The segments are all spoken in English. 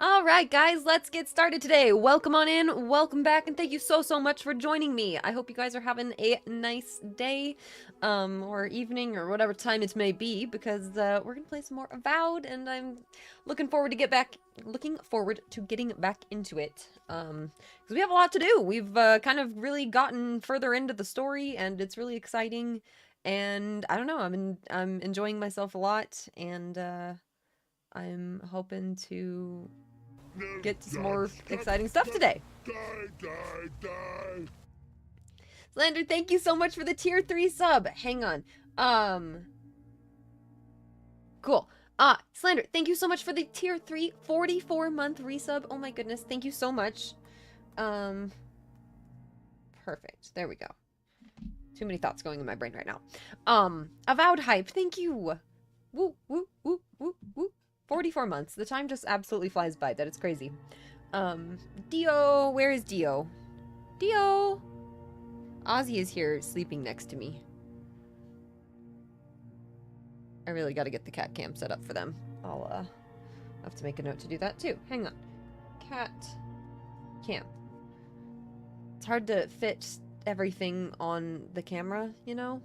All right, guys, let's get started today. Welcome on in, welcome back, and thank you so much for joining me. I hope you guys are having a nice day, or evening, or whatever time it may be, because we're gonna play some more Avowed, and I'm looking forward to getting back into it. Because we have a lot to do. We've kind of really gotten further into the story, and it's really exciting. And I don't know, I'm enjoying myself a lot, and I'm hoping to get to some more exciting stuff today. Slander, thank you so much for the tier 3 sub. Hang on. Cool. Slander, thank you so much for the tier 3 44-month resub. Oh my goodness, thank you so much. Perfect. There we go. Too many thoughts going in my brain right now. Avowed hype, thank you. Woo, woo, woo, woo, woo. 44 months. The time just absolutely flies by. That it's crazy. Dio, where is Dio? Dio! Ozzy is here sleeping next to me. I really gotta get the cat cam set up for them. I'll have to make a note to do that too. Hang on. Cat cam. It's hard to fit everything on the camera, you know?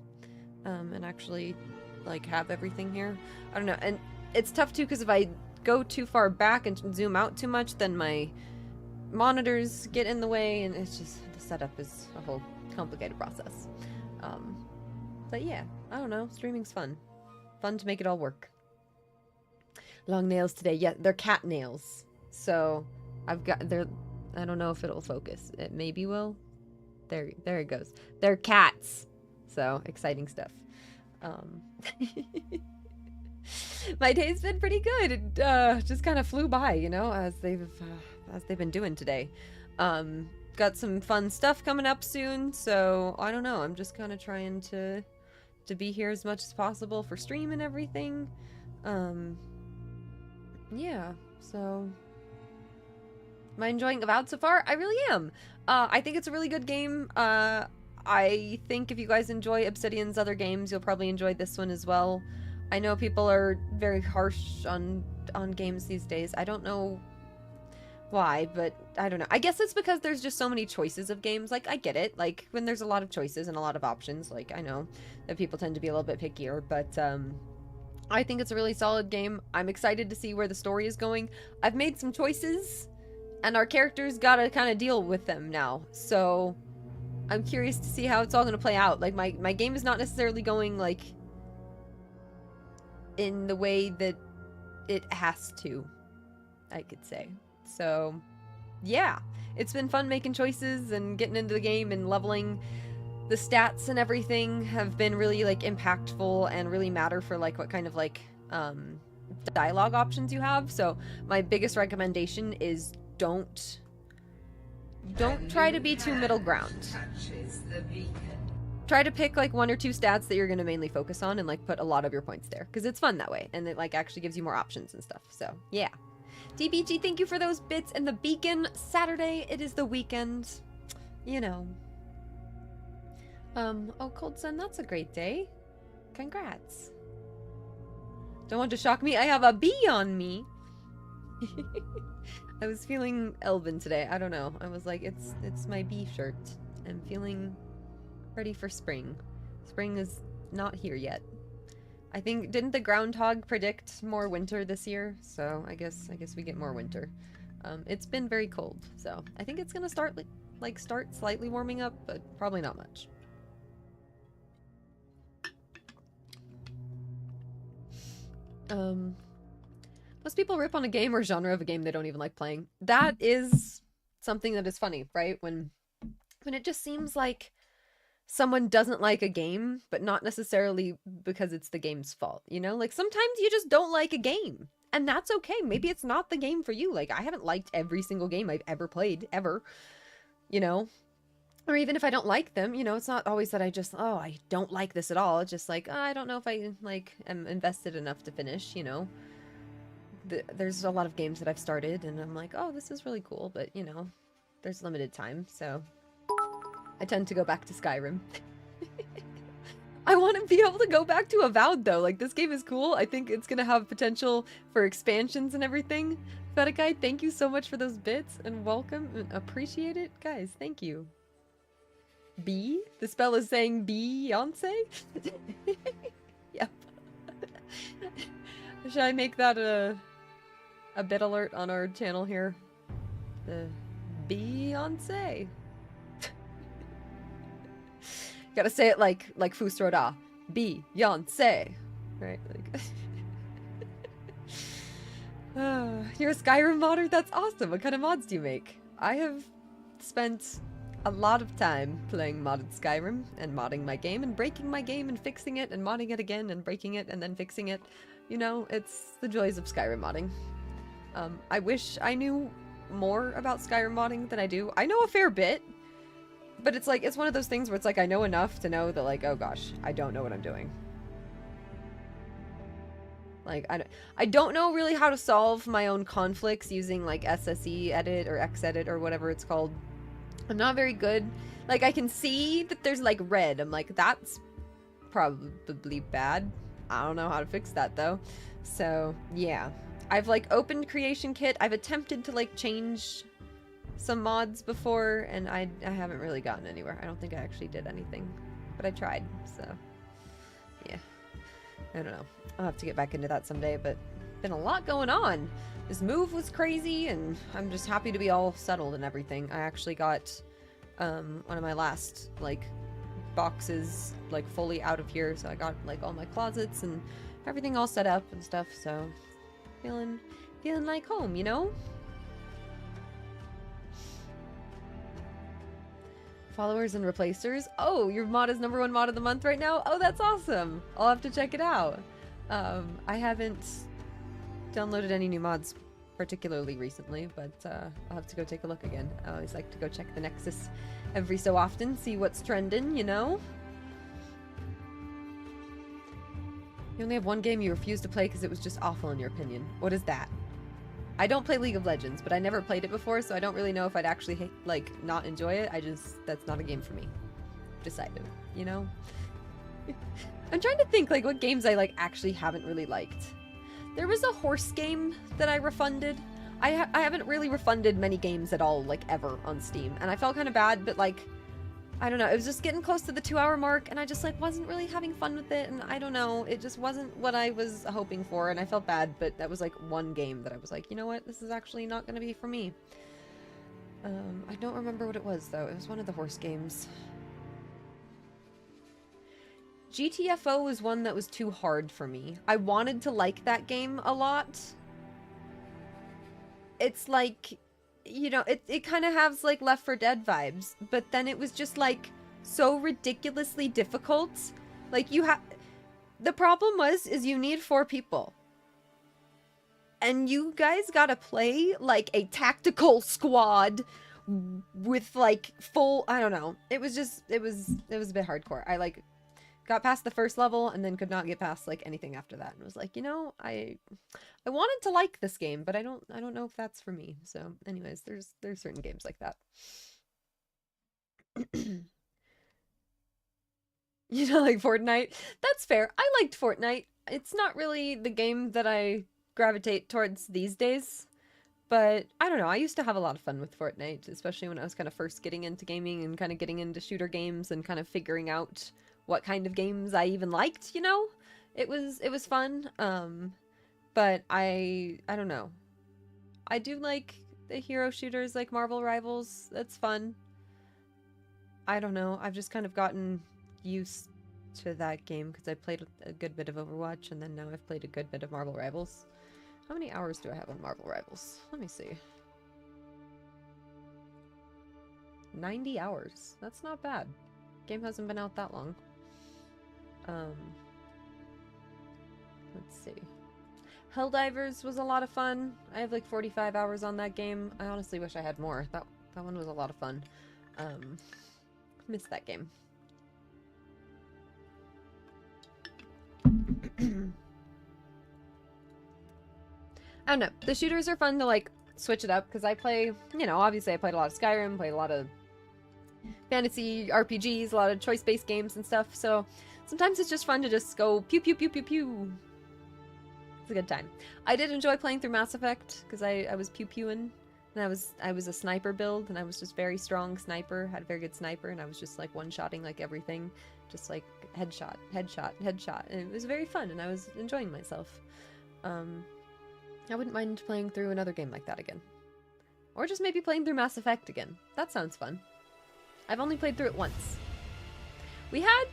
And actually, like, have everything here. I don't know. And it's tough too, because if I go too far back and zoom out too much, then my monitors get in the way, and it's just, the setup is a whole complicated process. But yeah, I don't know, streaming's fun. Fun to make it all work. Long nails today. Yeah, they're cat nails. So, I don't know if it'll focus. It maybe will. There it goes. They're cats. So, exciting stuff. My day's been pretty good. It just kind of flew by, you know, as they've been doing today. Got some fun stuff coming up soon, so I don't know. I'm just kind of trying to be here as much as possible for stream and everything. Yeah, so am I enjoying Avowed so far? I really am. I think it's a really good game. I think if you guys enjoy Obsidian's other games, you'll probably enjoy this one as well. I know people are very harsh on games these days. I don't know why, but I don't know. I guess it's because there's just so many choices of games. Like, I get it. Like, when there's a lot of choices and a lot of options, like, I know that people tend to be a little bit pickier, but I think it's a really solid game. I'm excited to see where the story is going. I've made some choices, and our characters gotta kind of deal with them now. So, I'm curious to see how it's all gonna play out. Like, my game is not necessarily going, like, in the way that it has to, I could say. So, yeah. It's been fun making choices and getting into the game and leveling. The stats and everything have been really, like, impactful and really matter for, like, what kind of, like, dialogue options you have. So, my biggest recommendation is don't try to be too middle ground. Try to pick, like, 1 or 2 stats that you're going to mainly focus on and, like, put a lot of your points there. Because it's fun that way. And it, like, actually gives you more options and stuff. So, yeah. DBG, thank you for those bits and the beacon. Saturday, it is the weekend. You know. Oh, Cold Sun, that's a great day. Congrats. Don't want to shock me. I have a bee on me. I was feeling elven today. I don't know. I was like, it's my bee shirt. I'm feeling ready for spring. Spring is not here yet. I think, didn't the groundhog predict more winter this year? So I guess we get more winter. It's been very cold, so I think it's gonna start slightly warming up, but probably not much. Most people rip on a game or genre of a game they don't even like playing. That is something that is funny, right? When it just seems like someone doesn't like a game, but not necessarily because it's the game's fault, you know? Like, sometimes you just don't like a game, and that's okay. Maybe it's not the game for you. Like, I haven't liked every single game I've ever played, ever, you know? Or even if I don't like them, you know, it's not always that I just, oh, I don't like this at all. It's just like, oh, I don't know if I, like, am invested enough to finish, you know? There's a lot of games that I've started, and I'm like, oh, this is really cool, but, you know, there's limited time, so I tend to go back to Skyrim. I want to be able to go back to Avowed, though. Like, this game is cool. I think it's going to have potential for expansions and everything. Fetakai, thank you so much for those bits, and welcome. And appreciate it. Guys, thank you. B? The spell is saying Beyonce? Yep. Should I make that a bit alert on our channel here? The Beyonce. Gotta say it like Fusroda. Beyonce. Right? Like. You're a Skyrim modder? That's awesome. What kind of mods do you make? I have spent a lot of time playing modded Skyrim and modding my game and breaking my game and fixing it and modding it again and breaking it and then fixing it. You know, it's the joys of Skyrim modding. I wish I knew more about Skyrim modding than I do. I know a fair bit, but it's like, it's one of those things where it's like, I know enough to know that, like, oh gosh, I don't know what I'm doing. Like, I don't know really how to solve my own conflicts using, like, SSE edit or Xedit or whatever it's called. I'm not very good. Like, I can see that there's, like, red. I'm like, that's probably bad. I don't know how to fix that, though. So, yeah. I've, like, opened Creation Kit. I've attempted to, like, change some mods before, and I haven't really gotten anywhere. I don't think I actually did anything. But I tried, so... yeah. I don't know. I'll have to get back into that someday, but been a lot going on. This move was crazy, and I'm just happy to be all settled and everything. I actually got one of my last, like, boxes, like, fully out of here, so I got, like, all my closets and everything all set up and stuff, so feeling like home, you know? Followers and replacers. Oh, your mod is #1 mod of the month right now? Oh, that's awesome. I'll have to check it out. I haven't downloaded any new mods particularly recently, but I'll have to go take a look again. I always like to go check the Nexus every so often, see what's trending, you know? You only have one game you refuse to play because it was just awful in your opinion. What is that? I don't play League of Legends, but I never played it before, so I don't really know if I'd actually, like, not enjoy it. That's not a game for me. Decided, you know? I'm trying to think, like, what games I, like, actually haven't really liked. There was a horse game that I refunded. I haven't really refunded many games at all, like, ever on Steam, and I felt kind of bad, but, like, I don't know, it was just getting close to the 2-hour mark, and I just, like, wasn't really having fun with it, and I don't know, it just wasn't what I was hoping for, and I felt bad, but that was, like, one game that I was like, you know what, this is actually not gonna be for me. I don't remember what it was, though. It was one of the horse games. GTFO was one that was too hard for me. I wanted to like that game a lot. It's like... you know, it kind of has, like, Left 4 Dead vibes, but then it was just, like, so ridiculously difficult. Like, the problem is you need 4 people. And you guys gotta play, like, a tactical squad with, like, full, I don't know. It was just, it was a bit hardcore. I, like, got past the first level and then could not get past, like, anything after that. And was like, you know, I wanted to like this game, but I don't know if that's for me. So anyways, there's certain games like that. You know, like Fortnite? That's fair. I liked Fortnite. It's not really the game that I gravitate towards these days. But I don't know, I used to have a lot of fun with Fortnite, especially when I was kind of first getting into gaming and kind of getting into shooter games and kind of figuring out what kind of games I even liked, you know? It was fun. But I don't know. I do like the hero shooters like Marvel Rivals. That's fun. I don't know. I've just kind of gotten used to that game because I played a good bit of Overwatch and then now I've played a good bit of Marvel Rivals. How many hours do I have on Marvel Rivals? Let me see. 90 hours. That's not bad. Game hasn't been out that long. Let's see. Helldivers was a lot of fun. I have like 45 hours on that game. I honestly wish I had more. That one was a lot of fun. Missed that game. I don't know. The shooters are fun to like switch it up because I play, you know, obviously I played a lot of Skyrim, played a lot of fantasy RPGs, a lot of choice-based games and stuff. So Sometimes it's just fun to just go pew pew pew pew pew. It's a good time. I did enjoy playing through Mass Effect because I was pew pewing, and I was a sniper build, and I was just very strong sniper, had a very good sniper, and I was just like one-shotting like everything, just like headshot, headshot, headshot, and it was very fun, and I was enjoying myself. I wouldn't mind playing through another game like that again. Or just maybe playing through Mass Effect again. That sounds fun. I've only played through it once. We had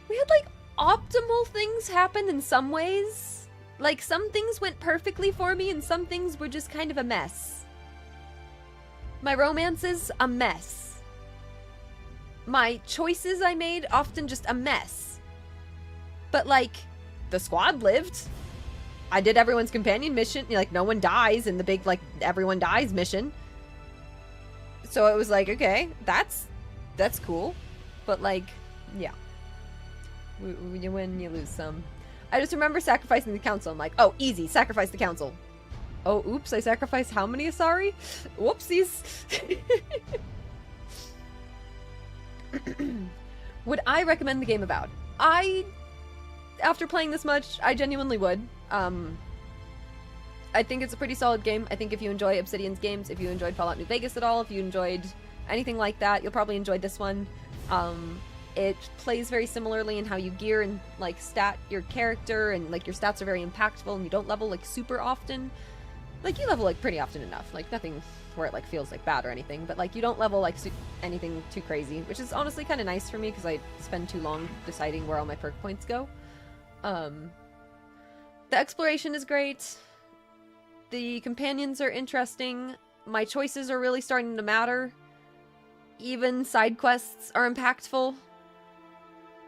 like optimal things happen in some ways. Like some things went perfectly for me and some things were just kind of a mess. My romances, a mess. My choices I made, often just a mess. But like, the squad lived. I did everyone's companion mission. Like, no one dies in the big, like, everyone dies mission. So it was like, okay, that's cool. But, like, yeah. You win, you lose some. I just remember sacrificing the council. I'm like, oh, easy, sacrifice the council. Oh, oops, I sacrificed how many Asari? Whoopsies. Would I recommend the game Avowed? After playing this much, I genuinely would. I think it's a pretty solid game. I think if you enjoy Obsidian's games, if you enjoyed Fallout New Vegas at all, if you enjoyed anything like that, you'll probably enjoy this one. It plays very similarly in how you gear and like stat your character, and like your stats are very impactful, and you don't level like super often. Like you level like pretty often enough, like nothing where it like feels like bad or anything, but like you don't level like anything too crazy, which is honestly kind of nice for me because I spend too long deciding where all my perk points go. The exploration is great. The companions are interesting. My choices are really starting to matter. Even side quests are impactful.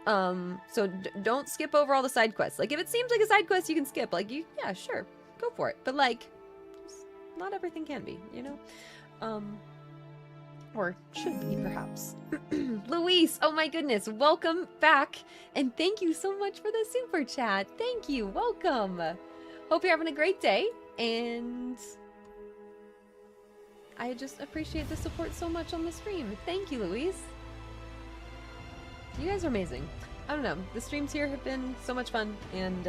So don't skip over all the side quests. Like, if it seems like a side quest you can skip, like, yeah, sure, go for it. But, like, not everything can be, you know? Or should be, perhaps. Luis, oh my goodness, welcome back. And thank you so much for the super chat. Thank you, welcome. Hope you're having a great day. And I just appreciate the support so much on the stream. Thank you, Luis. You guys are amazing. I don't know, the streams here have been so much fun, and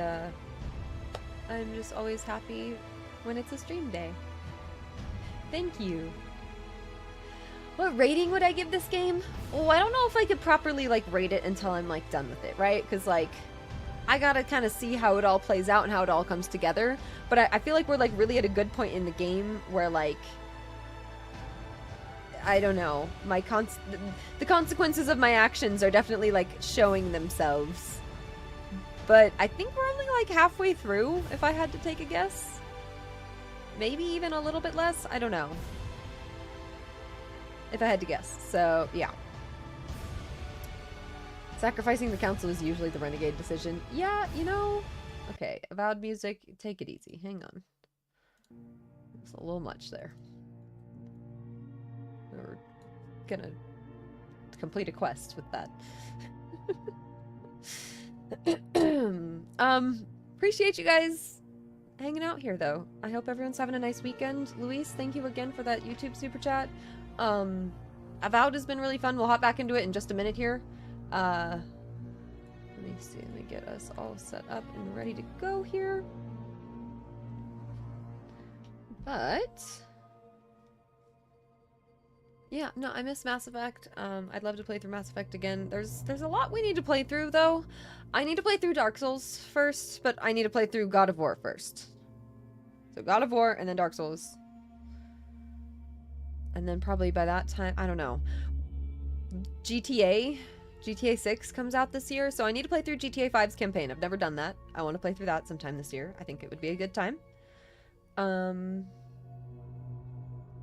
I'm just always happy when it's a stream day. Thank you. What rating would I give this game? Oh, I don't know if I could properly, like, rate it until I'm, like, done with it, right? Because, like, I gotta kind of see how it all plays out and how it all comes together. But I feel like we're, like, really at a good point in the game where, like, I don't know, the consequences of my actions are definitely, like, showing themselves. But I think we're only, like, halfway through, if I had to take a guess. Maybe even a little bit less? I don't know. If I had to guess. So, yeah. Sacrificing the council is usually the renegade decision. Yeah, you know... Okay, Avowed music, take it easy. Hang on. It's a little much there. We're gonna complete a quest with that. Appreciate you guys hanging out here, though. I hope everyone's having a nice weekend. Luis, thank you again for that YouTube super chat. Avowed has been really fun. We'll hop back into it in just a minute here. Let me see. Let me get us all set up and ready to go here. But yeah, no, I miss Mass Effect. I'd love to play through Mass Effect again. There's a lot we need to play through, though. I need to play through Dark Souls first, but I need to play through God of War first. So God of War and then Dark Souls. And then probably by that time, I don't know. GTA 6 comes out this year, so I need to play through GTA 5's campaign. I've never done that. I want to play through that sometime this year. I think it would be a good time. So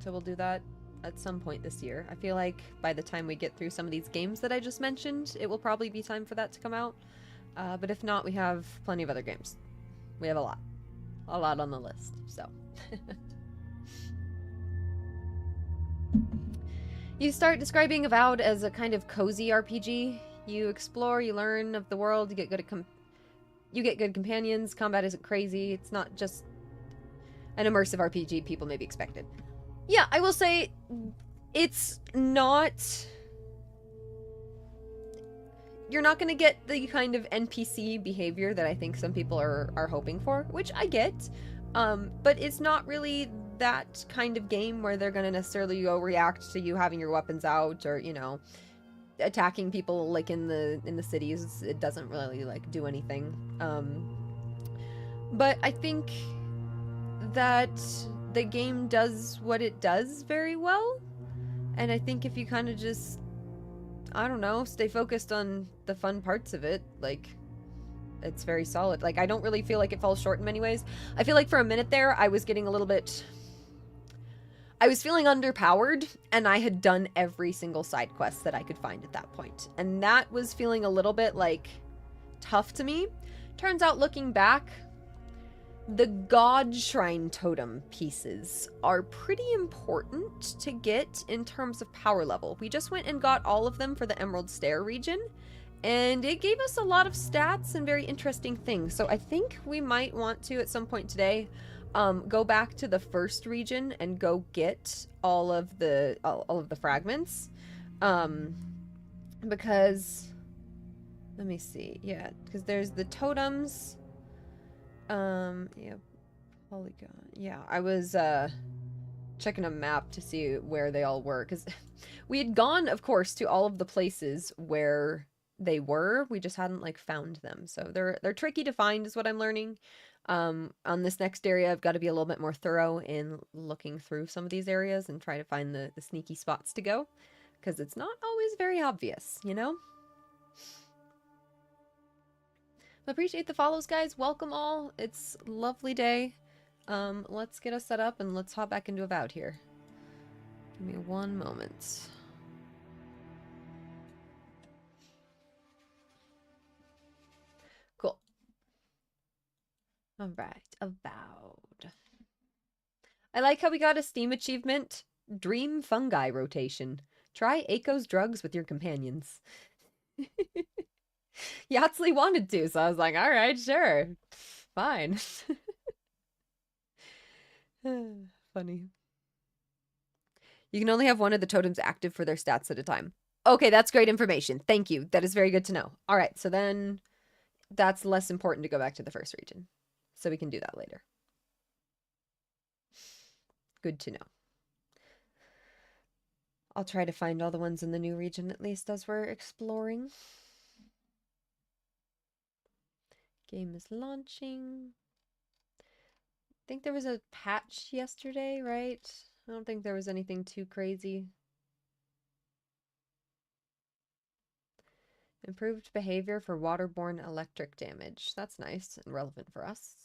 we'll do that at some point this year. I feel like by the time we get through some of these games that I just mentioned, it will probably be time for that to come out. But if not, we have plenty of other games. We have a lot on the list, so. You start describing Avowed as a kind of cozy RPG. You explore, you learn of the world, you get good companions, combat isn't crazy, it's not just an immersive RPG people maybe expected. Yeah, I will say, it's not... you're not gonna get the kind of NPC behavior that I think some people are hoping for, which I get. But it's not really that kind of game where they're gonna necessarily go react to you having your weapons out, or, you know, attacking people like in the cities. It doesn't really like do anything. But I think that the game does what it does very well, and I think if you kind of just, I don't know, stay focused on the fun parts of it, like, it's very solid. Like, I don't really feel like it falls short in many ways. I feel like for a minute there, I was getting a little bit... I was feeling underpowered, and I had done every single side quest that I could find at that point. And that was feeling a little bit, like, tough to me. Turns out, looking back, the God Shrine Totem pieces are pretty important to get in terms of power level. We just went and got all of them for the Emerald Stair region, and it gave us a lot of stats and very interesting things. So I think we might want to, at some point today, go back to the first region and go get all of the fragments. Because, let me see, yeah, because there's the totems. Yeah, polygon. Yeah, I was checking a map to see where they all were, because we had gone, of course, to all of the places where they were. We just hadn't like found them, so they're tricky to find, is what I'm learning. On this next area, I've got to be a little bit more thorough in looking through some of these areas and try to find the sneaky spots to go, because it's not always very obvious, you know? Appreciate the follows, guys. Welcome all. It's a lovely day. Let's get us set up and let's hop back into Avowed here. Give me one moment. Cool. Alright, Avowed. I like how we got a Steam achievement. Dream Fungi Rotation. Try Aiko's drugs with your companions. Yatsley wanted to, so I was like, alright, sure. Fine. Funny. You can only have one of the totems active for their stats at a time. Okay, that's great information. Thank you. That is very good to know. Alright, so then that's less important to go back to the first region. So we can do that later. Good to know. I'll try to find all the ones in the new region, at least, as we're exploring. Game is launching. I think there was a patch yesterday, right? I don't think there was anything too crazy. Improved behavior for waterborne electric damage. That's nice and relevant for us.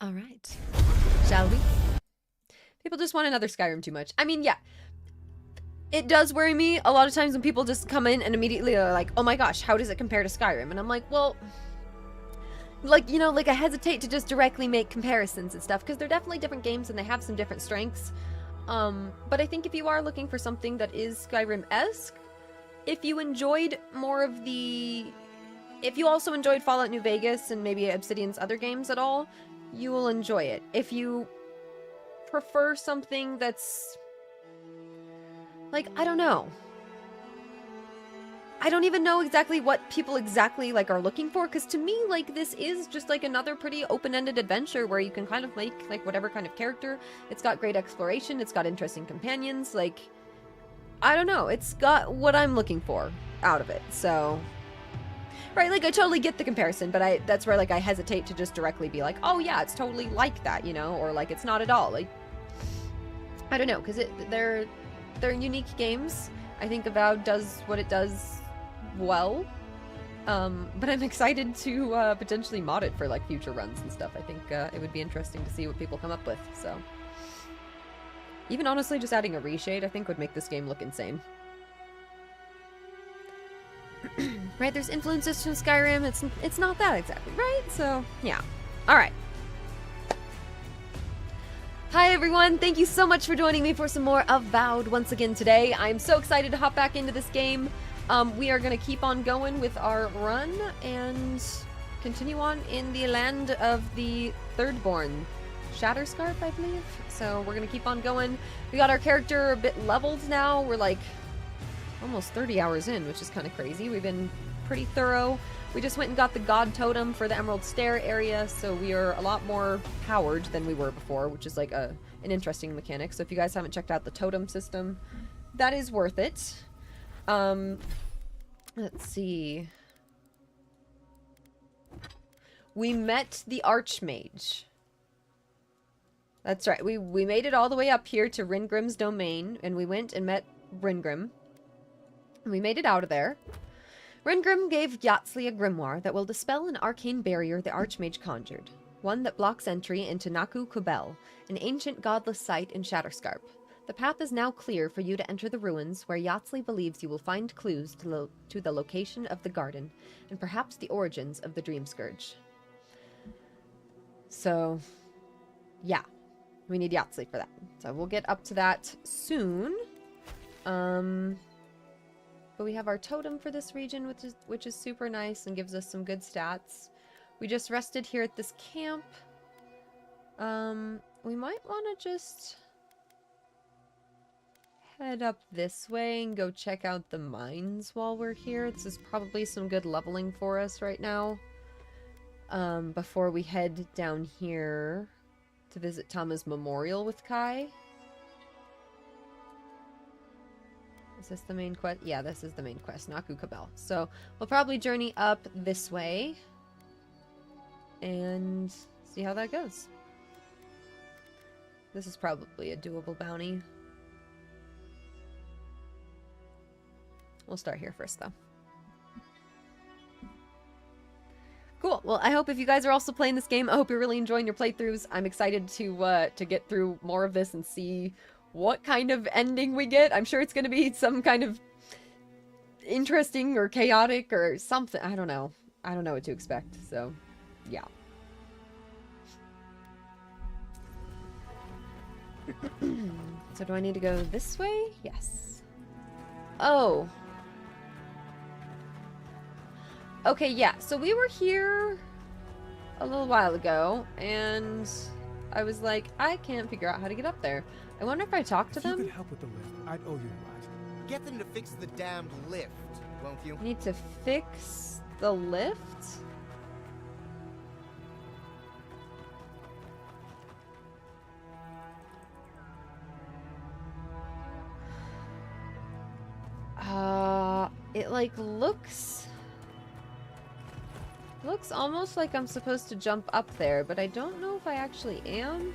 All right. Shall we? People just want another Skyrim too much. I mean, yeah. It does worry me a lot of times when people just come in and immediately are like, oh my gosh, how does it compare to Skyrim? And I'm like, well, like, you know, like I hesitate to just directly make comparisons and stuff, because they're definitely different games and they have some different strengths. But I think if you are looking for something that is Skyrim-esque, if you enjoyed more of the... If you also enjoyed Fallout New Vegas and maybe Obsidian's other games at all, you will enjoy it. If you prefer something that's... like, I don't know. I don't even know exactly what people exactly, like, are looking for, because to me, like, this is just, like, another pretty open-ended adventure where you can kind of make, like, whatever kind of character. It's got great exploration, it's got interesting companions, like... I don't know, it's got what I'm looking for out of it, so... Right, like, I totally get the comparison, but that's where, like, I hesitate to just directly be like, oh yeah, it's totally like that, you know, or, like, it's not at all, like... I don't know, because they're unique games. I think Avowed does what it does well, but I'm excited to potentially mod it for, like, future runs and stuff. I think it would be interesting to see what people come up with, so... Even honestly, just adding a reshade, I think, would make this game look insane. Right, there's influences from Skyrim, it's not that exactly, right? So, yeah. Alright. Hi everyone, thank you so much for joining me for some more Avowed once again today. I'm so excited to hop back into this game. We are going to keep on going with our run and continue on in the land of the Thirdborn. Shatterscarp, I believe. So we're going to keep on going. We got our character a bit leveled now. We're like almost 30 hours in, which is kind of crazy. We've been pretty thorough. We just went and got the God Totem for the Emerald Stair area, so we are a lot more powered than we were before, which is like an interesting mechanic. So if you guys haven't checked out the totem system, that is worth it. Let's see. We met the Archmage. That's right. We made it all the way up here to Ringrim's domain, and we went and met Ringrim. And we made it out of there. Ringrim gave Yahtzee a grimoire that will dispel an arcane barrier the Archmage conjured, one that blocks entry into Naku Kubel, an ancient godless site in Shatterscarp. The path is now clear for you to enter the ruins, where Yahtzee believes you will find clues to the location of the garden, and perhaps the origins of the Dream Scourge. So, yeah, we need Yahtzee for that. So we'll get up to that soon. But we have our totem for this region, which is super nice and gives us some good stats. We just rested here at this camp. We might want to just head up this way and go check out the mines while we're here. This is probably some good leveling for us right now. Before we head down here to visit Tama's memorial with Kai. Is this the main quest? Yeah, this is the main quest, Naku Kubel. So we'll probably journey up this way and see how that goes. This is probably a doable bounty. We'll start here first, though. Cool. Well, I hope if you guys are also playing this game, I hope you're really enjoying your playthroughs. I'm excited to get through more of this and see what kind of ending we get. I'm sure it's going to be some kind of interesting or chaotic or something. I don't know. I don't know what to expect. So, yeah. So do I need to go this way? Yes. Oh. Okay, yeah. So we were here a little while ago, and I was like, I can't figure out how to get up there. I wonder if I talk to them? If you could help with the lift, I'd owe you a lot. Get them to fix the damned lift, won't you? I need to fix the lift? It like looks almost like I'm supposed to jump up there, but I don't know if I actually am.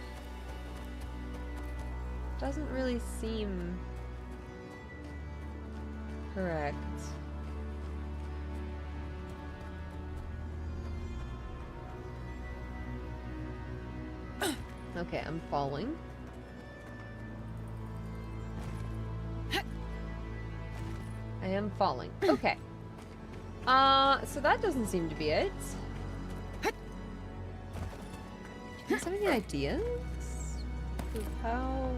Doesn't really seem correct. Okay, I'm falling. I am falling. Okay. So that doesn't seem to be it. Do you guys have any ideas of how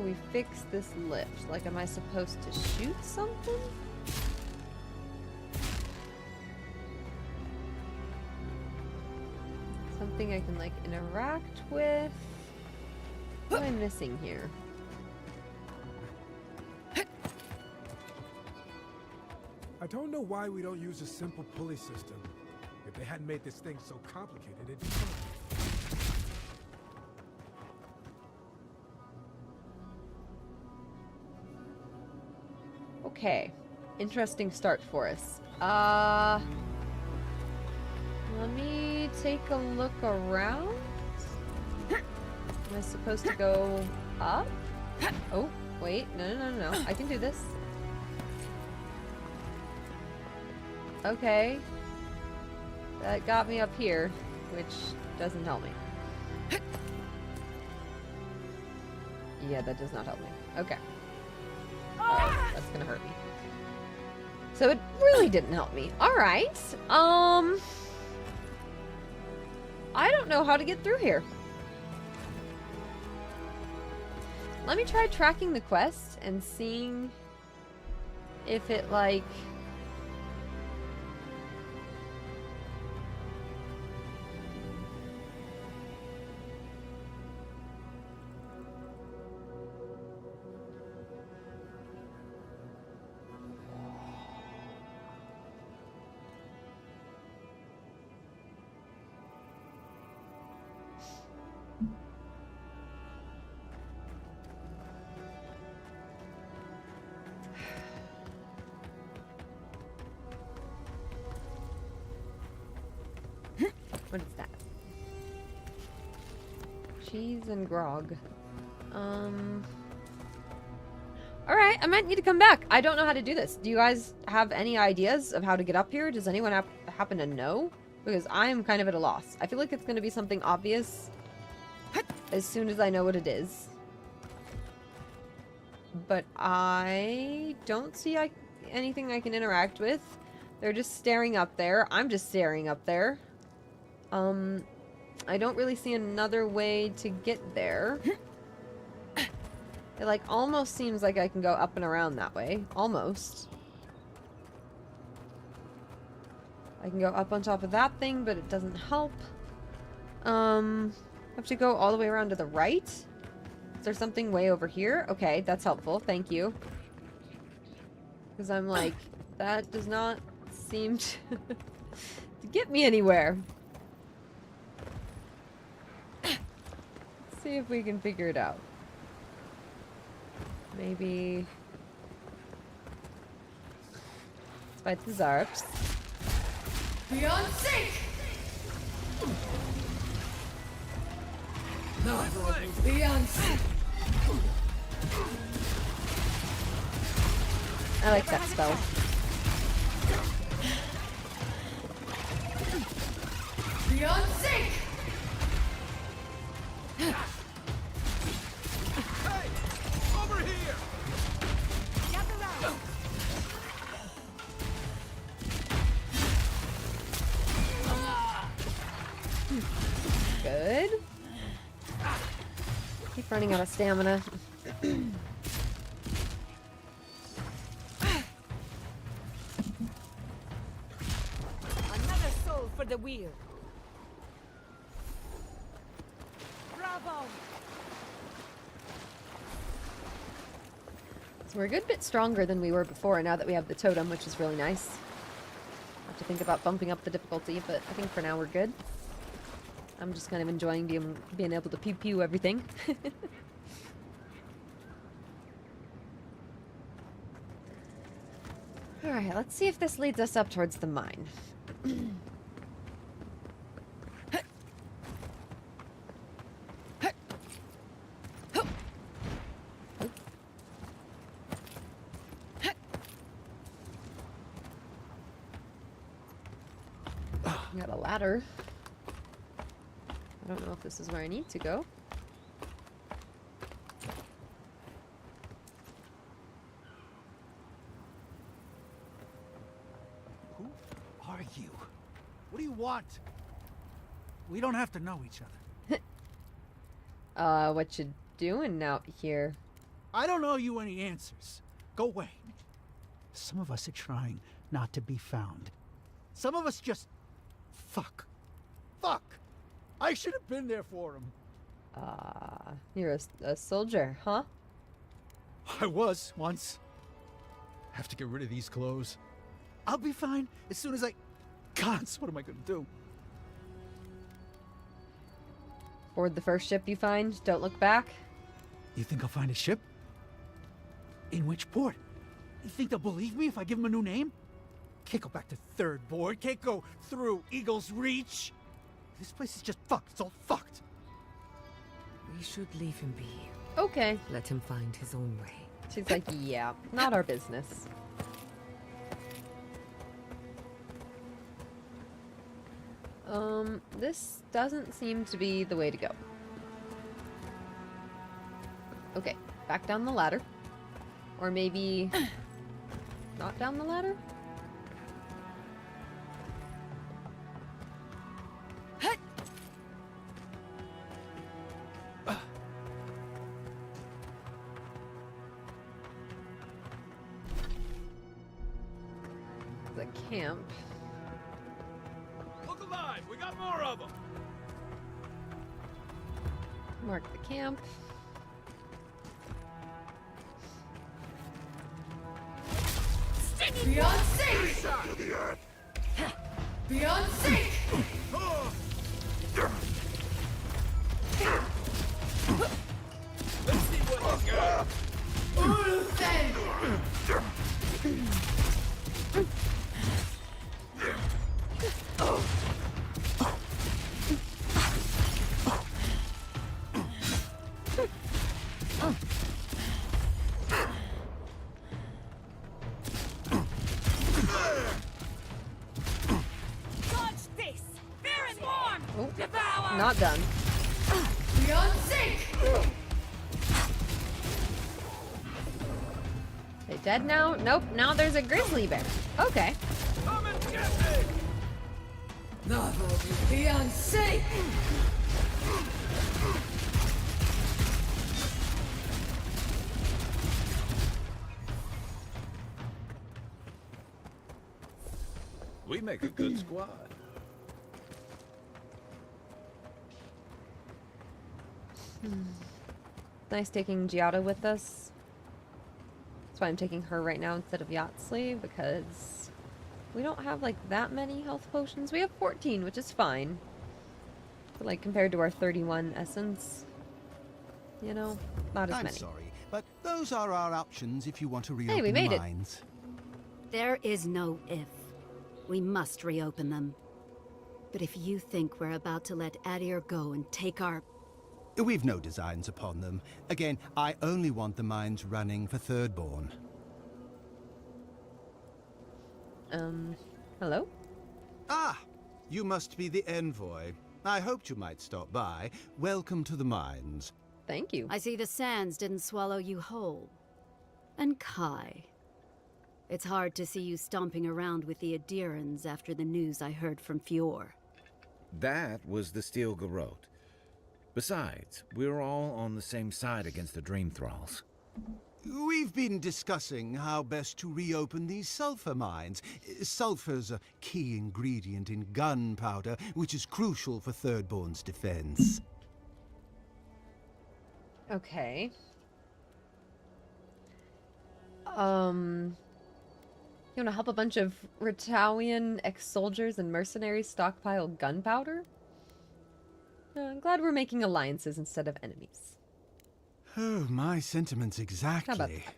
we fix this lift? Like, am I supposed to shoot something? Something I can, like, interact with? What am I missing here? I don't know why we don't use a simple pulley system. If they hadn't made this thing so complicated, it'd be fine. Okay. Interesting start for us. Let me take a look around. Am I supposed to go up? Oh, wait. No. I can do this. Okay. That got me up here, which doesn't help me. Yeah, that does not help me. Okay. Oh, that's gonna hurt me. So it really didn't help me. Alright. I don't know how to get through here. Let me try tracking the quest and seeing if it, like... What is that? Cheese and grog. Alright, I might need to come back. I don't know how to do this. Do you guys have any ideas of how to get up here? Does anyone happen to know? Because I'm kind of at a loss. I feel like it's going to be something obvious as soon as I know what it is. But I don't see anything I can interact with. They're just staring up there. I'm just staring up there. I don't really see another way to get there. It, like, almost seems like I can go up and around that way. Almost. I can go up on top of that thing, but it doesn't help. I have to go all the way around to the right? Is there something way over here? Okay, that's helpful. Thank you. Because I'm like, that does not seem to get me anywhere. See if we can figure it out. Maybe... let's fight the Zarps. Beyond sync! No, beyond sync! I like that spell. Beyond sync! Good. Keep running out of stamina. Another soul for the wheel. Bravo! So we're a good bit stronger than we were before now that we have the totem, which is really nice. Have to think about bumping up the difficulty, but I think for now we're good. I'm just kind of enjoying being able to pew-pew everything. Alright, let's see if this leads us up towards the mine. Got a ladder. I don't know if this is where I need to go. Who are you? What do you want? We don't have to know each other. What you doing out here? I don't owe you any answers. Go away. Some of us are trying not to be found. Some of us just... fuck. Fuck! I should have been there for him. You're a soldier, huh? I was, once. Have to get rid of these clothes. I'll be fine as soon as I... Gods, what am I gonna do? Board the first ship you find. Don't look back. You think I'll find a ship? In which port? You think they'll believe me if I give them a new name? Can't go back to third board. Can't go through Eagle's Reach. This place is just fucked. It's all fucked. We should leave him be. Okay. Let him find his own way. She's like, yeah, not our business. This doesn't seem to be the way to go. Okay, back down the ladder. Or maybe... not down the ladder? the camp. Look alive! We got more of them! Mark the camp. Beyond sync! Beyond sync! Let's see what you got! Dodge this! Fear and warm! Oh, Devour! not done. Beyond sync! They dead now? Nope, now there's a grizzly bear. Okay. Come and get me! Beyond sync! We make a good squad. Nice taking Giada with us. That's why I'm taking her right now instead of Yatsley, because we don't have like that many health potions. We have 14, which is fine. But like compared to our 31 essence, you know, not as I'm many. sorry, but those are our options if you want to reopen we made the it. mines. There is no if. We must reopen them. But if you think we're about to let Adir go and take our... We've no designs upon them. Again, I only want the mines running for Thirdborn. Hello? Ah! You must be the envoy. I hoped you might stop by. Welcome to the mines. Thank you. I see the sands didn't swallow you whole. And Kai. It's hard to see you stomping around with the Adirans after the news I heard from Fior. That was the Steel Garrote. Besides, we're all on the same side against the Dream Thralls. We've been discussing how best to reopen these sulfur mines. Sulfur's a key ingredient in gunpowder, which is crucial for Thirdborn's defense. Okay. You want to help a bunch of Ritawian ex-soldiers and mercenaries stockpile gunpowder? I'm glad we're making alliances instead of enemies. Oh, my sentiments exactly. How about that?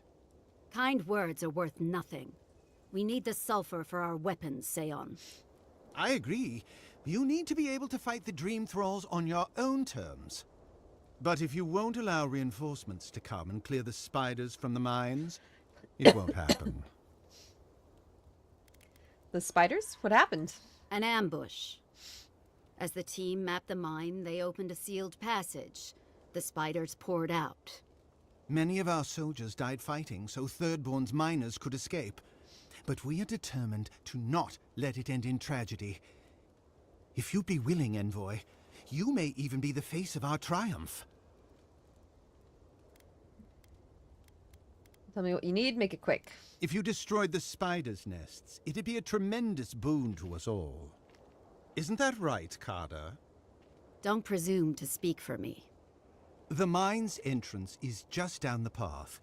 Kind words are worth nothing. We need the sulfur for our weapons, Seon. I agree. You need to be able to fight the Dream Thralls on your own terms. But if you won't allow reinforcements to come and clear the spiders from the mines, it won't happen. The spiders? What happened? An ambush. As the team mapped the mine, they opened a sealed passage. The spiders poured out. Many of our soldiers died fighting so Thirdborn's miners could escape. But we are determined to not let it end in tragedy. If you'd be willing, Envoy, you may even be the face of our triumph. Tell me what you need, make it quick. If you destroyed the spiders' nests, it'd be a tremendous boon to us all. Isn't that right, Carter? Don't presume to speak for me. The mine's entrance is just down the path.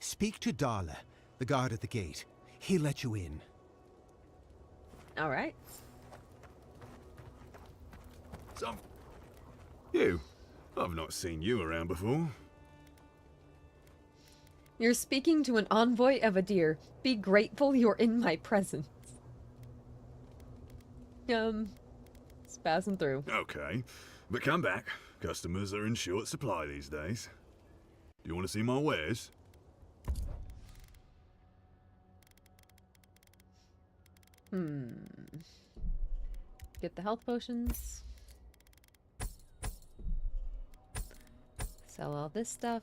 Speak to Darla, the guard at the gate. He'll let you in. All right. You? I've not seen you around before. You're speaking to an envoy of Adir. Be grateful you're in my presence. Spazzing through. Okay, but come back. Customers are in short supply these days. Do you want to see my wares? Get the health potions. Sell all this stuff.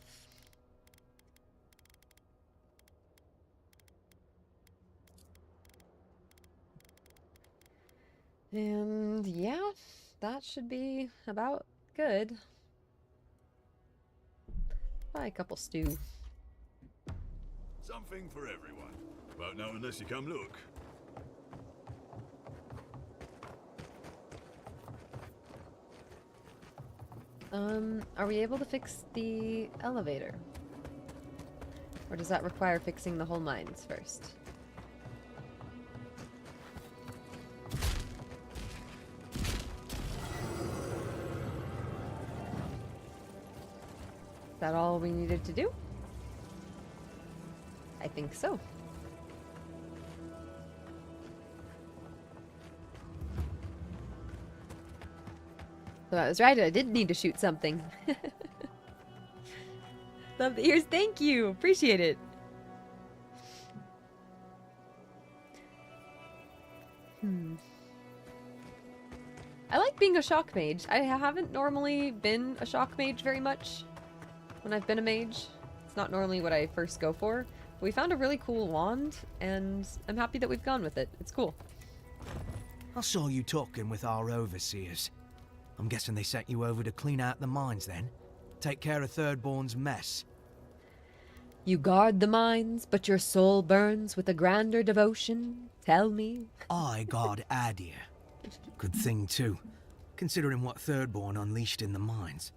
And yeah, that should be about good. Buy a couple stew. Something for everyone. Won't know unless you come look. Are we able to fix the elevator? Or does that require fixing the whole mines first? Is that all we needed to do? I think so. So I was right, I did need to shoot something. Love the ears, thank you! Appreciate it. I like being a shock mage. I haven't normally been a shock mage very much when I've been a mage. It's not normally what I first go for. But we found a really cool wand, and I'm happy that we've gone with it. It's cool. I saw you talking with our overseers. I'm guessing they sent you over to clean out the mines then? Take care of Thirdborn's mess. You guard the mines, but your soul burns with a grander devotion. Tell me. I guard Adir. Good thing too, considering what Thirdborn unleashed in the mines.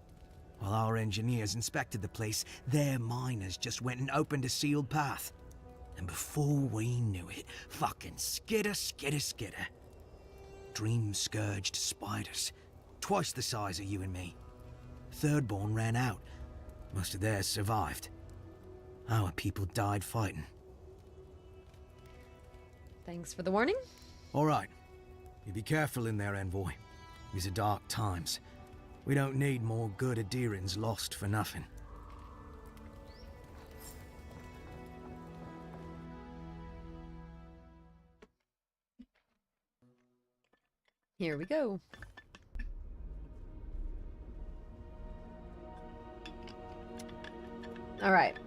While our engineers inspected the place, their miners just went and opened a sealed path. And before we knew it, fucking skitter. Dream-scourged spiders. Twice the size of you and me. Thirdborn ran out. Most of theirs survived. Our people died fighting. Thanks for the warning. All right. You be careful in there, Envoy. These are dark times. We don't need more good Adirans lost for nothing. Here we go. Alright.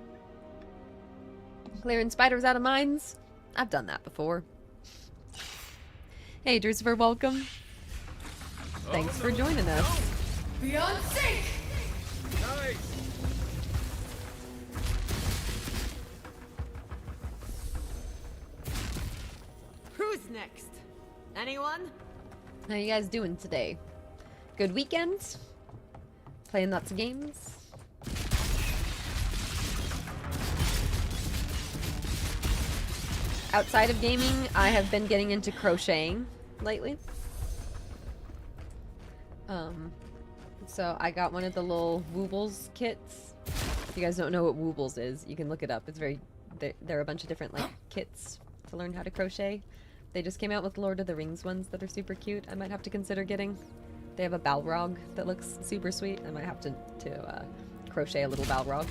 Clearing spiders out of mines? I've done that before. Hey, Drucifer, welcome. Thanks for joining us. Beyond sync! Who's next? Anyone? How you guys doing today? Good weekend? Playing lots of games? Outside of gaming, I have been getting into crocheting lately. So I got one of the little Woobles kits. If you guys don't know what Woobles is, you can look it up. It's very, there are a bunch of different like kits to learn how to crochet. They just came out with Lord of the Rings ones that are super cute. I might have to consider getting. They have a Balrog that looks super sweet. I might have to crochet a little Balrog.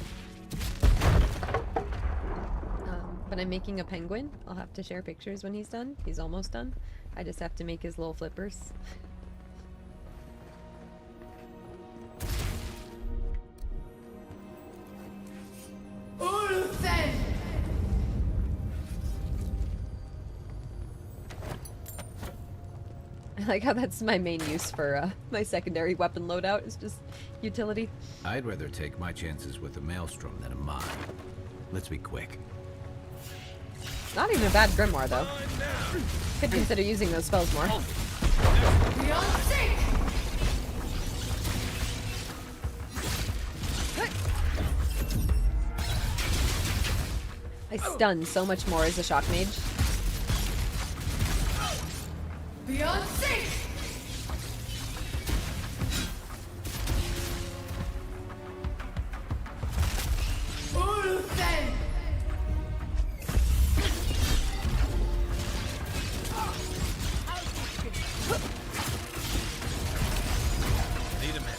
But I'm making a penguin. I'll have to share pictures when he's done. He's almost done. I just have to make his little flippers. Ulthen! I like how that's my main use for my secondary weapon loadout. Is just utility. I'd rather take my chances with a maelstrom than a mine. Let's be quick. Not even a bad grimoire though. Could consider using those spells more. Beyond sync! I stun so much more as a shock mage. Beyond sync! Ulthen! Need a minute.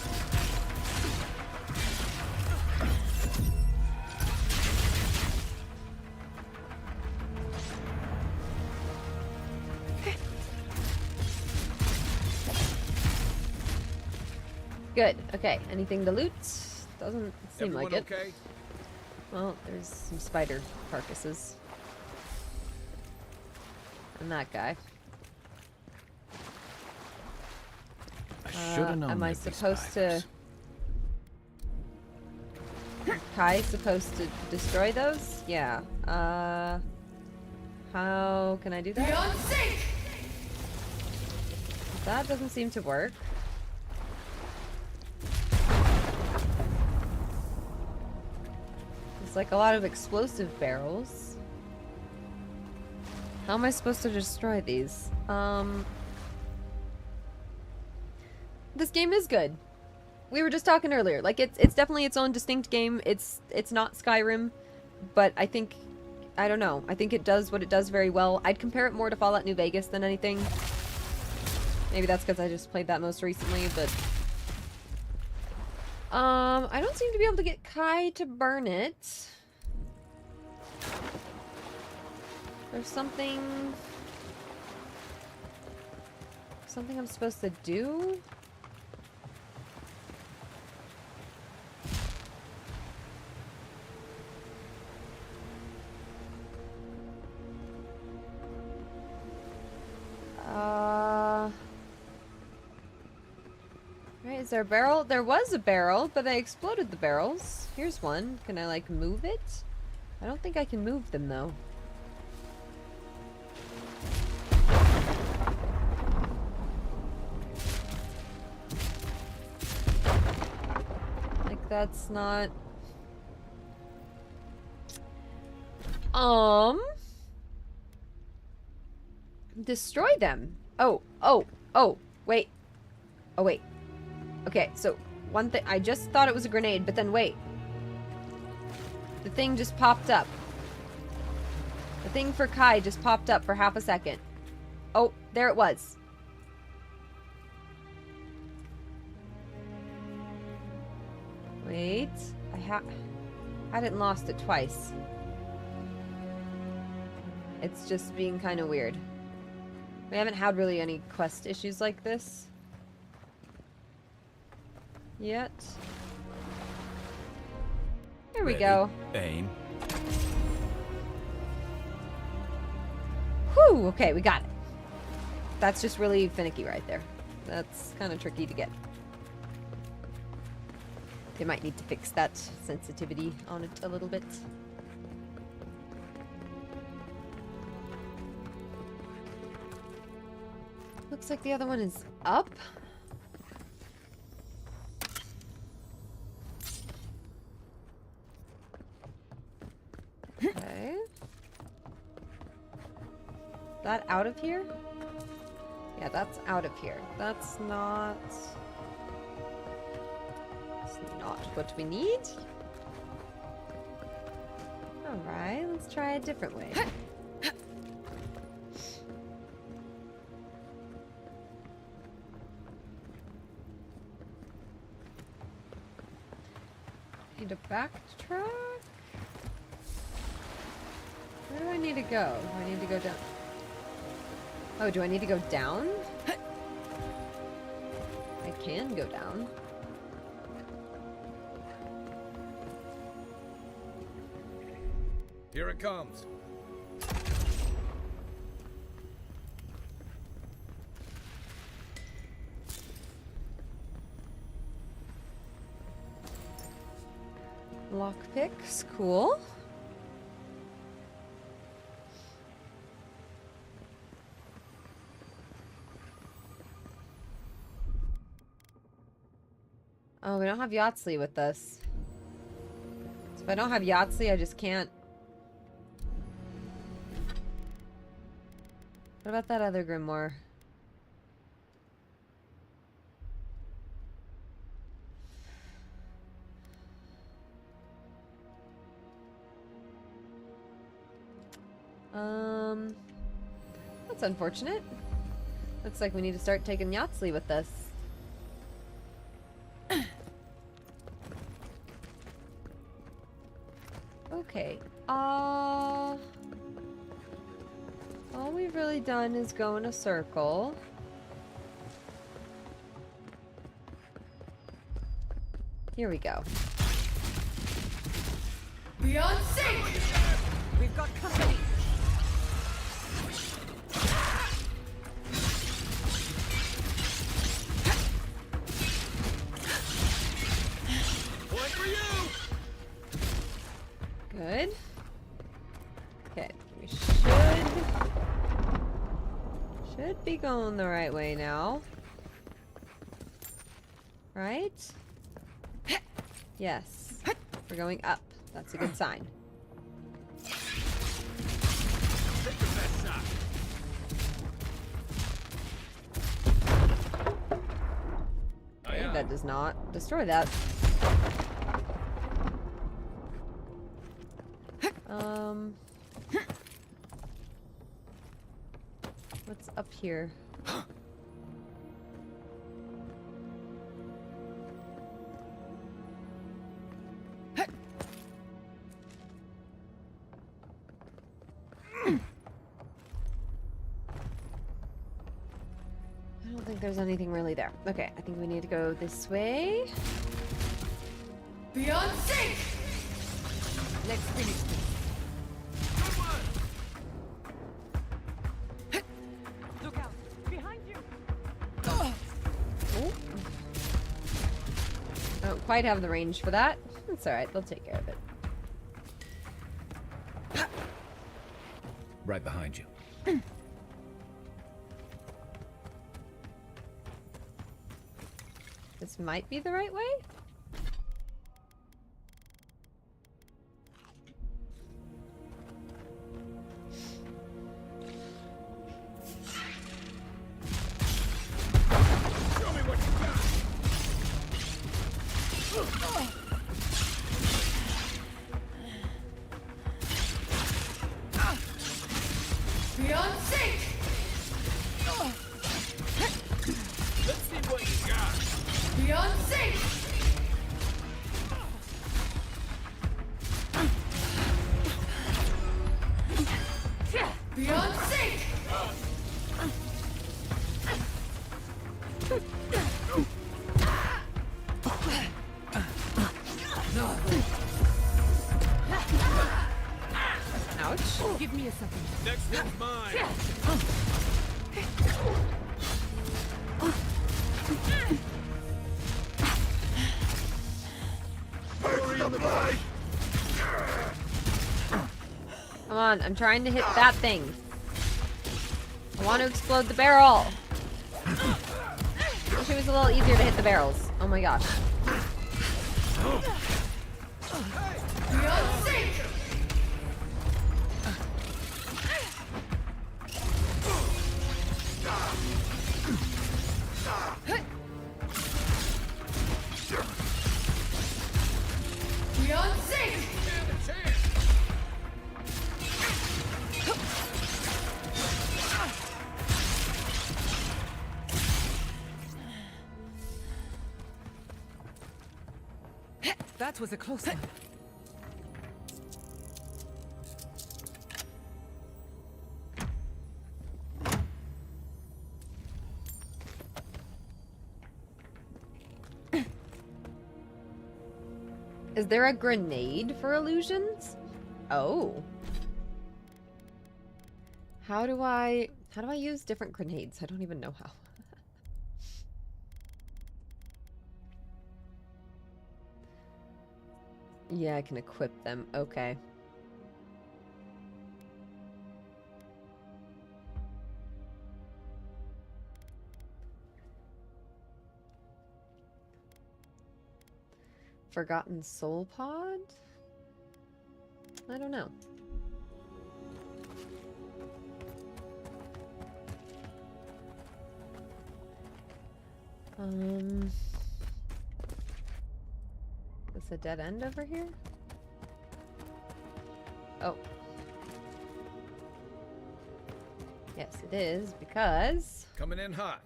Good. Okay. Anything to loot? Doesn't seem like it. Okay? Well, there's some spider carcasses. And that guy. I should have known. Am I there'd be supposed to... spiders. Kai's supposed to destroy those? Yeah. How can I do that? Beyond sync! That doesn't seem to work. It's like a lot of explosive barrels. How am I supposed to destroy these? This game is good. We were just talking earlier. Like, it's definitely its own distinct game. It's not Skyrim, but I think, I don't know. I think it does what it does very well. I'd compare it more to Fallout New Vegas than anything. Maybe that's because I just played that most recently, but... I don't seem to be able to get Kai to burn it. There's something I'm supposed to do? Right, is there a barrel? There was a barrel, but I exploded the barrels. Here's one. Can I, like, move it? I don't think I can move them, though. Like, that's not... Destroy them. Oh, wait. Oh, wait. Okay, so one thing, I just thought it was a grenade, but then wait. The thing just popped up. The thing for Kai just popped up for half a second. Oh, there it was. Wait, I hadn't lost it twice. It's just being kind of weird. We haven't had really any quest issues like this yet. Here we go. Aim. Whew, okay, we got it. That's just really finicky right there. That's kind of tricky to get. They might need to fix that sensitivity on it a little bit. Looks like the other one is up. Okay. That out of here? Yeah, that's out of here. That's not what we need. Alright, let's try a different way. Need to backtrack? Where do I need to go? Do I need to go down? Oh, do I need to go down? I can go down. Here it comes. Lockpicks, cool. Oh, we don't have Yahtzee with us. So if I don't have Yahtzee, I just can't. What about that other grimoire? That's unfortunate. Looks like we need to start taking Yahtzee with us. Okay. All we've really done is go in a circle. Here we go. Beyond sync! We've got company. One for you! Good. Okay, we should be going the right way now. Right? Yes. We're going up. That's a good sign. Okay, that does not destroy that. What's up here? I don't think there's anything really there. Okay, I think we need to go this way. Beyond sync! Next thing. Look out! Behind you! Oh. I don't quite have the range for that. It's alright, they'll take care of it. Right behind you. This might be the right way? Beyond sync! Let's see what you got. Beyond sync! Beyond sync! Ouch. Give me a second. Next one's mine. Hurry on the bike. Come on, I'm trying to hit that thing. I want to explode the barrel. Wish it was a little easier to hit the barrels. Oh my gosh. Beyond sync! Beyond sync! That was a close one. Is there a grenade for illusions? Oh. How do I use different grenades? I don't even know how. Yeah, I can equip them. Okay. Forgotten Soul Pod? I don't know. Is this a dead end over here? Oh. Yes, it is, because... Coming in hot.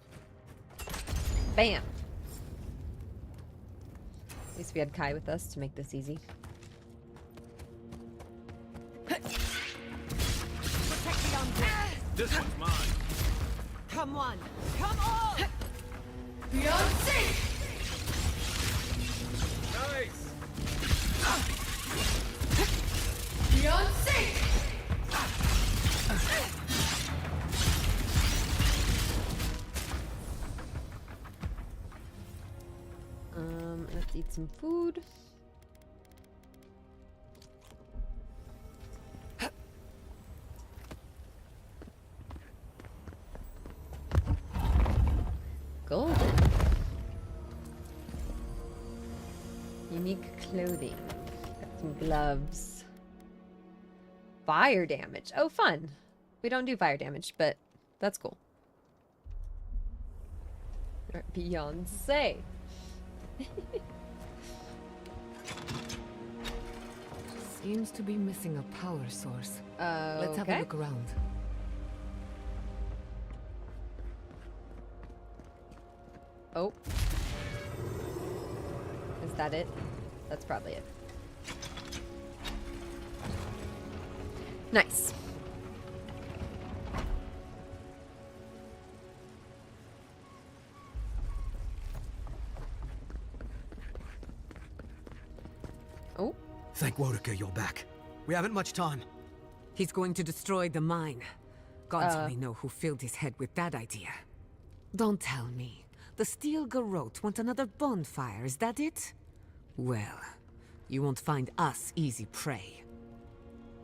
Bam! At least we had Kai with us to make this easy. Protect the undead. This one's mine. Come on! Come on! Beyond sync! Nice. Beyond sync! Let's eat some food. Golden. Unique clothing. Got Some gloves. Fire damage. Oh, fun. We don't do fire damage, but that's cool. Alright, Beyonce. Seems to be missing a power source. Let's have a Okay. look around. Oh. Is that it? That's probably it. Nice. Oh. Thank Wodaka you're back. We haven't much time. He's going to destroy the mine. Gods only know who filled his head with that idea. Don't tell me. The Steel Garrote want another bonfire, is that it? Well, you won't find us easy prey.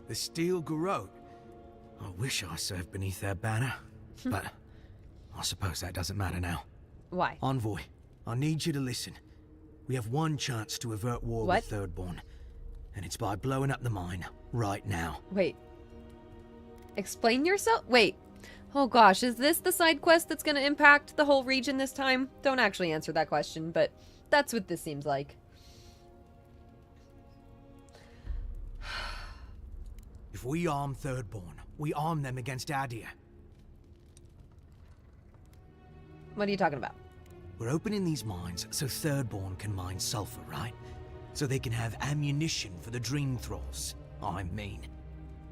The Steel Garrote? I wish I served beneath their banner. But I suppose that doesn't matter now. Why? Envoy, I need you to listen. We have one chance to avert war What? with Thirdborn. And it's by blowing up the mine right now. Wait. Explain yourself? Wait. Oh gosh, is this the side quest that's gonna impact the whole region this time? Don't actually answer that question, but that's what this seems like. If we arm Thirdborn, we arm them against Adir. What are you talking about? We're opening these mines so Thirdborn can mine sulfur, right? So they can have ammunition for the Dream Thralls. I mean,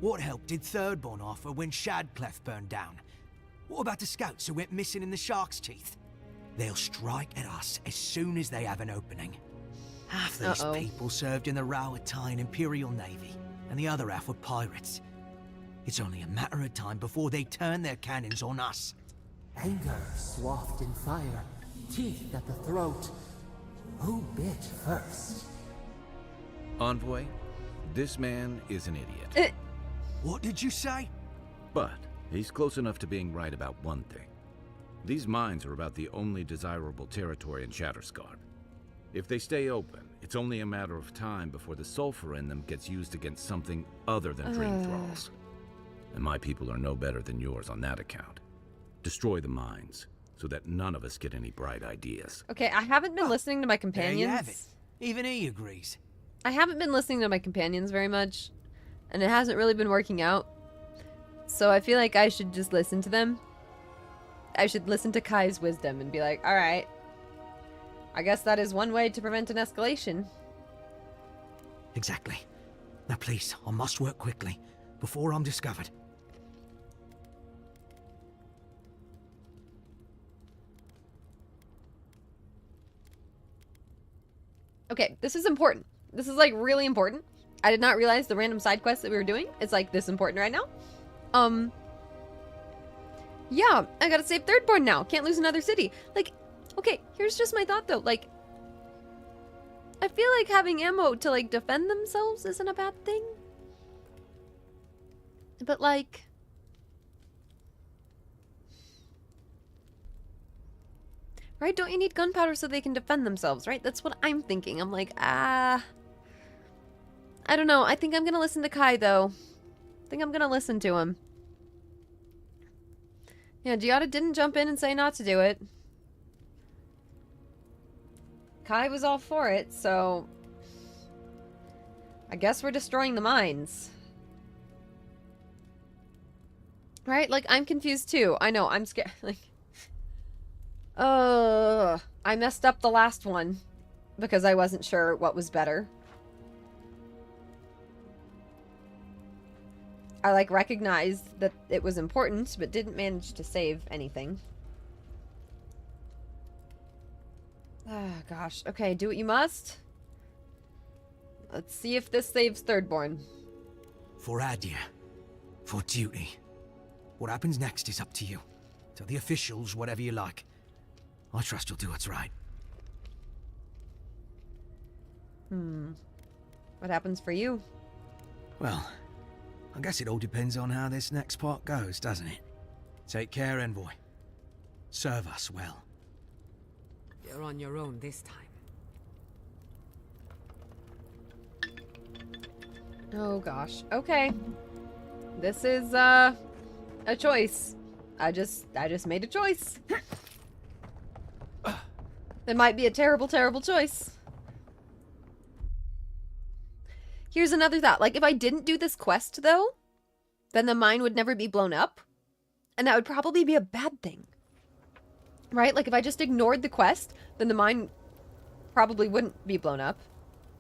what help did Thirdborn offer when Shadclef burned down? What about the scouts who went missing in the Shark's Teeth? They'll strike at us as soon as they have an opening. Half these people served in the Rowatine Imperial Navy, and the other half were pirates. It's only a matter of time before they turn their cannons on us. Anger swathed in fire, teeth at the throat. Who bit first? Envoy, this man is an idiot. What did you say? But he's close enough to being right about one thing. These mines are about the only desirable territory in Shatterscarp. If they stay open, it's only a matter of time before the sulfur in them gets used against something other than Dream Thralls. And my people are no better than yours on that account. Destroy the mines, so that none of us get any bright ideas. Okay, I haven't been listening to my companions. There you have it. Even he agrees. I haven't been listening to my companions very much, and it hasn't really been working out. So I feel like I should just listen to them. I should listen to Kai's wisdom and be like, alright, I guess that is one way to prevent an escalation. Exactly. Now please, I must work quickly, before I'm discovered. Okay, this is important. This is, like, really important. I did not realize the random side quest that we were doing is, like, this important right now. Yeah, I gotta save Thirdborn now. Can't lose another city. Like, okay, here's just my thought, though. Like, I feel like having ammo to, like, defend themselves isn't a bad thing. But, like... Right? Don't you need gunpowder so they can defend themselves, right? That's what I'm thinking. I'm like, I don't know. I think I'm gonna listen to Kai, though. I think I'm gonna listen to him. Yeah, Giada didn't jump in and say not to do it. Kai was all for it, so... I guess we're destroying the mines. Right? Like, I'm confused, too. I know, I'm scared. Like... I messed up the last one because I wasn't sure what was better. I, like, recognized that it was important, but didn't manage to save anything. Ah, gosh. Okay, do what you must. Let's see if this saves Thirdborn. For Adir. For duty. What happens next is up to you. Tell the officials whatever you like. I trust you'll do what's right. What happens for you? Well, I guess it all depends on how this next part goes, doesn't it? Take care, Envoy. Serve us well. You're on your own this time. Oh gosh. Okay. This is a choice. I just made a choice. It might be a terrible, terrible choice. Here's another thought. Like, if I didn't do this quest, though, then the mine would never be blown up. And that would probably be a bad thing. Right? Like, if I just ignored the quest, then the mine probably wouldn't be blown up.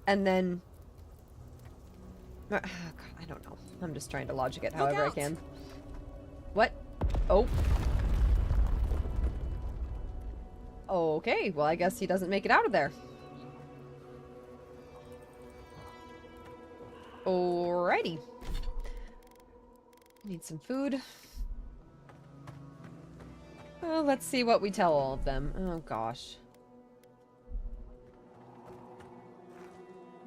And then... God, I don't know. I'm just trying to logic it however I can. What? Oh. Okay, well, I guess he doesn't make it out of there. Alrighty. Need some food. Well, let's see what we tell all of them. Oh, gosh.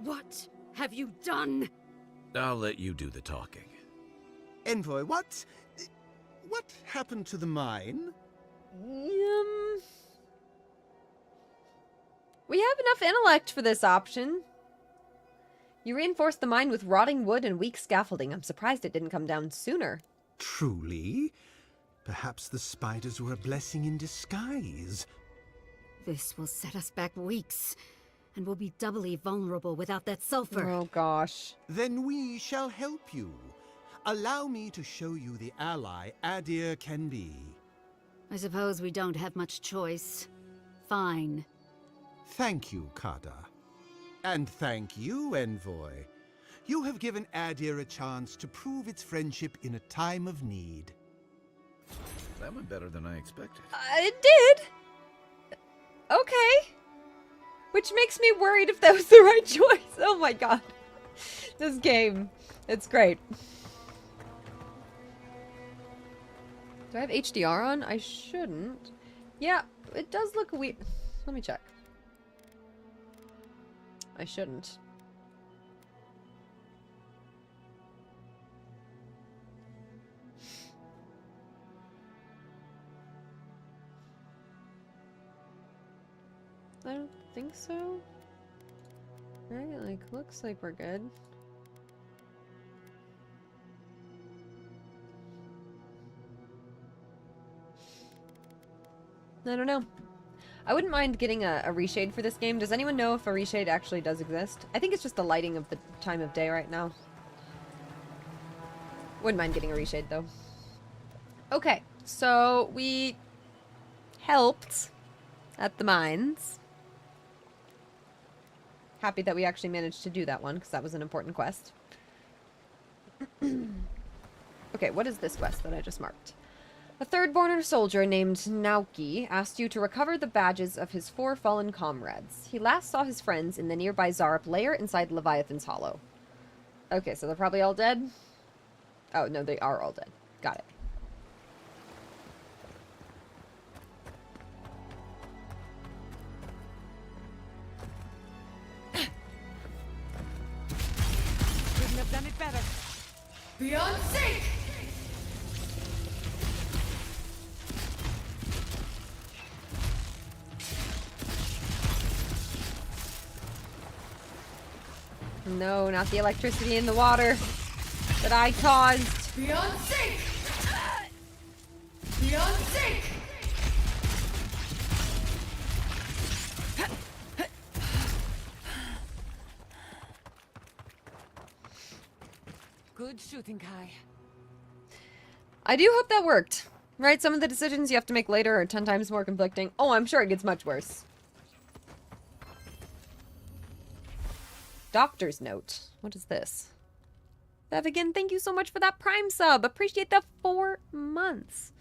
What have you done? I'll let you do the talking. Envoy, what happened to the mine? We have enough intellect for this option. You reinforced the mine with rotting wood and weak scaffolding. I'm surprised it didn't come down sooner. Truly? Perhaps the spiders were a blessing in disguise. This will set us back weeks, and we'll be doubly vulnerable without that sulfur. Oh, gosh. Then we shall help you. Allow me to show you the ally Adir can be. I suppose we don't have much choice. Fine. Thank you, Kada. And thank you, Envoy. You have given Adir a chance to prove its friendship in a time of need. That went better than I expected. It did. Okay. Which makes me worried if that was the right choice. Oh my god. This game. It's great. Do I have HDR on? I shouldn't. Yeah, it does look weird. Let me check. I shouldn't. I don't think so. Right, like, looks like we're good. I don't know. I wouldn't mind getting a reshade for this game. Does anyone know if a reshade actually does exist? I think it's just the lighting of the time of day right now. Wouldn't mind getting a reshade, though. Okay, so we helped at the mines. Happy that we actually managed to do that one, because that was an important quest. Okay, what is this quest that I just marked? A third-born soldier named Nauki asked you to recover the badges of his 4 fallen comrades. He last saw his friends in the nearby Zarup lair inside Leviathan's Hollow. Okay, so they're probably all dead? Oh, no, they are all dead. Got it. Couldn't have done it better. Beyond sync! No, not the electricity in the water that I caused. Beyond sync! Beyond sync! Good shooting, Kai. I do hope that worked. Right, some of the decisions you have to make later are 10 times more conflicting. Oh, I'm sure it gets much worse. Doctor's note. What is this? Bevigan, thank you so much for that Prime sub. Appreciate the 4 months.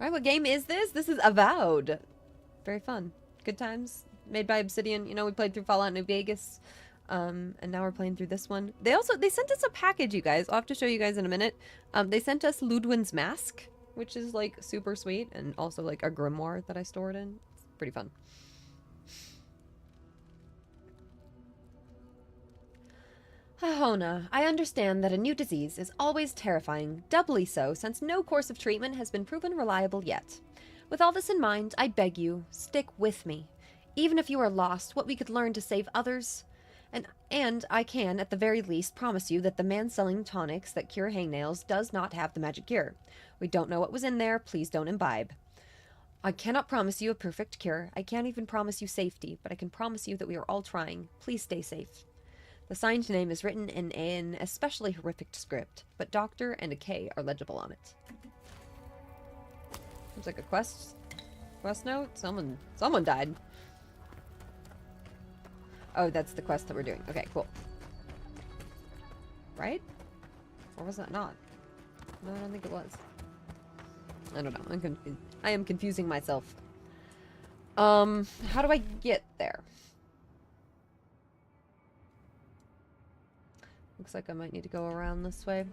All right, what game is this? This is Avowed. Very fun. Good times. Made by Obsidian. You know, we played through Fallout New Vegas. And now we're playing through this one. They sent us a package, you guys. I'll have to show you guys in a minute. They sent us Ludwin's Mask, which is like super sweet, and also like a grimoire that I stored in. It's pretty fun. Hona, I understand that a new disease is always terrifying, doubly so since no course of treatment has been proven reliable yet. With all this in mind, I beg you, stick with me. Even if you are lost, what we could learn to save others. And And I can, at the very least, promise you that the man selling tonics that cure hangnails does not have the magic cure. We don't know what was in there. Please don't imbibe. I cannot promise you a perfect cure. I can't even promise you safety, but I can promise you that we are all trying. Please stay safe. The signed name is written in an especially horrific script, but Doctor and a K are legible on it. Seems like a quest note? Someone died. Oh, that's the quest that we're doing. Okay, cool. Right? Or was that not? No, I don't think it was. I don't know. I'm confused. I am confusing myself. How do I get there? Looks like I might need to go around this way.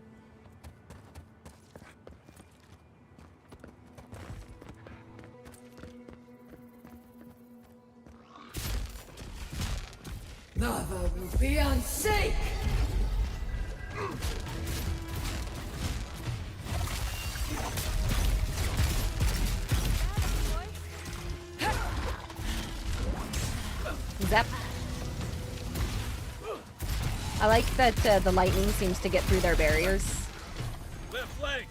Lava will be on sake! Zap. I like that the lightning seems to get through their barriers. Left leg.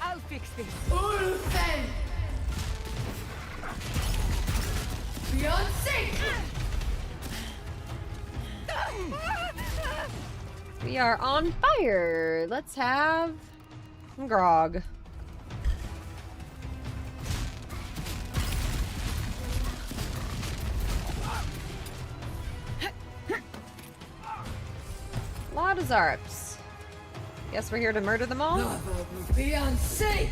I'll fix this. Ulfen! Beyond sake! We are on fire. Let's have some grog. Lot of Zarps. Guess we're here to murder them all? Lava will be on sake!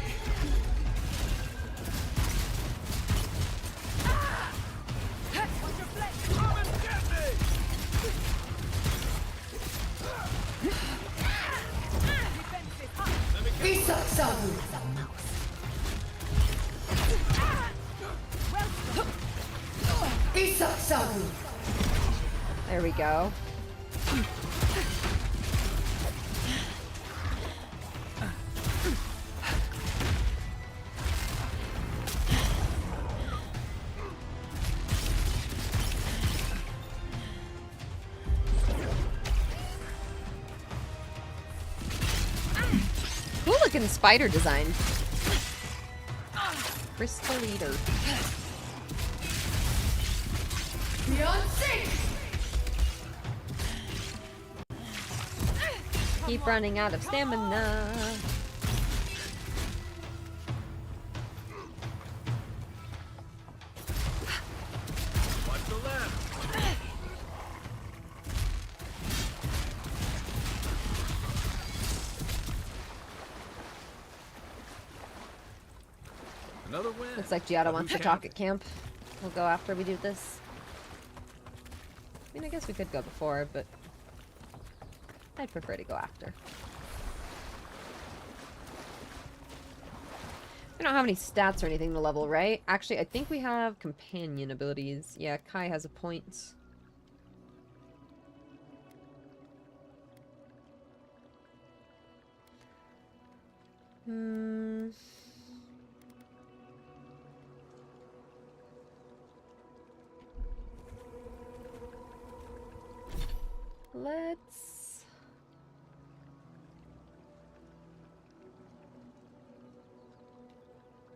Isak Sabu! Isak Sabu! There we go. Cool looking spider design. Crystal Eater. Beyond sake! Keep running out of stamina. Watch the left. Another win. Looks like Giada wants to talk at camp. We'll go after we do this. I mean, I guess we could go before, but I'd prefer to go after. We don't have any stats or anything to level, right? Actually, I think we have companion abilities. Yeah, Kai has a point.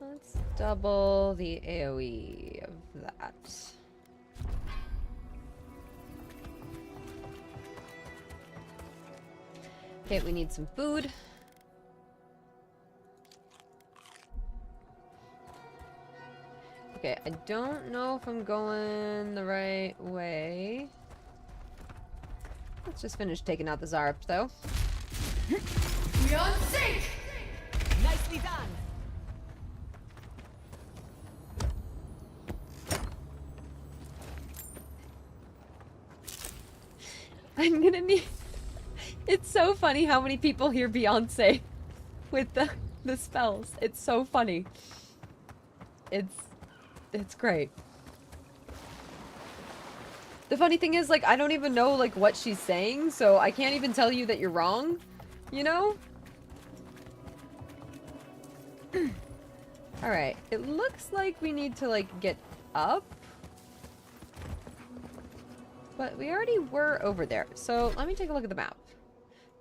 Let's double the AoE of that. Okay, we need some food. Okay, I don't know if I'm going the right way. Let's just finish taking out the Zarp, though. Beyond sake! Nicely done. I'm gonna need... It's so funny how many people hear Beyonce with the spells. It's so funny. It's great. The funny thing is, like, I don't even know, like, what she's saying, so I can't even tell you that you're wrong, you know? Alright, it looks like we need to, like, get up. But we already were over there. So let me take a look at the map.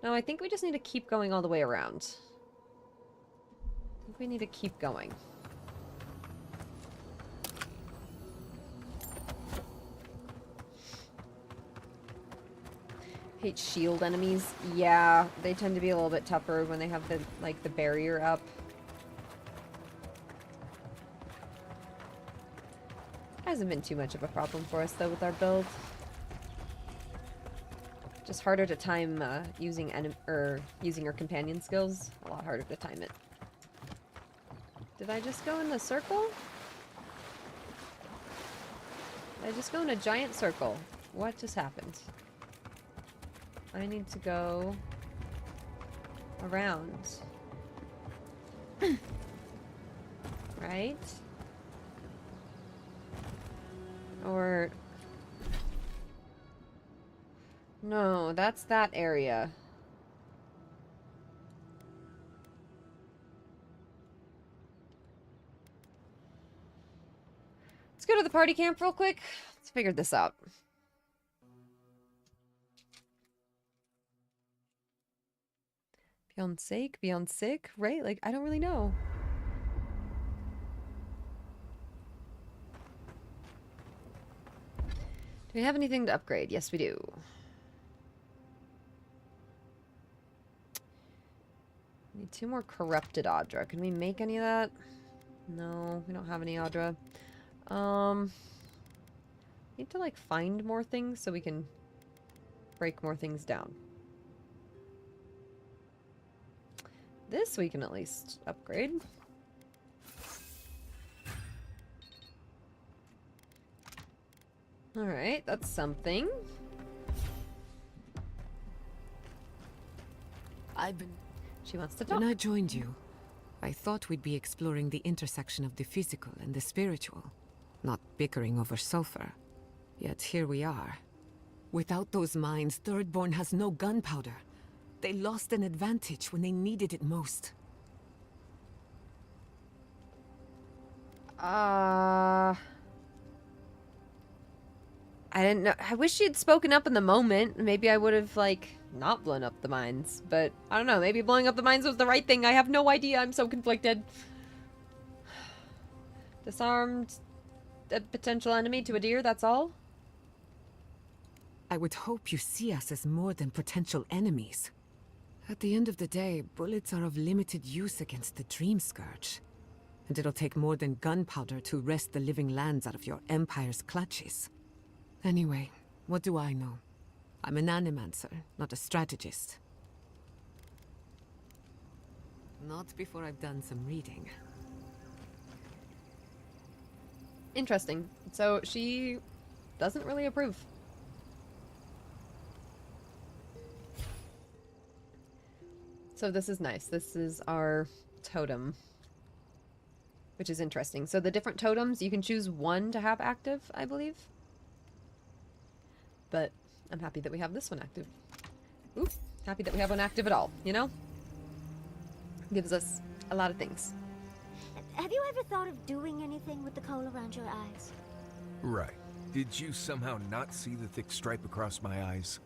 No, I think we just need to keep going all the way around. I think we need to keep going. Hate shield enemies. Yeah, they tend to be a little bit tougher when they have the, like, the barrier up. Hasn't been too much of a problem for us, though, with our build. Just harder to time using her companion skills. A lot harder to time it. Did I just go in the circle? Did I just go in a giant circle? What just happened? I need to go around. Right? Or... No, that's that area. Let's go to the party camp real quick. Let's figure this out. Beyond sick, right? Like, I don't really know. Do we have anything to upgrade? Yes, we do. Need 2 more corrupted Audra. Can we make any of that? No, we don't have any Audra. Need to, like, find more things so we can break more things down. This we can at least upgrade. Alright, that's something. She wants to talk. When I joined you, I thought we'd be exploring the intersection of the physical and the spiritual, not bickering over sulfur. Yet here we are. Without those mines, Thirdborn has no gunpowder. They lost an advantage when they needed it most. I didn't know. I wish she had spoken up in the moment. Maybe I would have, like, not blown up the mines. But, I don't know. Maybe blowing up the mines was the right thing. I have no idea. I'm so conflicted. Disarmed a potential enemy to a deer, that's all? I would hope you see us as more than potential enemies. At the end of the day, bullets are of limited use against the Dream Scourge. And it'll take more than gunpowder to wrest the living lands out of your Empire's clutches. Anyway, what do I know? I'm an animancer, not a strategist. Not before I've done some reading. Interesting. So, she doesn't really approve. So this is nice. This is our totem. Which is interesting. So the different totems, you can choose one to have active, I believe. But I'm happy that we have this one active. Ooh, happy that we have one active at all, you know? Gives us a lot of things. Have you ever thought of doing anything with the coal around your eyes? Right. Did you somehow not see the thick stripe across my eyes?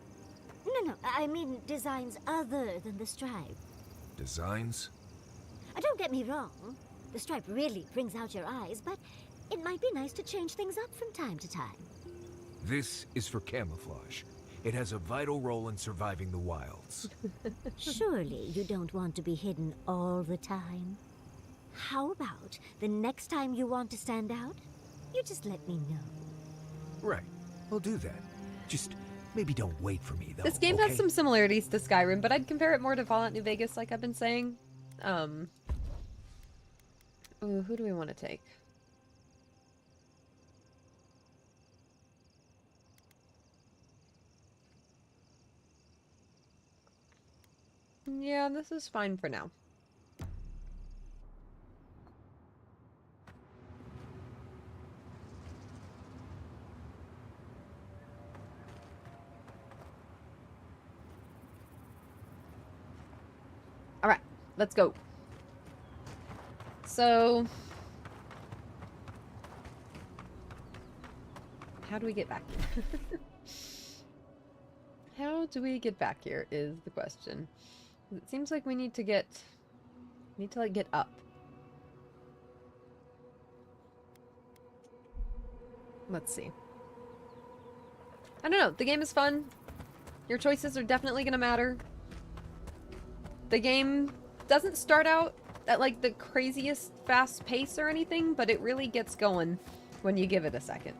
No, I mean designs other than the stripe. Designs? Don't get me wrong. The stripe really brings out your eyes, but it might be nice to change things up from time to time. This is for camouflage. It has a vital role in surviving the wilds. Surely you don't want to be hidden all the time. How about the next time you want to stand out, you just let me know. Right. I'll do that. Just maybe don't wait for me, though. This game okay? has some similarities to Skyrim, but I'd compare it more to Fallout New Vegas, like I've been saying. Ooh, who do we want to take? Yeah, this is fine for now. All right, let's go. So, how do we get back? do we get back here is the question. It seems like we need to get... like, get up. Let's see. I don't know. The game is fun. Your choices are definitely gonna matter. The game doesn't start out at, like, the craziest fast pace or anything, but it really gets going when you give it a second.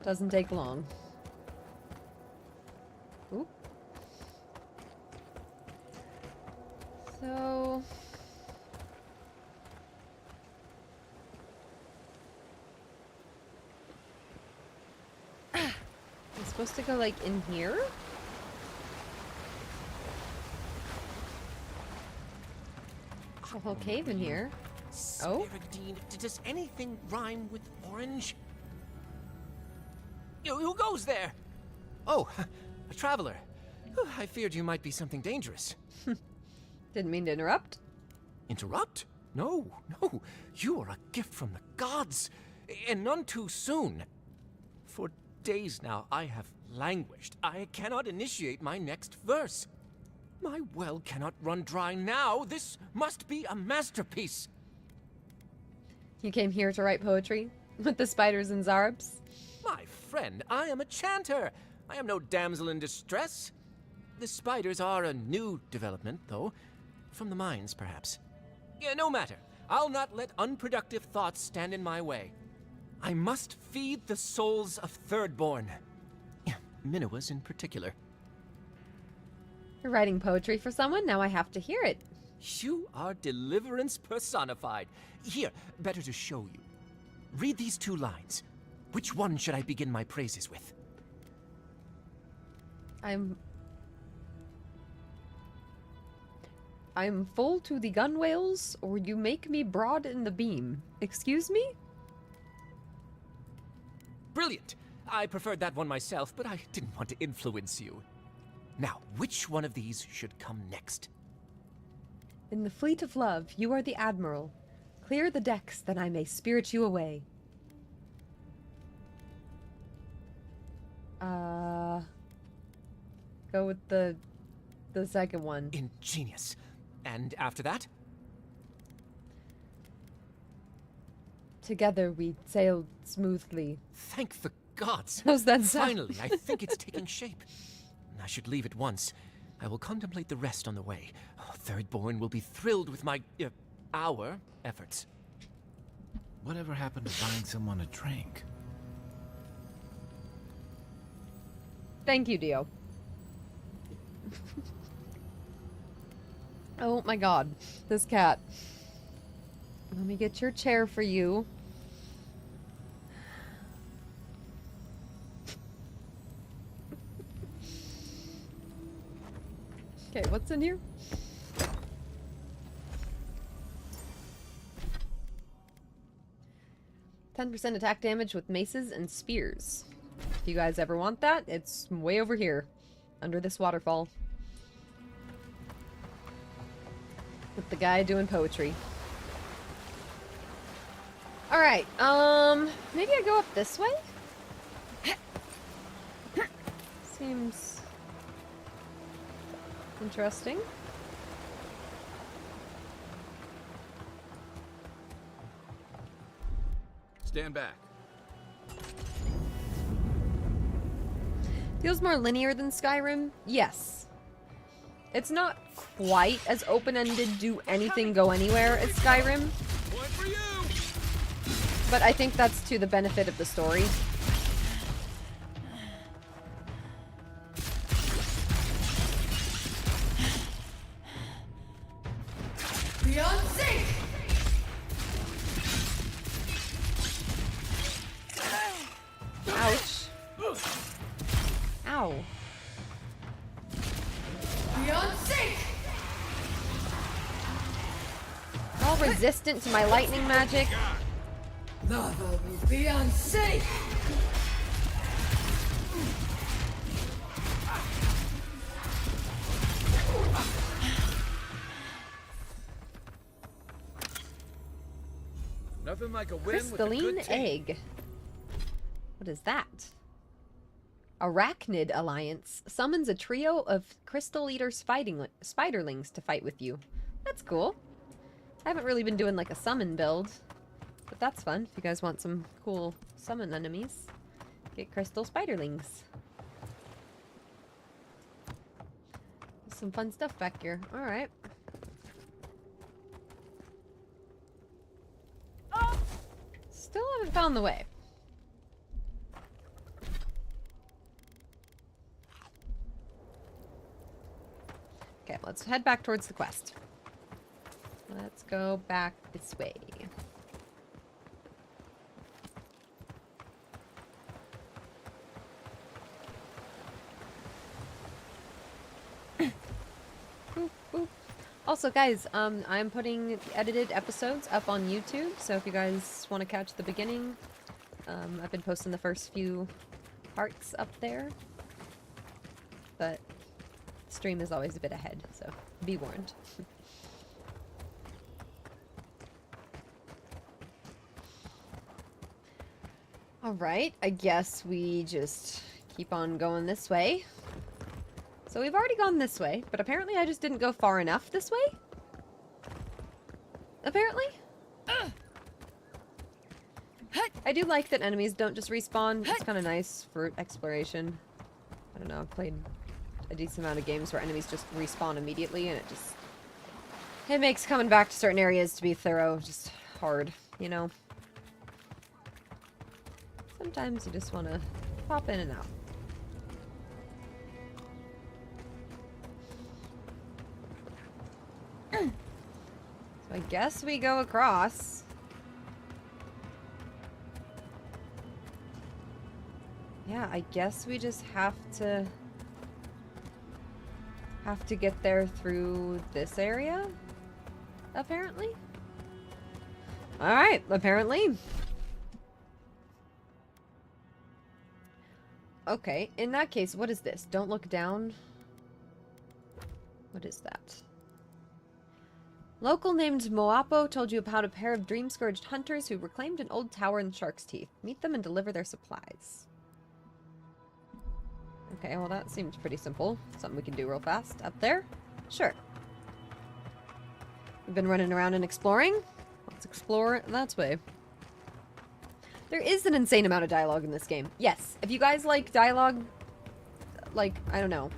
Doesn't take long. Oop. So... I'm supposed to go, like, in here? A whole cave in here. Oh? Spiridine, does anything rhyme with orange? Who goes there? Oh, a traveler. I feared you might be something dangerous. Didn't mean to interrupt. Interrupt? No, no. You are a gift from the gods, and none too soon. For days now, I have languished. I cannot initiate my next verse. My well cannot run dry now. This must be a masterpiece. You came here to write poetry? With the spiders and Zarbs? My friend, I am a chanter. I am no damsel in distress. The spiders are a new development, though. From the mines, perhaps. Yeah, no matter. I'll not let unproductive thoughts stand in my way. I must feed the souls of Thirdborn. Yeah, Minua's in particular. You're writing poetry for someone? Now I have to hear it. You are deliverance personified. Here, better to show you. Read these 2 lines. Which one should I begin my praises with? I'm full to the gunwales, or you make me broad in the beam. Excuse me? Brilliant! I preferred that one myself, but I didn't want to influence you. Now, which one of these should come next? In the fleet of love, you are the admiral. Clear the decks, that I may spirit you away. Go with the second one. Ingenious. And after that? Together we sailed smoothly. Thank the gods. How's that sound? Finally, I think it's taking shape. I should leave at once. I will contemplate the rest on the way. Oh, Thirdborn will be thrilled with my, our efforts. Whatever happened to buying someone a drink? Thank you, Dio. Oh my god, this cat. Let me get your chair for you. Okay, what's in here? %10 attack damage with maces and spears. If you guys ever want that, it's way over here, under this waterfall. With the guy doing poetry. Alright, maybe I go up this way? Seems interesting. Stand back. Feels more linear than Skyrim? Yes. It's not quite as open-ended, do anything, go anywhere as Skyrim. But I think that's to the benefit of the story. Beyond sync! Ouch. Ow. Beyond sync! All resistant to my lightning magic. Lava will be unsafe! Nothing like a win with a Crystalline good team. egg. What is that? Arachnid Alliance summons a trio of Crystal Eater spiderlings to fight with you. That's cool. I haven't really been doing like a summon build, but that's fun. If you guys want some cool summon enemies, get Crystal Spiderlings. Some fun stuff back here. Alright. Still haven't found the way. Okay, let's head back towards the quest. Let's go back this way. Boop, boop. Also, guys, I'm putting edited episodes up on YouTube, so if you guys want to catch the beginning, I've been posting the first few parts up there. But stream is always a bit ahead, so be warned. Alright, I guess we just keep on going this way. So we've already gone this way, but apparently I just didn't go far enough this way? Apparently? I do like that enemies don't just respawn. It's kind of nice for exploration. I don't know, I've played a decent amount of games where enemies just respawn immediately, and it makes coming back to certain areas to be thorough just hard, you know? Sometimes you just want to pop in and out. So I guess we go across. Yeah, I guess we just have to get there through this area, apparently. Alright, apparently. Okay, in that case, what is this? Don't look down. What is that? Local named Moapo told you about a pair of dream-scourged hunters who reclaimed an old tower in Shark's Teeth. Meet them and deliver their supplies. Okay, well that seems pretty simple. Something we can do real fast. Up there? Sure. We've been running around and exploring. Let's explore that way. There is an insane amount of dialogue in this game. Yes, if you guys like dialogue, like, I don't know.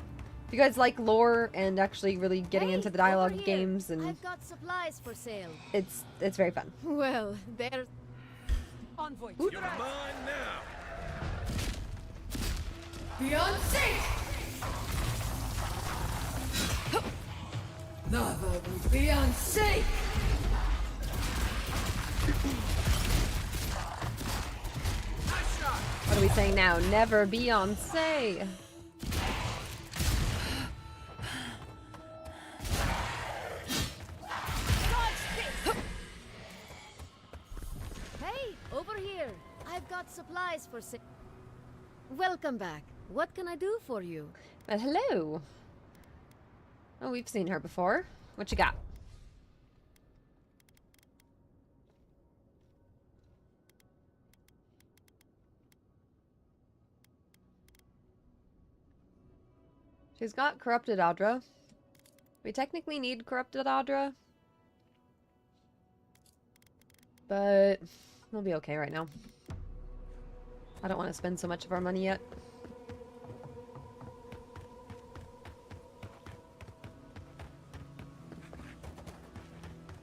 If you guys like lore and actually really getting into the dialogue games, and I've got supplies for sale. it's very fun. Well, there's Envoy. You're mine now. Beyond sync! Lava will be unsafe! What are we saying now? Never Beyonce. Hey, over here. I've got supplies for sale. Welcome back. What can I do for you? Well, hello. Oh, we've seen her before. What you got? She's got Corrupted Audra. We technically need Corrupted Audra. But we'll be okay right now. I don't want to spend so much of our money yet.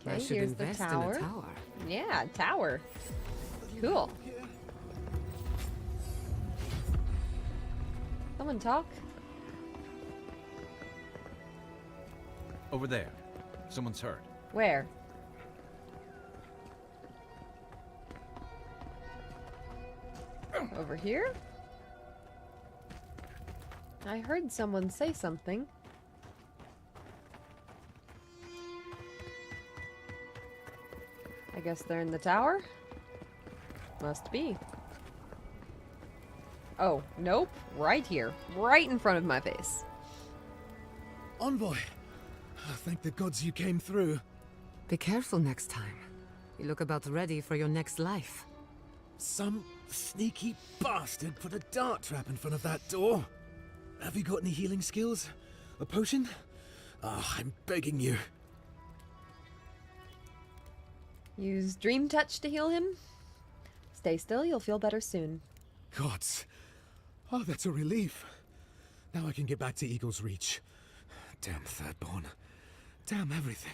I Okay, should here's the invest in a tower. tower. Yeah, tower. Cool. Someone talk? Over there. Someone's hurt. Where? Over here? I heard someone say something. I guess they're in the tower? Must be. Oh, nope. Right here. Right in front of my face. Envoy! Thank the gods you came through. Be careful next time. You look about ready for your next life. Some Sneaky bastard put a dart trap in front of that door. Have you got any healing skills? A potion? Oh, I'm begging you. Use Dream Touch to heal him. Stay still, you'll feel better soon. Gods. Oh, that's a relief. Now I can get back to Eagle's Reach. Damn Thirdborn. Damn everything.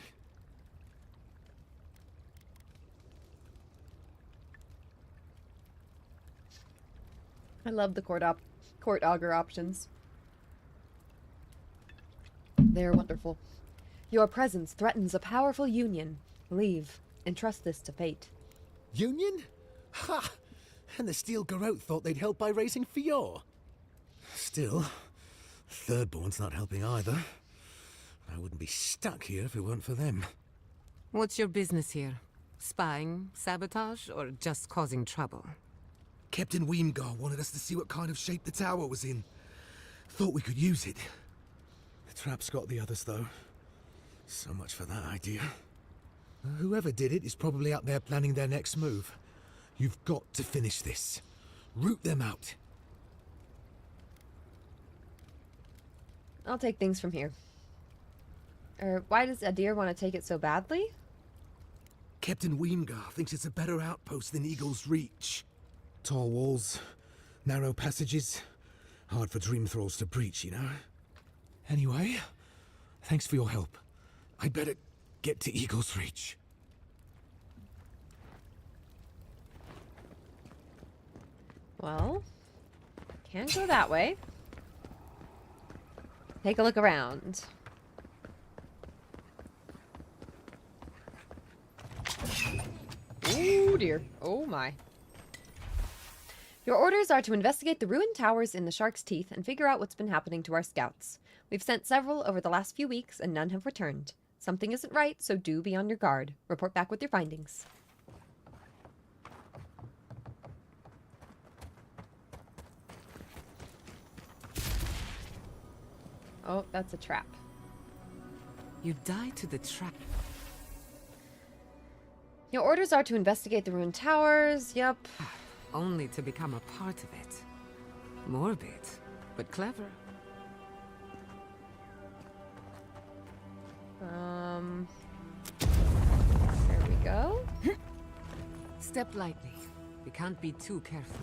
I love the court Augur options. They're wonderful. Your presence threatens a powerful union. Leave. Entrust this to fate. Union? Ha! And the Steel Garrote thought they'd help by raising Fior. Still, Thirdborn's not helping either. I wouldn't be stuck here if it weren't for them. What's your business here? Spying, sabotage, or just causing trouble? Captain Weemgar wanted us to see what kind of shape the tower was in. Thought we could use it. The trap's got the others, though. So much for that idea. Whoever did it is probably out there planning their next move. You've got to finish this. Root them out. I'll take things from here. Why does Adir want to take it so badly? Captain Weemgar thinks it's a better outpost than Eagle's Reach. Tall walls, narrow passages, hard for dream thralls to breach, you know? Anyway, thanks for your help. I'd better get to Eagle's Reach. Well, can't go that way. Take a look around. Oh dear. Oh my. Your orders are to investigate the ruined towers in the Shark's Teeth and figure out what's been happening to our scouts. We've sent several over the last few weeks and none have returned. Something isn't right, so do be on your guard. Report back with your findings. Oh, that's a trap. You die to the trap. Your orders are to investigate the ruined towers. Yep. Only to become a part of it. Morbid, but clever. There we go. Step lightly. We can't be too careful.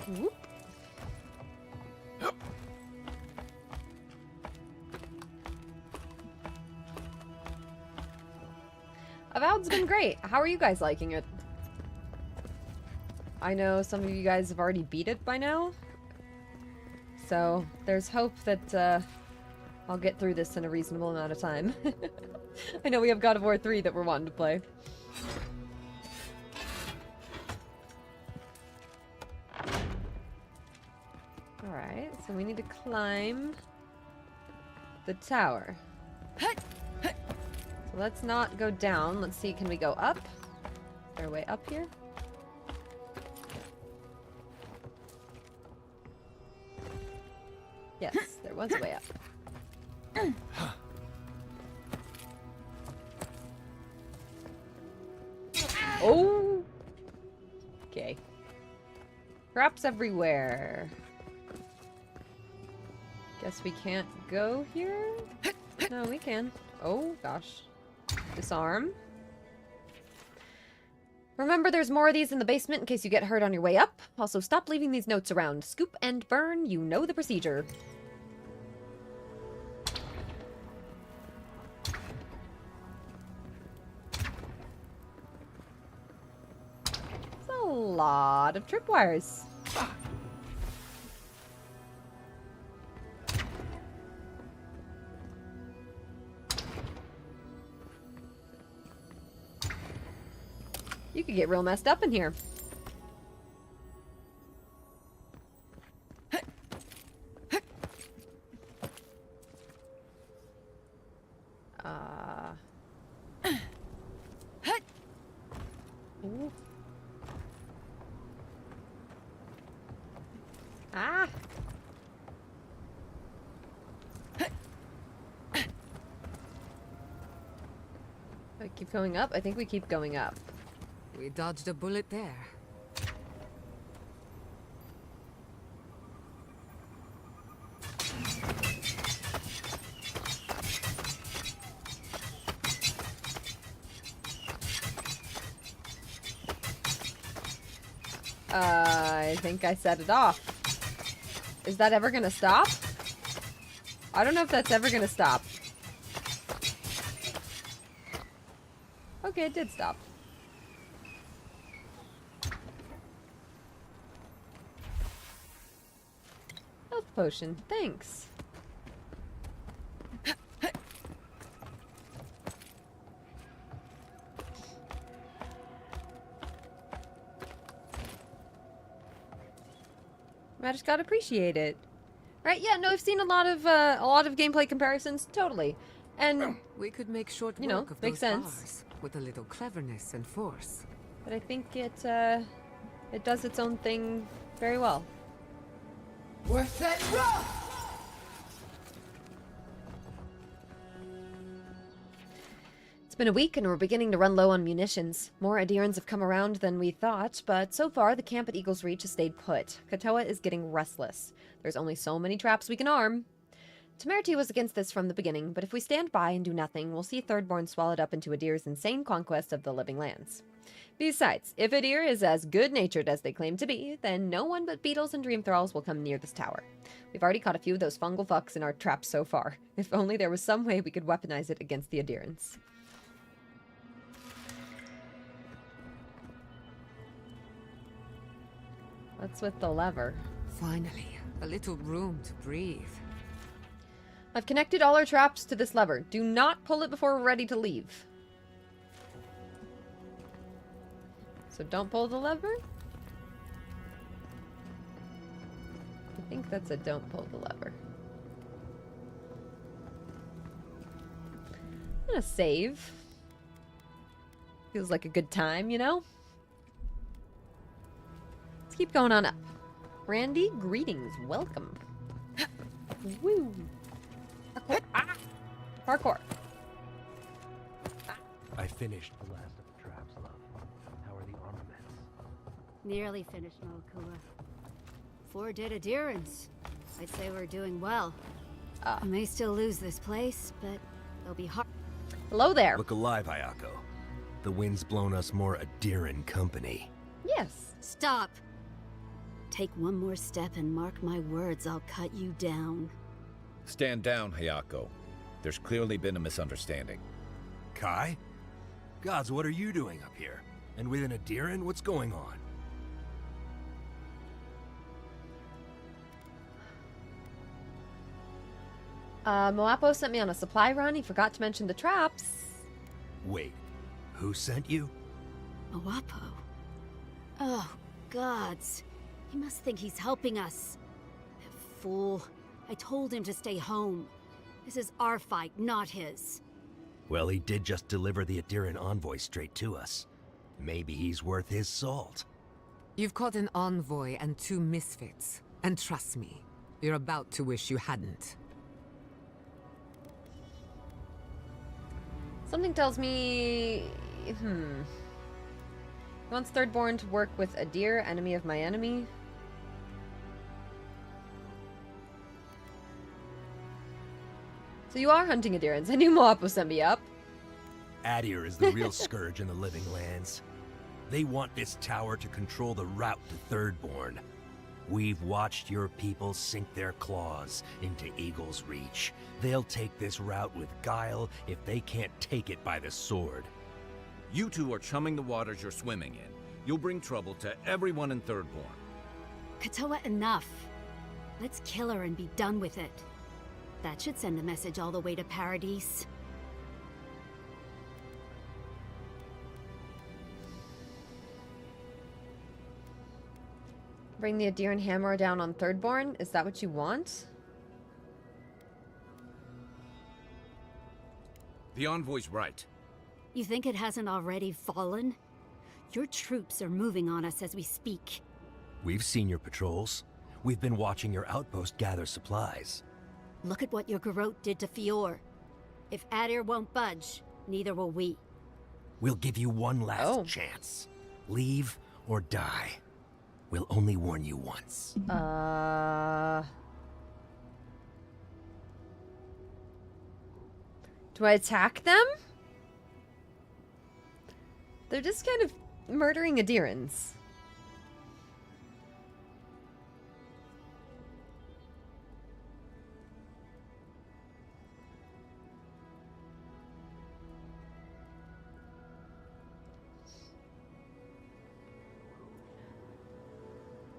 Whoop. Avowed's been great. How are you guys liking it? I know some of you guys have already beat it by now. So there's hope that I'll get through this in a reasonable amount of time. I know we have God of War 3 that we're wanting to play. Alright, so we need to climb the tower. So let's not go down. Let's see, can we go up? Is there a way up here? Yes, there was a way up. Oh! Okay. Traps everywhere. Guess we can't go here? No, we can. Oh, gosh. Disarm. Remember, there's more of these in the basement in case you get hurt on your way up. Also, stop leaving these notes around. Scoop and burn, you know the procedure. It's a lot of tripwires. You could get real messed up in here. Ooh. Ah! Keep going up? I think we keep going up. We dodged a bullet there. I think I set it off. Is that ever gonna stop? I don't know if that's ever gonna stop. Okay, it did stop. Health potion, thanks. I just gotta appreciate it. Right? Yeah, no, I've seen a lot of gameplay comparisons, totally. And we could make short you know, work of makes those sense. bars with a little cleverness and force. But I think it does its own thing very well. Worth that rough! It's been a week and we're beginning to run low on munitions. More Adirans have come around than we thought, but so far the camp at Eagle's Reach has stayed put. Katoa is getting restless. There's only so many traps we can arm. Temerity was against this from the beginning, but if we stand by and do nothing, we'll see Thirdborn swallowed up into Adir's insane conquest of the living lands. Besides, if Adir is as good-natured as they claim to be, then no one but beetles and dream thralls will come near this tower. We've already caught a few of those fungal fucks in our traps so far. If only there was some way we could weaponize it against the Adirans. What's with the lever? Finally, a little room to breathe. I've connected all our traps to this lever. Do not pull it before we're ready to leave. So don't pull the lever? I think that's a don't pull the lever. I'm gonna save. Feels like a good time, you know? Let's keep going on up. Randy, greetings. Welcome. Woo. Parkour. Ah! Parkour. I finished the last of the traps, love. How are the armaments? Nearly finished, Moakua. 4 dead Adirans. I'd say we're doing well. I may still lose this place, but it'll be hard. Hello there. Look alive, Hayako. The wind's blown us more Adiran company. Yes. Stop! Take one more step and mark my words, I'll cut you down. Stand down, Hayako. There's clearly been a misunderstanding. Kai? Gods, what are you doing up here? And with an Adiran, what's going on? Moapo sent me on a supply run. He forgot to mention the traps. Wait, who sent you? Moapo? Oh, gods. He must think he's helping us. That fool. I told him to stay home. This is our fight, not his. Well, he did just deliver the Adiran envoy straight to us. Maybe he's worth his salt. You've caught an envoy and 2 misfits. And trust me, you're about to wish you hadn't. Something tells me... He wants Thirdborn to work with Adir, enemy of my enemy. So you are hunting Adirans. I knew Moapo sent me up. Adir is the real scourge in the living lands. They want this tower to control the route to Thirdborn. We've watched your people sink their claws into Eagle's Reach. They'll take this route with guile if they can't take it by the sword. You two are chumming the waters you're swimming in. You'll bring trouble to everyone in Thirdborn. Katoa, enough. Let's kill her and be done with it. That should send a message all the way to Paradise. Bring the Adiran hammer down on Thirdborn? Is that what you want? The envoy's right. You think it hasn't already fallen? Your troops are moving on us as we speak. We've seen your patrols. We've been watching your outpost gather supplies. Look at what your Garrote did to Fior. If Adir won't budge, neither will we. We'll give you one last chance. Leave or die. We'll only warn you once. Do I attack them? They're just kind of murdering Adirans.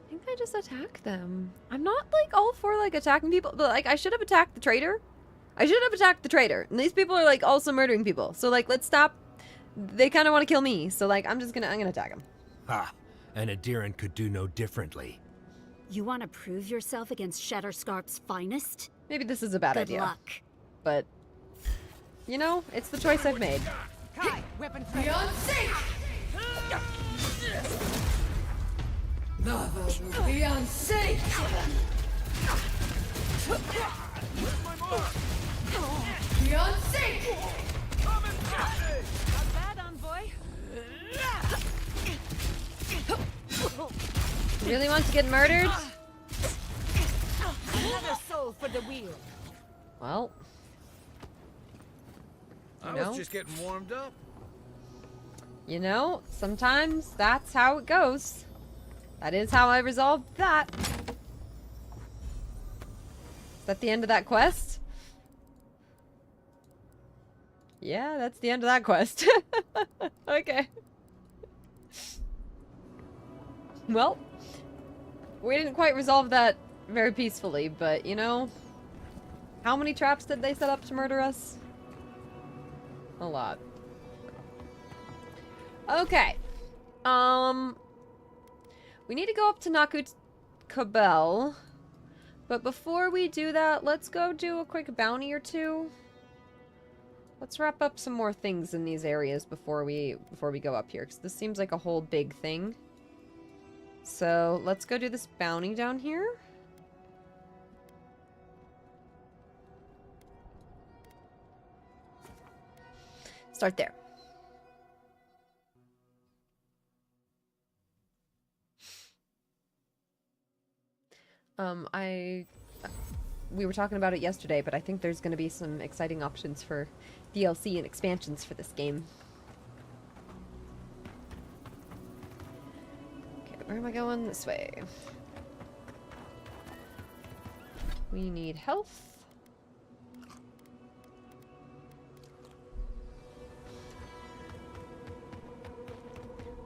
I think I just attack them. I'm not like all for like attacking people, but like I should have attacked the traitor. I should have attacked the traitor. And these people are like also murdering people. So like let's stop. They kind of want to kill me. So like I'm gonna attack them. Ha! And Adiran could do no differently. You want to prove yourself against Shatterscarp's finest? Maybe this is a bad idea. Good luck. But you know, it's the choice I've made. Kai, weapon Beyond safe! Lava will be unsafe! Beyond safe! Not bad, envoy. You really want to get murdered? Another soul for the wheel. Well, I was just getting warmed up. You know, sometimes that's how it goes. That is how I resolved that. Is that the end of that quest? Yeah, that's the end of that quest. Okay. Well, we didn't quite resolve that very peacefully, but you know, how many traps did they set up to murder us? A lot. Okay. We need to go up to Nakut Kabel. But before we do that, let's go do a quick bounty or two. Let's wrap up some more things in these areas before we go up here, because this seems like a whole big thing. So let's go do this bounty down here. Start there. We were talking about it yesterday, but I think there's going to be some exciting options for DLC and expansions for this game. Okay, where am I going? This way. We need health.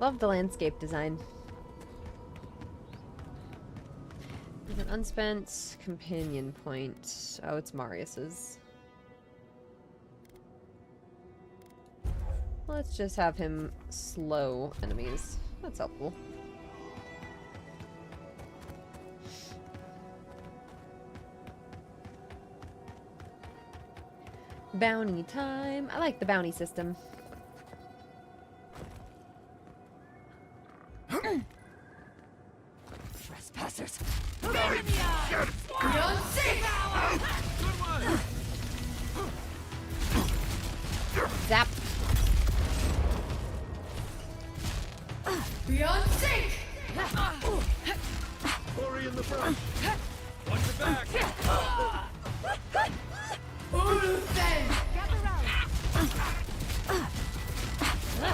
Love the landscape design. An unspent companion point. Oh, it's Marius's. Let's just have him slow enemies. That's helpful. Bounty time. I like the bounty system. Trespassers! Beyond safe! Zap. Beyond safe! Hurry in the front! Watch your back! Uluthen! Gather round. The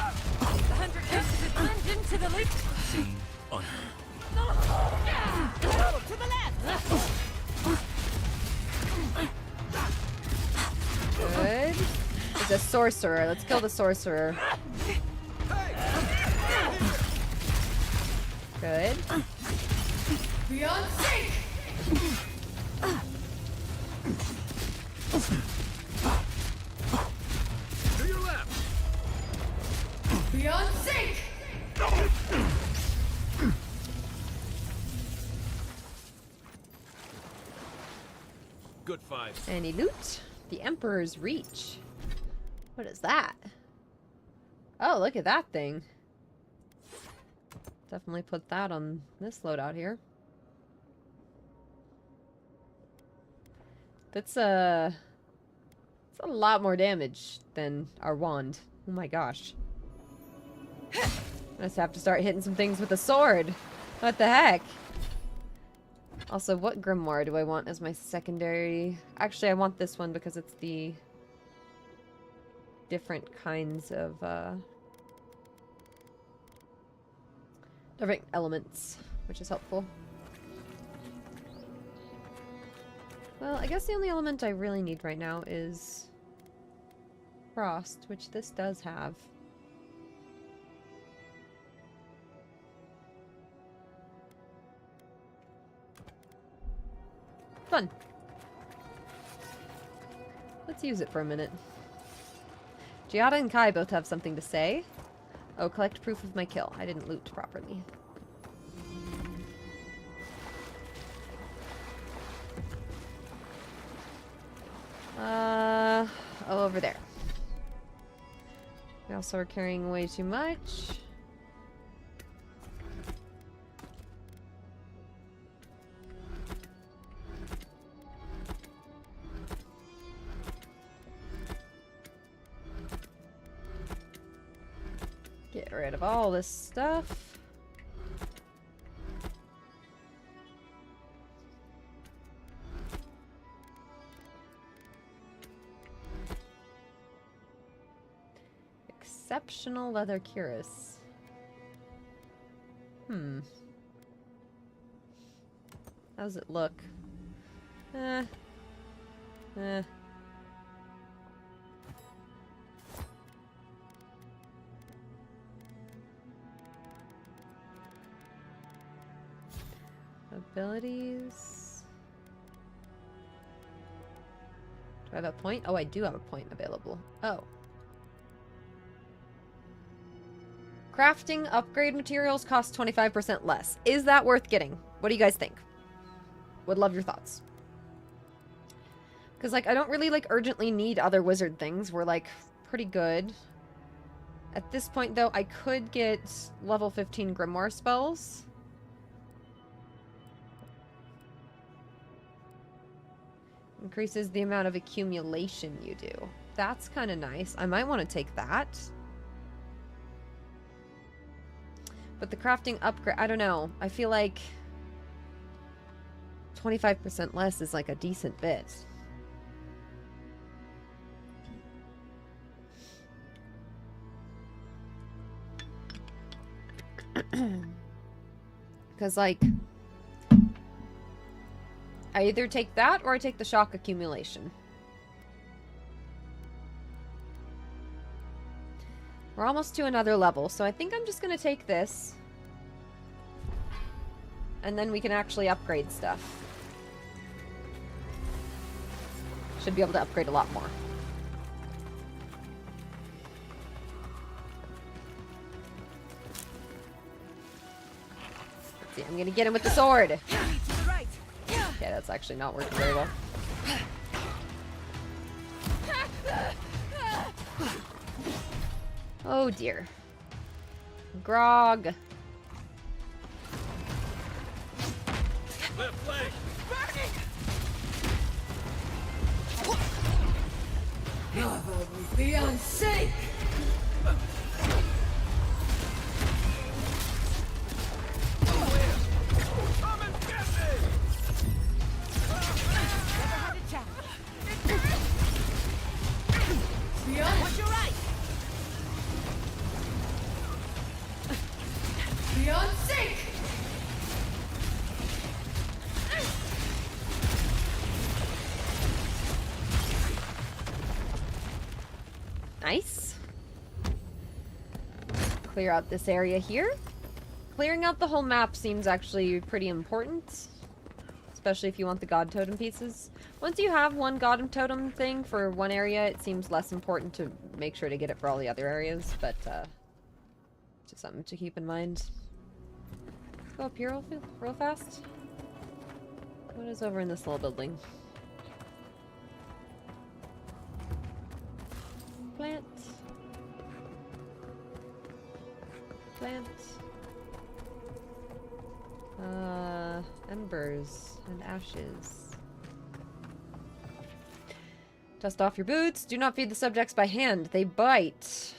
100 aces blend into the leap. Scene on. To the left. Good. There's a sorcerer. Let's kill the sorcerer. Good. Beyond safe! To your left! Beyond safe! Good fight. Any loot? The Emperor's Reach. What is that? Oh, look at that thing. Definitely put that on this loadout here. That's a lot more damage than our wand. Oh my gosh. I just have to start hitting some things with a sword. What the heck? Also, what grimoire do I want as my secondary? Actually, I want this one because it's the different kinds of, different elements, which is helpful. Well, I guess the only element I really need right now is frost, which this does have. Fun. Let's use it for a minute. Giada and Kai both have something to say. Oh, collect proof of my kill. I didn't loot properly. Oh, over there. We also are carrying way too much. Get rid of all this stuff. Exceptional leather cuirass. How's it look? Abilities. Do I have a point? Oh, I do have a point available. Oh. Crafting upgrade materials cost 25% less. Is that worth getting? What do you guys think? Would love your thoughts. Because, like, I don't really, like, urgently need other wizard things. We're, like, pretty good. At this point, though, I could get level 15 grimoire spells. Increases the amount of accumulation you do. That's kind of nice. I might want to take that. But the crafting upgrade, I don't know. I feel like 25% less is like a decent bit. Because, like, I either take that or I take the shock accumulation. We're almost to another level, so I think I'm just going to take this. And then we can actually upgrade stuff. Should be able to upgrade a lot more. Let's see, I'm going to get him with the sword. Yeah, that's actually not working very well. Oh dear. Grog. Left flank. Burning. Beyond sake. Come and get me. Beyond. Watch your right. Beyond sake. Nice. Clear out this area here. Clearing out the whole map seems actually pretty important. Especially if you want the god totem pieces. Once you have one god totem thing for one area, it seems less important to make sure to get it for all the other areas. But, just something to keep in mind. Let's go up here real fast. What is over in this little building? Plant. Plant. Embers and ashes. Dust off your boots. Do not feed the subjects by hand. They bite.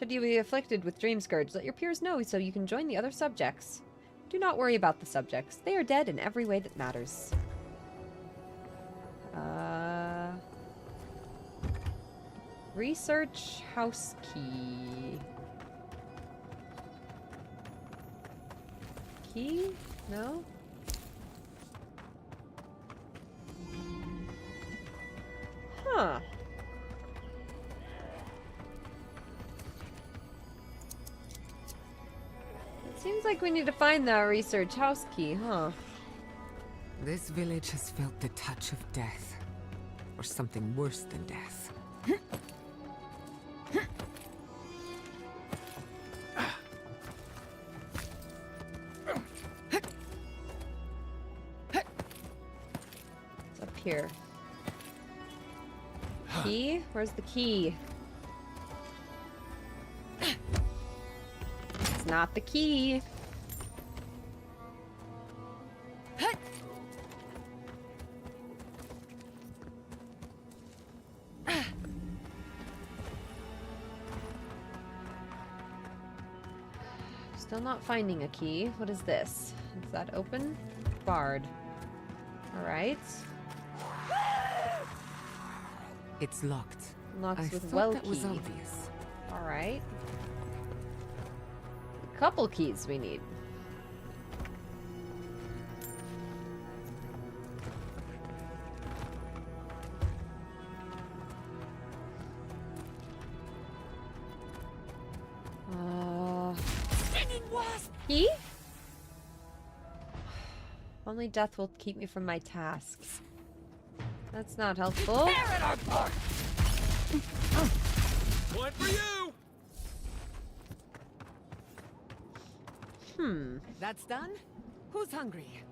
Should you be afflicted with Dream Scourge, let your peers know so you can join the other subjects. Do not worry about the subjects. They are dead in every way that matters. Research house key. Key? No? Huh. It seems like we need to find that research house key, huh? This village has felt the touch of death. Or something worse than death. It's up here. Key? Where's the key? It's not the key. Still not finding a key. What is this? Is that open? Barred. Alright. It's locked. Locks I with thought well that was key. obvious. Alright. A couple keys we need. Key? Only death will keep me from my tasks. That's not helpful. One for you! That's done? Who's hungry?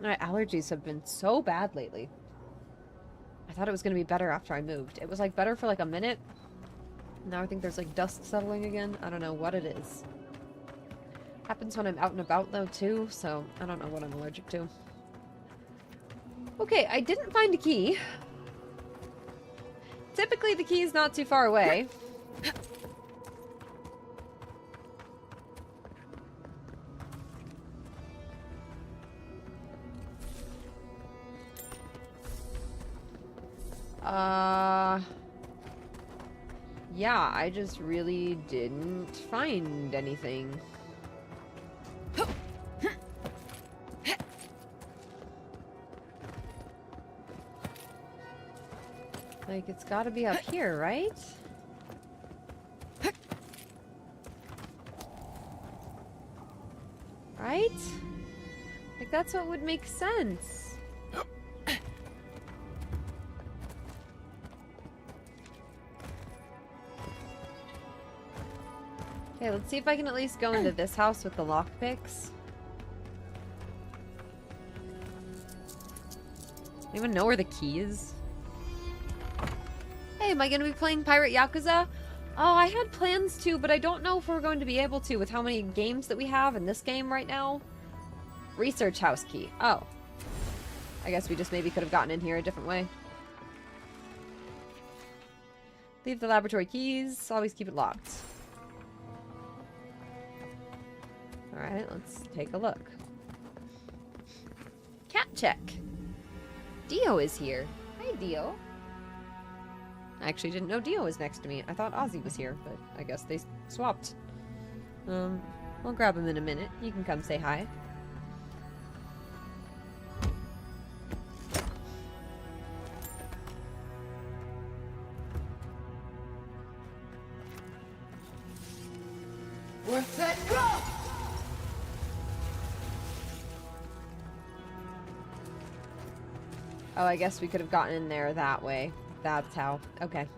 My allergies have been so bad lately. I thought it was going to be better after I moved. It was like better for like a minute. Now I think there's like dust settling again. I don't know what it is. Happens when I'm out and about though too, so I don't know what I'm allergic to. Okay, I didn't find a key. Typically the key is not too far away. Yeah, I just really didn't find anything. Like, it's gotta be up here, right? Right? Like, that's what would make sense. Okay, let's see if I can at least go into this house with the lockpicks. Anyone know where the key is? Hey, am I gonna be playing Pirate Yakuza? Oh, I had plans to, but I don't know if we're going to be able to with how many games that we have in this game right now. Research house key. Oh. I guess we just maybe could have gotten in here a different way. Leave the laboratory keys. Always keep it locked. Alright, let's take a look. Cat check. Dio is here. Hi, Dio. I actually didn't know Dio was next to me. I thought Ozzy was here, but I guess they swapped. I'll grab him in a minute. You can come say hi. What's that rock? Oh, I guess we could have gotten in there that way. That's how. Okay.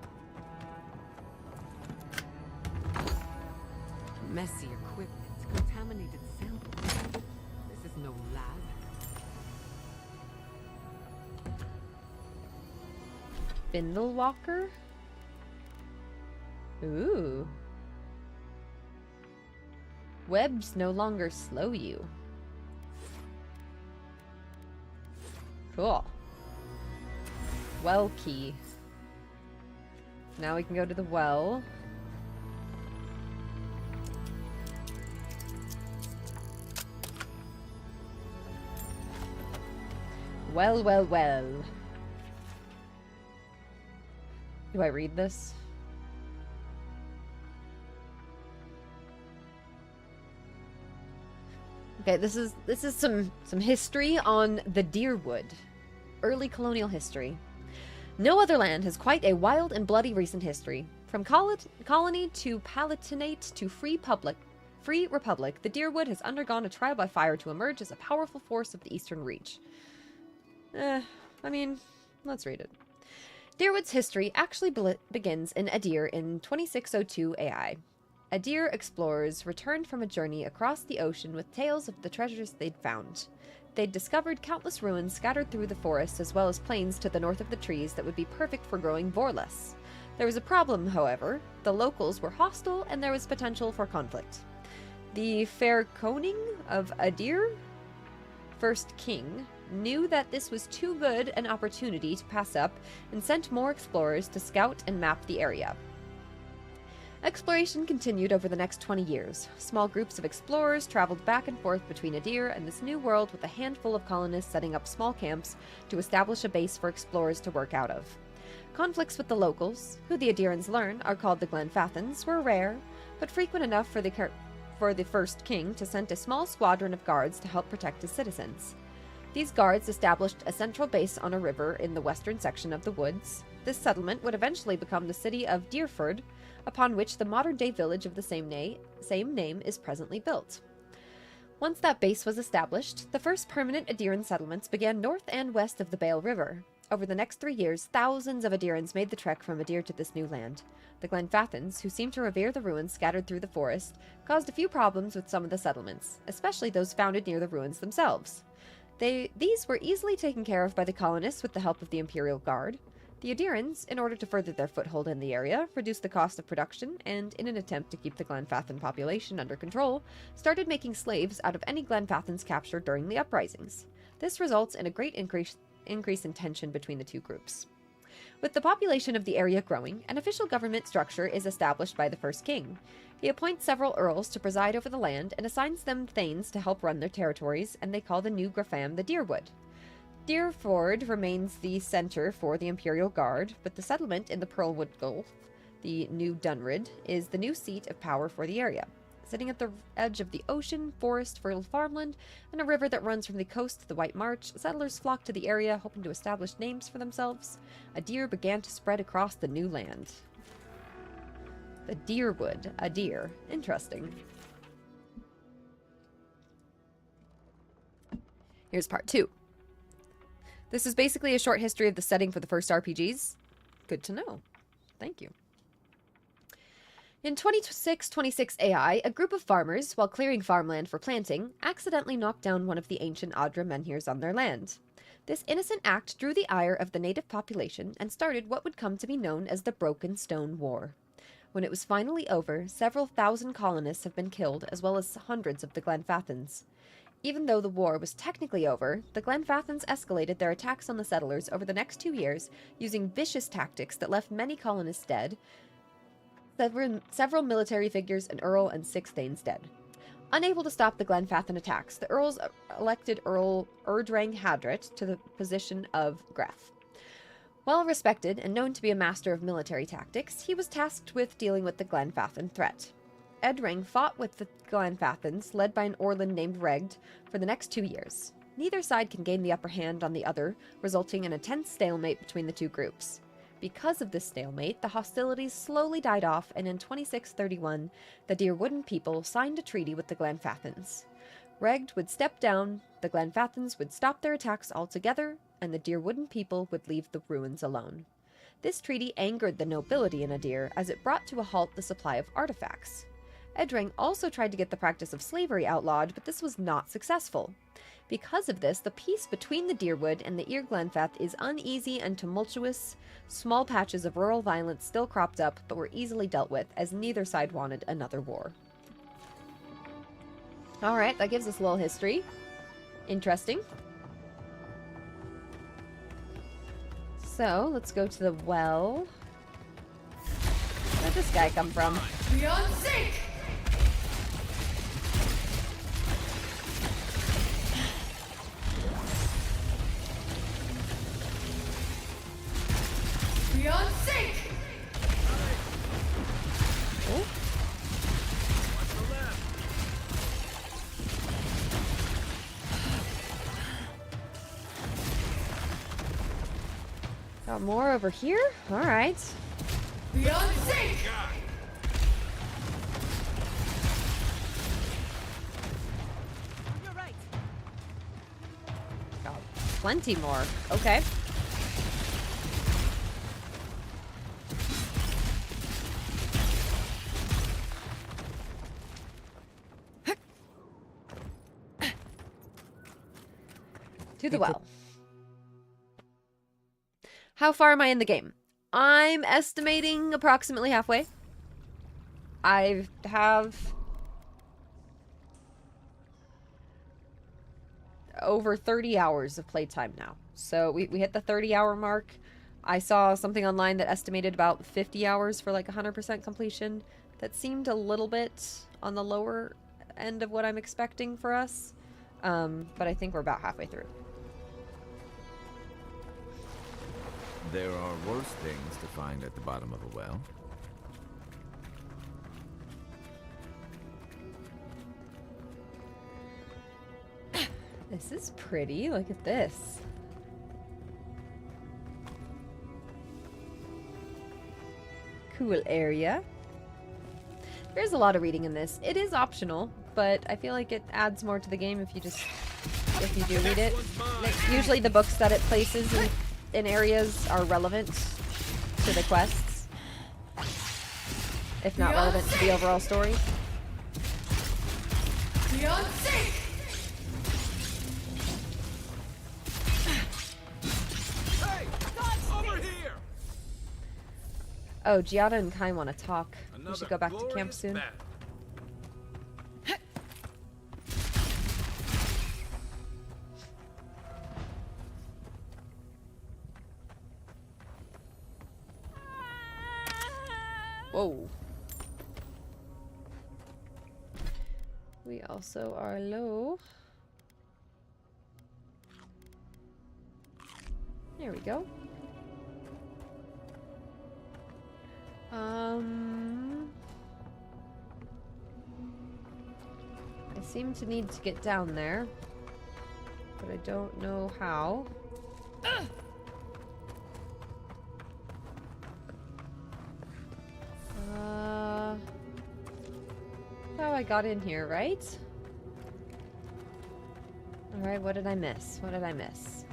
Messy equipment, contaminated samples. This is no lab. Spindle Walker? Ooh. Webs no longer slow you. Cool. Well key. Now we can go to the well. Well, well, well. Do I read this? Okay, this is some history on the Deerwood. Early colonial history. No other land has quite a wild and bloody recent history. From colony to palatinate to free republic, the Deerwood has undergone a trial by fire to emerge as a powerful force of the Eastern Reach. I mean, let's read it. Deerwood's history actually begins in Adir in 2602 AI. Adir explorers returned from a journey across the ocean with tales of the treasures they'd found. They'd discovered countless ruins scattered through the forests as well as plains to the north of the trees that would be perfect for growing vorless. There was a problem, however. The locals were hostile and there was potential for conflict. The Fair Koning of Adir, first king, knew that this was too good an opportunity to pass up and sent more explorers to scout and map the area. Exploration continued over the next 20 years. Small groups of explorers traveled back and forth between Adir and this new world with a handful of colonists setting up small camps to establish a base for explorers to work out of. Conflicts with the locals, who the Adirans learn are called the Glenfathans, were rare, but frequent enough for the first king to send a small squadron of guards to help protect his citizens. These guards established a central base on a river in the western section of the woods. This settlement would eventually become the city of Deerford, upon which the modern-day village of the same name is presently built. Once that base was established, the first permanent Adiran settlements began north and west of the Bale River. Over the next 3 years, thousands of Adirans made the trek from Adir to this new land. The Glenfathans, who seemed to revere the ruins scattered through the forest, caused a few problems with some of the settlements, especially those founded near the ruins themselves. These were easily taken care of by the colonists with the help of the Imperial Guard. The Adirans, in order to further their foothold in the area, reduced the cost of production, and in an attempt to keep the Glenfathan population under control, started making slaves out of any Glenfathans captured during the uprisings. This results in a great increase in tension between the two groups. With the population of the area growing, an official government structure is established by the first king. He appoints several earls to preside over the land and assigns them thanes to help run their territories, and they call the new Grafam the Deerwood. Deerford remains the center for the Imperial Guard, but the settlement in the Pearlwood Gulf, the new Dunrid, is the new seat of power for the area. Sitting at the edge of the ocean, forest, fertile farmland, and a river that runs from the coast to the White March, settlers flocked to the area hoping to establish names for themselves. Adir began to spread across the new land. The Deerwood, Adir. Interesting. Here's part 2. This is basically a short history of the setting for the first RPGs. Good to know. Thank you. In 2626 AI, a group of farmers, while clearing farmland for planting, accidentally knocked down one of the ancient Adra menhirs on their land. This innocent act drew the ire of the native population and started what would come to be known as the Broken Stone War. When it was finally over, several thousand colonists have been killed, as well as hundreds of the Glenfathans. Even though the war was technically over, the Glenfathans escalated their attacks on the settlers over the next 2 years, using vicious tactics that left many colonists dead, several military figures, an earl, and 6 thanes dead. Unable to stop the Glenfathan attacks, the earls elected Earl Erdrang Hadrit to the position of Gref. Well respected and known to be a master of military tactics, he was tasked with dealing with the Glenfathan threat. Edrang fought with the Glenfathans, led by an Orland named Regd, for the next 2 years. Neither side can gain the upper hand on the other, resulting in a tense stalemate between the two groups. Because of this stalemate, the hostilities slowly died off, and in 2631, the Deerwooden people signed a treaty with the Glenfathans. Regd would step down, the Glenfathans would stop their attacks altogether, and the Deerwooden people would leave the ruins alone. This treaty angered the nobility in Adir, as it brought to a halt the supply of artifacts. Edrang also tried to get the practice of slavery outlawed, but this was not successful. Because of this, the peace between the Deerwood and the Ir Glenfath is uneasy and tumultuous. Small patches of rural violence still cropped up, but were easily dealt with, as neither side wanted another war. Alright, that gives us a little history. Interesting. So, let's go to the well. Where'd this guy come from? Beyond sync! Beyond sync! Oh. Got more over here? Alright. Beyond sync! You're right. Got plenty more. Okay. To the well. How far am I in the game? I'm estimating approximately halfway. I have over 30 hours of playtime now. So we hit the 30-hour mark. I saw something online that estimated about 50 hours for like 100% completion. That seemed a little bit on the lower end of what I'm expecting for us. But I think we're about halfway through. There are worse things to find at the bottom of a well. This is pretty. Look at this. Cool area. There's a lot of reading in this. It is optional, but I feel like it adds more to the game if you do read it. Usually the books that it places in areas are relevant to the quests, if not relevant to the overall story. Beyond sync! Hey! Over here! Oh, Giada and Kai want to talk. We should go back to camp soon. Whoa. We also are low. There we go. I seem to need to get down there, but I don't know how. How I got in here, right? Alright, what did I miss? What did I miss?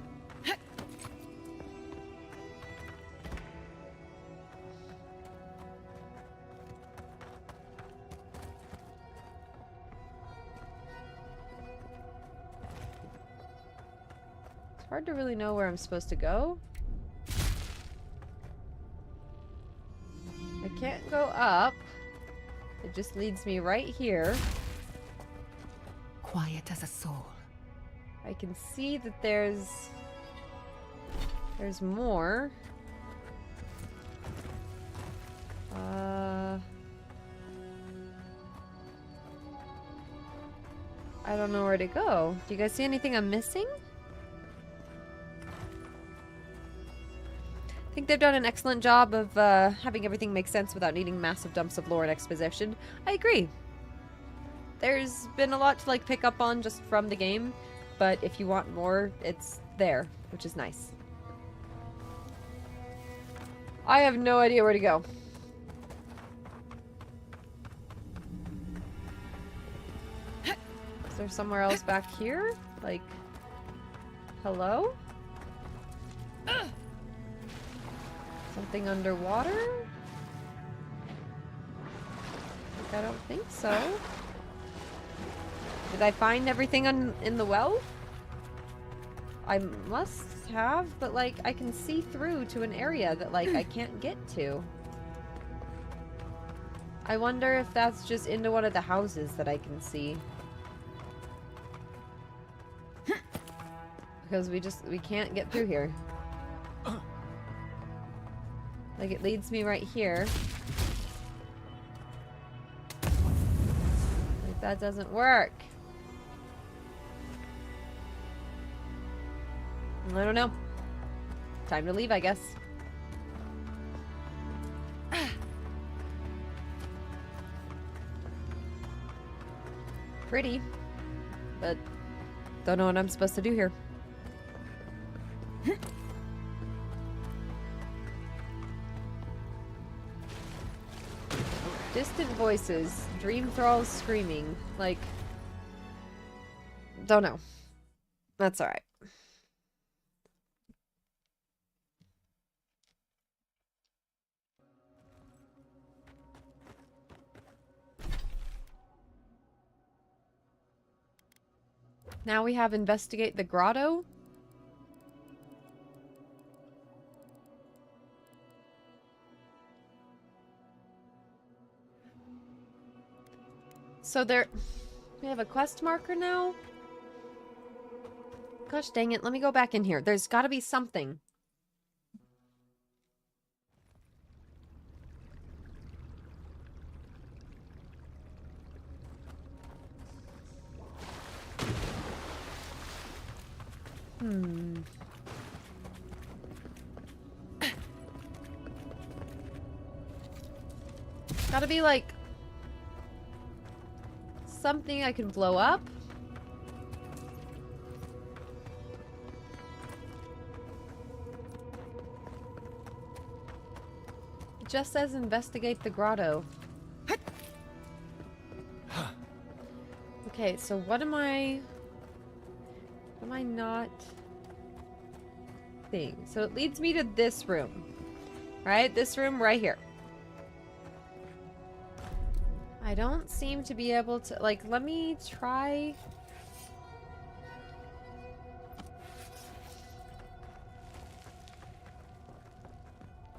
It's hard to really know where I'm supposed to go. I can't go up. It just leads me right here. Quiet as a soul. I can see that there's more. I don't know where to go. Do you guys see anything I'm missing? I think they've done an excellent job of having everything make sense without needing massive dumps of lore and exposition. I agree. There's been a lot to like pick up on just from the game, but if you want more, it's there, which is nice. I have no idea where to go. Is there somewhere else back here? Like, hello? Something underwater? I don't think so. Did I find everything in the well? I must have, but like I can see through to an area that like I can't get to. I wonder if that's just into one of the houses that I can see. Because we can't get through here. Like, it leads me right here. Like, that doesn't work. I don't know. Time to leave, I guess. Pretty, but don't know what I'm supposed to do here. Distant voices, dream thralls screaming, like, don't know. That's alright. Now we have investigate the grotto. So we have a quest marker now? Gosh dang it, let me go back in here. There's gotta be something. Gotta be like something I can blow up. It just says investigate the grotto. Okay, so what am I not seeing? So it leads me to this room. Right? This room right here. I don't seem to be able to, like, let me try.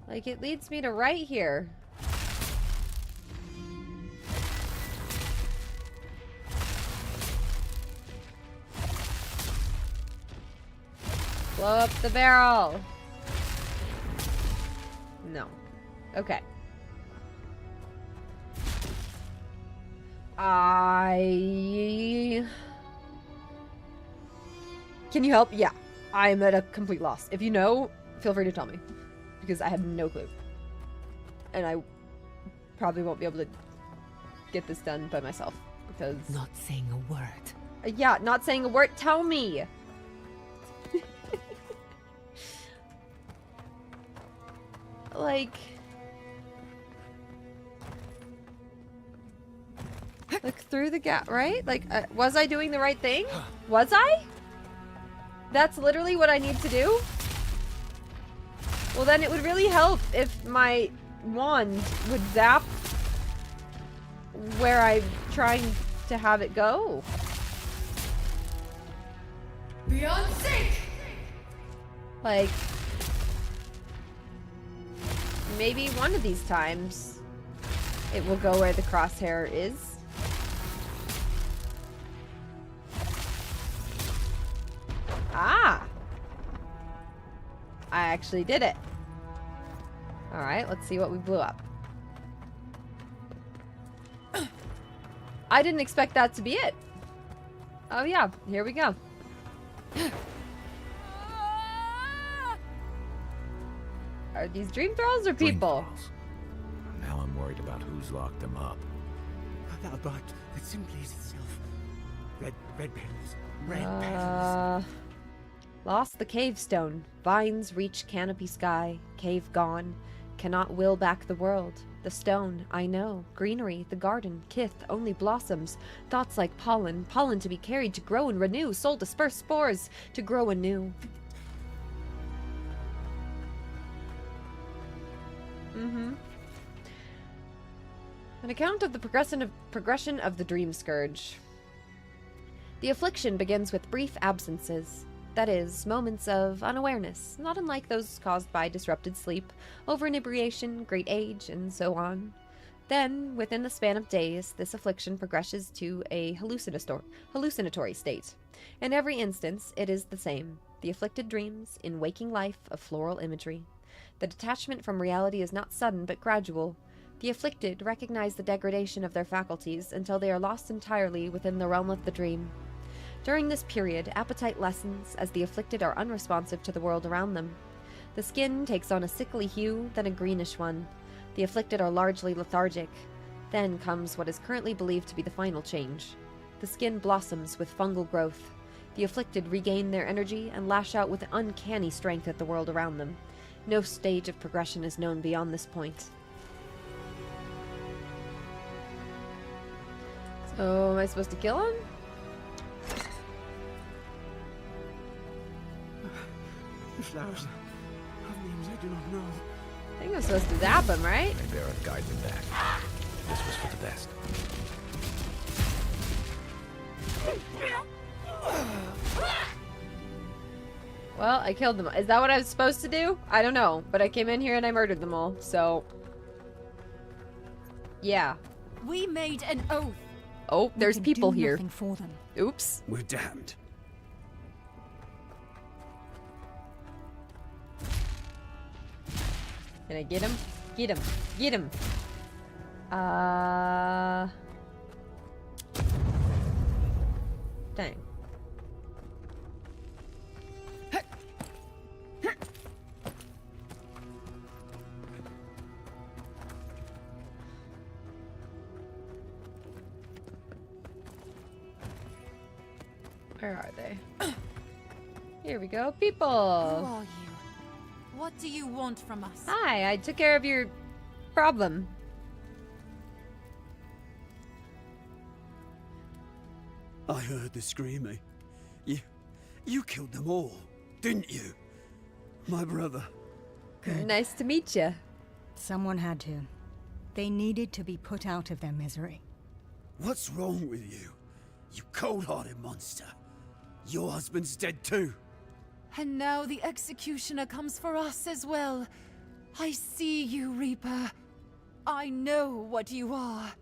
Like, it leads me to right here. Blow up the barrel. No. Okay. Can you help? Yeah. I'm at a complete loss. If you know, feel free to tell me. Because I have no clue. And I probably won't be able to get this done by myself. Because... Not saying a word. Yeah, not saying a word. Tell me! Like... Look through the gap, right? Like, was I doing the right thing? Was I? That's literally what I need to do? Well, then it would really help if my wand would zap where I'm trying to have it go. Beyond sync! Like, maybe one of these times it will go where the crosshair is. Ah! I actually did it. Alright, let's see what we blew up. I didn't expect that to be it. Oh yeah, here we go. Are these dream thralls or people? Now I'm worried about who's locked them up. But it simply is itself. Red petals. Red petals. Lost the cave stone. Vines reach canopy sky. Cave gone. Cannot will back the world. The stone, I know. Greenery, the garden. Kith, only blossoms. Thoughts like pollen. Pollen to be carried to grow and renew. Soul disperse spores to grow anew. An account of the progression of the Dream Scourge. The affliction begins with brief absences. That is, moments of unawareness, not unlike those caused by disrupted sleep, over-inebriation, great age, and so on. Then, within the span of days, this affliction progresses to a hallucinatory state. In every instance, it is the same. The afflicted dreams, in waking life, of floral imagery. The detachment from reality is not sudden but gradual. The afflicted recognize the degradation of their faculties until they are lost entirely within the realm of the dream. During this period, appetite lessens as the afflicted are unresponsive to the world around them. The skin takes on a sickly hue, then a greenish one. The afflicted are largely lethargic. Then comes what is currently believed to be the final change. The skin blossoms with fungal growth. The afflicted regain their energy and lash out with uncanny strength at the world around them. No stage of progression is known beyond this point. So, am I supposed to kill him? The flowers have names I do not know. I think I'm supposed to zap him, right? May Eora guide me back. This was for the best. Well, I killed them. Is that what I was supposed to do? I don't know, but I came in here and I murdered them all, so... Yeah. We made an oath. Oh, there's people here. Nothing for them. Oops. We're damned. Can I get him? Get him. Get him. Dang. Where are they? Here we go, people. Who are you? What do you want from us? Hi, I took care of your problem. I heard the screaming. You killed them all, didn't you? My brother. Good. Nice to meet you. Someone had to. They needed to be put out of their misery. What's wrong with you? You cold-hearted monster. Your husband's dead too. And now the executioner comes for us as well. I see you, Reaper. I know what you are.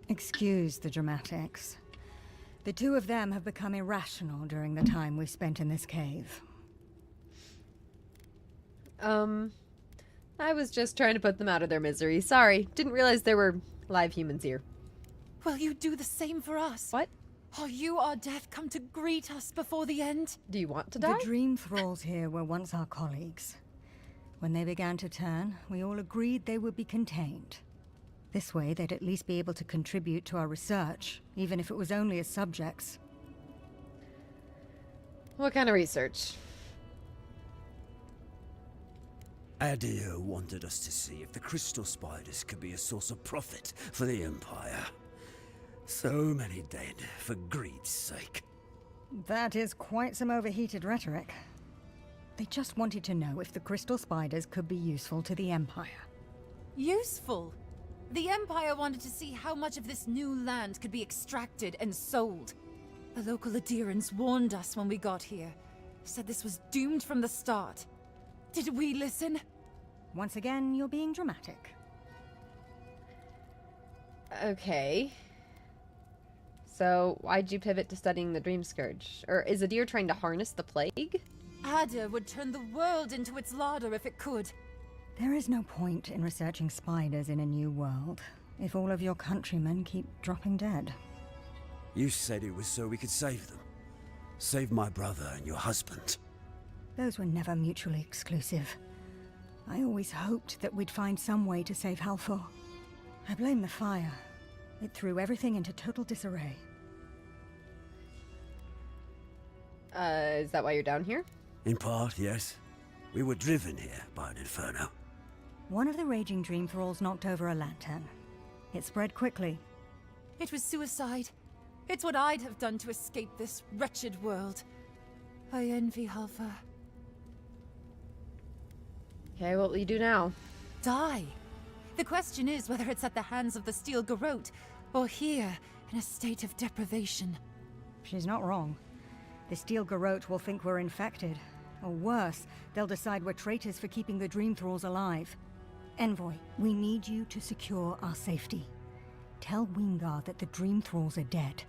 Excuse the dramatics. The two of them have become irrational during the time we've spent in this cave. I was just trying to put them out of their misery. Sorry, didn't realize there were live humans here. Will you do the same for us? What? Are you our death come to greet us before the end? Do you want to die? The dream thralls here were once our colleagues. When they began to turn, we all agreed they would be contained. This way, they'd at least be able to contribute to our research, even if it was only as subjects. What kind of research? Adir wanted us to see if the crystal spiders could be a source of profit for the Empire. So many dead for greed's sake. That is quite some overheated rhetoric. They just wanted to know if the crystal spiders could be useful to the Empire. Useful? The Empire wanted to see how much of this new land could be extracted and sold. The local Adirans warned us when we got here. Said this was doomed from the start. Did we listen? Once again, you're being dramatic. Okay. So, why'd you pivot to studying the Dream Scourge? Or is Adir trying to harness the plague? Adir would turn the world into its larder if it could. There is no point in researching spiders in a new world, if all of your countrymen keep dropping dead. You said it was so we could save them. Save my brother and your husband. Those were never mutually exclusive. I always hoped that we'd find some way to save Halfor. I blame the fire. It threw everything into total disarray. Is that why you're down here? In part, yes. We were driven here by an inferno. One of the raging dream thralls knocked over a lantern. It spread quickly. It was suicide. It's what I'd have done to escape this wretched world. I envy Halfor. Okay, what will you do now? Die. The question is whether it's at the hands of the Steel Garrote, or here, in a state of deprivation. She's not wrong. The Steel Garrote will think we're infected. Or worse, they'll decide we're traitors for keeping the Dream Thralls alive. Envoy, we need you to secure our safety. Tell Wingar that the Dream Thralls are dead.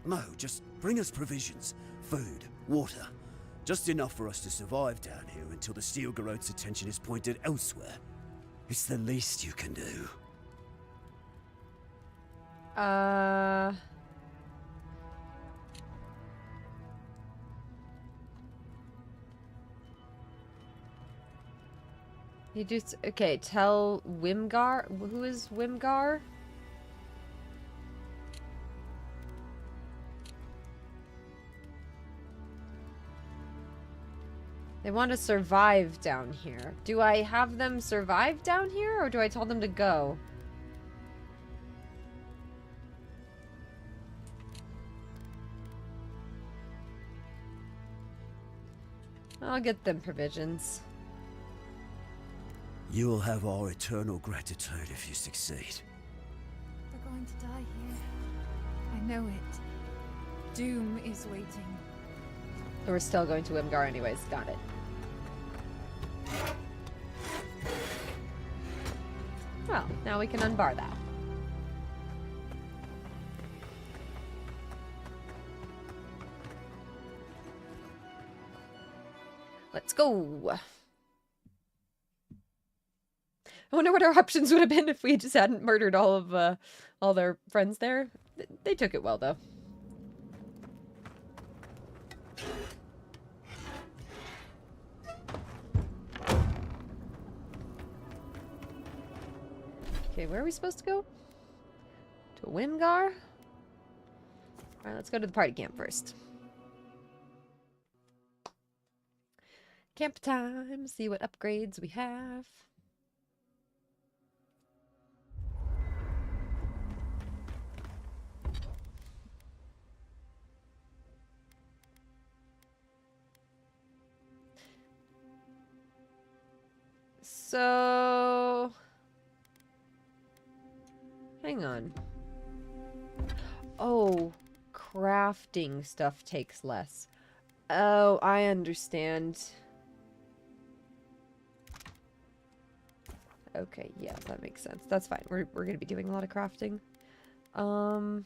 No, just bring us provisions, food, water. Just enough for us to survive down here until the Steel Garrote's attention is pointed elsewhere. It's the least you can do. You just okay, tell Wimgar. Who is Wimgar? They want to survive down here. Do I have them survive down here, or do I tell them to go? I'll get them provisions. You will have our eternal gratitude if you succeed. They're going to die here. I know it. Doom is waiting. We're still going to Wimgar anyways. Got it. Well, now we can unbar that. Let's go. I wonder what our options would have been if we just hadn't murdered all their friends there. They took it well, though. Okay, where are we supposed to go? To Wimgar? Alright, let's go to the party camp first. Camp time, see what upgrades we have. So... hang on. Oh, crafting stuff takes less. Oh, I understand. Okay, yeah, that makes sense. That's fine. We're gonna be doing a lot of crafting. So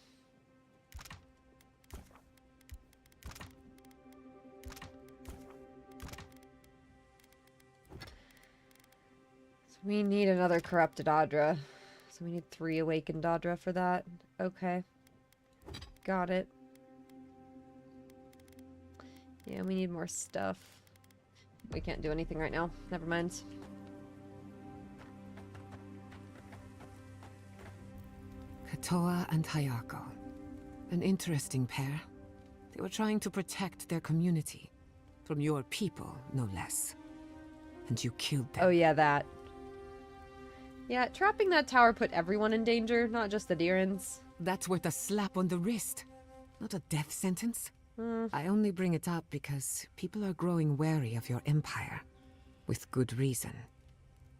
we need another corrupted Adra. So we need 3 awakened Adra for that. Okay. Got it. Yeah, we need more stuff. We can't do anything right now. Never mind. Katoa and Hayako. An interesting pair. They were trying to protect their community. From your people, no less. And you killed them. Oh yeah, that. Yeah, trapping that tower put everyone in danger, not just the Deerans. That's worth a slap on the wrist. Not a death sentence. I only bring it up because people are growing wary of your empire. With good reason.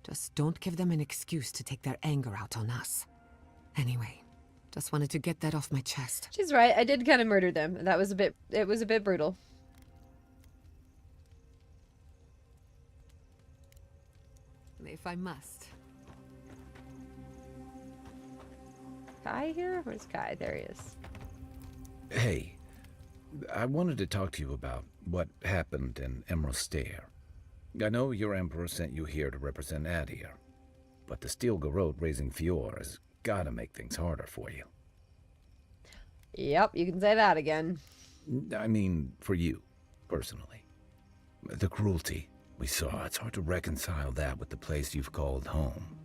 Just don't give them an excuse to take their anger out on us. Anyway, just wanted to get that off my chest. She's right, I did kind of murder them. That was it was a bit brutal. If I must. Kai here? Where's Kai? There he is. Hey, I wanted to talk to you about what happened in Emerald Stair. I know your emperor sent you here to represent Adir, but the Steel Garrote raising Fior has gotta make things harder for you. Yep, you can say that again. I mean, for you, personally. The cruelty we saw, it's hard to reconcile that with the place you've called home.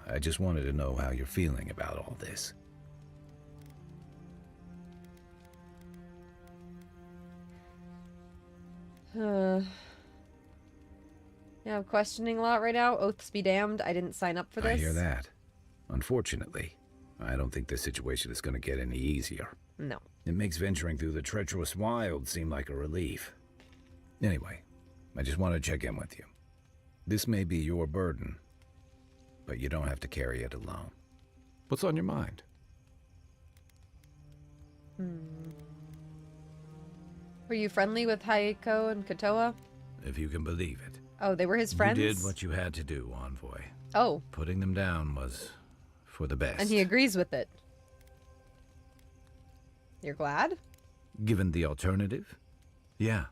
I just wanted to know how you're feeling about all this. Yeah, I'm questioning a lot right now. Oaths be damned, I didn't sign up for this. I hear that. Unfortunately, I don't think this situation is going to get any easier. No. It makes venturing through the treacherous wild seem like a relief. Anyway, I just want to check in with you. This may be your burden, but you don't have to carry it alone. What's on your mind? Were you friendly with Hayako and Katoa? If you can believe it. Oh, they were his friends? You did what you had to do, Envoy. Oh. Putting them down was for the best. And he agrees with it. You're glad? Given the alternative? Yeah.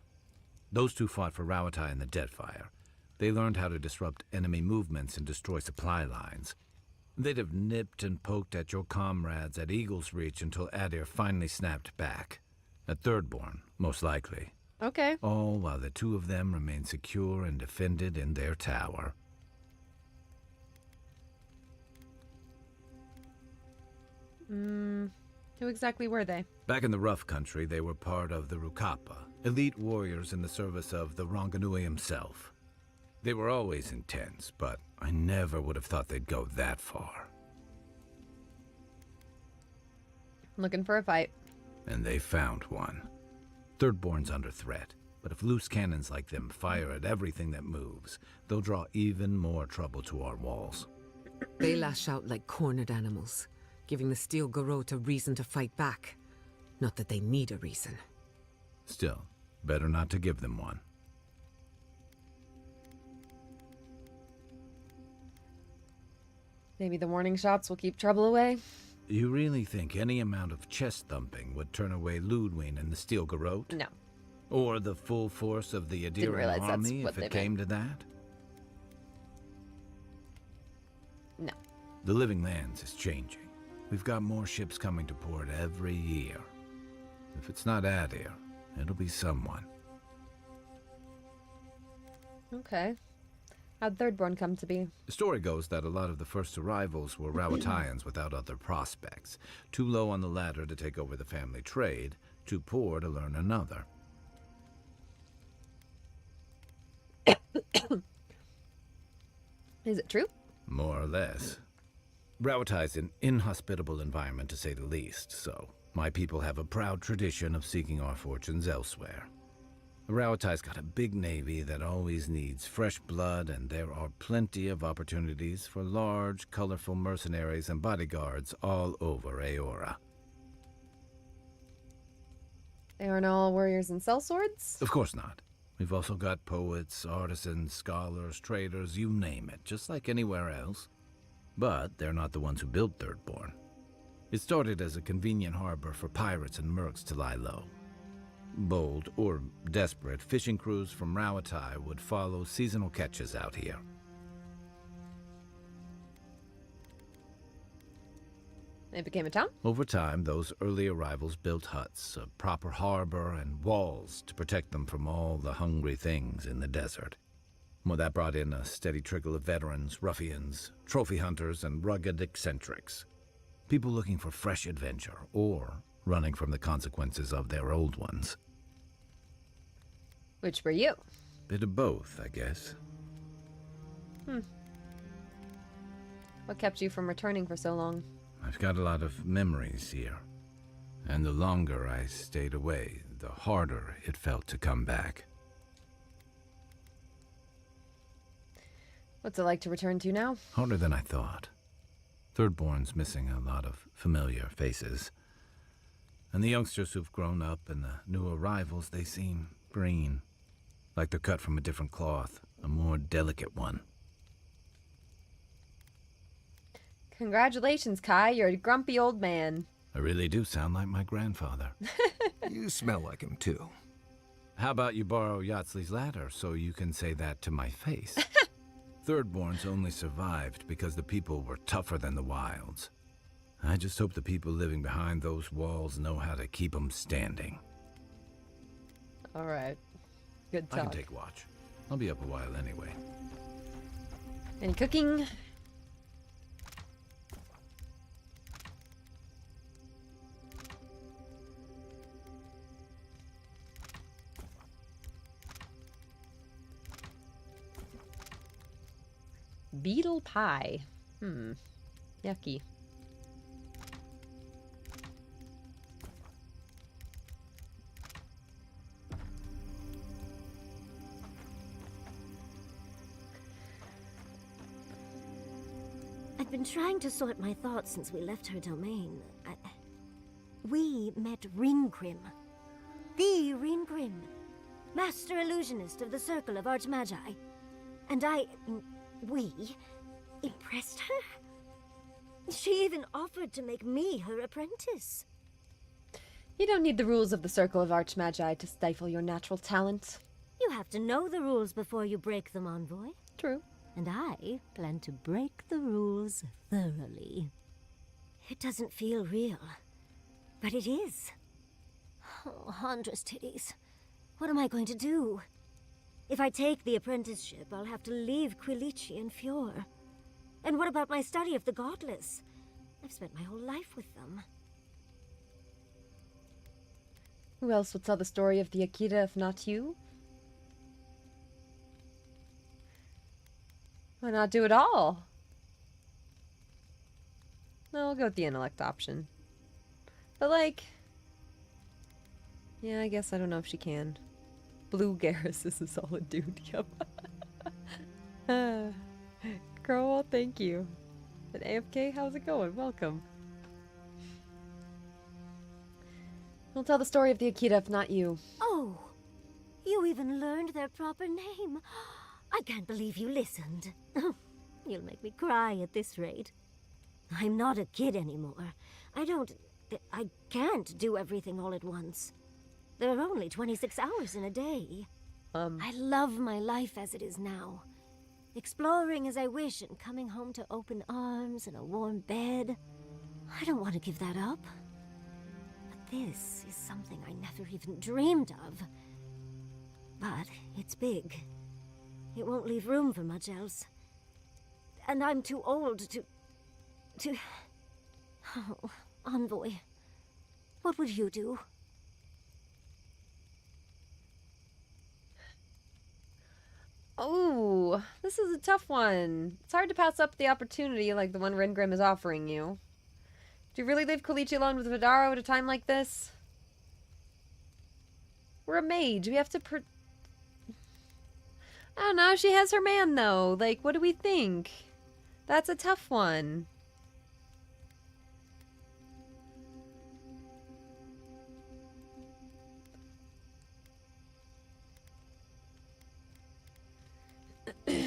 Those two fought for Rauatai in the Deadfire. They learned how to disrupt enemy movements and destroy supply lines. They'd have nipped and poked at your comrades at Eagle's Reach until Adir finally snapped back. At Thirdborn, most likely. Okay. All while the two of them remained secure and defended in their tower. Who exactly were they? Back in the Rough Country, they were part of the Rukapa, elite warriors in the service of the Ronganui himself. They were always intense, but I never would have thought they'd go that far. Looking for a fight. And they found one. Thirdborn's under threat, but if loose cannons like them fire at everything that moves, they'll draw even more trouble to our walls. They lash out like cornered animals, giving the Steel Garrote a reason to fight back. Not that they need a reason. Still, better not to give them one. Maybe the warning shots will keep trouble away? You really think any amount of chest thumping would turn away Ludwig and the Steel Garrote? No. Or the full force of the Adiran army if it came to that? No. The Living Lands is changing. We've got more ships coming to port every year. If it's not Adir, it'll be someone. Okay. How'd Thirdborn come to be? The story goes that a lot of the first arrivals were Rauataians without other prospects. Too low on the ladder to take over the family trade, too poor to learn another. Is it true? More or less. Rauatai's an inhospitable environment, to say the least, so my people have a proud tradition of seeking our fortunes elsewhere. Rauatai's got a big navy that always needs fresh blood, and there are plenty of opportunities for large, colorful mercenaries and bodyguards all over Eora. They aren't all warriors and sellswords? Of course not. We've also got poets, artisans, scholars, traders, you name it, just like anywhere else. But they're not the ones who built Thirdborn. It started as a convenient harbor for pirates and mercs to lie low. Bold, or desperate, fishing crews from Rauatai would follow seasonal catches out here. It became a town? Over time, those early arrivals built huts, a proper harbor, and walls to protect them from all the hungry things in the desert. Well, that brought in a steady trickle of veterans, ruffians, trophy hunters, and rugged eccentrics. People looking for fresh adventure, or running from the consequences of their old ones. Which were you? Bit of both, I guess. What kept you from returning for so long? I've got a lot of memories here. And the longer I stayed away, the harder it felt to come back. What's it like to return to now? Harder than I thought. Thirdborn's missing a lot of familiar faces. And the youngsters who've grown up and the new arrivals, they seem green. Like they're cut from a different cloth, a more delicate one. Congratulations, Kai. You're a grumpy old man. I really do sound like my grandfather. You smell like him, too. How about you borrow Yatsley's ladder so you can say that to my face? Thirdborns only survived because the people were tougher than the wilds. I just hope the people living behind those walls know how to keep them standing. All right. Good talk. I can take watch. I'll be up a while anyway. Any cooking? Beetle pie. Yucky. I've been trying to sort my thoughts since we left her domain. We met Ringrim. The Ringrim. Master illusionist of the Circle of Archmagi. And we impressed her? She even offered to make me her apprentice. You don't need the rules of the Circle of Archmagi to stifle your natural talent. You have to know the rules before you break them, Envoy. True. And I plan to break the rules thoroughly. It doesn't feel real, but it is. Oh, Huntress titties. What am I going to do? If I take the apprenticeship, I'll have to leave Quilici and Fior. And what about my study of the Godless? I've spent my whole life with them. Who else would tell the story of the Akira if not you? Why not do it all? No, I'll go with the intellect option. But like... yeah, I guess I don't know if she can. Blue Garrus is a solid dude, yep. Girl, thank you. And AFK, how's it going? Welcome. I'll tell the story of the Akira if not you. Oh, you even learned their proper name. I can't believe you listened. You'll make me cry at this rate. I'm not a kid anymore. I can't do everything all at once. There are only 26 hours in a day. I love my life as it is now. Exploring as I wish and coming home to open arms and a warm bed. I don't want to give that up. But this is something I never even dreamed of. But it's big. It won't leave room for much else. And I'm too old to... Oh, Envoy. What would you do? Oh, this is a tough one. It's hard to pass up the opportunity like the one Ringrim is offering you. Do you really leave Quilici alone with Vidaro at a time like this? We're a mage. We have to I don't know. She has her man, though. Like, what do we think? That's a tough one. Should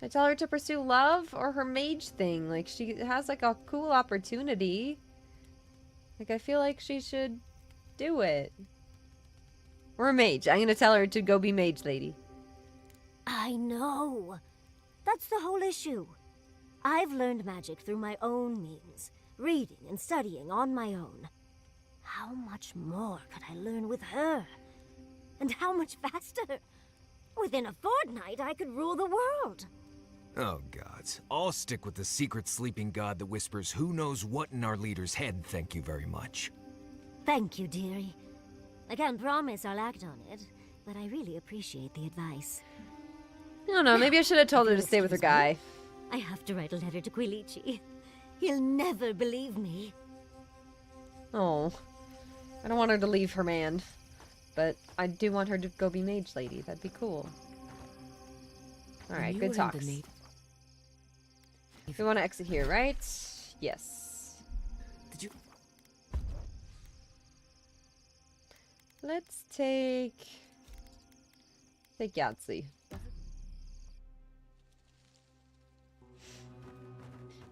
I tell her to pursue love or her mage thing? Like, she has, like, a cool opportunity. Like, I feel like she should do it. We're a mage. I'm gonna tell her to go be mage lady. I know. That's the whole issue. I've learned magic through my own means, reading and studying on my own. How much more could I learn with her? And how much faster? Within a fortnight, I could rule the world. Oh, gods. I'll stick with the secret sleeping god that whispers who knows what in our leader's head, thank you very much. Thank you, dearie. I can't promise I'll act on it, but I really appreciate the advice. I don't know, maybe I should have told her to stay with her guy. I have to write a letter to Quilici. He'll never believe me. Oh. I don't want her to leave her man. But I do want her to go be mage lady. That'd be cool. Alright, good talks. We want to exit here, right? Yes. Did you... Let's take Yahtzee.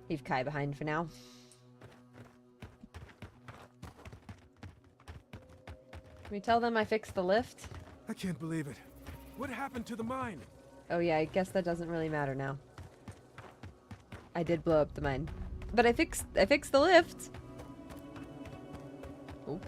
Leave Kai behind for now. Can we tell them I fixed the lift? I can't believe it. What happened to the mine? Oh yeah, I guess that doesn't really matter now. I did blow up the mine. But I fixed the lift. Oop.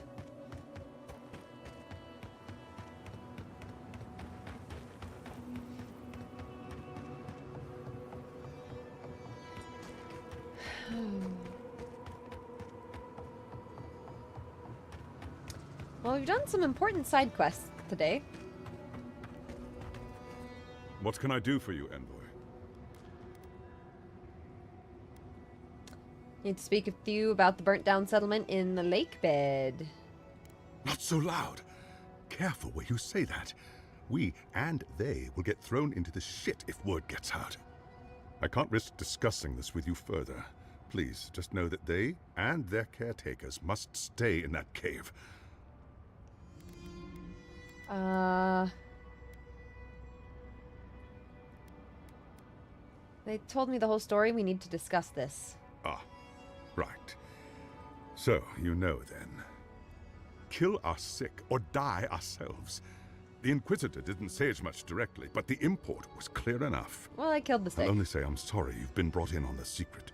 Well, we've done some important side quests today. What can I do for you, Envoy? Need to speak with you about the burnt down settlement in the lake bed. Not so loud. Careful where you say that. We and they will get thrown into the shit if word gets out. I can't risk discussing this with you further. Please, just know that they and their caretakers must stay in that cave. They told me the whole story. We need to discuss this. Ah, right. So, you know then. kill our sick or die ourselves. The Inquisitor didn't say as much directly, but the import was clear enough. Well, I killed the sick. I'll only say I'm sorry you've been brought in on the secret.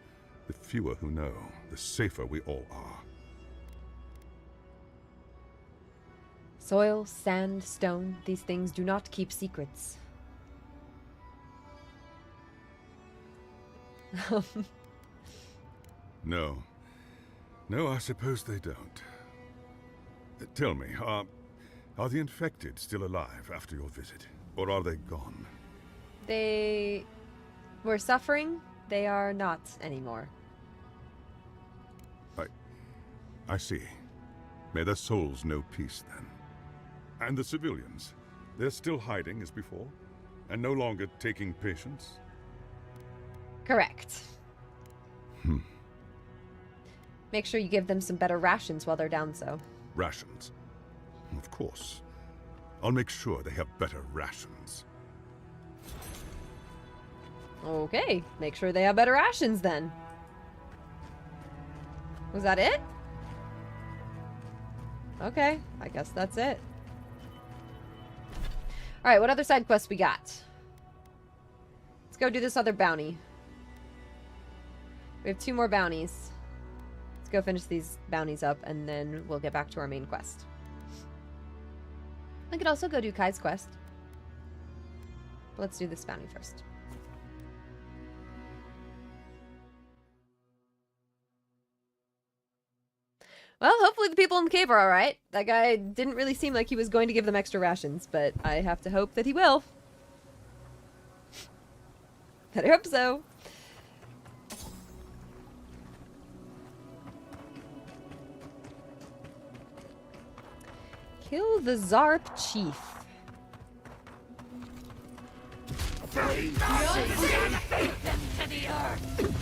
The fewer who know, the safer we all are. Soil, sand, stone, these things do not keep secrets. No. No, I suppose they don't. Tell me, are the infected still alive after your visit? Or are they gone? They were suffering. They are not anymore. I see. May their souls know peace, then. And the civilians? They're still hiding as before? And no longer taking patients? Correct. Make sure you give them some better rations while they're down so. Rations? Of course. I'll make sure they have better rations. Okay, make sure they have better rations then. Was that it? Okay, I guess that's it. Alright, what other side quests we got? Let's go do this other bounty. We have 2 more bounties. Let's go finish these bounties up, and then we'll get back to our main quest. I could also go do Kai's quest. But let's do this bounty first. Well, hopefully the people in the cave are alright. That guy didn't really seem like he was going to give them extra rations, but I have to hope that he will. Better hope so. Kill the Zarp Chief.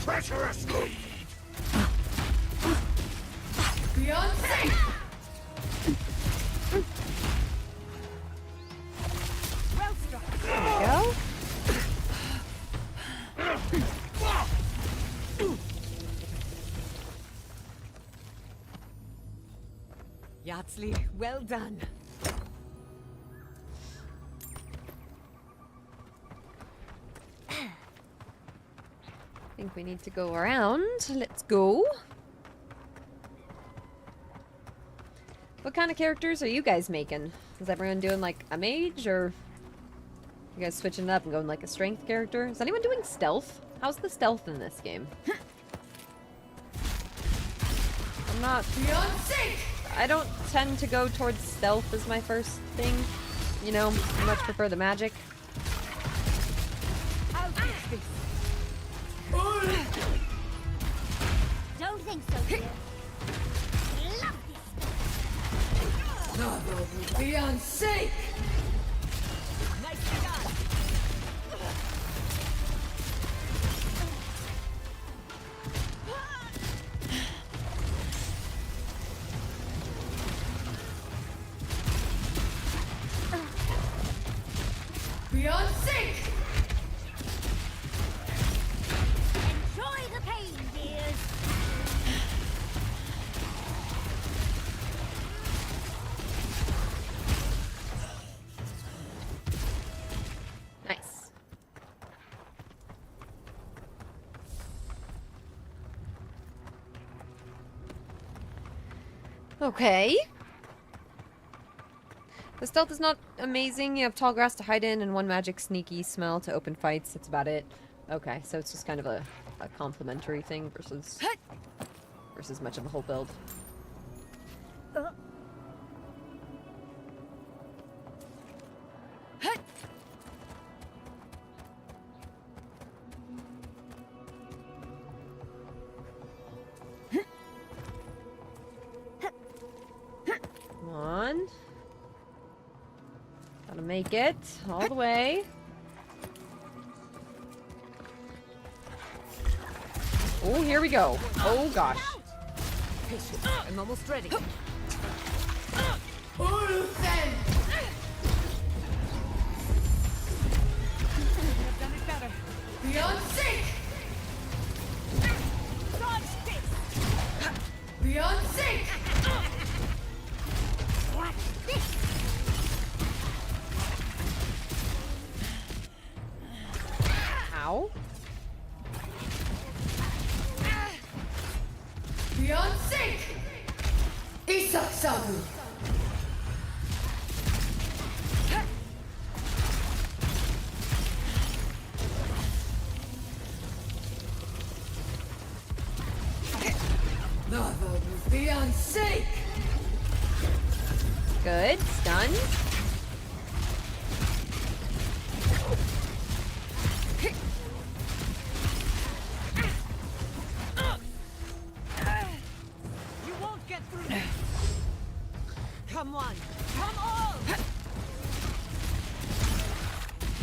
Treacherously! Beyond safe! There we go. Yatsley, well done. I think we need to go around. Let's go. What kind of characters are you guys making? Is everyone doing like a mage, or you guys switching it up and going like a strength character? Is anyone doing stealth? How's the stealth in this game? I'm not... I don't tend to go towards stealth as my first thing. You know, I much prefer the magic. Don't think so, dear. Beyond safe! Nicely done. Beyond safe! Enjoy the pain, dears. Nice. Okay. The stealth is not amazing. You have tall grass to hide in and 1 magic sneaky smell to open fights. That's about it. Okay, so it's just kind of a complementary thing versus much of a whole build. Come on. Gotta make it all the way. Oh, here we go. Oh gosh. Patience. I'm almost ready. Beyond safe! Beyond safe! Beyond sync! Isak Sabu! Beyond sync! Good. Stun. You won't get through me. Come on. Come on.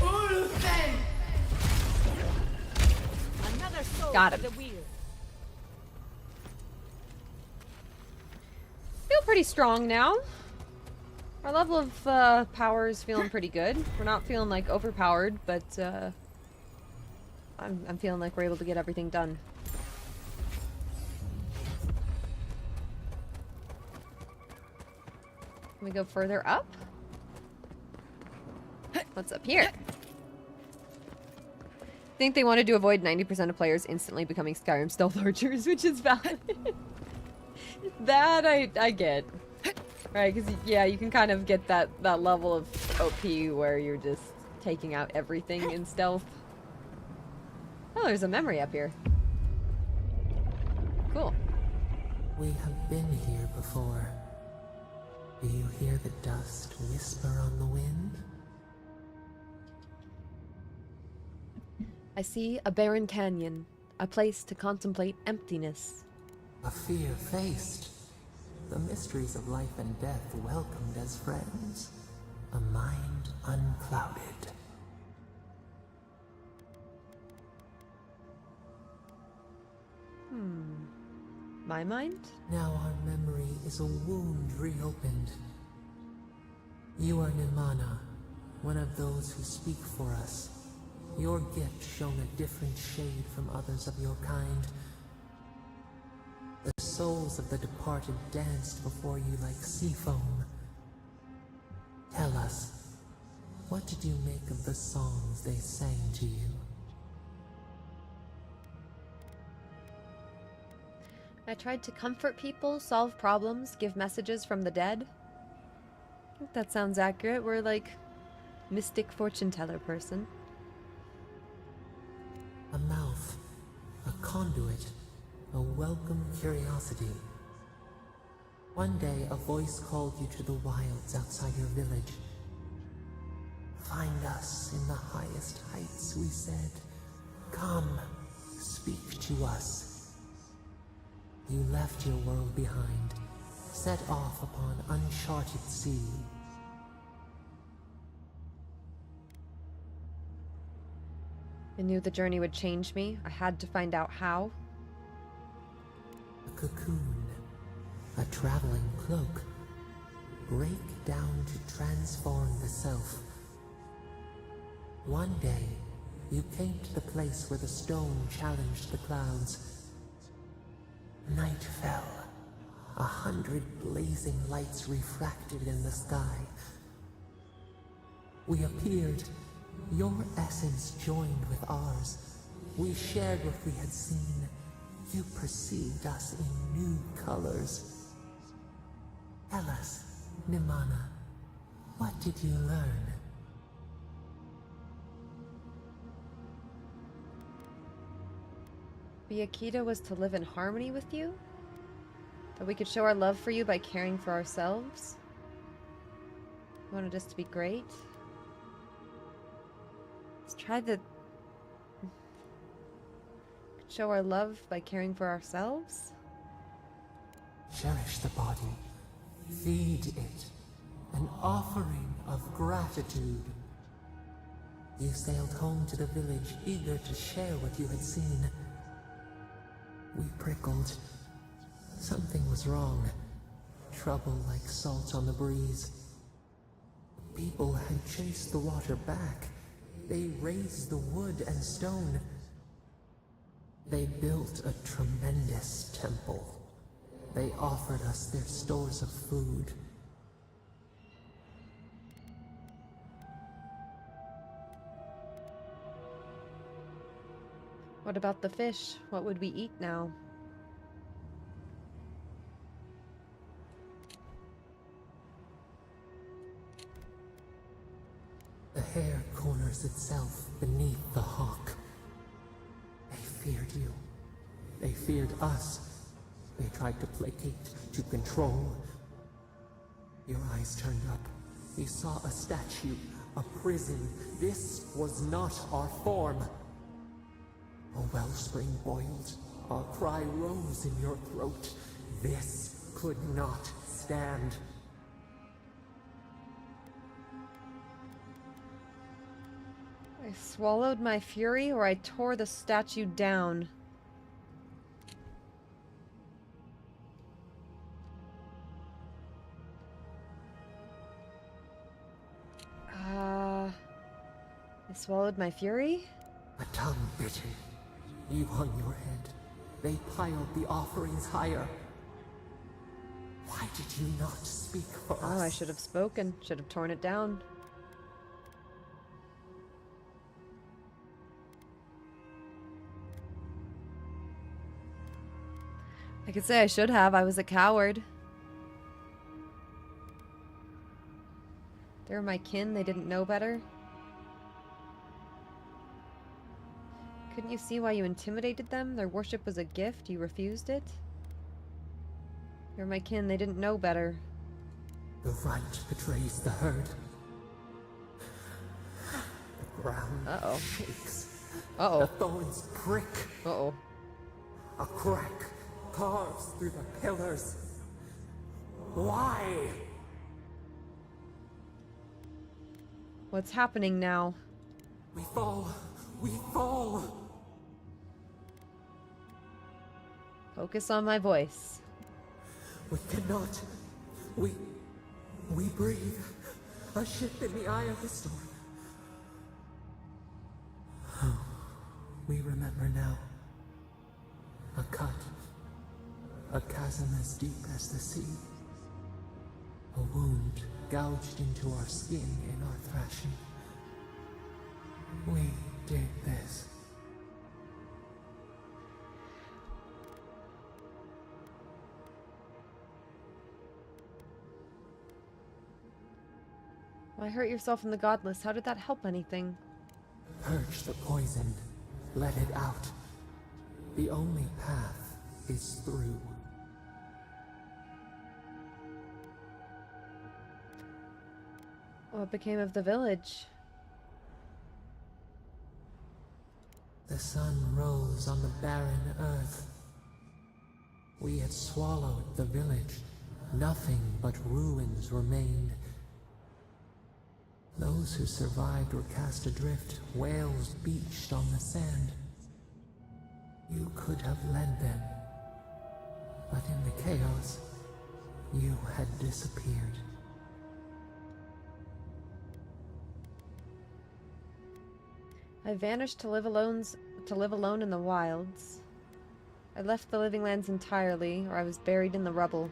Ulfen! Another soul Got for him. the wheel. Feel pretty strong now. Our level of power is feeling pretty good. We're not feeling like overpowered, but I'm feeling like we're able to get everything done. Can we go further up? What's up here? I think they wanted to avoid 90% of players instantly becoming Skyrim stealth archers, which is valid. That I get. Right, because, yeah, you can kind of get that level of OP where you're just taking out everything in stealth. Oh, there's a memory up here. Cool. We have been here before. Do you hear the dust whisper on the wind? I see a barren canyon, a place to contemplate emptiness. A fear faced. The mysteries of life and death welcomed as friends. A mind unclouded. My mind? Now our memory is a wound reopened. You are Nimana, one of those who speak for us. Your gift shone a different shade from others of your kind. The souls of the departed danced before you like sea foam. Tell us, what did you make of the songs they sang to you? I tried to comfort people, solve problems, give messages from the dead. I think that sounds accurate. We're like mystic fortune teller person. A mouth, a conduit, a welcome curiosity. One day a voice called you to the wilds outside your village. Find us in the highest heights, we said. Come, speak to us. You left your world behind, set off upon uncharted sea. I knew the journey would change me. I had to find out how. A cocoon, a traveling cloak. Break down to transform the self. One day, you came to the place where the stone challenged the clouds. Night fell. 100 blazing lights refracted in the sky. We appeared. Your essence joined with ours. We shared what we had seen. You perceived us in new colors. Tell us, Nimana, what did you learn? Akita was to live in harmony with you? That we could show our love for you by caring for ourselves? You wanted us to be great? Let's try the... show our love by caring for ourselves? Cherish the body. Feed it. An offering of gratitude. You sailed home to the village, eager to share what you had seen. We prickled. Something was wrong. Trouble like salt on the breeze. People had chased the water back. They raised the wood and stone. They built a tremendous temple. They offered us their stores of food. What about the fish? What would we eat now? The hair corners itself beneath the hawk. They feared you. They feared us. They tried to placate, to control. Your eyes turned up. You saw a statue, a prison. This was not our form. A wellspring boiled. Our cry rose in your throat. This could not stand. I swallowed my fury, or I tore the statue down. I swallowed my fury? A tongue bitten. You hung your head. They piled the offerings higher. Why did you not speak for us? Oh, I should have spoken. Should have torn it down. I could say I should have. I was a coward. They were my kin. They didn't know better. Couldn't you see why you intimidated them? Their worship was a gift. You refused it. They were my kin. They didn't know better. The right betrays the herd. The ground shakes. Uh-oh. The thorns prick. Uh-oh. A crack carves through the pillars. Why? What's happening now? We fall. We fall. Focus on my voice. We cannot. We breathe. A shift in the eye of the storm. Oh, we remember now. A cut. A chasm as deep as the sea. A wound gouged into our skin in our thrashing. We did this. Why hurt yourself and the godless? How did that help anything? Purge the poison. Let it out. The only path is through. What became of the village? The sun rose on the barren earth. We had swallowed the village. Nothing but ruins remained. Those who survived were cast adrift, whales beached on the sand. You could have led them, but in the chaos, you had disappeared. I vanished to live alone in the wilds. I left the living lands entirely, or I was buried in the rubble.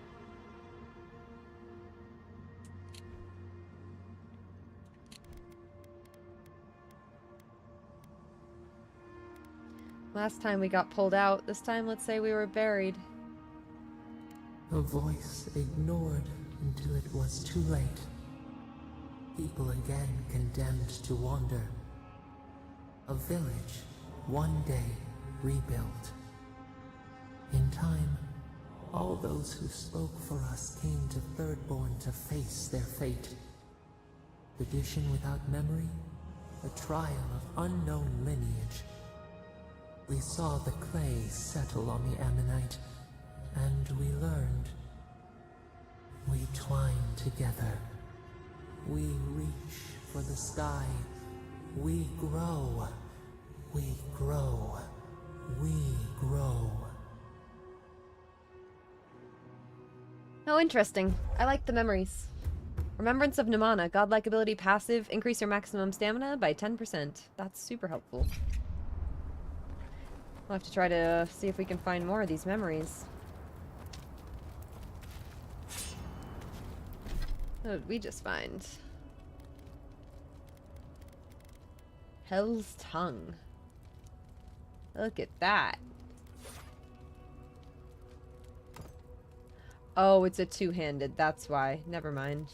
Last time we got pulled out. This time, let's say we were buried. A voice ignored until it was too late. People again condemned to wander. A village, one day, rebuilt. In time, all those who spoke for us came to Thirdborn to face their fate. Tradition without memory, a trial of unknown lineage. We saw the clay settle on the Ammonite, and we learned. We twine together. We reach for the sky. We grow. We grow. We grow. Oh, interesting. I like the memories. Remembrance of Nimana. Godlike ability passive. Increase your maximum stamina by 10%. That's super helpful. We'll have to try to see if we can find more of these memories. What did we just find? Hell's Tongue. Look at that. Oh, it's a two-handed. That's why. Never mind.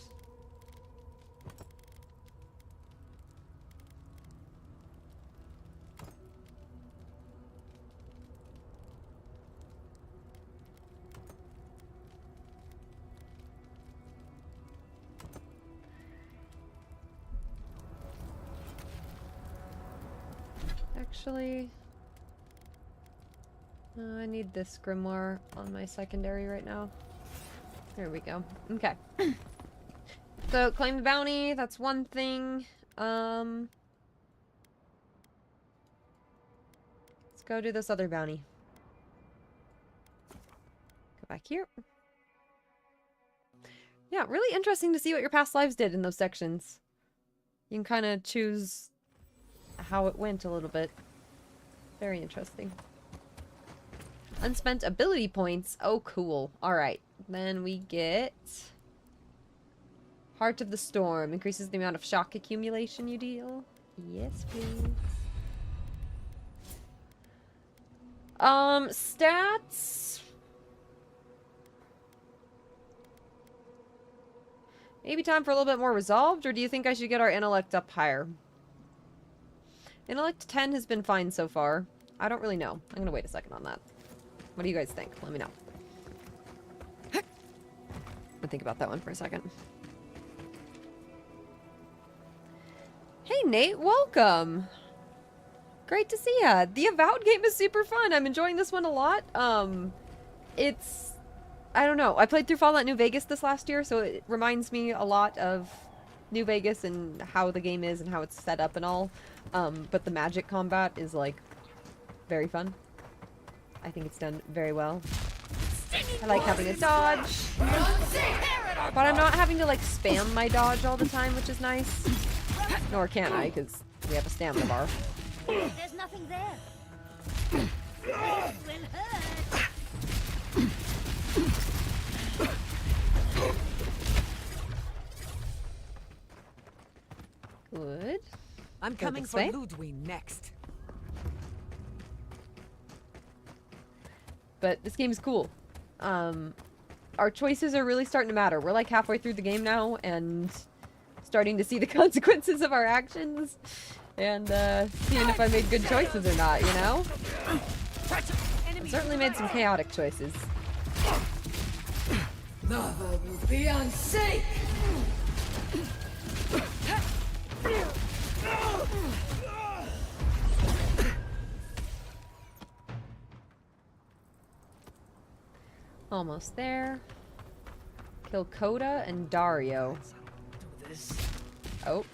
actually... I need this grimoire on my secondary right now. There we go. Okay. So, claim the bounty, that's one thing. Let's go do this other bounty. Go back here. Yeah, really interesting to see what your past lives did in those sections. You can kind of choose how it went a little bit. Very interesting. Unspent ability points. Oh, cool. Alright. Then we get... Heart of the Storm. Increases the amount of shock accumulation you deal. Yes, please. Stats... Maybe time for a little bit more resolved, or do you think I should get our intellect up higher? Intellect 10 has been fine so far. I don't really know. I'm gonna wait a second on that. What do you guys think? Let me know. I'll think about that one for a second. Hey Nate, welcome! Great to see ya! The Avowed game is super fun! I'm enjoying this one a lot. It's... I don't know. I played through Fallout New Vegas this last year, so it reminds me a lot of New Vegas and how the game is and how it's set up and all. But the magic combat is, like, very fun. I think it's done very well. I like having a dodge. But I'm not having to, like, spam my dodge all the time, which is nice. Nor can I, because we have a stamina bar. There's nothing there. This will hurt. Good. I'm Go coming this for way. Ludwig next. But this game's cool. Our choices are really starting to matter. We're like halfway through the game now and starting to see the consequences of our actions and seeing if I made good choices or not, you know? I've certainly made some chaotic choices. Lava will be unsafe! Almost there. Kill Coda and Dario. Do this. Oh.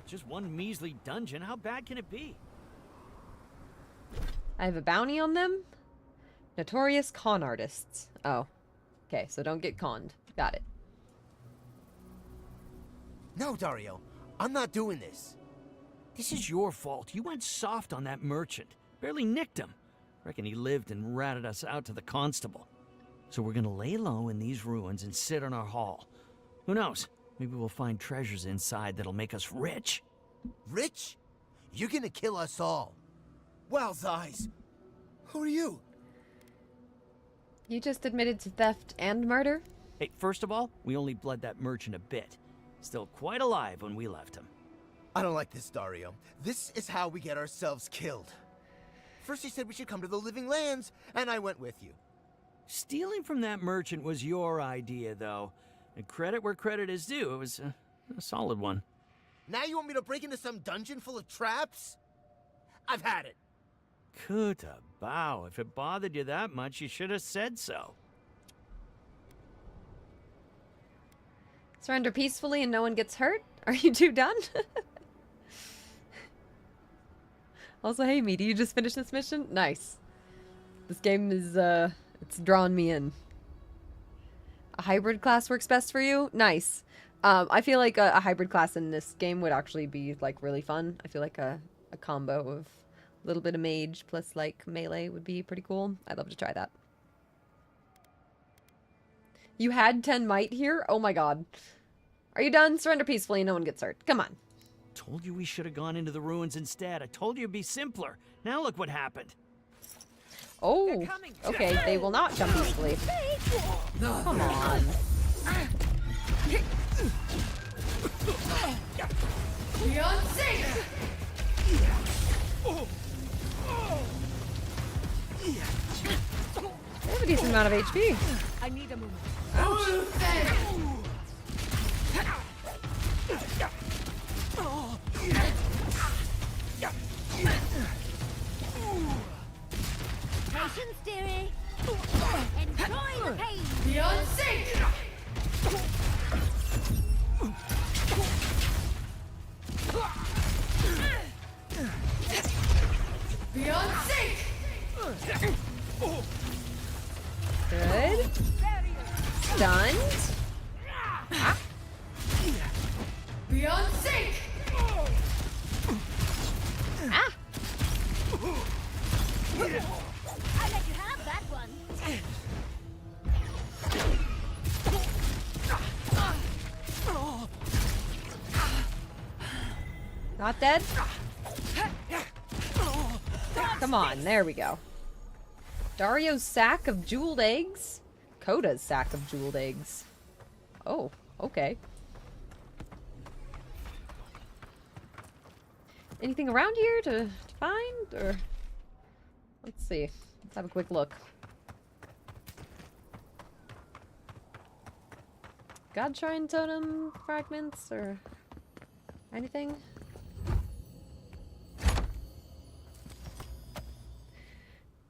Just one measly dungeon. How bad can it be? I have a bounty on them. Notorious con artists. Oh. Okay, so don't get conned. Got it. No, Dario. I'm not doing this. This is your fault. You went soft on that merchant. Barely nicked him. Reckon he lived and ratted us out to the constable. So we're gonna lay low in these ruins and sit on our haul. Who knows? Maybe we'll find treasures inside that'll make us rich. Rich? You're gonna kill us all. Wow's eyes. Who are you? You just admitted to theft and murder? Hey, first of all, we only bled that merchant a bit. Still quite alive when we left him. I don't like this, Dario. This is how we get ourselves killed. First you said we should come to the Living Lands, and I went with you. Stealing from that merchant was your idea, though. And credit where credit is due. It was a solid one. Now you want me to break into some dungeon full of traps? I've had it. Kuta Bao, if it bothered you that much, you should have said so. Surrender peacefully and no one gets hurt? Are you two done? Also, hey, Meaty, you just finished this mission? Nice. This game is, it's drawn me in. A hybrid class works best for you? Nice. I feel like a hybrid class in this game would actually be, like, really fun. I feel like a combo of a little bit of mage plus, like, melee would be pretty cool. I'd love to try that. You had 10 might here? Oh my god. Are you done? Surrender peacefully and no one gets hurt. Come on. Told you we should have gone into the ruins instead. I told you it'd be simpler. Now look what happened. Oh, okay, they will not jump peacefully. Come on. Beyonce! They have a decent amount of HP. I need a moment. Patience, dearie. Enjoy the pain. Beyond sync! Beyond sync! Good. Stunned. Ah. Beyond sync! Ah. I let you have that one. Not dead? Come on, there we go. Dario's sack of jeweled eggs? Coda's sack of jeweled eggs. Oh, okay. Anything around here to find? Or let's see. Let's have a quick look. God Shrine totem fragments or anything?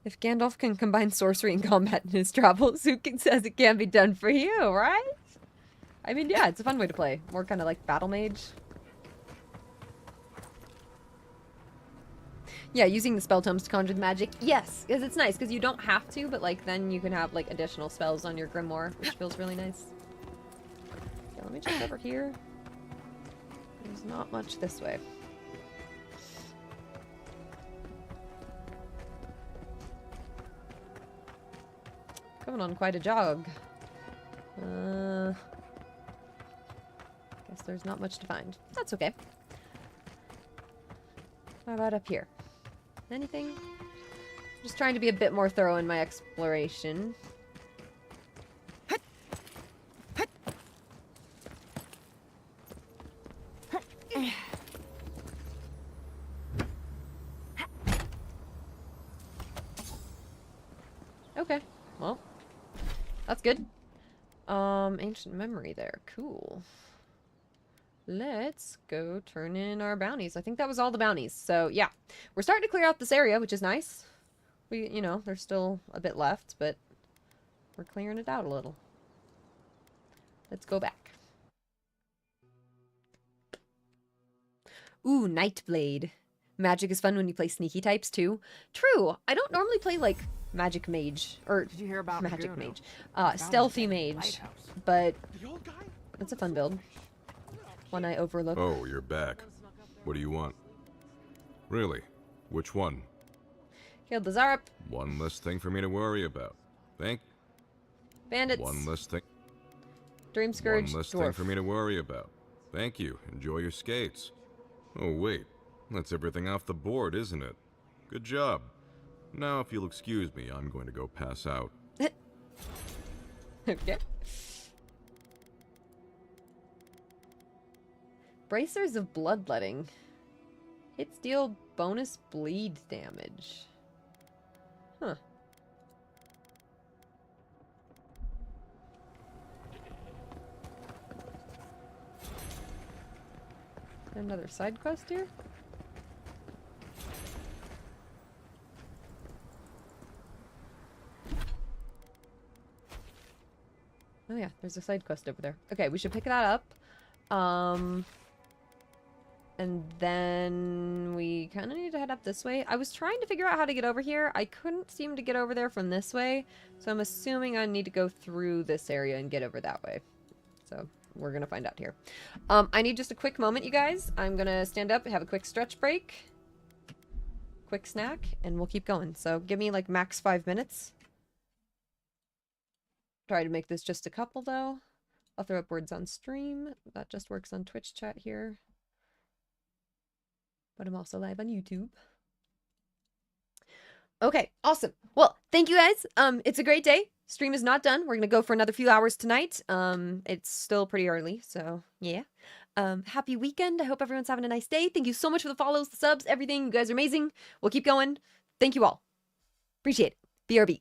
If Gandalf can combine sorcery and combat in his travels, who says it can't be done for you, right? I mean, yeah, it's a fun way to play. More kind of like battle mage. Yeah, using the spell tomes to conjure the magic. Yes, because it's nice, because you don't have to, but like then you can have like additional spells on your grimoire, which feels really nice. Okay, let me check over here. There's not much this way. Coming on quite a jog. Guess there's not much to find. That's okay. How about up here? Anything? Just trying to be a bit more thorough in my exploration. Okay, well, that's good. Ancient memory there. Cool. Let's go turn in our bounties. I think that was all the bounties. So, yeah. We're starting to clear out this area, which is nice. We, you know, there's still a bit left, but we're clearing it out a little. Let's go back. Ooh, Nightblade. Magic is fun when you play sneaky types, too. True. I don't normally play, like, magic mage. Or, Did you hear about magic Maguno? mage. Stealthy mage. But it's a fun build. One I overlook. Oh, you're back. What do you want? Really? Which one? Killed the Zarup. One less thing for me to worry about. Thank. Bandits. One less thing. Dream Scourge. One less Dwarf. thing for me to worry about. Thank you. Enjoy your skates. Oh, wait. That's everything off the board, isn't it? Good job. Now, if you'll excuse me, I'm going to go pass out. Okay. Bracers of Bloodletting. Hits deal bonus bleed damage. Huh. Another side quest here? Oh yeah, there's a side quest over there. Okay, we should pick that up. And then we kind of need to head up this way. I was trying to figure out how to get over here. I couldn't seem to get over there from this way. So I'm assuming I need to go through this area and get over that way. So we're going to find out here. I need just a quick moment, you guys. I'm going to stand up, have a quick stretch break. Quick snack, and we'll keep going. So give me like max 5 minutes. Try to make this just a couple, though. I'll throw up words on stream. That just works on Twitch chat here. But I'm also live on YouTube. Okay, awesome. Well, thank you guys. It's a great day. Stream is not done. We're gonna go for another few hours tonight. It's still pretty early, so yeah. Happy weekend. I hope everyone's having a nice day. Thank you so much for the follows, the subs, everything. You guys are amazing. We'll keep going. Thank you all. Appreciate it. BRB.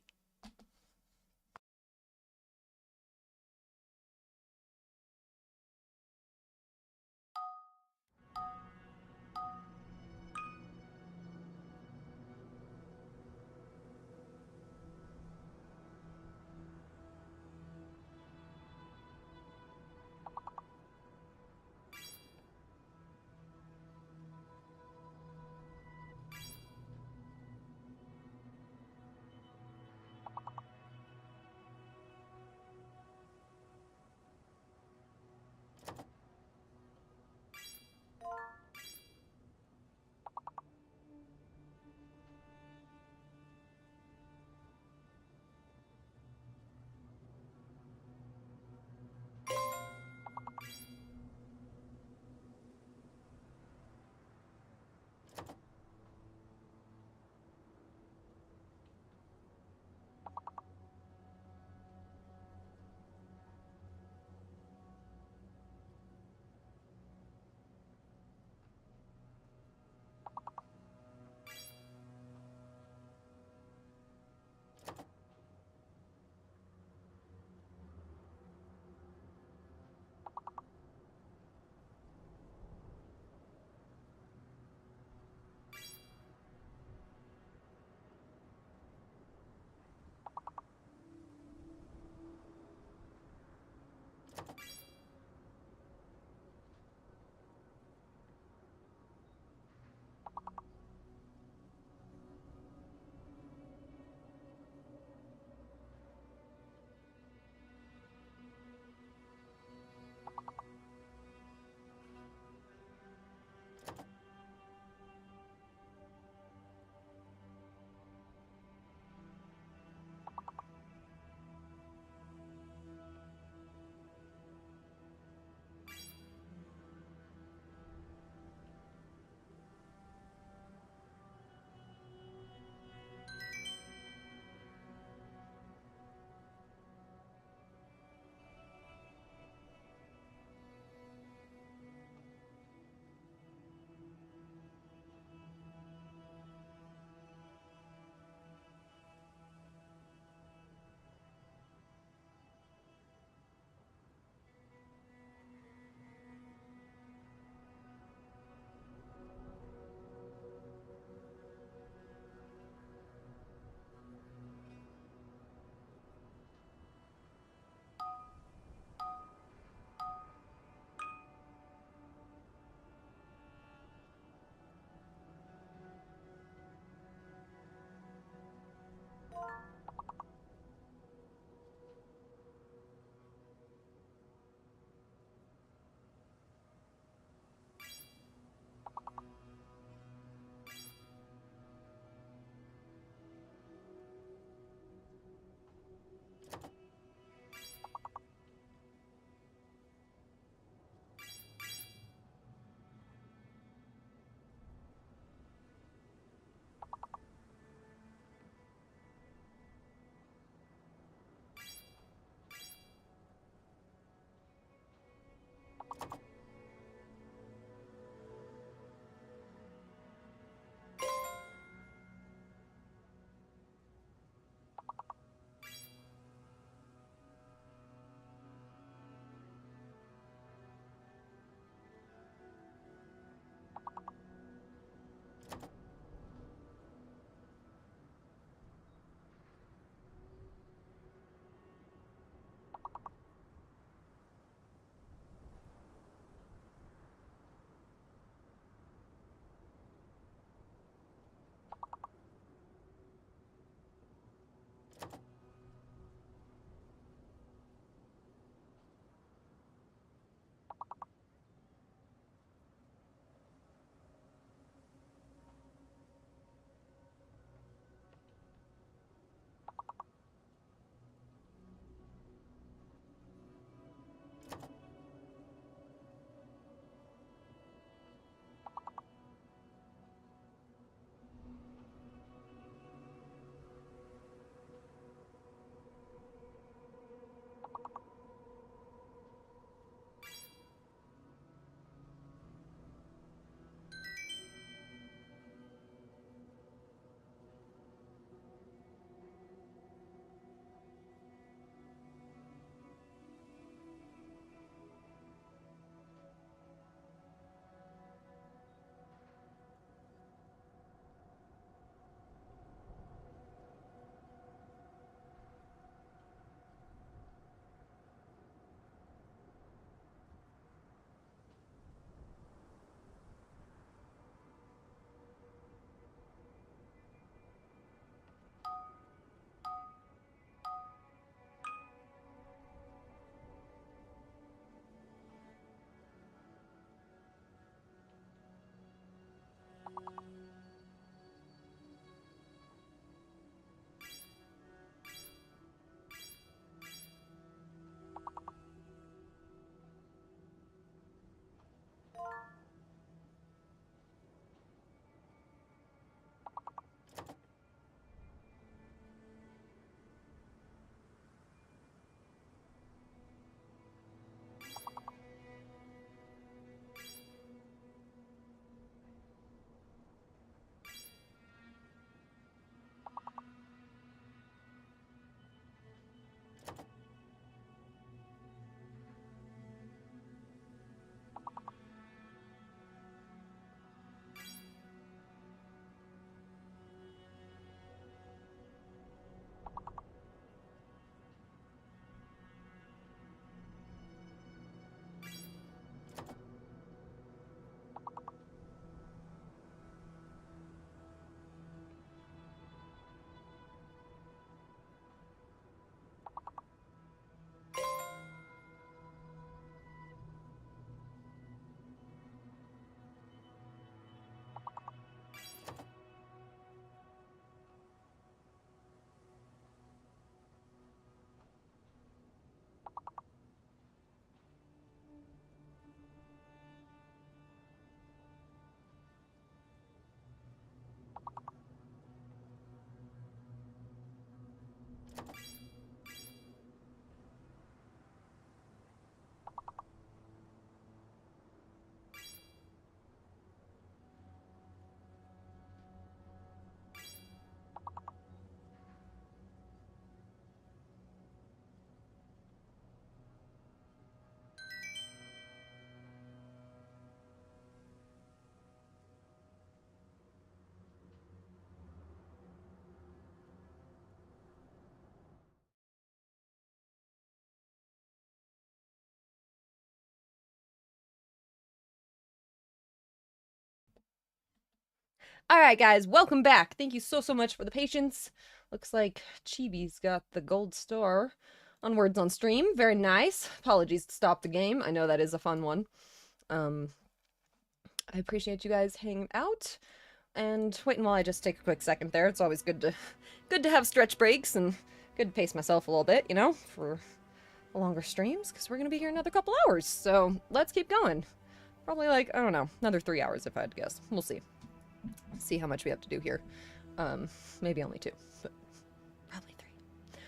Alright guys, welcome back. Thank you so much for the patience. Looks like Chibi's got the gold star on Words on Stream. Very nice. Apologies to stop the game. I know that is a fun one. I appreciate you guys hanging out. And waiting while I just take a quick second there. It's always good to have stretch breaks and good to pace myself a little bit, you know, for longer streams, because we're going to be here another couple hours. So let's keep going. Probably like, I don't know, another 3 hours if I had to guess. We'll see. See how much we have to do here. Maybe only 2, but probably 3.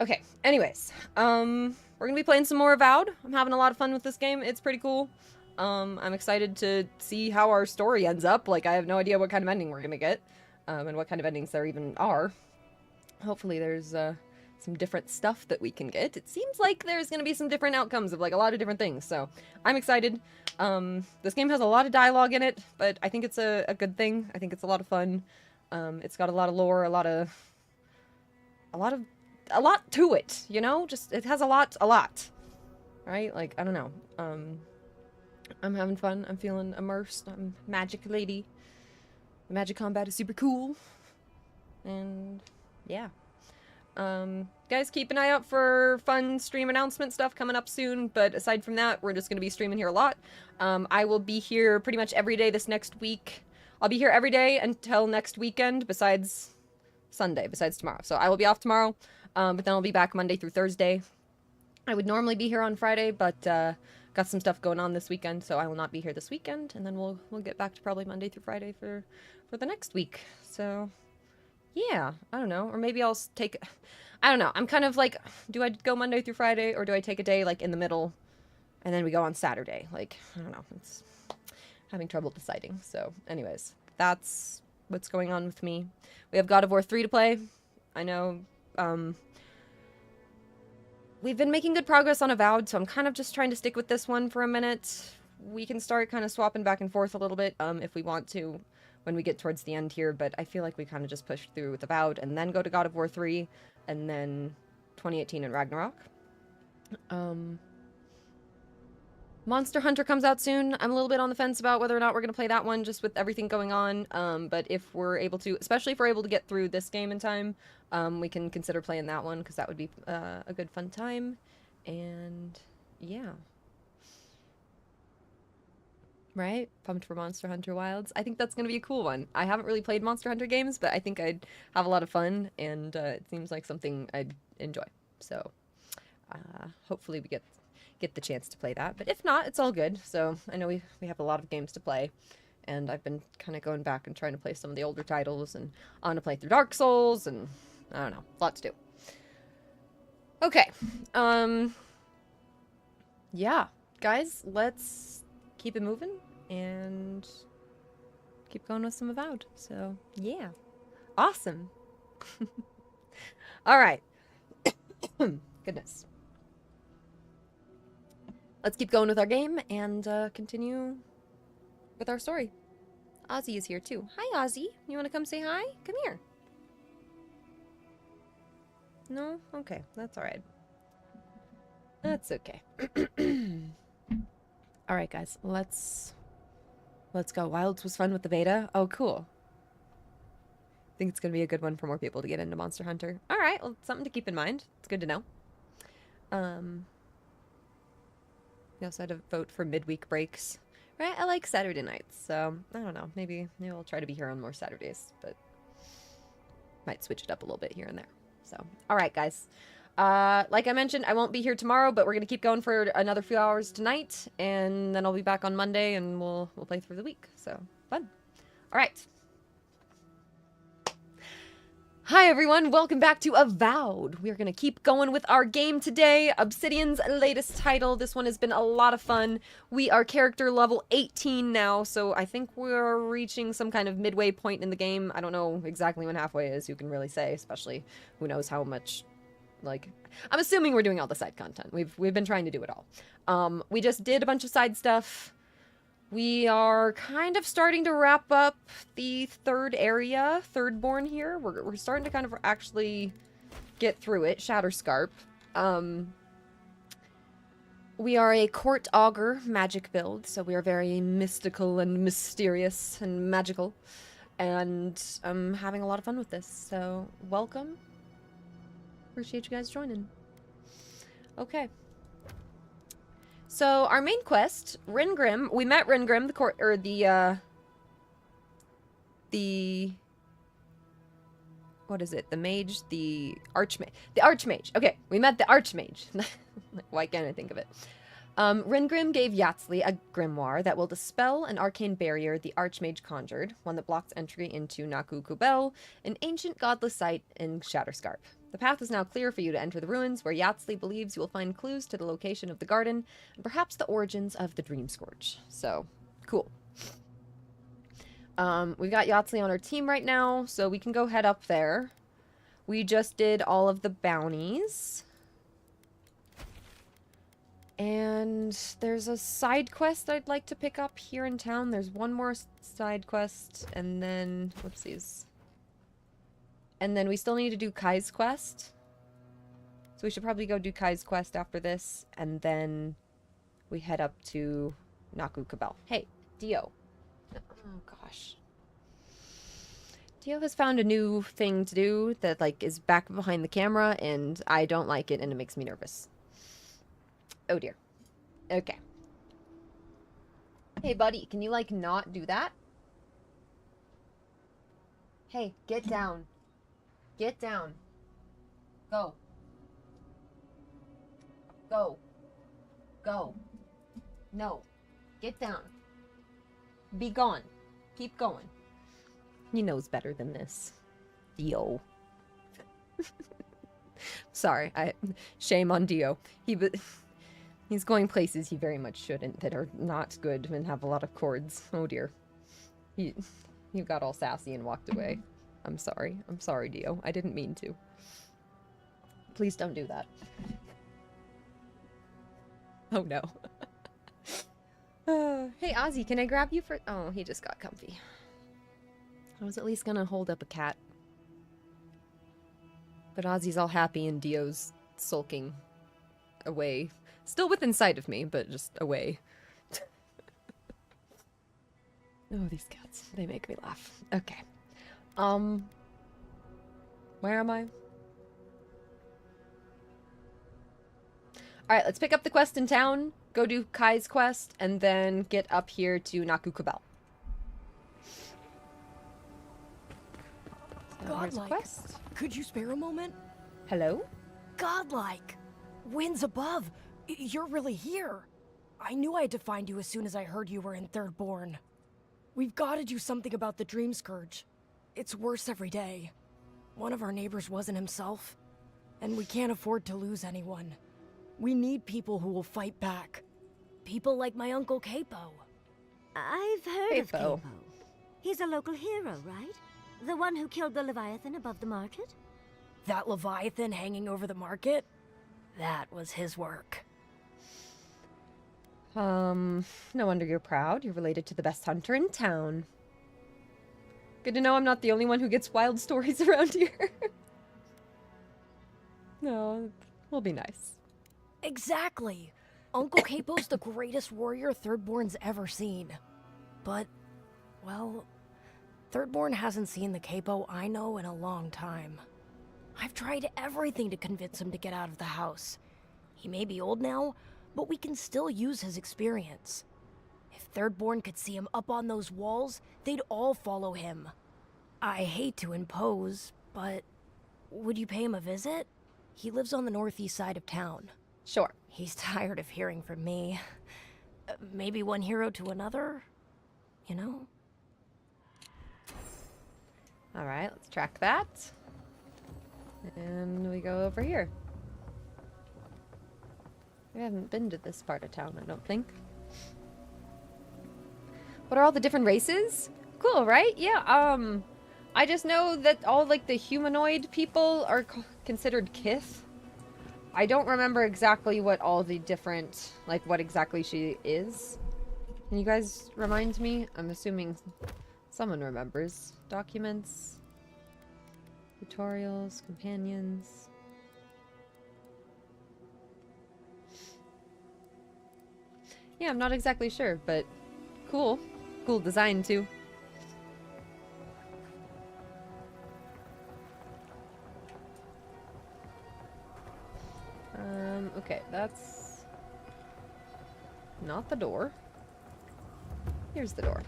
Okay, anyways, we're gonna be playing some more Avowed. I'm having a lot of fun with this game. It's pretty cool. I'm excited to see how our story ends up. Like, I have no idea what kind of ending we're gonna get, and what kind of endings there even are. Hopefully there's, some different stuff that we can get. It seems like there's gonna be some different outcomes of, like, a lot of different things, so I'm excited. This game has a lot of dialogue in it, but I think it's a good thing. I think it's a lot of fun. It's got a lot of lore, a lot to it, you know? Just, it has a lot. Right? Like, I don't know. I'm having fun. I'm feeling immersed. I'm magic lady. The magic combat is super cool. And, yeah. Guys, keep an eye out for fun stream announcement stuff coming up soon, but aside from that, we're just going to be streaming here a lot. I will be here pretty much every day this next week. I'll be here every day until next weekend, besides Sunday, besides tomorrow. So I will be off tomorrow, but then I'll be back Monday through Thursday. I would normally be here on Friday, but got some stuff going on this weekend, so I will not be here this weekend, and then we'll get back to probably Monday through Friday for the next week. So yeah, I don't know. Or maybe I'll take... I don't know. I'm kind of like, do I go Monday through Friday, or do I take a day, like, in the middle, and then we go on Saturday? Like, I don't know. It's having trouble deciding. So, anyways, that's what's going on with me. We have God of War 3 to play. I know, we've been making good progress on Avowed, so I'm kind of just trying to stick with this one for a minute. We can start kind of swapping back and forth a little bit, if we want to, when we get towards the end here, but I feel like we kind of just push through with Avowed and then go to God of War 3 and then 2018 and Ragnarok. Monster Hunter comes out soon. I'm a little bit on the fence about whether or not we're going to play that one just with everything going on, but if we're able to, especially if we're able to get through this game in time, we can consider playing that one, because that would be a good fun time, and yeah. Right? Pumped for Monster Hunter Wilds. I think that's going to be a cool one. I haven't really played Monster Hunter games, but I think I'd have a lot of fun, and it seems like something I'd enjoy. So, hopefully we get the chance to play that. But if not, it's all good. So, I know we have a lot of games to play, and I've been kind of going back and trying to play some of the older titles, and I want to play through Dark Souls, and I don't know, a lot to do. Okay. Yeah. Guys, let's keep it moving and keep going with some Avowed. So, yeah. Awesome. All right. Goodness. Let's keep going with our game and continue with our story. Ozzy is here too. Hi, Ozzy. You want to come say hi? Come here. No? Okay. That's all right. That's okay. All right, guys, let's go. Wilds was fun with the beta. Oh, cool. I think it's going to be a good one for more people to get into Monster Hunter. All right, well, something to keep in mind. It's good to know. We also had to vote for midweek breaks. Right? I like Saturday nights, so I don't know. Maybe I'll try to be here on more Saturdays, but might switch it up a little bit here and there. So, all right, guys. Like I mentioned, I won't be here tomorrow, but we're going to keep going for another few hours tonight, and then I'll be back on Monday, and we'll play through the week. So, fun. All right. Hi, everyone. Welcome back to Avowed. We're going to keep going with our game today, Obsidian's latest title. This one has been a lot of fun. We are character level 18 now, so I think we're reaching some kind of midway point in the game. I don't know exactly when halfway is, who can really say, especially who knows how much... Like, I'm assuming we're doing all the side content. We've been trying to do it all. We just did a bunch of side stuff. We are kind of starting to wrap up the third area, Thirdborn here. We're starting to kind of actually get through it. Shatterscarp. We are a court augur magic build, so we are very mystical and mysterious and magical. and I'm having a lot of fun with this. So welcome. Appreciate you guys joining. Okay. So our main quest, Ringrim. We met Ringrim, what is it? The mage, the archmage. The archmage. Okay, we met the archmage. Why can't I think of it? Ringrim gave Yatzli a grimoire that will dispel an arcane barrier the archmage conjured, one that blocks entry into Naku Kubel, an ancient godless site in Shatterscarp. The path is now clear for you to enter the ruins, where Yatzli believes you will find clues to the location of the garden, and perhaps the origins of the Dream Scourge. So, cool. We've got Yatzli on our team right now, so we can go head up there. We just did all of the bounties. And there's a side quest I'd like to pick up here in town. There's one more side quest, and then... whoopsies. And then we still need to do Kai's quest. So we should probably go do Kai's quest after this, and then we head up to Naku Kubel. Hey, Dio. Oh, gosh. Dio has found a new thing to do that, like, is back behind the camera, and I don't like it, and it makes me nervous. Oh, dear. Okay. Hey, buddy, can you, like, not do that? Hey, get down. Get down. Go. Go. Go. No. Get down. Be gone. Keep going. He knows better than this. Dio. Sorry, shame on Dio. He's going places he very much shouldn't, that are not good and have a lot of cords. Oh dear. He got all sassy and walked away. I'm sorry. I'm sorry, Dio. I didn't mean to. Please don't do that. Oh no. Hey, Ozzy, can I grab you for... Oh, he just got comfy. I was at least gonna hold up a cat. But Ozzy's all happy and Dio's sulking away. Still within sight of me, but just away. Oh, these cats. They make me laugh. Okay. Where am I? Alright, let's pick up the quest in town, go do Kai's quest, and then get up here to Naku Kubel. Godlike. Quest. Could you spare a moment? Hello? Godlike. Winds above. You're really here. I knew I had to find you as soon as I heard you were in Thirdborn. We've got to do something about the Dream Scourge. It's worse every day. One of our neighbors wasn't himself, and we can't afford to lose anyone. We need people who will fight back. People like my Uncle Capo. I've heard of Capo. Capo. He's a local hero, right? The one who killed the Leviathan above the market? That Leviathan hanging over the market? That was his work. No wonder you're proud. You're related to the best hunter in town. Good to know I'm not the only one who gets wild stories around here. No, we'll be nice. Exactly. Uncle Capo's the greatest warrior Thirdborn's ever seen. But, well, Thirdborn hasn't seen the Capo I know in a long time. I've tried everything to convince him to get out of the house. He may be old now, but we can still use his experience. If Thirdborn could see him up on those walls, they'd all follow him. I hate to impose, but would you pay him a visit? He lives on the northeast side of town. Sure. He's tired of hearing from me. Maybe one hero to another? You know? Alright, let's track that. And we go over here. We haven't been to this part of town, I don't think. What are all the different races? Cool, right? Yeah, I just know that all, like, the humanoid people are considered Kith. I don't remember exactly what all the different, like, what exactly she is. Can you guys remind me? I'm assuming someone remembers. Documents. Tutorials. Companions. Yeah, I'm not exactly sure, but cool. Cool design, too. Okay, that's not the door. Here's the door.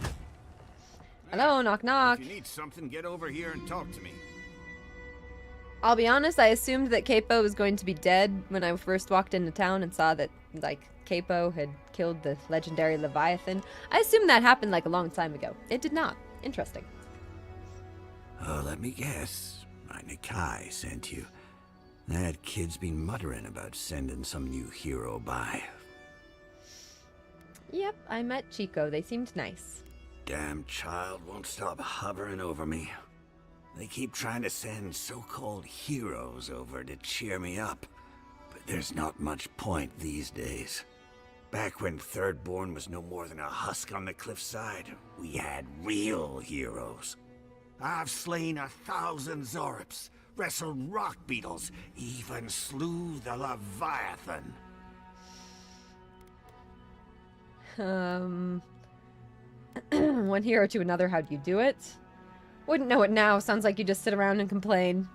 Hello, knock knock. If you need something, get over here and talk to me. I'll be honest, I assumed that Capo was going to be dead when I first walked into town and saw that, like, Capo had killed the legendary Leviathan. I assumed that happened, like, a long time ago. It did not. Interesting. Oh, let me guess. My Nikai sent you. That kid's been muttering about sending some new hero by. Yep, I met Chico. They seemed nice. Damn child won't stop hovering over me. They keep trying to send so-called heroes over to cheer me up, but there's not much point these days. Back when Thirdborn was no more than a husk on the cliffside, we had real heroes. I've slain 1,000 Zorips, wrestled rock beetles, even slew the Leviathan. One hero to another, how'd you do it? Wouldn't know it now. Sounds like you just sit around and complain.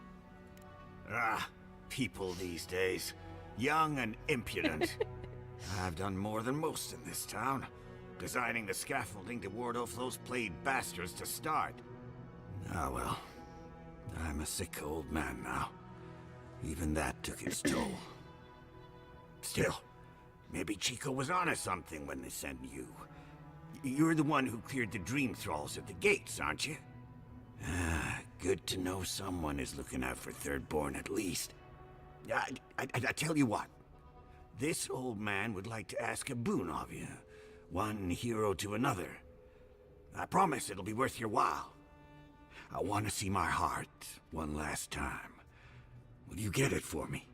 People these days. Young and impudent. I've done more than most in this town. Designing the scaffolding to ward off those played bastards to start. Ah well. I'm a sick old man now. Even that took its toll. Still, maybe Chico was onto something when they sent you. You're the one who cleared the dream thralls at the gates, aren't you? Good to know someone is looking out for Thirdborn at least. I tell you what. This old man would like to ask a boon of you. One hero to another. I promise it'll be worth your while. I want to see my heart one last time. Will you get it for me?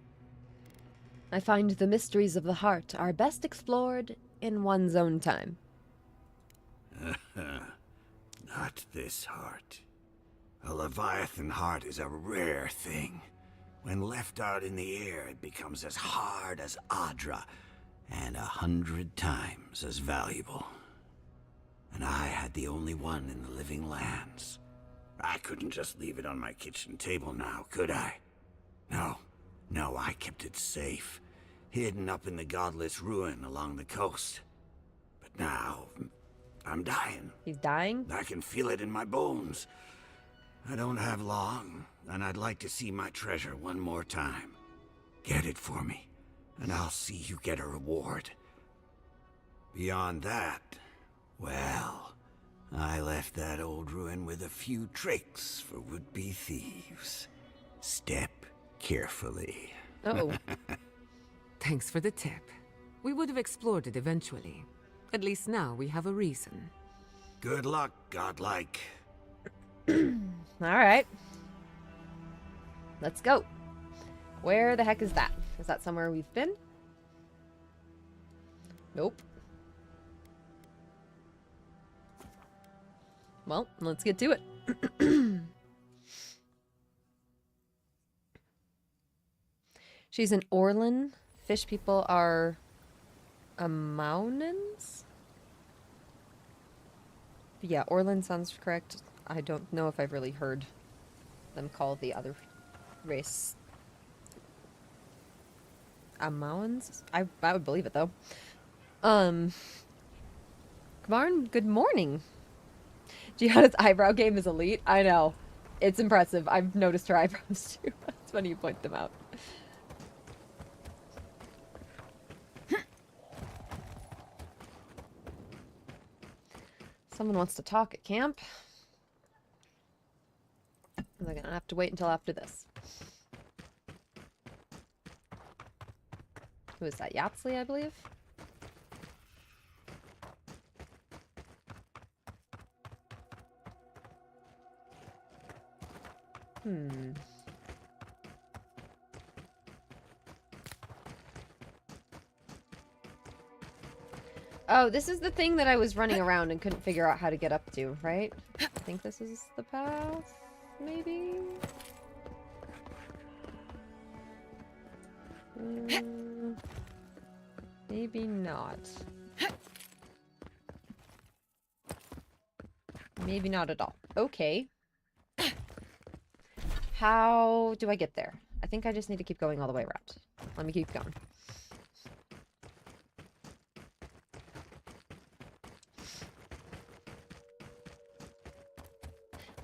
I find the mysteries of the heart are best explored in one's own time. Not this heart. A Leviathan heart is a rare thing. When left out in the air, it becomes as hard as Adra, and 100 times as valuable. And I had the only one in the living lands. I couldn't just leave it on my kitchen table now, could I? No, I kept it safe, hidden up in the godless ruin along the coast. But now, I'm dying. He's dying? I can feel it in my bones. I don't have long, and I'd like to see my treasure one more time. Get it for me, and I'll see you get a reward. Beyond that, well, I left that old ruin with a few tricks for would-be thieves. Step carefully. Uh-oh. Thanks for the tip. We would have explored it eventually. At least now we have a reason. Good luck, godlike. Alright. Let's go. Where the heck is that? Is that somewhere we've been? Nope. Well, let's get to it. She's an Orlan. Fish people are Amaunans? Yeah, Orlan sounds correct. I don't know if I've really heard them call the other race Amauans. I would believe it though. Kavarn, good morning. Gianna's eyebrow game is elite. I know. It's impressive. I've noticed her eyebrows too. It's funny you point them out. Someone wants to talk at camp. They're gonna have to wait until after this. Who is that? Yatsley, I believe? Oh, this is the thing that I was running around and couldn't figure out how to get up to, right? I think this is the path, maybe? Maybe not. Maybe not at all. Okay. How do I get there? I think I just need to keep going all the way around. Let me keep going.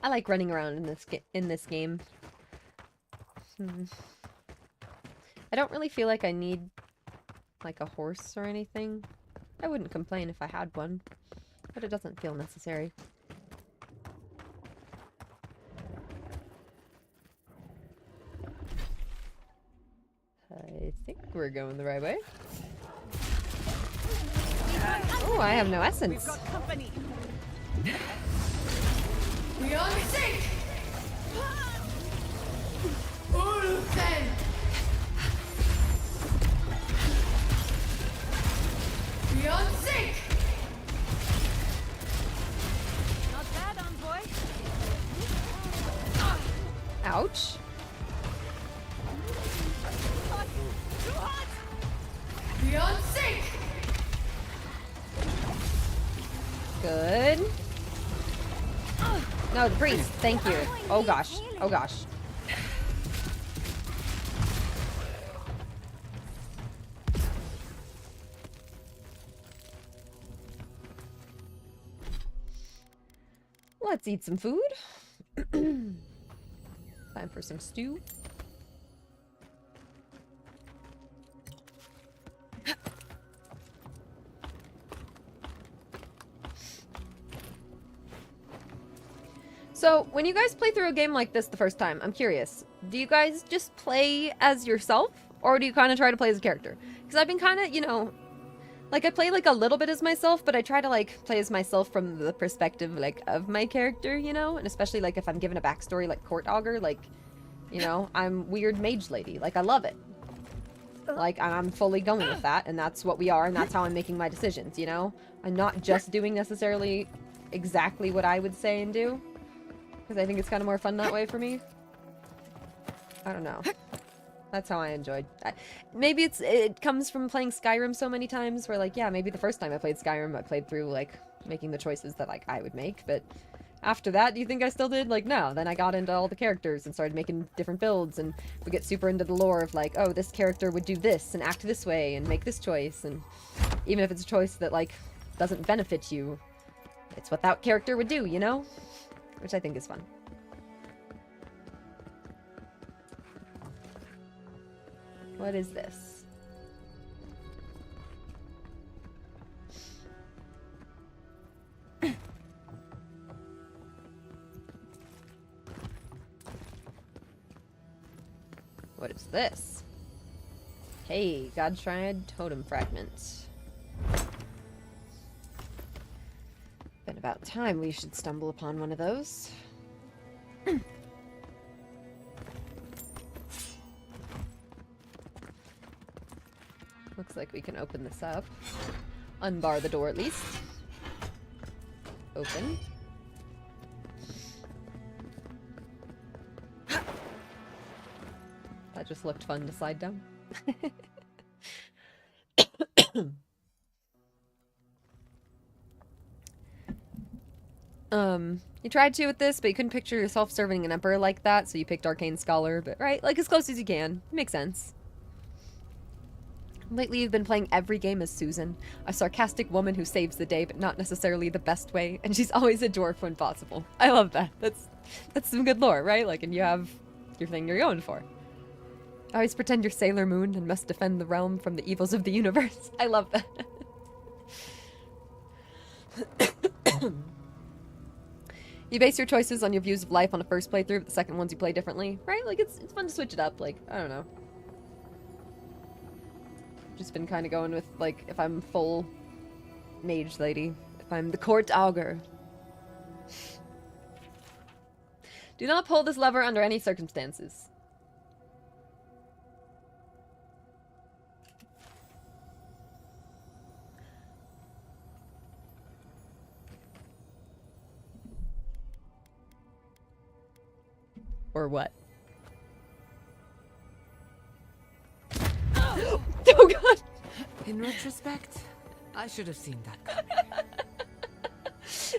I like running around in this game. I don't really feel like I need like a horse or anything. I wouldn't complain if I had one, but it doesn't feel necessary. I think we're going the right way. Oh, I have no essence. We've got company. Beyond sync. Ulsen. Beyond sync. Not bad, envoy. Ouch. Too hot. Beyond sync. Good. No, the priest. Thank you. Oh gosh. Oh gosh. Let's eat some food. Time for some stew. So, when you guys play through a game like this the first time, I'm curious, do you guys just play as yourself? Or do you kind of try to play as a character? Because I've been kind of, you know, like I play like a little bit as myself, but I try to like play as myself from the perspective like of my character, you know? And especially like if I'm given a backstory like Court Augur, like, you know, I'm weird mage lady. Like, I love it. Like, I'm fully going with that, and that's what we are, and that's how I'm making my decisions, you know? I'm not just doing necessarily exactly what I would say and do. Because I think it's kind of more fun that way for me. I don't know. That's how I enjoyed. Maybe it comes from playing Skyrim so many times where, like, yeah, maybe the first time I played Skyrim, I played through, like, making the choices that, like, I would make. But after that, do you think I still did? Like, no. Then I got into all the characters and started making different builds. And we get super into the lore of, like, oh, this character would do this and act this way and make this choice. And even if it's a choice that, like, doesn't benefit you, it's what that character would do, you know? Which I think is fun. What is this? What is this? Hey, God Triad Totem Fragment. Been about time we should stumble upon one of those. Looks like we can open this up. Unbar the door at least. Open. That just looked fun to slide down. You tried to with this, but you couldn't picture yourself serving an emperor like that, so you picked Arcane Scholar, but right, like as close as you can. Makes sense. Lately you've been playing every game as Susan, a sarcastic woman who saves the day, but not necessarily the best way, and she's always a dwarf when possible. I love that. That's some good lore, right? Like, and you have your thing you're going for. Always pretend you're Sailor Moon and must defend the realm from the evils of the universe. I love that. You base your choices on your views of life on a first playthrough, but the second ones you play differently, right? Like, it's fun to switch it up. Like, I don't know. Just been kind of going with, like, if I'm full mage lady, if I'm the Court Augur. Do not pull this lever under any circumstances. Or what? Oh god! In retrospect, I should have seen that coming.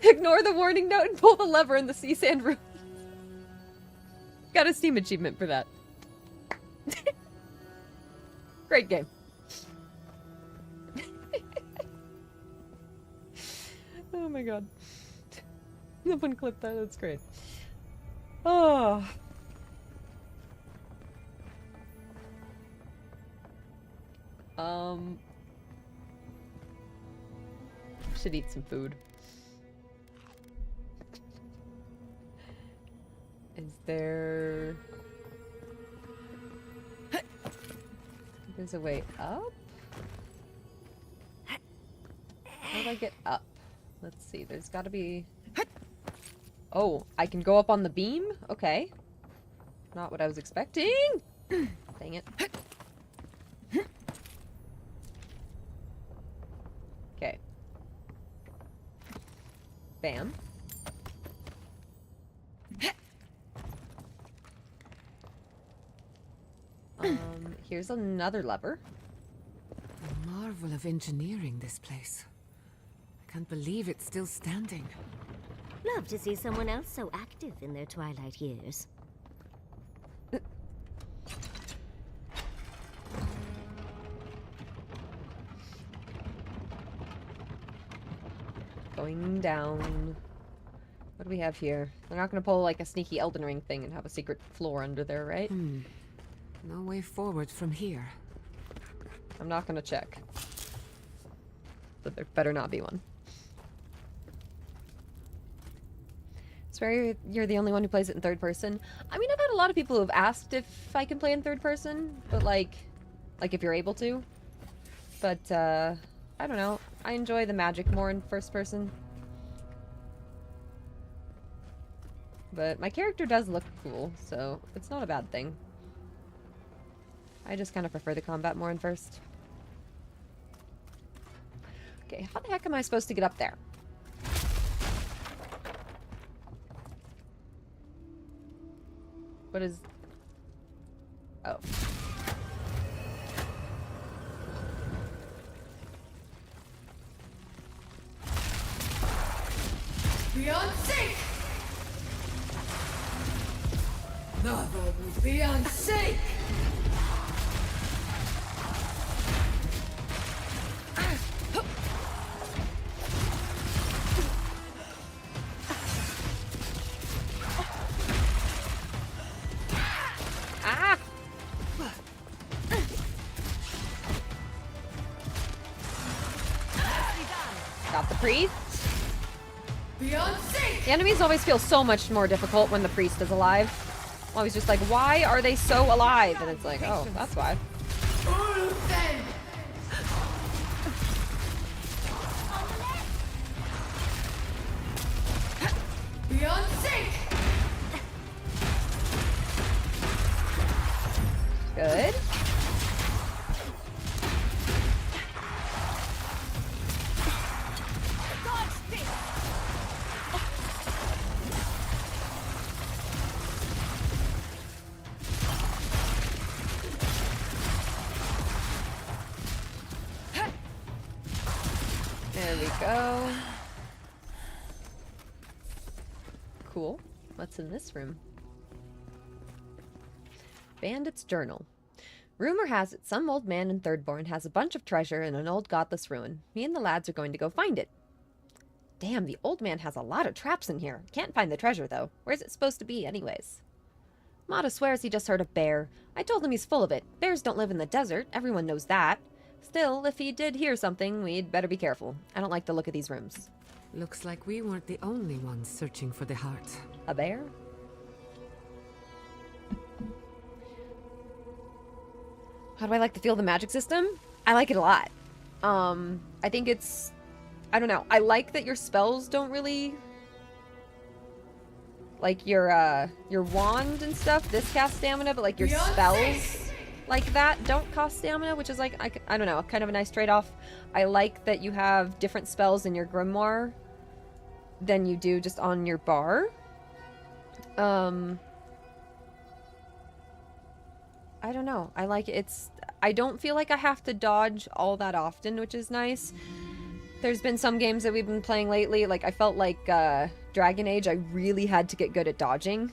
Ignore the warning note and pull the lever in the sea sand room. Got a Steam achievement for that. Great game. Oh my god. No one clipped that, that's great. Oh. Should eat some food. Is there... There's a way up? How do I get up? Let's see, there's gotta be... Oh, I can go up on the beam? Okay. Not what I was expecting! Dang it. Okay. Bam. Here's another lever. A marvel of engineering, this place. I can't believe it's still standing. Love to see someone else so active in their twilight years. Going down. What do we have here? They're not gonna pull like a sneaky Elden Ring thing and have a secret floor under there, right? No way forward from here. I'm not gonna check. But there better not be one. Swear you're the only one who plays it in third person. I mean, I've had a lot of people who have asked if I can play in third person, but like if you're able to. But, I don't know. I enjoy the magic more in first person. But my character does look cool, so it's not a bad thing. I just kind of prefer the combat more in first. Okay, how the heck am I supposed to get up there? What is... Oh. Beyond sync! Beyond sync! Ah! Got the priest. Beyond sync! The enemies always feel so much more difficult when the priest is alive. I'm always just like, why are they so alive? And it's like, oh, that's why. Beyond sync! Good. There we go. Cool. What's in this room? Bandit's Journal. Rumor has it some old man in Thirdborn has a bunch of treasure in an old godless ruin. Me and the lads are going to go find it. Damn, the old man has a lot of traps in here. Can't find the treasure, though. Where's it supposed to be, anyways? Mata swears he just heard a bear. I told him he's full of it. Bears don't live in the desert. Everyone knows that. Still, if he did hear something, we'd better be careful. I don't like the look of these rooms. Looks like we weren't the only ones searching for the heart. A bear? How do I like to feel the magic system? I like it a lot. I think it's... I don't know. I like that your spells don't really... Like your wand and stuff, this casts stamina, but like your spells like that don't cost stamina, which is like, I don't know, kind of a nice trade-off. I like that you have different spells in your grimoire than you do just on your bar. I don't know. I like it. I don't feel like I have to dodge all that often, which is nice. There's been some games that we've been playing lately, like I felt like Dragon Age, I really had to get good at dodging.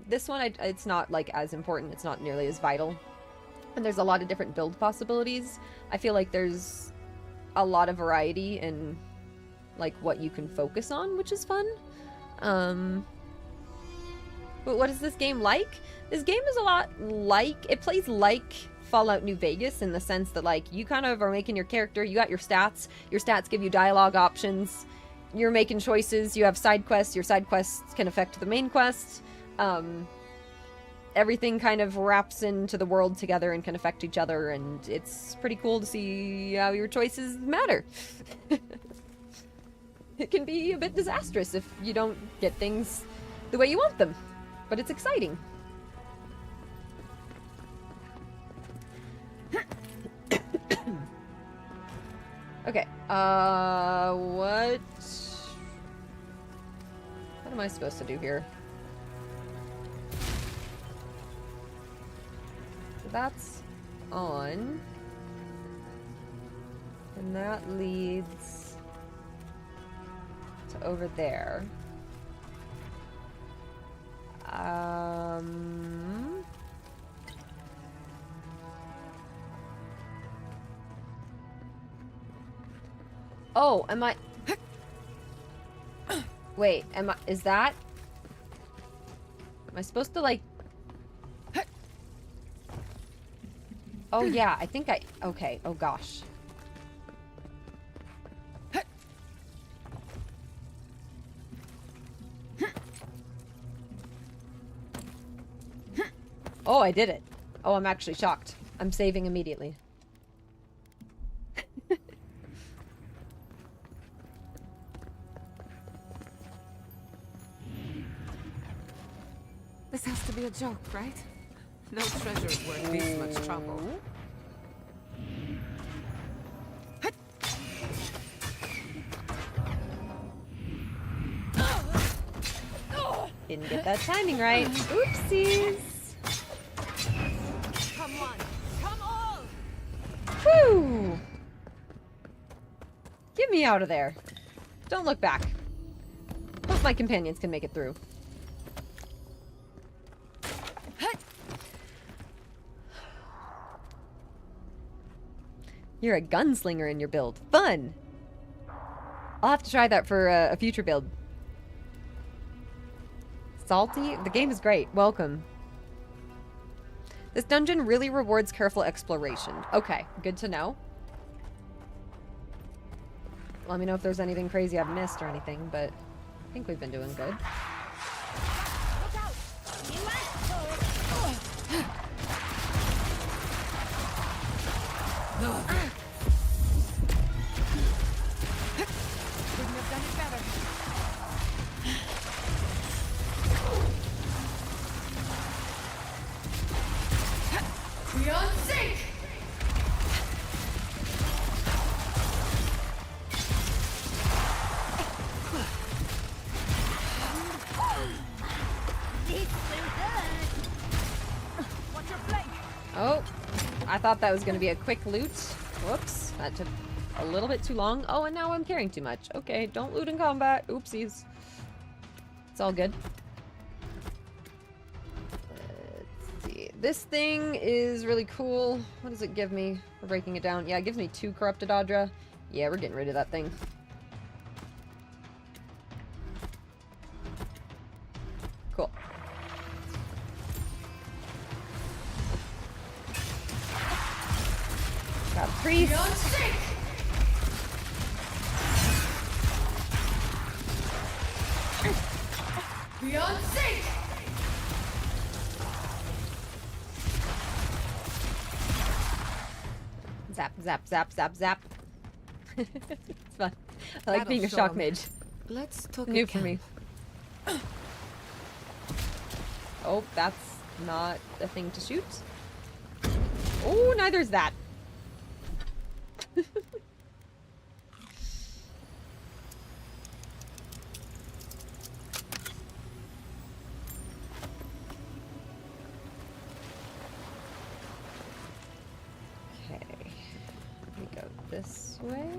This one, it's not like as important. It's not nearly as vital. And there's a lot of different build possibilities. I feel like there's a lot of variety in like what you can focus on, which is fun. But what is this game like? This game is a lot like, it plays like Fallout New Vegas in the sense that, like, you kind of are making your character, you got your stats give you dialogue options, you're making choices, you have side quests, your side quests can affect the main quest, everything kind of wraps into the world together and can affect each other, and it's pretty cool to see how your choices matter. It can be a bit disastrous if you don't get things the way you want them, but it's exciting. Okay, what am I supposed to do here? So that's on, and that leads to over there. Oh, am I... Wait, is that... Am I supposed to, like... Oh, yeah, I think I... Okay, oh gosh. Oh, I did it. Oh, I'm actually shocked. I'm saving immediately. This has to be a joke, right? No treasure is worth this much trouble. Didn't get that timing right. Oopsies. Come on! Come on! Whew! Get me out of there. Don't look back. Hope my companions can make it through. You're a gunslinger in your build. Fun! I'll have to try that for a future build. Salty? The game is great. Welcome. This dungeon really rewards careful exploration. Okay, good to know. Let me know if there's anything crazy I've missed or anything, but I think we've been doing good. Beyond sync! Oh, I thought that was going to be a quick loot. Whoops, that took a little bit too long. Oh, and now I'm carrying too much. Okay, don't loot in combat. Oopsies. It's all good. Let's see. This thing is really cool. What does it give me for breaking it down? Yeah, it gives me 2 corrupted Audra. Yeah, we're getting rid of that thing. Cool. Got a priest. Beyond sync! Beyond sync! Zap, zap, zap, zap, zap. It's fun. I like That'll being a show shock 'em. mage. Let's talk New again. for me. Oh, that's not a thing to shoot. Oh, neither's that. Okay. We go this way.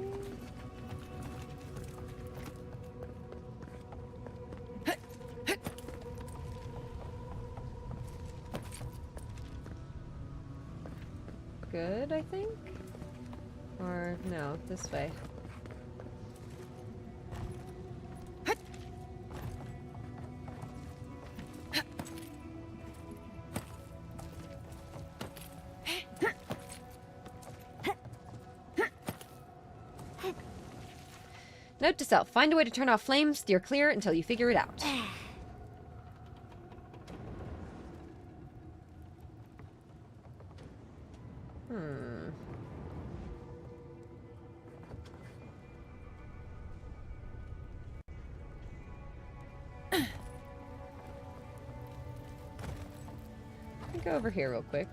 Good, I think? Or, no, this way. Note to self, find a way to turn off flames, steer clear until you figure it out. Let me go over here real quick.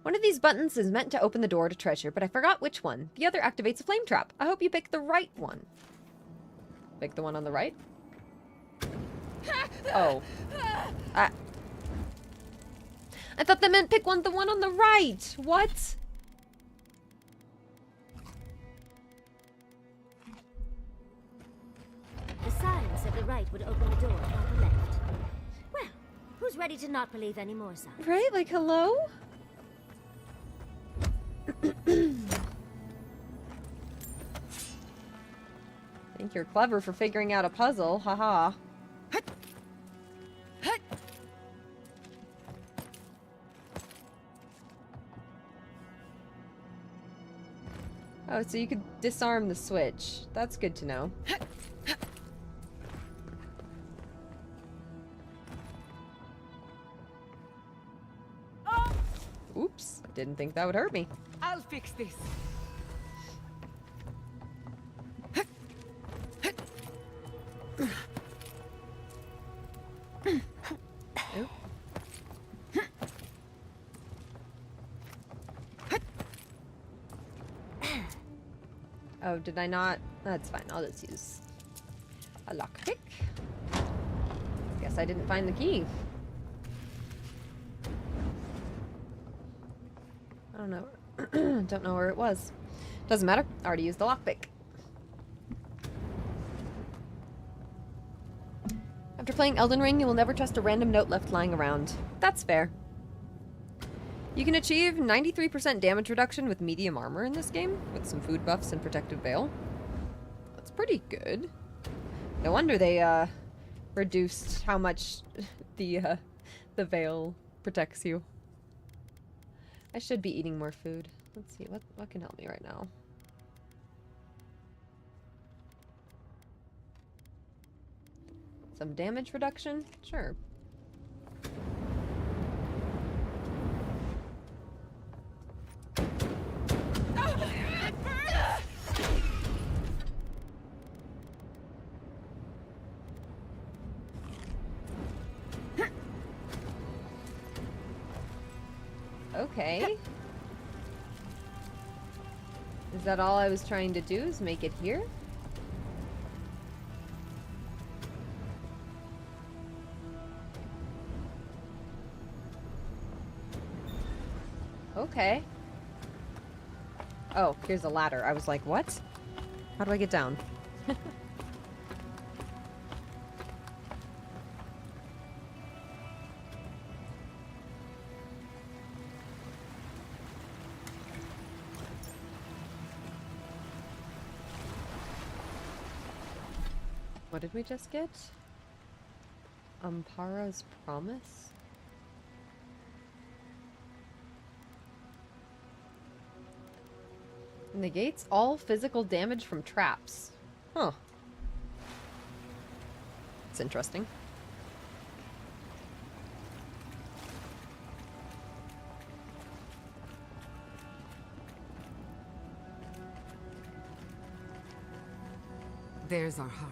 One of these buttons is meant to open the door to treasure, but I forgot which one. The other activates a flame trap. I hope you pick the right one. Pick the one on the right? Oh. I thought that meant pick the one on the right. What? The sign said the right would open the door, not the left. Well, who's ready to not believe any more signs? Right? Like, hello? Think you're clever for figuring out a puzzle, haha. Oh, so you could disarm the switch. That's good to know. Oops, didn't think that would hurt me. I'll fix this. Oh, did I not? That's fine. I'll just use a lockpick. Guess I didn't find the key. I don't know. Don't know where it was. Doesn't matter. I already used the lockpick. After playing Elden Ring, you will never trust a random note left lying around. That's fair. You can achieve 93% damage reduction with medium armor in this game, with some food buffs and protective veil. That's pretty good. No wonder they, reduced how much the veil protects you. I should be eating more food. Let's see, what can help me right now? Some damage reduction? Sure. Okay. Is that all I was trying to do, is make it here? Okay. Oh, here's a ladder. I was like, what? How do I get down? What did we just get? Ampara's Promise? Negates all physical damage from traps. Huh. It's interesting. There's our heart.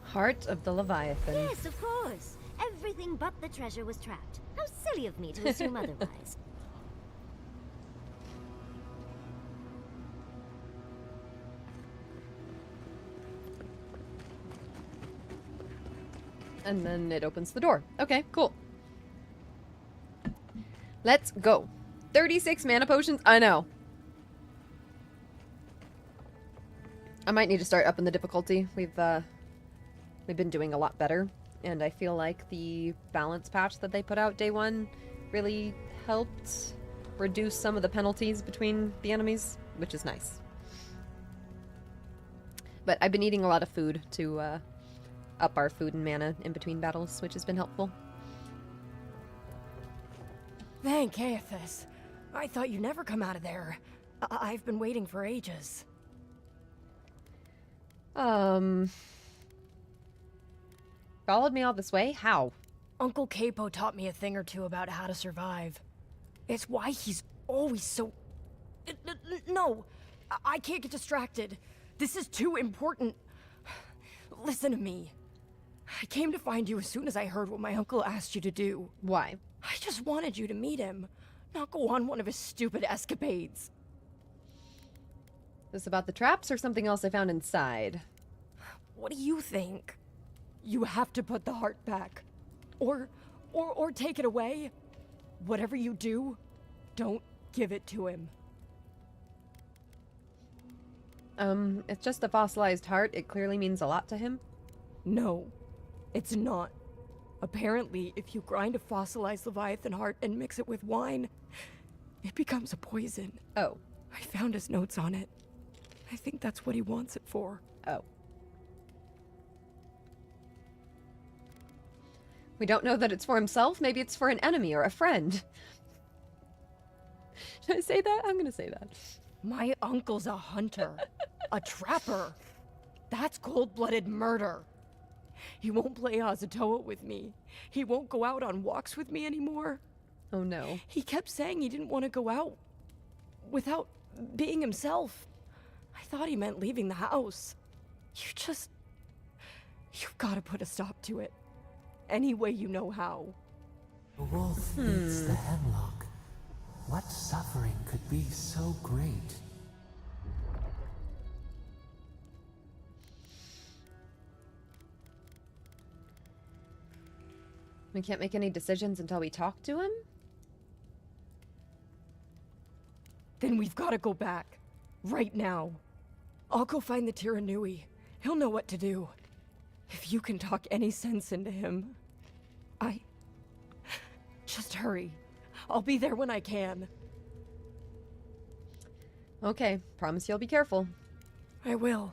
Heart of the Leviathan. Yes, of course. Everything but the treasure was trapped. How silly of me to assume otherwise. And then it opens the door. Okay, cool. Let's go. 36 mana potions? I know. I might need to start upping the difficulty. We've been doing a lot better, and I feel like the balance patch that they put out day one really helped reduce some of the penalties between the enemies, which is nice. But I've been eating a lot of food to up our food and mana in between battles, which has been helpful. Thank Aethys. I thought you'd never come out of there. I've been waiting for ages. Followed me all this way? How? Uncle Capo taught me a thing or two about how to survive. It's why he's always so... No! I can't get distracted. This is too important. Listen to me. I came to find you as soon as I heard what my uncle asked you to do. Why? I just wanted you to meet him, not go on one of his stupid escapades. This about the traps or something else I found inside? What do you think? You have to put the heart back. Or take it away. Whatever you do, don't give it to him. It's just a fossilized heart. It clearly means a lot to him. No, it's not. Apparently, if you grind a fossilized Leviathan heart and mix it with wine, it becomes a poison. Oh. I found his notes on it. I think that's what he wants it for. Oh. We don't know that it's for himself. Maybe it's for an enemy or a friend. Should I say that? I'm gonna say that. My uncle's a hunter. A trapper. That's cold-blooded murder. He won't play Azatoa with me. He won't go out on walks with me anymore. Oh no. He kept saying he didn't want to go out without being himself. I thought he meant leaving the house. You've got to put a stop to it. Any way you know how. The wolf eats the hemlock. What suffering could be so great? We can't make any decisions until we talk to him? Then we've got to go back. Right now. I'll go find the Tiranui. He'll know what to do. If you can talk any sense into him, Just hurry. I'll be there when I can. Okay, promise you'll be careful. I will.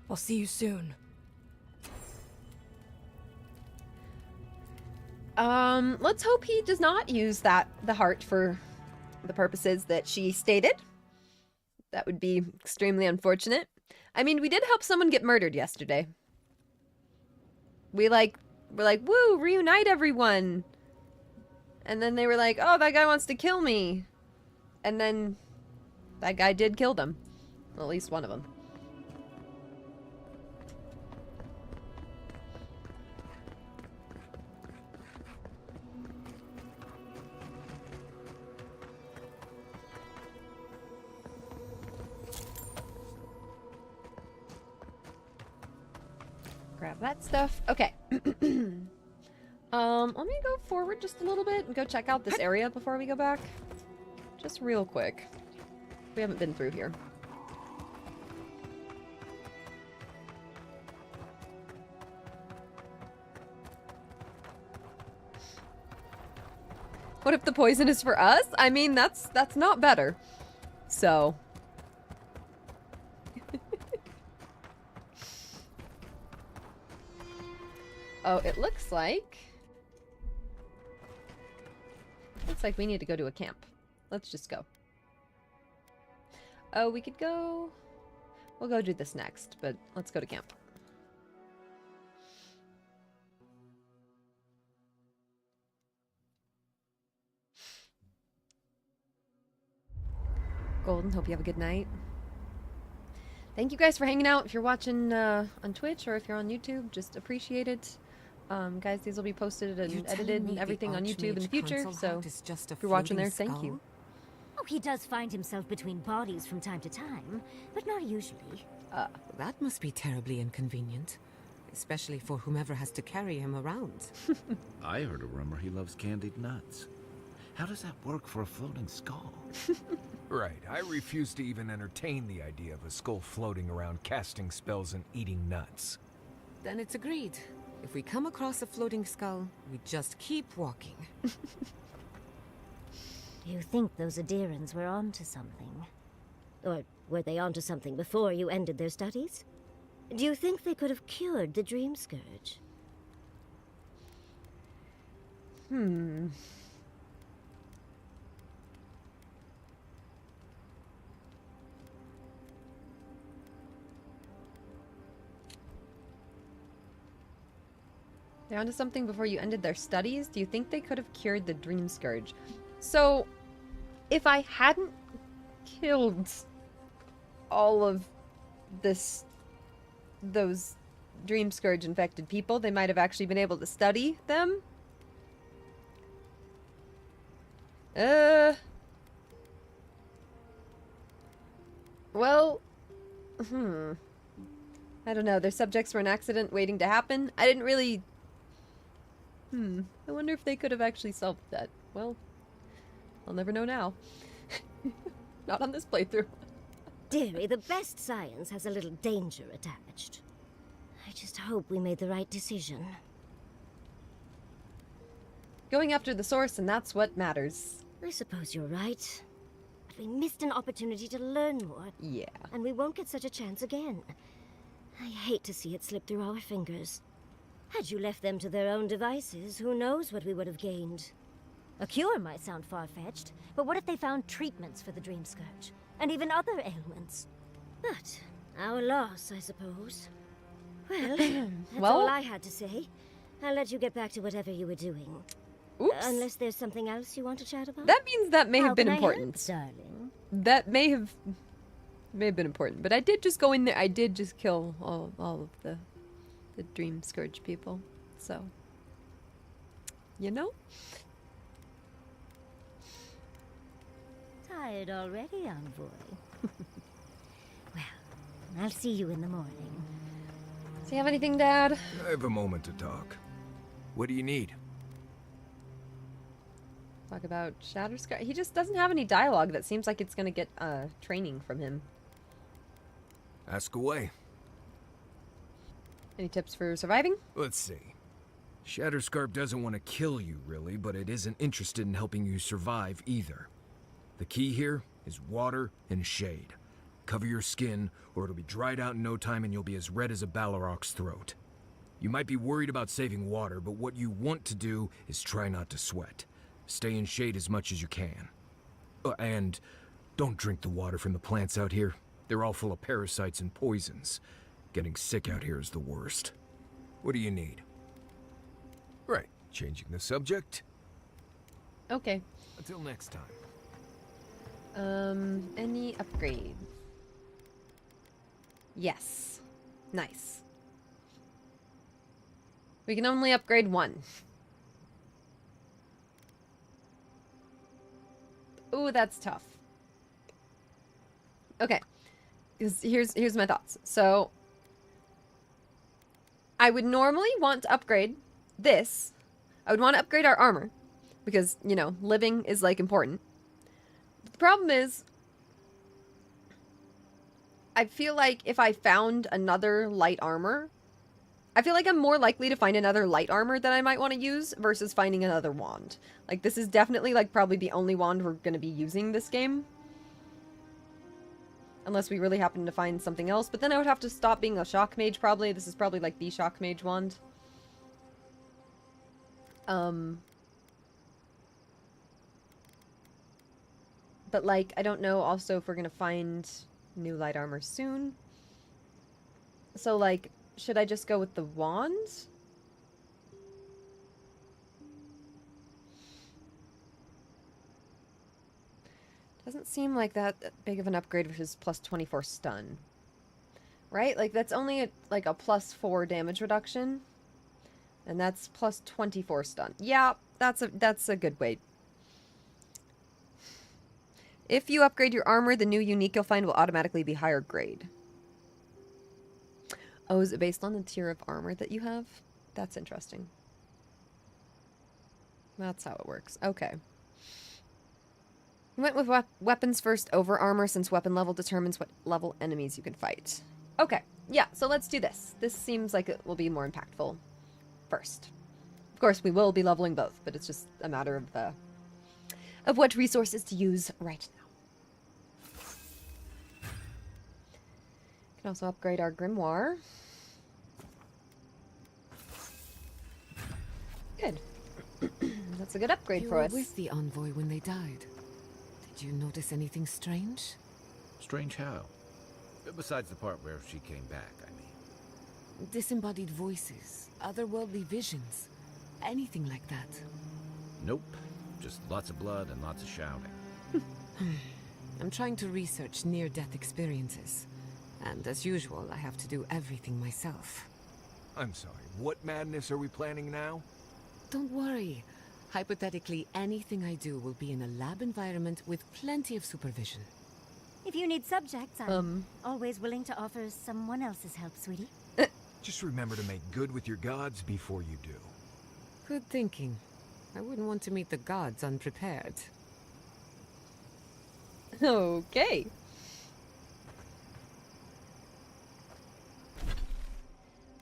I'll see you soon. Let's hope he does not use the heart for the purposes that she stated. That would be extremely unfortunate. I mean, we did help someone get murdered yesterday. We're like, woo, reunite everyone. And then they were like, oh, that guy wants to kill me. And then that guy did kill them. Well, at least one of them. Grab that stuff. Okay. Let me go forward just a little bit and go check out this area before we go back. Just real quick. We haven't been through here. What if the poison is for us? I mean, that's not better. So. Oh, it looks like we need to go to a camp. Let's just go. Oh, we could go... We'll go do this next, but let's go to camp. Golden, hope you have a good night. Thank you guys for hanging out. If you're watching on Twitch or if you're on YouTube, just appreciate it. Guys, these will be posted and edited and everything on YouTube in the future, so if you're watching there, thank you. Oh, he does find himself between bodies from time to time, but not usually. That must be terribly inconvenient, especially for whomever has to carry him around. I heard a rumor he loves candied nuts. How does that work for a floating skull? Right, I refuse to even entertain the idea of a skull floating around casting spells and eating nuts. Then it's agreed. If we come across a floating skull, we just keep walking. You think those Adirans were onto something? Or were they onto something before you ended their studies? Do you think they could have cured the Dream Scourge? They're onto something before you ended their studies? Do you think they could have cured the Dream Scourge? So, if I hadn't killed all of those Dream Scourge infected people, they might have actually been able to study them. Well, I don't know. Their subjects were an accident waiting to happen. I didn't really... I wonder if they could have actually solved that. Well, I'll never know now. Not on this playthrough. Dearie, the best science has a little danger attached. I just hope we made the right decision. Going after the source, and that's what matters. I suppose you're right. But we missed an opportunity to learn more. Yeah. And we won't get such a chance again. I hate to see it slip through our fingers. Had you left them to their own devices, who knows what we would have gained. A cure might sound far-fetched, but what if they found treatments for the Dream Scourge? And even other ailments? But our loss, I suppose. Well, that's all I had to say. I'll let you get back to whatever you were doing. Oops. Unless there's something else you want to chat about? That means that may How have been can I help, important. darling? That may have been important. But I did just go in there. I did just kill all of the Dream Scourge people. So, you know? Tired already, envoy? Well, I'll see you in the morning. Do you have anything, Dad? I have a moment to talk. What do you need? Talk about Shatterscar. He just doesn't have any dialogue that seems like it's gonna get training from him. Ask away. Any tips for surviving? Let's see. Shatterscarp doesn't want to kill you, really, but it isn't interested in helping you survive either. The key here is water and shade. Cover your skin, or it'll be dried out in no time and you'll be as red as a Balrog's throat. You might be worried about saving water, but what you want to do is try not to sweat. Stay in shade as much as you can. And don't drink the water from the plants out here. They're all full of parasites and poisons. Getting sick out here is the worst. What do you need? Right, changing the subject. Okay. Until next time. Any upgrade? Yes. Nice. We can only upgrade one. Ooh, that's tough. Okay. Here's my thoughts. So, I would normally want to upgrade this. I would want to upgrade our armor. Because, you know, living is, like, important. The problem is, I feel like if I found another light armor, I feel like I'm more likely to find another light armor that I might want to use versus finding another wand. Like, this is definitely, like, probably the only wand we're going to be using this game. Unless we really happen to find something else. But then I would have to stop being a shock mage, probably. This is probably, like, the shock mage wand. But, like, I don't know also if we're going to find new light armor soon. So, like, should I just go with the wand? Doesn't seem like that big of an upgrade versus plus 24 stun. Right? Like, that's only like a plus 4 damage reduction. And that's plus 24 stun. Yeah, that's a good way. If you upgrade your armor, the new unique you'll find will automatically be higher grade. Oh, is it based on the tier of armor that you have? That's interesting. That's how it works. Okay. You went with weapons first over armor since weapon level determines what level enemies you can fight. Okay. Yeah, so let's do this. This seems like it will be more impactful first. Of course, we will be leveling both, but it's just a matter of what resources to use right now. Can also upgrade our grimoire. Good. That's a good upgrade for us. You were with the envoy when they died. Did you notice anything strange? Strange how? Besides the part where she came back, I mean. Disembodied voices, otherworldly visions, anything like that? Nope. Just lots of blood and lots of shouting. I'm trying to research near-death experiences. And as usual, I have to do everything myself. I'm sorry, what madness are we planning now? Don't worry. Hypothetically, anything I do will be in a lab environment with plenty of supervision. If you need subjects, I'm always willing to offer someone else's help, sweetie. Just remember to make good with your gods before you do. Good thinking. I wouldn't want to meet the gods unprepared. Okay.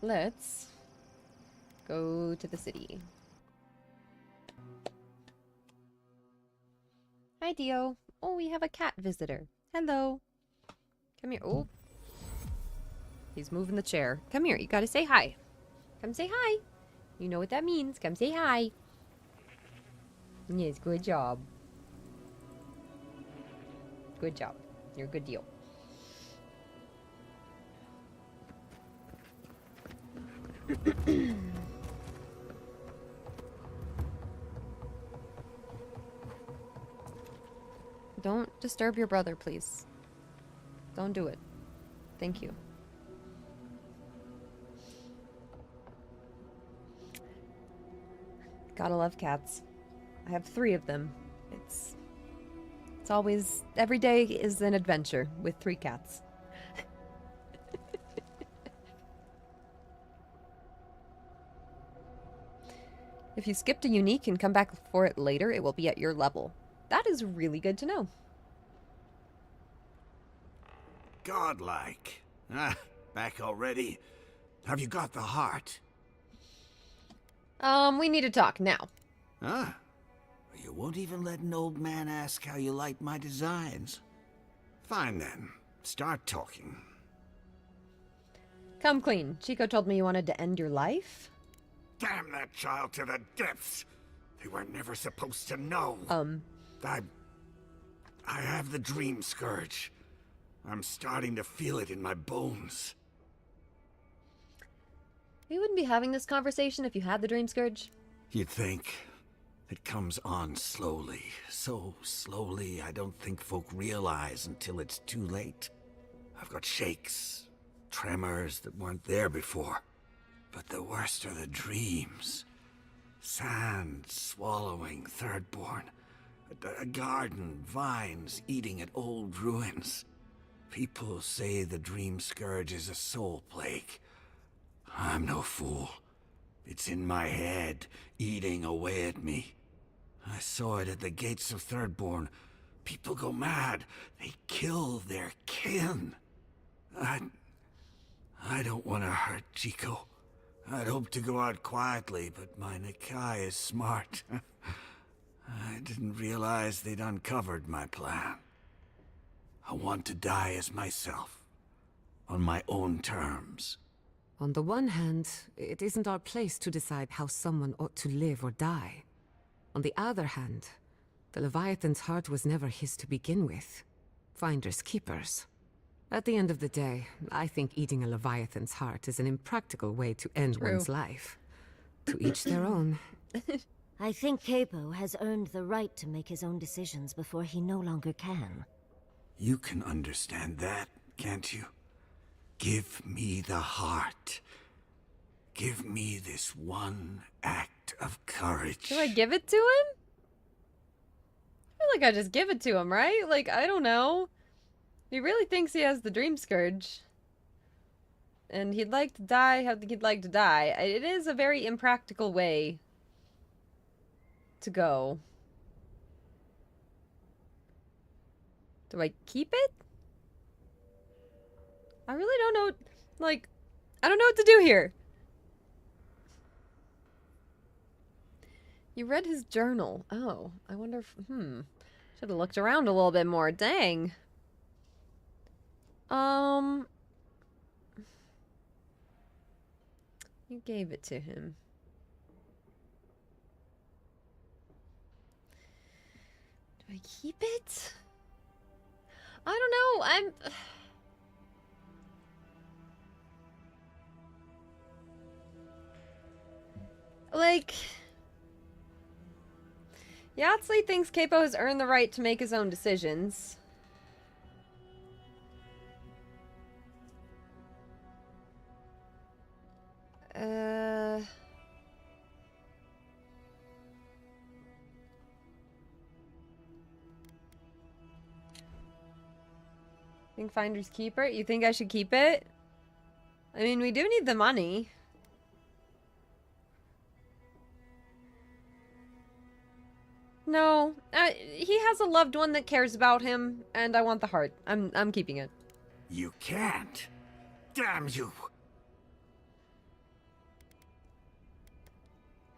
Let's go to the city. Hi, Dio. Oh, we have a cat visitor. Hello. Come here. Oh. He's moving the chair. Come here. You gotta say hi. Come say hi. You know what that means. Come say hi. Yes, good job. Good job. You're a good deal. Don't disturb your brother, please. Don't do it. Thank you. Gotta love cats. I have 3 of them. It's always, every day is an adventure with 3 cats. If you skipped a unique and come back for it later, it will be at your level. That is really good to know. Godlike. Ah, back already? Have you got the heart? We need to talk now. Huh? You won't even let an old man ask how you like my designs. Fine then. Start talking. Come clean. Chico told me you wanted to end your life? Damn that child to the depths! They were never supposed to know. I have the dream scourge. I'm starting to feel it in my bones. We wouldn't be having this conversation if you had the dream scourge. You'd think. It comes on slowly. So slowly I don't think folk realize until it's too late. I've got shakes, tremors that weren't there before. But the worst are the dreams. Sand swallowing Thirdborn. A garden, vines eating at old ruins. People say the dream scourge is a soul plague. I'm no fool. It's in my head, eating away at me. I saw it at the gates of Thirdborn. People go mad. They kill their kin. I don't want to hurt Chico. I'd hoped to go out quietly, but my Nikai is smart. I didn't realize they'd uncovered my plan. I want to die as myself, on my own terms. On the one hand, it isn't our place to decide how someone ought to live or die. On the other hand, the Leviathan's heart was never his to begin with. Finders keepers. At the end of the day, I think eating a Leviathan's heart is an impractical way to end one's life. To each their own. I think Capo has earned the right to make his own decisions before he no longer can. You can understand that, can't you? Give me the heart. Give me this one act of courage. Do I give it to him? I feel like I just give it to him, right? Like, I don't know. He really thinks he has the dream scourge. And he'd like to die how he'd like to die. It is a very impractical way to go. Do I keep it? I really don't know. Like, I don't know what to do here. You read his journal. Oh, I wonder if... Should have looked around a little bit more. Dang. You gave it to him. Do I keep it? I don't know. Like... Yahtzee thinks Capo has earned the right to make his own decisions. Think Finder's Keeper? You think I should keep it? I mean, we do need the money. No, he has a loved one that cares about him, and I want the heart. I'm keeping it. You can't. Damn you.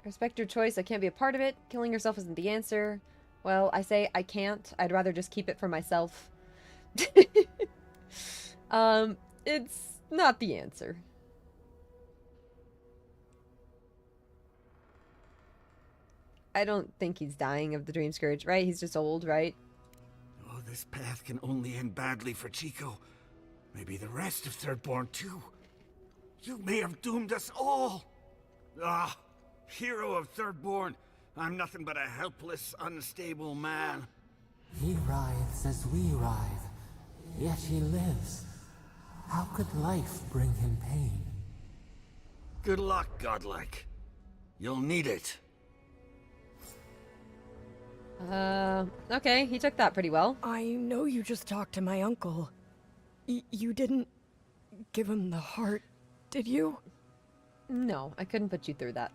I respect your choice. I can't be a part of it. Killing yourself isn't the answer. Well, I say I can't. I'd rather just keep it for myself. It's not the answer. I don't think he's dying of the dream scourge, right? He's just old, right? Oh, this path can only end badly for Chico. Maybe the rest of Thirdborn too. You may have doomed us all. Ah, hero of Thirdborn. I'm nothing but a helpless, unstable man. He writhes as we writhe, yet he lives. How could life bring him pain? Good luck, godlike. You'll need it. Okay, he took that pretty well. I know you just talked to my uncle. You didn't give him the heart, did you? No, I couldn't put you through that.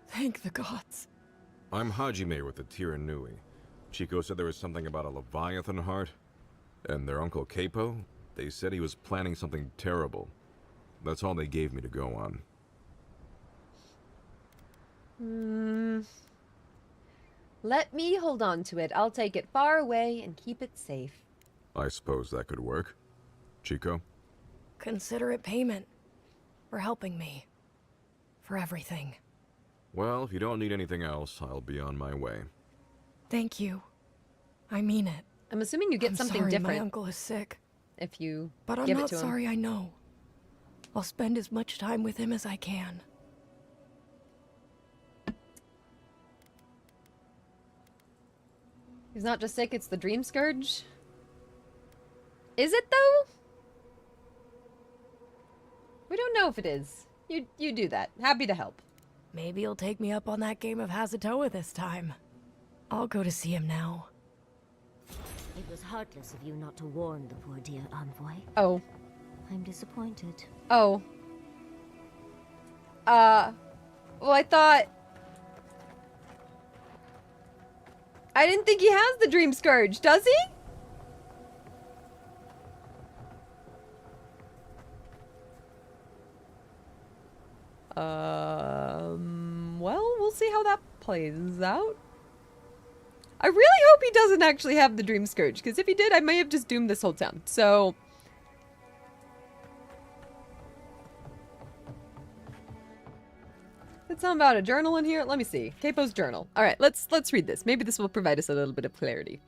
Thank the gods. I'm Hajime with the Tiranui. Chico said there was something about a Leviathan heart. And their uncle Capo, they said he was planning something terrible. That's all they gave me to go on. Let me hold on to it. I'll take it far away and keep it safe. I suppose that could work. Chico? Consider it payment for helping me. For everything. Well, if you don't need anything else, I'll be on my way. Thank you. I mean it. I'm assuming you get I'm something sorry different. My uncle is sick. If you But I'm give not it to him. sorry, I know. I'll spend as much time with him as I can. He's not just sick, it's the dream scourge. Is it though? We don't know if it is. You do that. Happy to help. Maybe he'll take me up on that game of Hazatoa this time. I'll go to see him now. It was heartless of you not to warn the poor dear envoy. Oh. I'm disappointed. Oh. Well, I thought... I didn't think he has the dream scourge, does he? Well, we'll see how that plays out. I really hope he doesn't actually have the dream scourge, because if he did, I may have just doomed this whole town. So... It's something about a journal in here. Let me see. Capo's journal. All right, let's read this. Maybe this will provide us a little bit of clarity.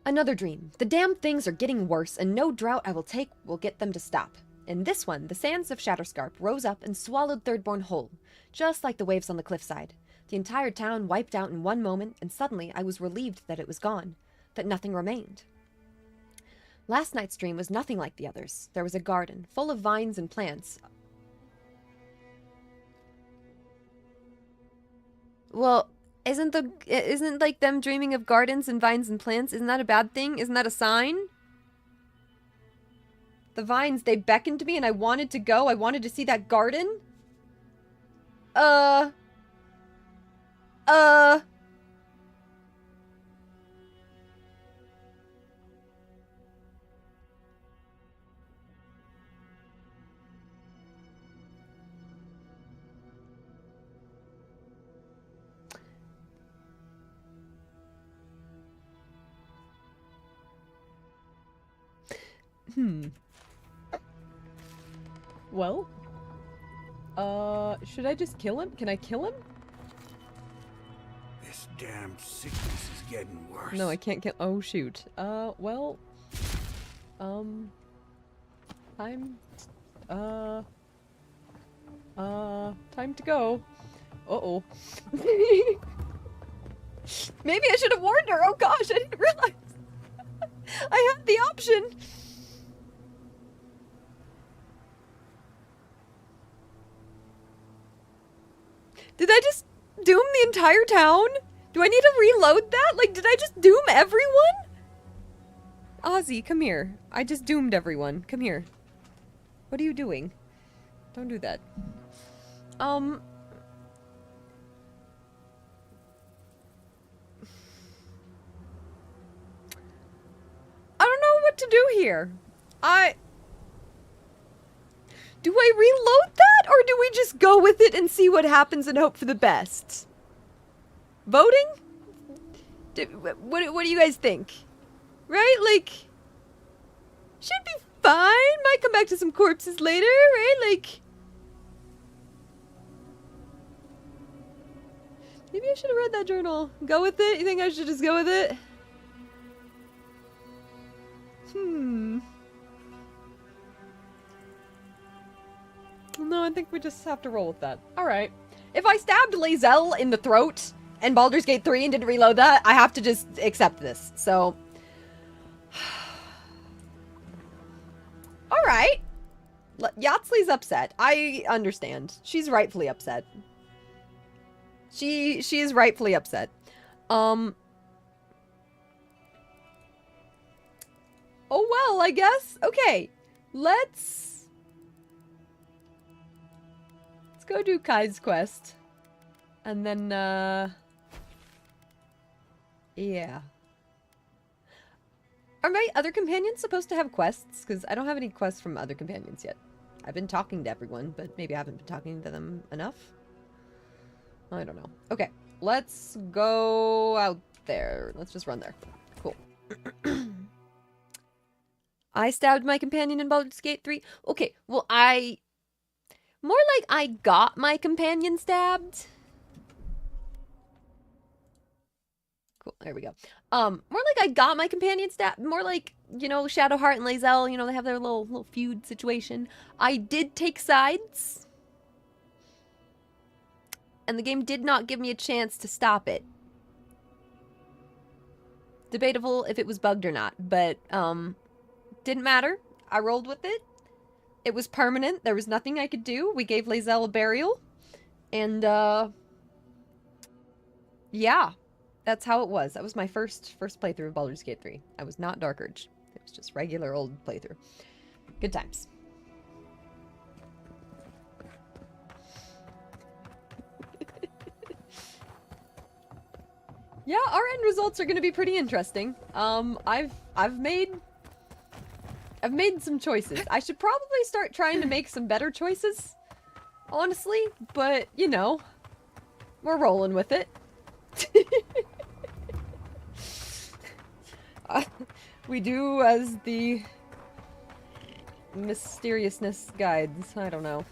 Another dream. The damn things are getting worse, and no drought I will take will get them to stop. In this one, the sands of Shatterscarp rose up and swallowed Thirdborn whole, just like the waves on the cliffside. The entire town wiped out in one moment, and suddenly I was relieved that it was gone, that nothing remained. Last night's dream was nothing like the others. There was a garden, full of vines and plants. Well, isn't like them dreaming of gardens and vines and plants, isn't that a bad thing? Isn't that a sign? The vines, they beckoned to me and I wanted to go. I wanted to see that garden. Well, should I just kill him? Can I kill him? This damn sickness is getting worse. No, I can't kill. Oh, shoot. Well, I'm, Time to go. Uh-oh. Maybe I should have warned her. Oh gosh, I didn't realize. I had the option. Did I just doom the entire town? Do I need to reload that? Like, did I just doom everyone? Ozzy, come here. I just doomed everyone. Come here. What are you doing? Don't do that. I don't know what to do here. Do I reload that, or do we just go with it and see what happens and hope for the best? Voting? What do you guys think? Right? Like, should be fine. Might come back to some corpses later, right? Like, maybe I should have read that journal. Go with it? You think I should just go with it? No, I think we just have to roll with that. Alright. If I stabbed Lae'zel in the throat and Baldur's Gate 3 and didn't reload that, I have to just accept this. So. Alright. Yatsli's upset. I understand. She's rightfully upset. She is rightfully upset. Oh well, I guess. Okay. Let's go do Kai's quest. And then, yeah. Are my other companions supposed to have quests? Because I don't have any quests from other companions yet. I've been talking to everyone, but maybe I haven't been talking to them enough. I don't know. Okay, let's go out there. Let's just run there. Cool. I stabbed my companion in Baldur's Gate 3. Okay, well, more like I got my companion stabbed. Cool, there we go. More like I got my companion stabbed. More like, you know, Shadowheart and Lae'zel, you know, they have their little feud situation. I did take sides. And the game did not give me a chance to stop it. Debatable if it was bugged or not, but, didn't matter. I rolled with it. It was permanent. There was nothing I could do. We gave Lae'zel a burial. And, yeah. That's how it was. That was my first playthrough of Baldur's Gate 3. I was not Dark Urge. It was just regular old playthrough. Good times. Yeah, our end results are going to be pretty interesting. I've made some choices. I should probably start trying to make some better choices, honestly, but, you know, we're rolling with it. We do as the mysteriousness guides. I don't know.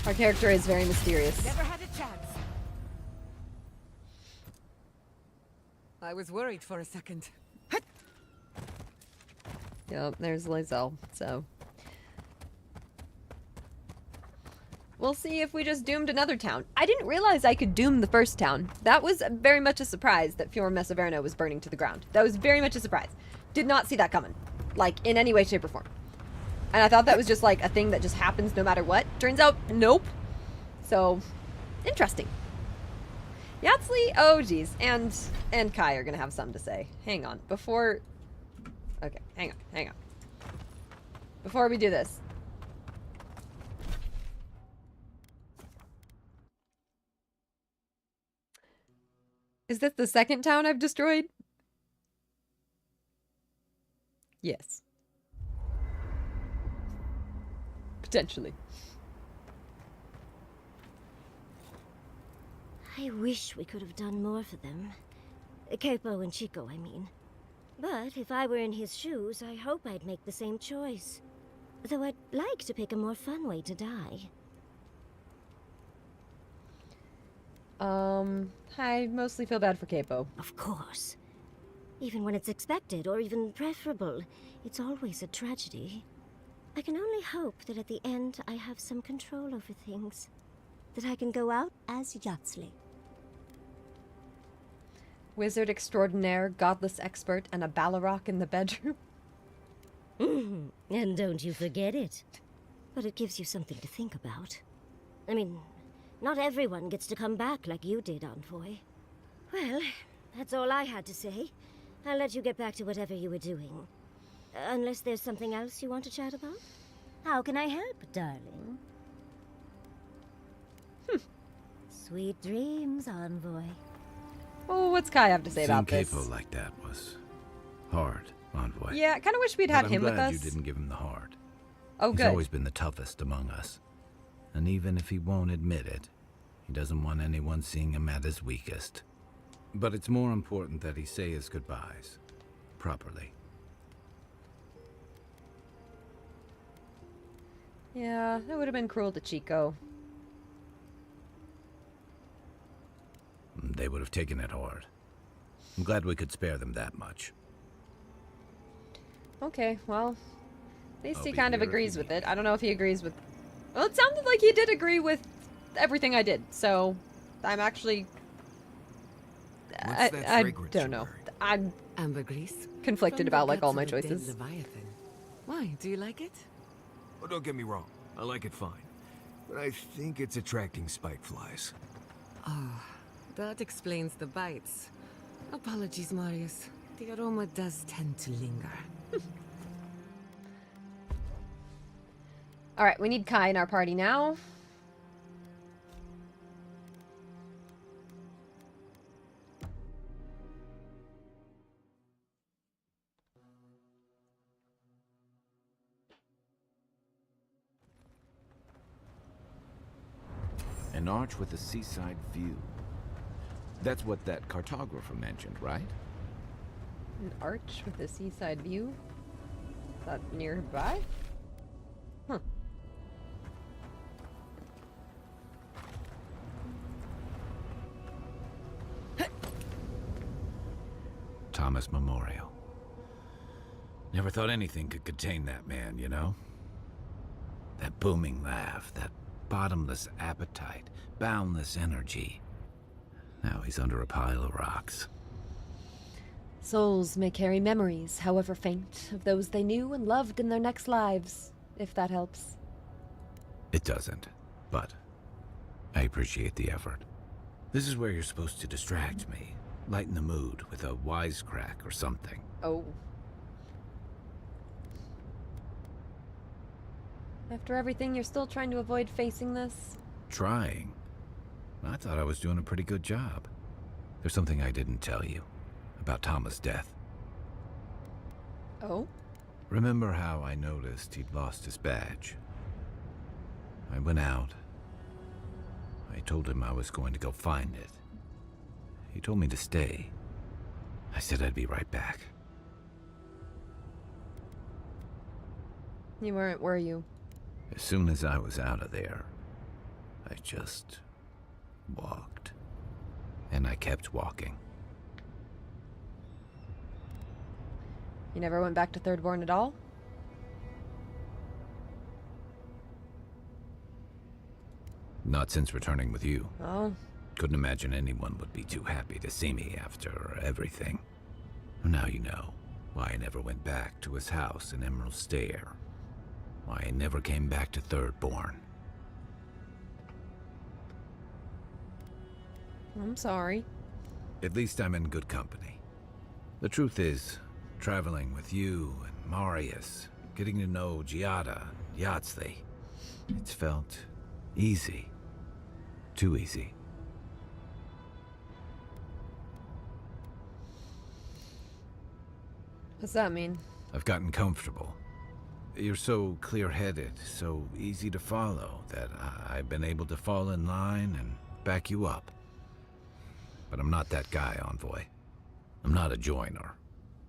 Our character is very mysterious. Never had a chance. I was worried for a second. Yep, there's Lae'zel, so. We'll see if we just doomed another town. I didn't realize I could doom the first town. That was very much a surprise that Fjord Messaverno was burning to the ground. That was very much a surprise. Did not see that coming. Like, in any way, shape, or form. And I thought that was just like a thing that just happens no matter what. Turns out, nope. So, interesting. Yatsli, oh geez, and Kai are gonna have something to say. Hang on, before... Okay, hang on. Before we do this. Is this the second town I've destroyed? Yes. Potentially. I wish we could have done more for them. Capo and Chico, I mean. But if I were in his shoes, I hope I'd make the same choice. Though I'd like to pick a more fun way to die. I mostly feel bad for Capo. Of course. Even when it's expected, or even preferable, it's always a tragedy. I can only hope that at the end I have some control over things. That I can go out as Yatsley. Wizard extraordinaire, godless expert, and a Balrog in the bedroom. And don't you forget it. But it gives you something to think about. I mean, not everyone gets to come back like you did, Envoy. Well, that's all I had to say. I'll let you get back to whatever you were doing. Unless there's something else you want to chat about? How can I help, darling? Sweet dreams, Envoy. Oh, what's Kai have to say about Seeing this? Capo like that was hard, Envoy. Yeah, I kind of wish we'd But had I'm him with glad us. you didn't give him the heart. Oh, He's good. always been the toughest among us. And even if he won't admit it, he doesn't want anyone seeing him at his weakest. But it's more important that he say his goodbyes. Properly. Yeah, that would have been cruel to Chico. They would have taken it hard. I'm glad we could spare them that much. Okay, well, at least I'll he be kind of here if agrees you with it. I don't know if he agrees with... Well, it sounded like he did agree with everything I did, so I'm actually... What's that I fragrance don't you're know. wearing? I'm Ambergris. conflicted From the about, like, all guts my of a dead choices. Leviathan. Why? Do you like it? Oh, don't get me wrong. I like it fine. But I think it's attracting spike flies. Oh, that explains the bites. Apologies, Marius. The aroma does tend to linger. Alright, we need Kai in our party now. An arch with a seaside view. That's what that cartographer mentioned, right? An arch with a seaside view? Is that nearby? Huh. Thomas Memorial. Never thought anything could contain that man, you know? That booming laugh, that bottomless appetite, boundless energy. Now he's under a pile of rocks. Souls may carry memories, however faint, of those they knew and loved in their next lives, if that helps. It doesn't, but I appreciate the effort. This is where you're supposed to distract me, lighten the mood with a wisecrack or something. Oh. After everything, you're still trying to avoid facing this? Trying? I thought I was doing a pretty good job. There's something I didn't tell you about Thomas' death. Oh? Remember how I noticed he'd lost his badge? I went out. I told him I was going to go find it. He told me to stay. I said I'd be right back. You weren't, were you? As soon as I was out of there, I just walked. And I kept walking. You never went back to Thirdborn at all? Not since returning with you. Oh. Couldn't imagine anyone would be too happy to see me after everything. Now you know why I never went back to his house in Emerald Stair. Why I never came back to Thirdborn. I'm sorry. At least I'm in good company. The truth is, traveling with you and Marius, getting to know Giada, Yatsley, it's felt easy. Too easy. What's that mean? I've gotten comfortable. You're so clear-headed, so easy to follow, that I've been able to fall in line and back you up. But I'm not that guy, Envoy. I'm not a joiner.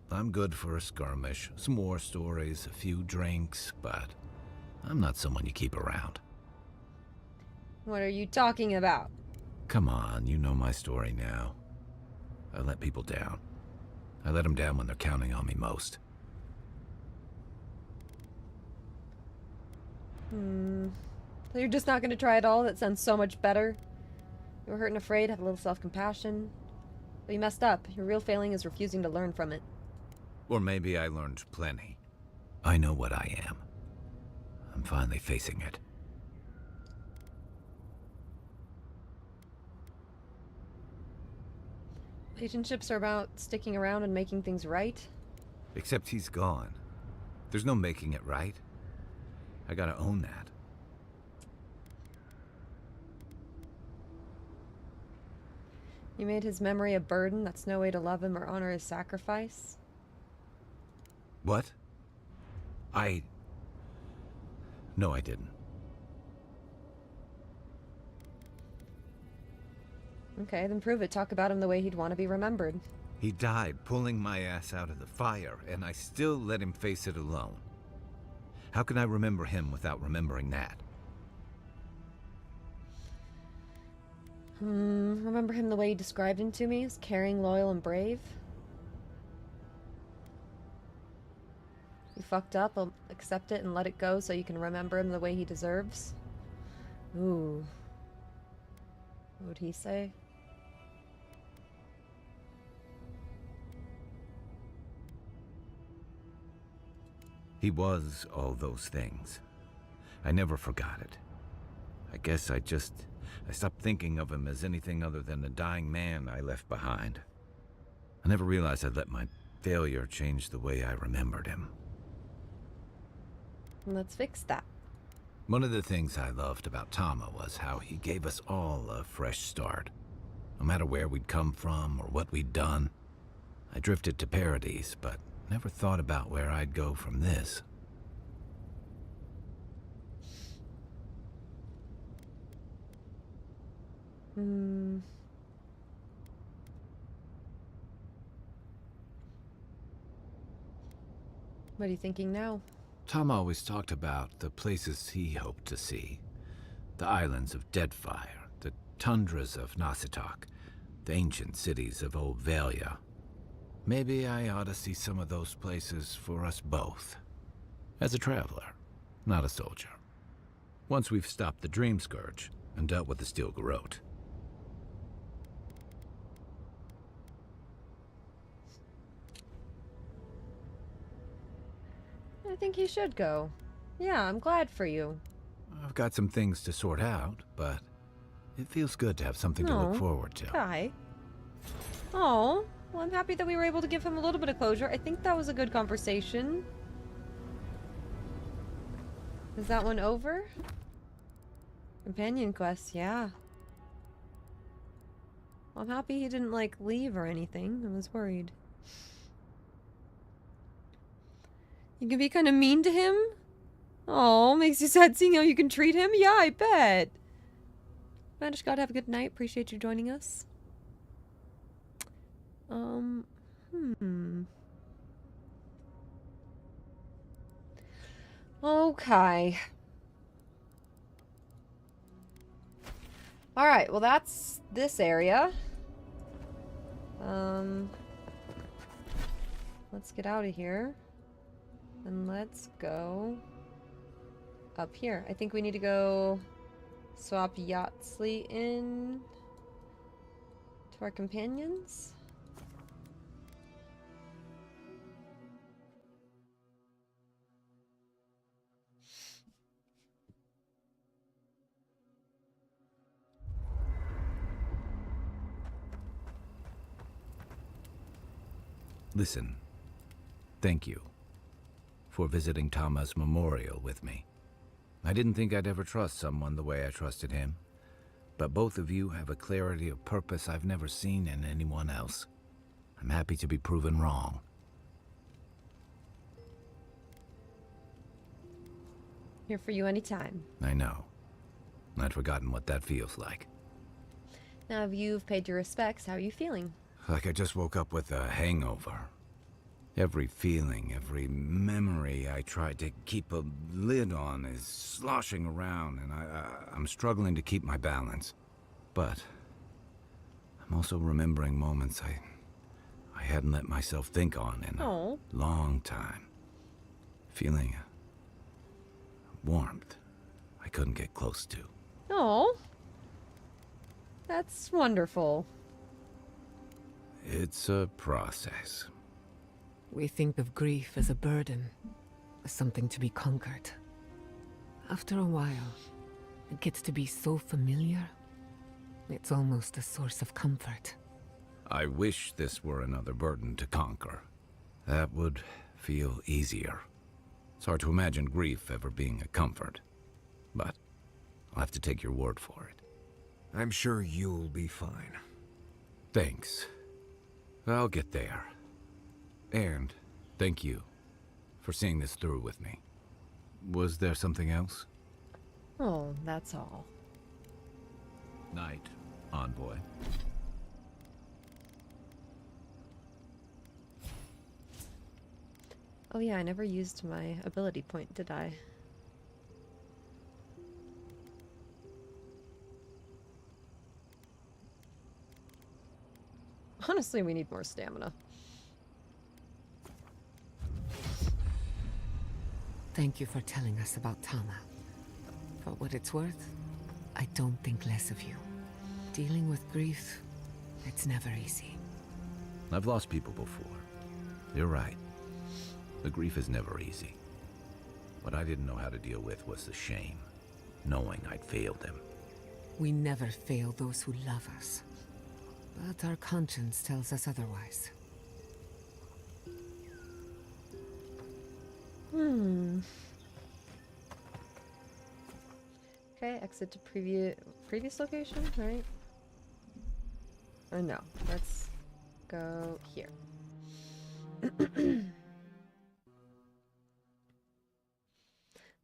I'm good for a skirmish, some war stories, a few drinks, but I'm not someone you keep around. What are you talking about? Come on, you know my story now. I let people down. I let them down when they're counting on me most. So you're just not going to try at all? That sounds so much better. You were hurt and afraid, have a little self-compassion. But you messed up. Your real failing is refusing to learn from it. Or maybe I learned plenty. I know what I am. I'm finally facing it. Relationships are about sticking around and making things right. Except he's gone. There's no making it right. I gotta own that. You made his memory a burden. That's no way to love him or honor his sacrifice. What? No, I didn't. Okay, then prove it. Talk about him the way he'd want to be remembered. He died pulling my ass out of the fire, and I still let him face it alone. How can I remember him without remembering that? Remember him the way you described him to me, as caring, loyal, and brave? You fucked up, I'll accept it and let it go so you can remember him the way he deserves? Ooh. What would he say? He was all those things. I never forgot it. I guess I stopped thinking of him as anything other than a dying man I left behind. I never realized I'd let my failure change the way I remembered him. Let's fix that. One of the things I loved about Tama was how he gave us all a fresh start. No matter where we'd come from or what we'd done. I drifted to Paradise, but never thought about where I'd go from this. What are you thinking now? Tom always talked about the places he hoped to see. The islands of Deadfire, the tundras of Nasitok, the ancient cities of Old Valia. Maybe I ought to see some of those places for us both. As a traveler, not a soldier. Once we've stopped the Dream Scourge and dealt with the Steel Garrote. I think you should go. Yeah, I'm glad for you. I've got some things to sort out, but it feels good to have something to look forward to. Kai. Oh, well, I'm happy that we were able to give him a little bit of closure. I think that was a good conversation. Is that one over? Companion quest, yeah. Well, I'm happy he didn't, like, leave or anything. I was worried. You can be kind of mean to him? Oh, makes you sad seeing how you can treat him? Yeah, I bet. Vanish God, have a good night. Appreciate you joining us. Okay. Alright, well that's this area. Let's get out of here. And let's go up here. I think we need to go swap Yatsley in to our companions. Listen, thank you for visiting Tama's memorial with me. I didn't think I'd ever trust someone the way I trusted him, but both of you have a clarity of purpose I've never seen in anyone else. I'm happy to be proven wrong. Here for you anytime. I know. I'd forgotten what that feels like. Now you've paid your respects, how are you feeling? Like I just woke up with a hangover. Every feeling, every memory I tried to keep a lid on is sloshing around, and I'm struggling to keep my balance. But I'm also remembering moments I hadn't let myself think on in a long time. Feeling a warmth I couldn't get close to. Oh, that's wonderful. It's a process. We think of grief as a burden, as something to be conquered. After a while, it gets to be so familiar, it's almost a source of comfort. I wish this were another burden to conquer. That would feel easier. It's hard to imagine grief ever being a comfort. But I'll have to take your word for it. I'm sure you'll be fine. Thanks. I'll get there. And thank you for seeing this through with me. Was there something else? Oh, that's all. Night, envoy. Oh yeah, I never used my ability point, did I? Honestly, we need more stamina. Thank you for telling us about Tama. For what it's worth, I don't think less of you. Dealing with grief, it's never easy. I've lost people before. You're right. The grief is never easy. What I didn't know how to deal with was the shame, knowing I'd failed them. We never fail those who love us. But our conscience tells us otherwise. Okay, exit to previous location, right? Or no, let's go here.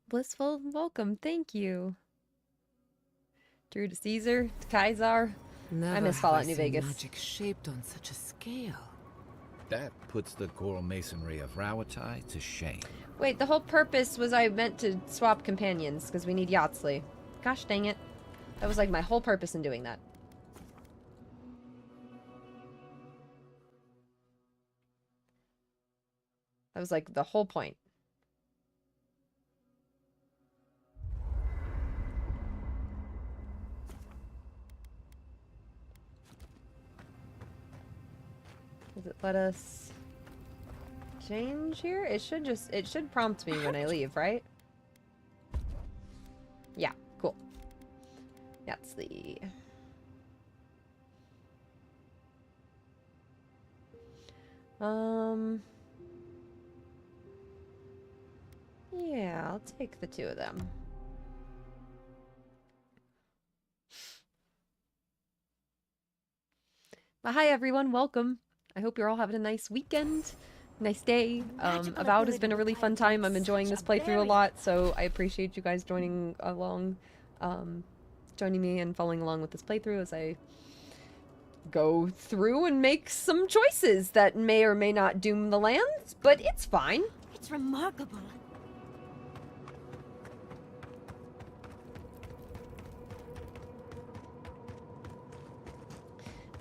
Blissful welcome, thank you. Drew to Caesar, to Kaisar. Never I miss Fallout New Vegas. Magic shaped on such a scale. That puts the coral masonry of Rawatai to shame. Wait, the whole purpose was I meant to swap companions, because we need Yatsley. Gosh dang it. That was like my whole purpose in doing that. That was like the whole point. Does it let us change here? It should prompt me when I leave, right? Yeah, cool. That's the... Yeah, I'll take the two of them. But hi everyone, welcome. I hope you're all having a nice weekend, nice day. Avowed has been a really fun time. I'm enjoying this playthrough a lot, so I appreciate you guys joining along, joining me and following along with this playthrough as I go through and make some choices that may or may not doom the lands, but it's fine. It's remarkable.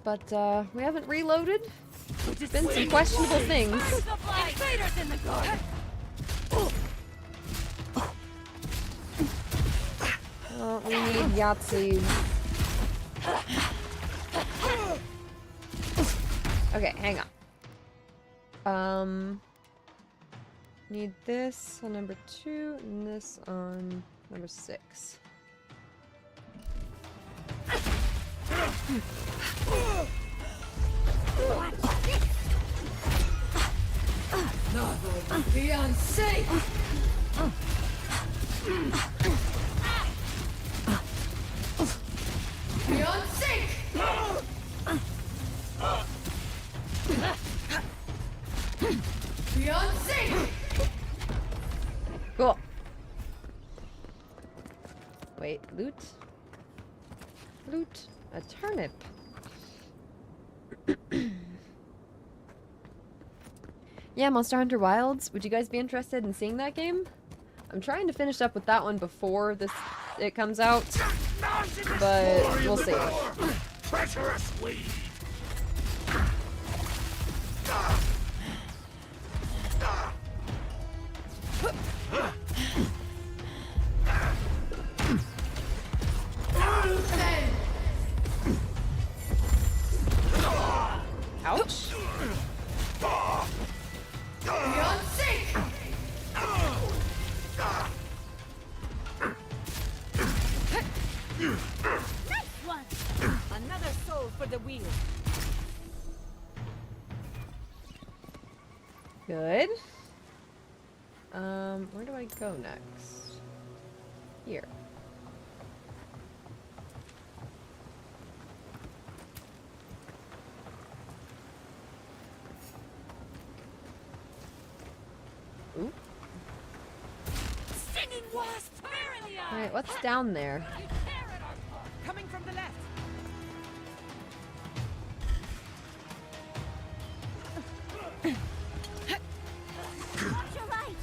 But we haven't reloaded. There's been some questionable things. Invaders in the garden. Oh, we need Yahtzees. Okay, hang on. Need this on number 2 and this on number 6. Beyond safe. Beyond safe. Beyond safe. Cool. Wait, loot? Loot. A turnip. Yeah, Monster Hunter Wilds. Would you guys be interested in seeing that game? I'm trying to finish up with that one before it comes out, but we'll see. Treacherous weed. Nice one! Another soul for the wheel. Good. Where do I go next? Here. Ooh. Stinging wasp! Alright, what's down there? Coming from the left. Watch your right!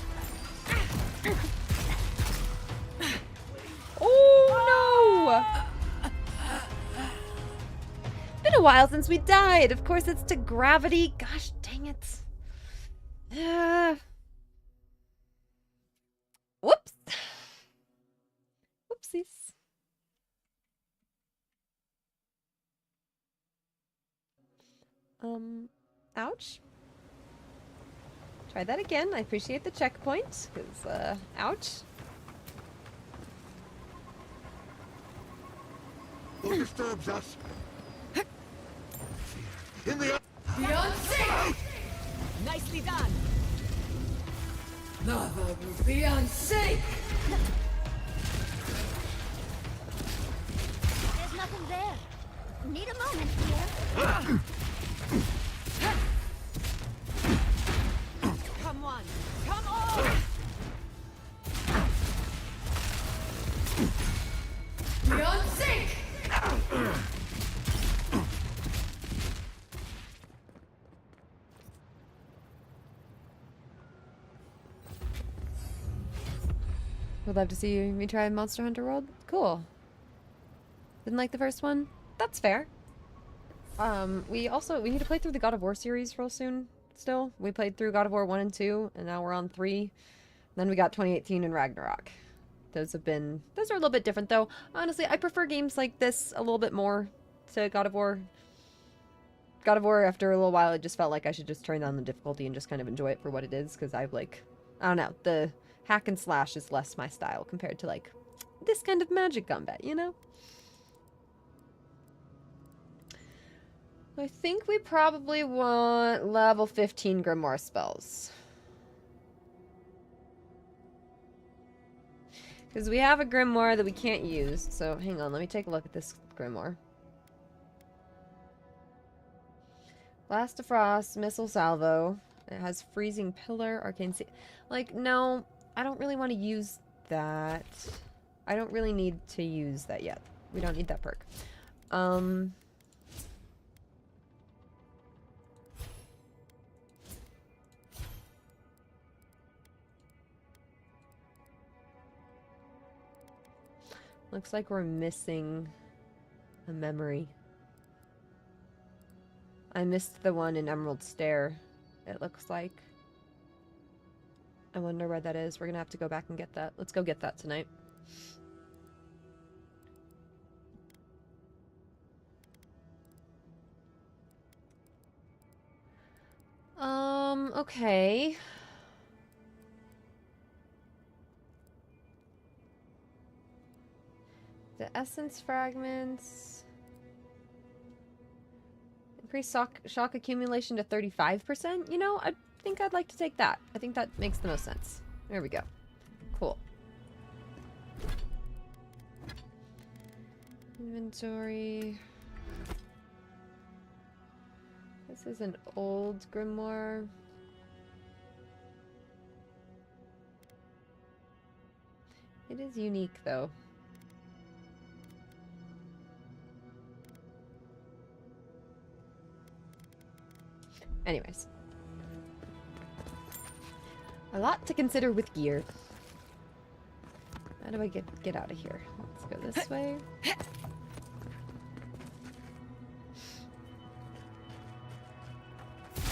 Oh no! Been a while since we died. Of course, it's to gravity. Gosh dang it. Whoops. Whoopsies. Ouch. Try that again. I appreciate the checkpoint, because, ouch. Who disturbs us? In the beyond safe! Nicely done. Lava will be unsafe! There's nothing there. Need a moment here. Come on. Come on. Beyond safe! Would love to see me try Monster Hunter World. Cool. Didn't like the first one? That's fair. We need to play through the God of War series real soon still. We played through God of War 1 and 2, and now we're on 3. Then we got 2018 and Ragnarok. Those are a little bit different though. Honestly, I prefer games like this a little bit more to God of War. God of War, after a little while, it just felt like I should just turn down the difficulty and just kind of enjoy it for what it is, because I don't know, the hack and slash is less my style compared to like this kind of magic combat, you know? I think we probably want level 15 Grimoire spells. Because we have a Grimoire that we can't use, so hang on, let me take a look at this Grimoire. Blast of Frost, Missile Salvo. It has Freezing Pillar, Arcane Sea. Like, no, I don't really want to use that. I don't really need to use that yet. We don't need that perk. Looks like we're missing a memory. I missed the one in Emerald Stair, it looks like. I wonder where that is. We're gonna have to go back and get that. Let's go get that tonight. Okay. The essence fragments. Increase shock accumulation to 35%. You know, I think I'd like to take that. I think that makes the most sense. There we go. Cool. Inventory. This is an old grimoire. It is unique, though. Anyways. A lot to consider with gear. How do I get out of here? Let's go this way.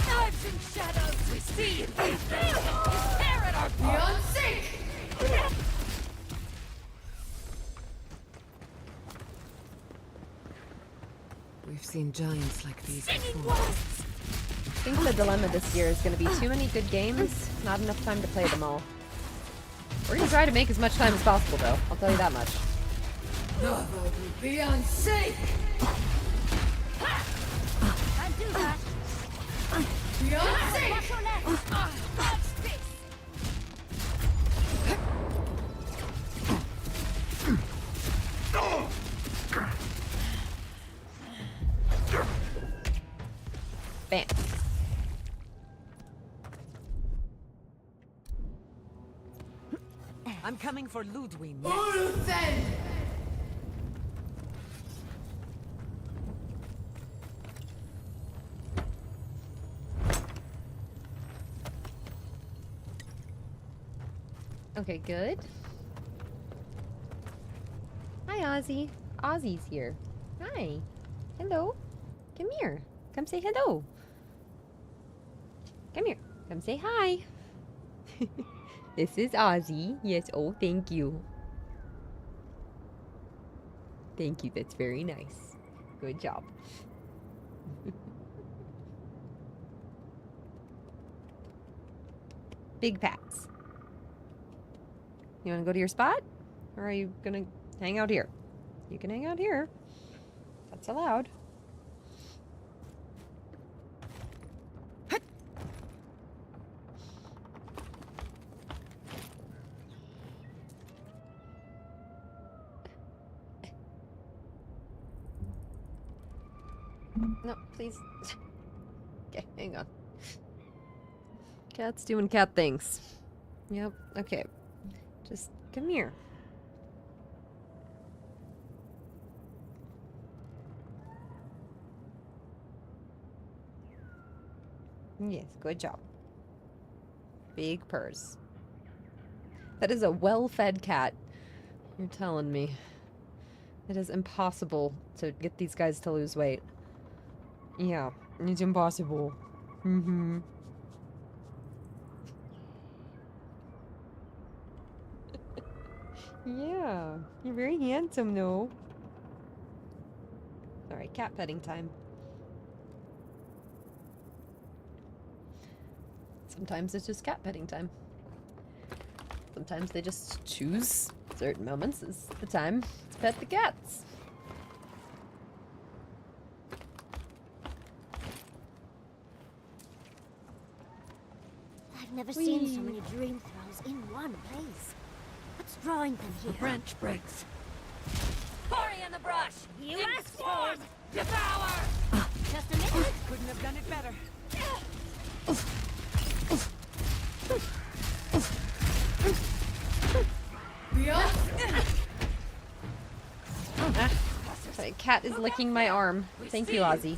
Knives and shadows we see! Tear at our beyond safe! We've seen giants like these before. I think the dilemma this year is going to be too many good games, not enough time to play them all. We're going to try to make as much time as possible, though. I'll tell you that much. The vote will be unsafe! Can't do that. Be unsafe! Watch your left. Watch this! Bam. I'm coming for Ludwig. Uluthen! Okay, good. Hi, Ozzy. Ozzy's here. Hi. Hello. Come here. Come say hello. Come here. Come say hi. This is Ozzy. Yes, oh, thank you. Thank you, that's very nice. Good job. Big pats. You want to go to your spot? Or are you going to hang out here? You can hang out here. That's allowed. No, please. Okay, hang on. Cat's doing cat things. Yep, okay. Just come here. Yes, good job. Big purse. That is a well-fed cat. You're telling me. It is impossible to get these guys to lose weight. Yeah, it's impossible. Mm-hmm. Yeah, you're very handsome, though. Alright, cat petting time. Sometimes it's just cat petting time. Sometimes they just choose certain moments as the time to pet the cats. I've never seen so many dream throws in one place. What's drawing them here? The branch breaks. Hurry in the brush! You asked for it! Devour! Just a minute. Couldn't have done it better. Sorry, cat is licking my arm. Thank you, Ozzy.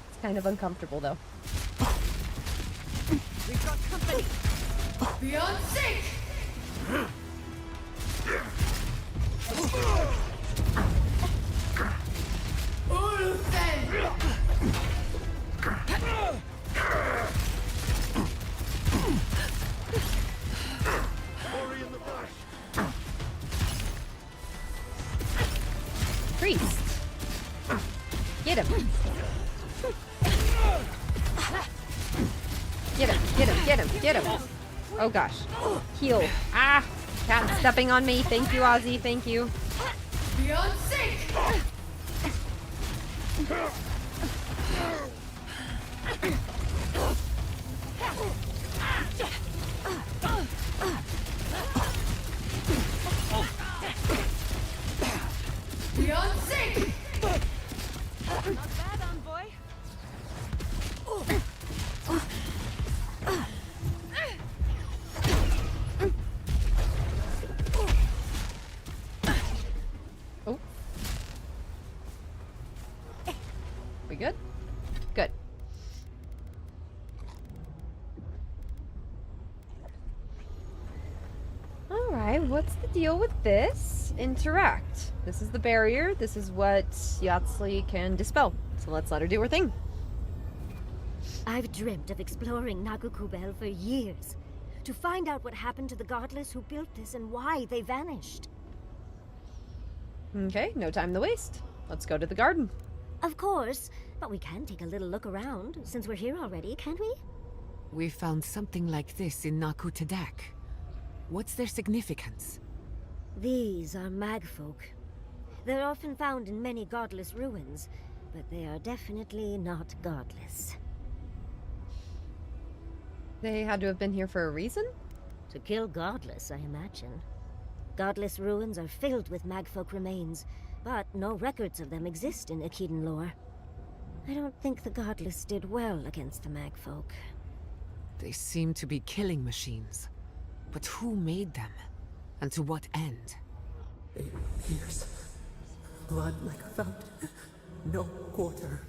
It's kind of uncomfortable, though. We've got company. Beyond sync! Uluthen! Priest! Get him! Get him, get him, get him, get him! Oh gosh. Heal. Ah! Cat's stepping on me. Thank you, Ozzy. Thank you. Beyond sync! Beyond sync! Not bad, envoy. Oh. We good? Good. Alright, what's the deal with this? Interact. This is the barrier. This is what Yatsli can dispel. So let's let her do her thing. I've dreamt of exploring Nagukubel for years. To find out what happened to the godless who built this and why they vanished. Okay, no time to waste. Let's go to the garden. Of course, but we can take a little look around, since we're here already, can't we? We found something like this in Naku Tadak. What's their significance? These are magfolk. They're often found in many godless ruins, but they are definitely not godless. They had to have been here for a reason? To kill godless, I imagine. Godless ruins are filled with magfolk remains, but no records of them exist in Akedan lore. I don't think the godless did well against the magfolk. They seem to be killing machines. But who made them? And to what end? They pierce. Blood like a fountain. No quarter.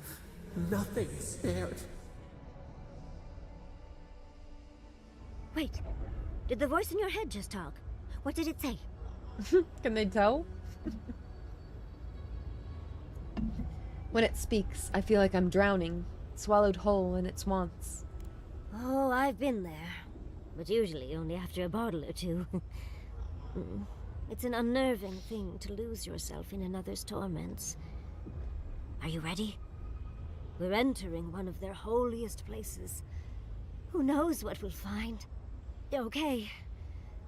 Nothing spared. Wait. Did the voice in your head just talk? What did it say? Can they tell? When it speaks, I feel like I'm drowning, swallowed whole in its wants. Oh, I've been there. But usually only after a bottle or two. It's an unnerving thing to lose yourself in another's torments. Are you ready? We're entering one of their holiest places. Who knows what we'll find? Okay.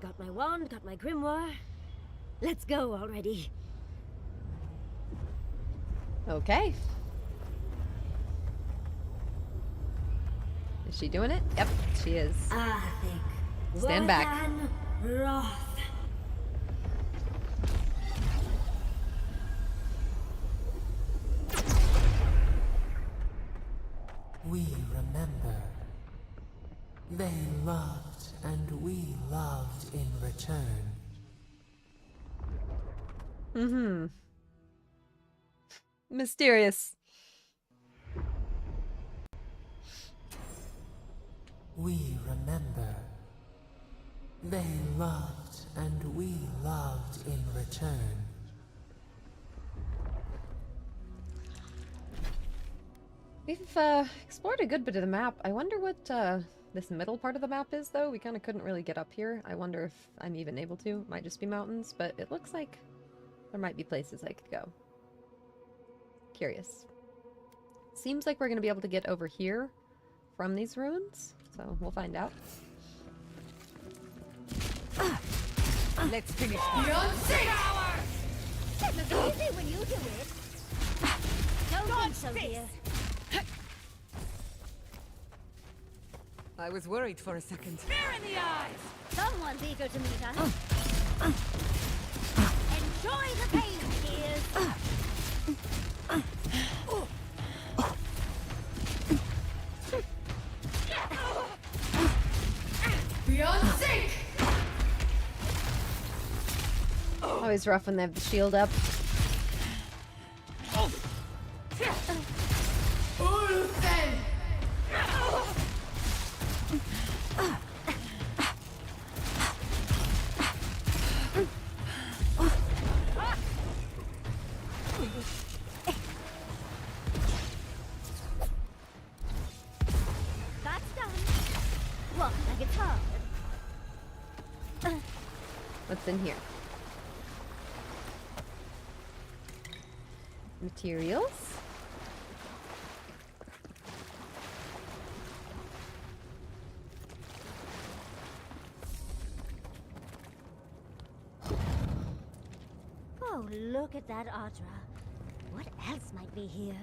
Got my wand, got my grimoire. Let's go already. Okay. Is she doing it? Yep, she is. Stand back. Roth. We remember. They loved, and we loved in return. Mm-hmm. Mysterious. We remember. They loved, and we loved in return. We've explored a good bit of the map. I wonder what this middle part of the map is, though. We kind of couldn't really get up here. I wonder if I'm even able to. Might just be mountains, but it looks like there might be places I could go. Curious. Seems like we're going to be able to get over here from these ruins, so we'll find out. Let's finish. Beyond sync! It's easy when you do it. Don't think so, dear. I was worried for a second. Fear in the eyes! Someone's eager to meet us. Enjoy the pain, dears. Beyond sync! Always rough when they have the shield up. Ulfen! That's done. Walk like it's hard. What's in here? Materials. Oh, look at that Audra. What else might be here?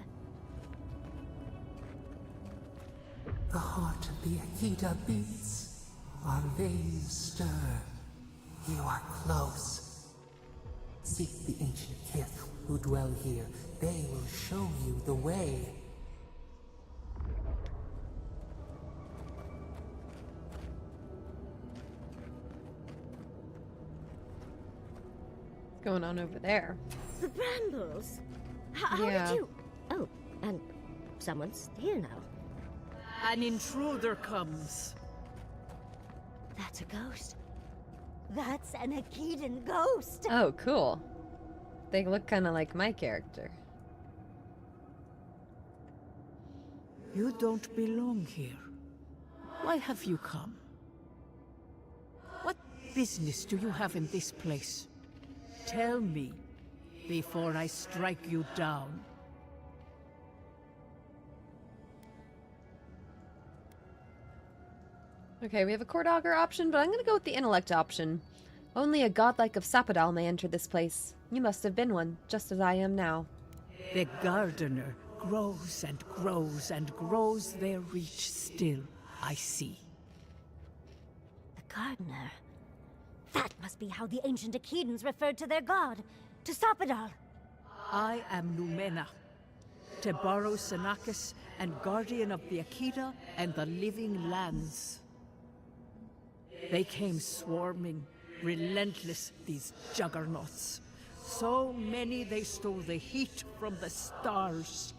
The heart of the Akita beats. Our veins stir. You are close. Seek the ancient kith who dwell here. They will show you the way. What's going on over there? The brambles. How Yeah. did you? Oh, and someone's here now. An intruder comes. That's a ghost. That's an Akedan ghost. Oh, cool. They look kind of like my character. You don't belong here. Why have you come? What business do you have in this place? Tell me, before I strike you down. Okay, we have a Augur option, but I'm going to go with the intellect option. Only a godlike of Sapadal may enter this place. You must have been one, just as I am now. The gardener grows and grows and grows their reach still, I see. The gardener? That must be how the ancient Akedans referred to their god, to stop it all. I am Numena, Tebaro Senakis, and guardian of the Akeda and the living lands. They came swarming, relentless, these juggernauts. So many they stole the heat from the stars.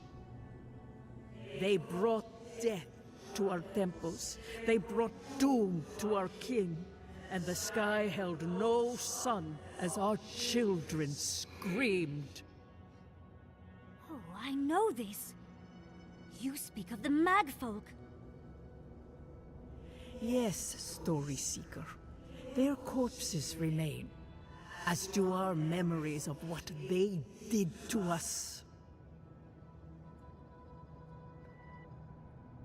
They brought death to our temples. They brought doom to our king. And the sky held no sun as our children screamed. Oh, I know this. You speak of the Magfolk. Yes, Story Seeker. Their corpses remain, as do our memories of what they did to us.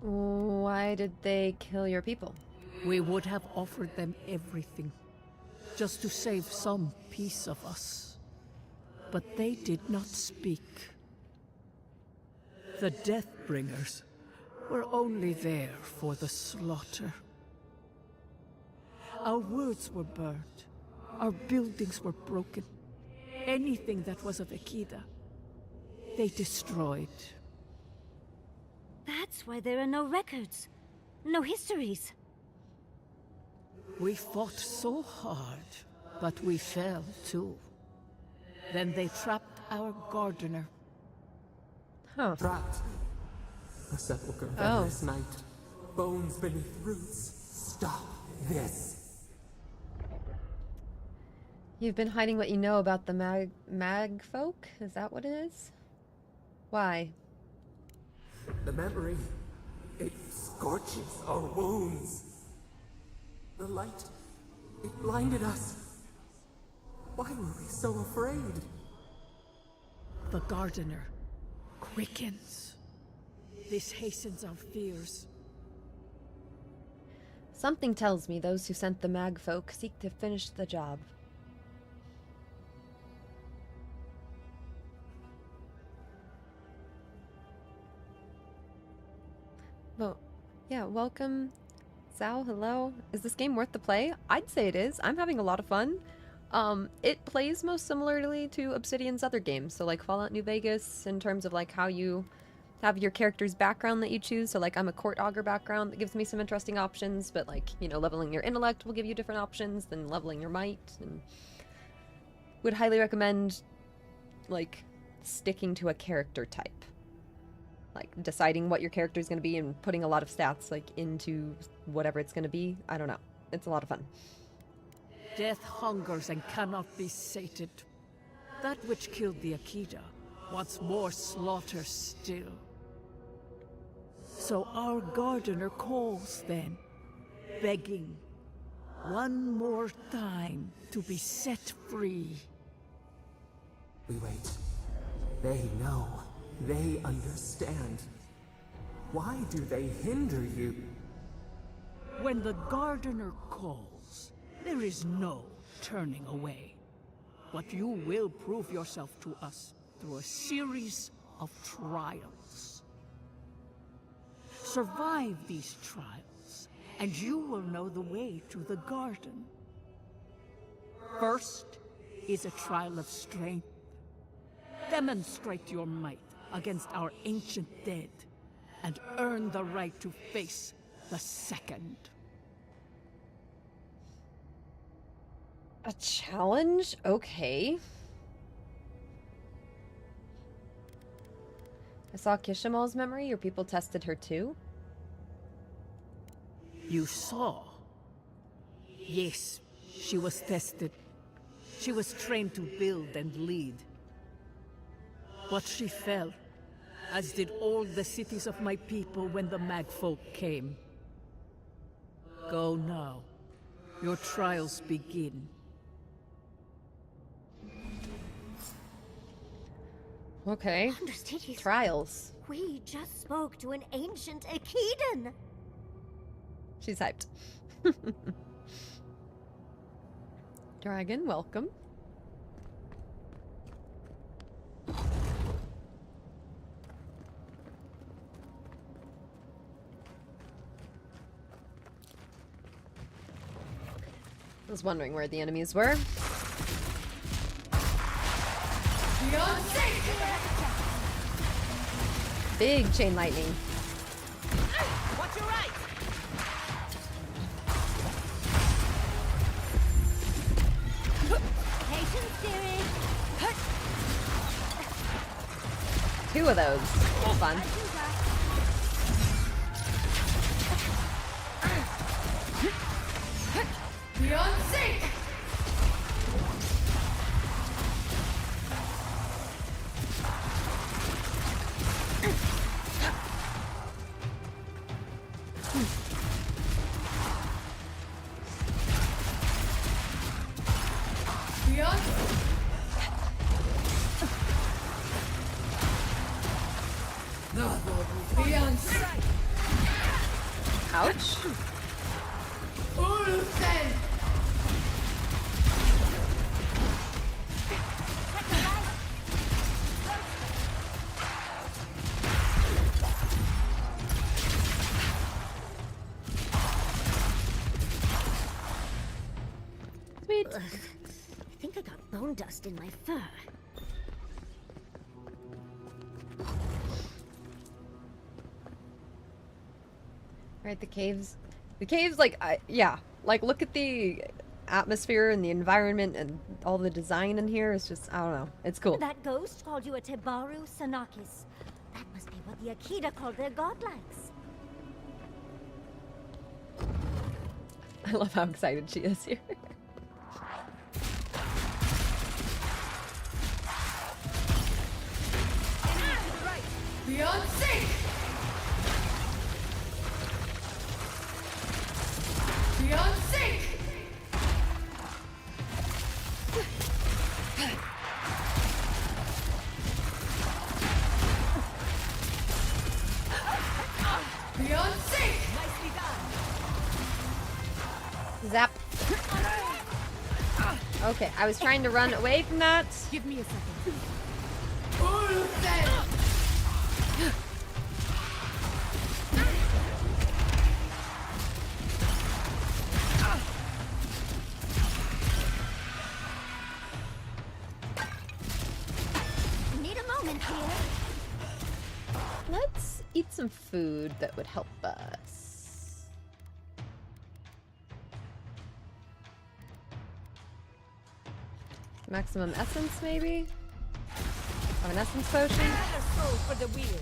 Why did they kill your people? We would have offered them everything, just to save some piece of us. But they did not speak. The Deathbringers were only there for the slaughter. Our words were burned. Our buildings were broken. Anything that was of Akeda, they destroyed. That's why there are no records, no histories. We fought so hard, but we fell too. Then they trapped our gardener. Huh. Trapped. A sepulchre this night. Bones beneath roots. Stop this. You've been hiding what you know about the mag folk? Is that what it is? Why? The memory, it scorches our wounds. The light, it blinded us. Why were we so afraid? The gardener quickens. This hastens our fears. Something tells me those who sent the mag folk seek to finish the job. Well, yeah, welcome. Zao, hello. Is this game worth the play? I'd say it is. I'm having a lot of fun. It plays most similarly to Obsidian's other games, so like Fallout New Vegas in terms of like how you have your character's background that you choose. So like I'm a court augur background that gives me some interesting options, but like, you know, leveling your intellect will give you different options than leveling your might, and would highly recommend like sticking to a character type. Like deciding what your character is going to be and putting a lot of stats like into whatever it's going to be. I don't know. It's a lot of fun. Death hungers and cannot be sated. That which killed the Akeda wants more slaughter still. So our gardener calls then, begging one more time to be set free. We wait. They know. They understand. Why do they hinder you? When the gardener calls, there is no turning away. But you will prove yourself to us through a series of trials. Survive these trials, and you will know the way to the garden. First is a trial of strength. Demonstrate your might against our ancient dead, and earn the right to face the second. A challenge? Okay. I saw Kishimal's memory. Your people tested her too? You saw? Yes, she was tested. She was trained to build and lead. But she fell, as did all the cities of my people when the Magfolk came. Go now. Your trials begin. Okay. Trials. We just spoke to an ancient Akedan. She's hyped. Dragon, welcome. was wondering where the enemies were. Big chain lightning. Watch your right. Patience, dearie. Two of those. Fun. Beyond sync. Beyond. Beyond sight. Ouch. Ulfen. Sweet. Ugh. I think I got bone dust in my fur. Right, the caves. The caves, like, yeah. Like, look at the atmosphere and the environment and all the design in here. It's just, I don't know. It's cool. That ghost called you a Tebaru Sanakis. That must be what the Akita called their godlikes. I love how excited she is here. Beyond sync. Beyond sync. Beyond sync. Nicely done. Zap. Okay, I was trying to run away from that. Give me a second. Need a moment here. Let's eat some food that would help us. Maximum essence, maybe? Or an essence potion? Soul for the wheel.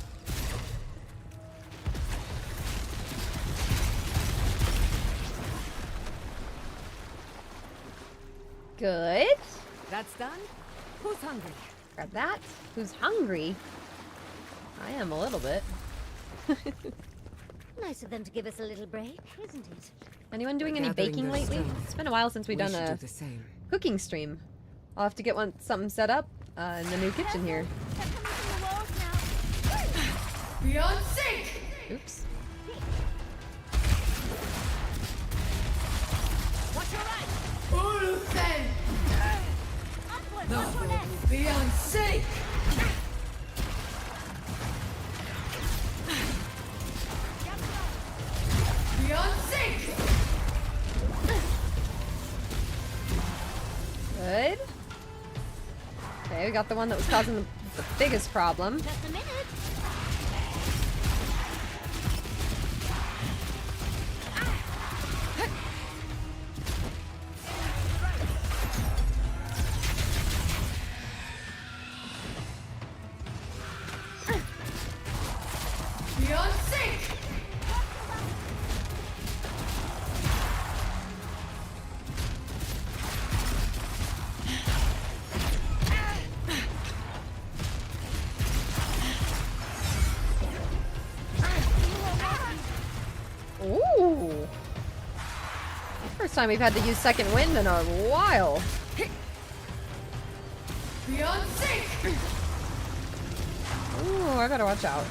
Good. That's done. Who's hungry? Grab that. Who's hungry? I am a little bit. Nice of them to give us a little break, isn't it? Anyone doing any Gathering baking their lately? strength. It's been a while since we've done should a do the same. cooking stream. I'll have to get something set up in the new kitchen here. Beyond sync. Oops. Watch your right. Ulfen. Beyond sync. Beyond sync. Good. Okay, we got the one that was causing the biggest problem. Just a minute. Beyond sync. Ooh. First time we've had to use second wind in a while. Beyond sync. Ooh, I better watch out.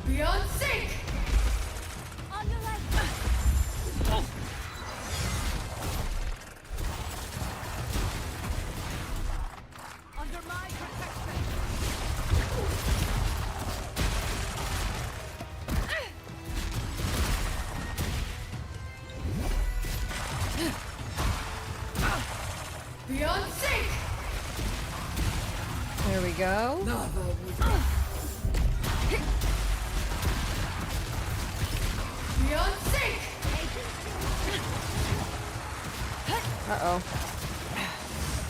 Beyond sync. On your right. Under my protection. There we go. Beyond sync! Uh-oh.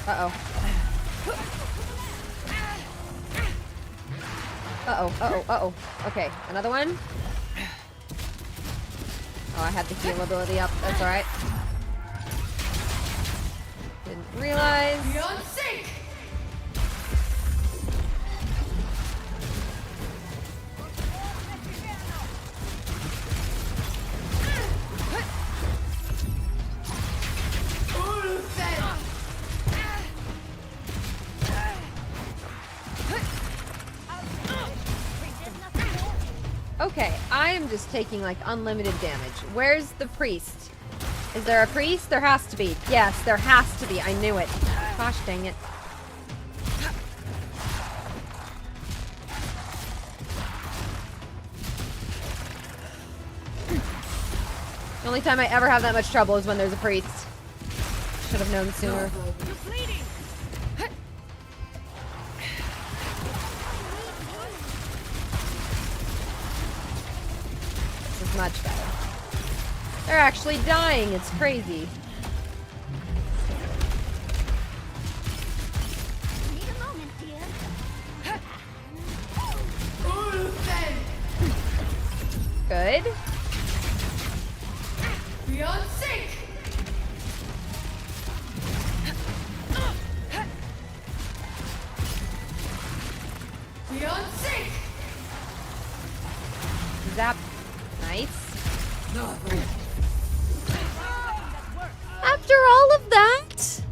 Uh-oh. Uh-oh, uh-oh, uh-oh. Okay, another one. Oh, I had the heal ability up. That's alright. Didn't realize. Beyond sync! Okay, I am just taking like unlimited damage. Where's the priest? Is there a priest? There has to be. Yes, there has to be. I knew it. Gosh dang it. The only time I ever have that much trouble is when there's a priest. Should have known sooner. This is much better. They're actually dying. It's crazy. Good. Beyond sync! Beyond sync! Zap. Nice. After all of that?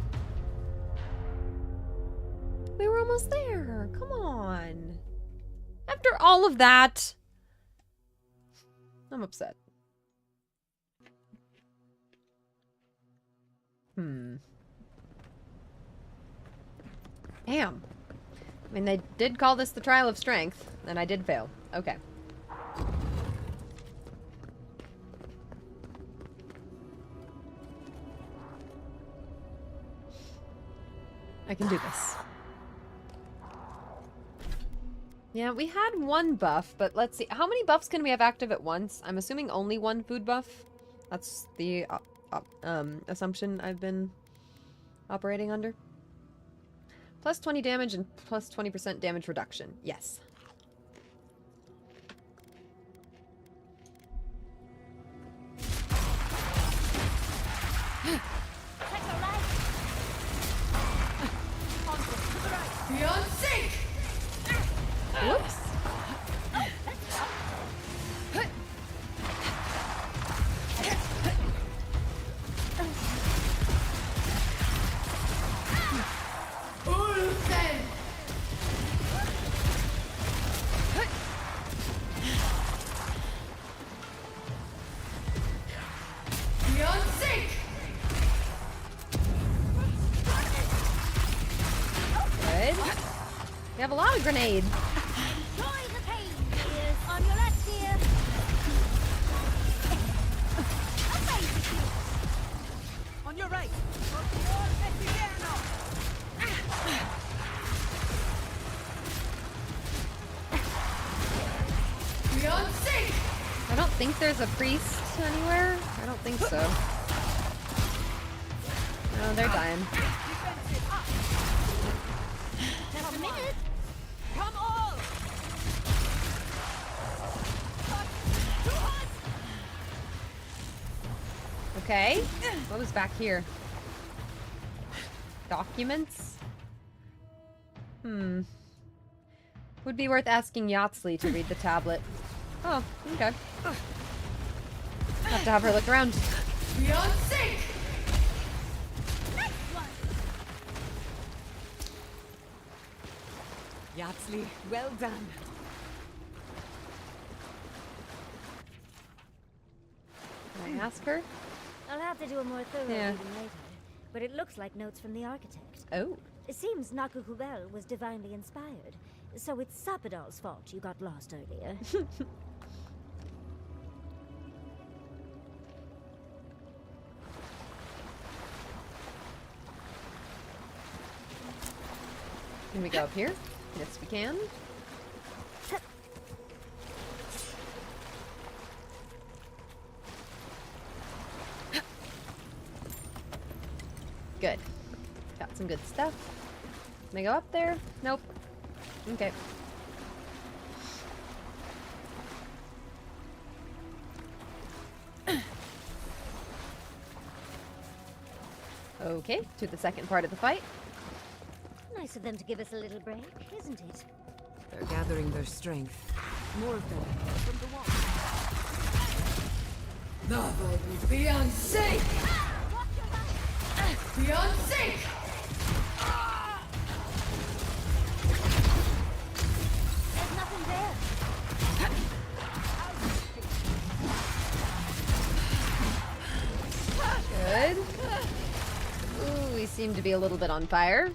We were almost there. Come on. After all of that? I'm upset. Damn. I mean, they did call this the trial of strength, and I did fail. Okay. I can do this. Yeah, we had one buff, but let's see. How many buffs can we have active at once? I'm assuming only one food buff. That's the assumption I've been operating under. Plus 20 damage and plus 20% damage reduction. Yes. Beyond sync! Whoops. Beyond sync! Good. We have a lot of grenades. Enjoy the pain, dears. On your left here. On your right! Beyond sync! I don't think there's a priest anywhere. I don't think so. No, they're dying. Just a minute! Come all! Okay. What was back here? Documents? Would be worth asking Yatsley to read the tablet. Oh, okay. Have to have her look around. Beyond sync! Yatsley, well done. Can I ask her? I'll have to do a more thorough Yeah. reading later, but it looks like notes from the architect. Oh. It seems Nakukubel was divinely inspired, so it's Sapadal's fault you got lost earlier. Can we go up here? Yes, we can. Good. Got some good stuff. Can I go up there? Nope. Okay. Okay, to the second part of the fight. Nice of them to give us a little break, isn't it? They're gathering their strength. More of them from the wall. Avowed, beyond sync! Beyond sync! There's nothing there. Good. Ooh, we seem to be a little bit on fire.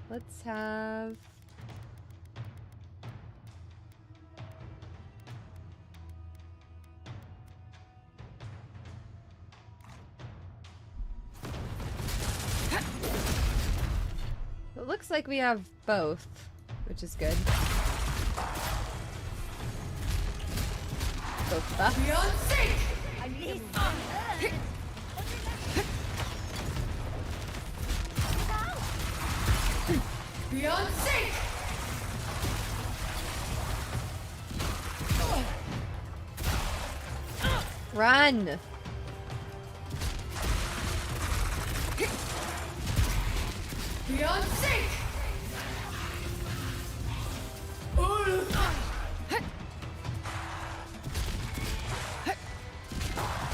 Let's have... It looks like we have both, which is good. Both buffs. Beyond sync! I need Beyond sync! Run! Beyond sync!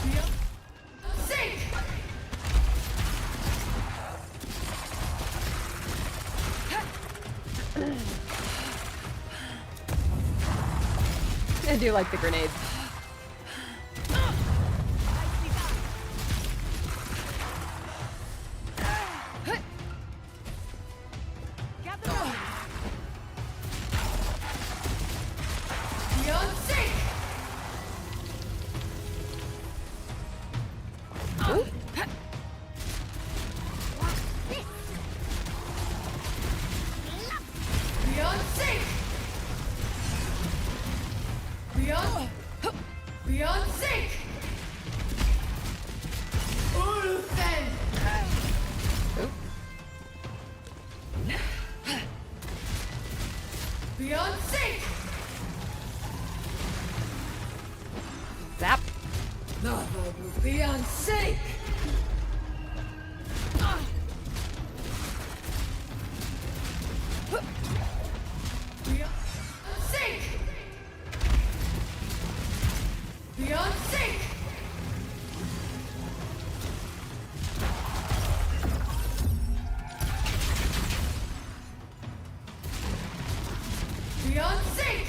Beyond sync! I do like the grenades. Beyond sync! Ooh. Beyond sync! Beyond... Beyond sync! Ulfen! Beyond sync! Zap. Avowed, beyond sync! Beyond sync! Beyond sync! Beyond sync!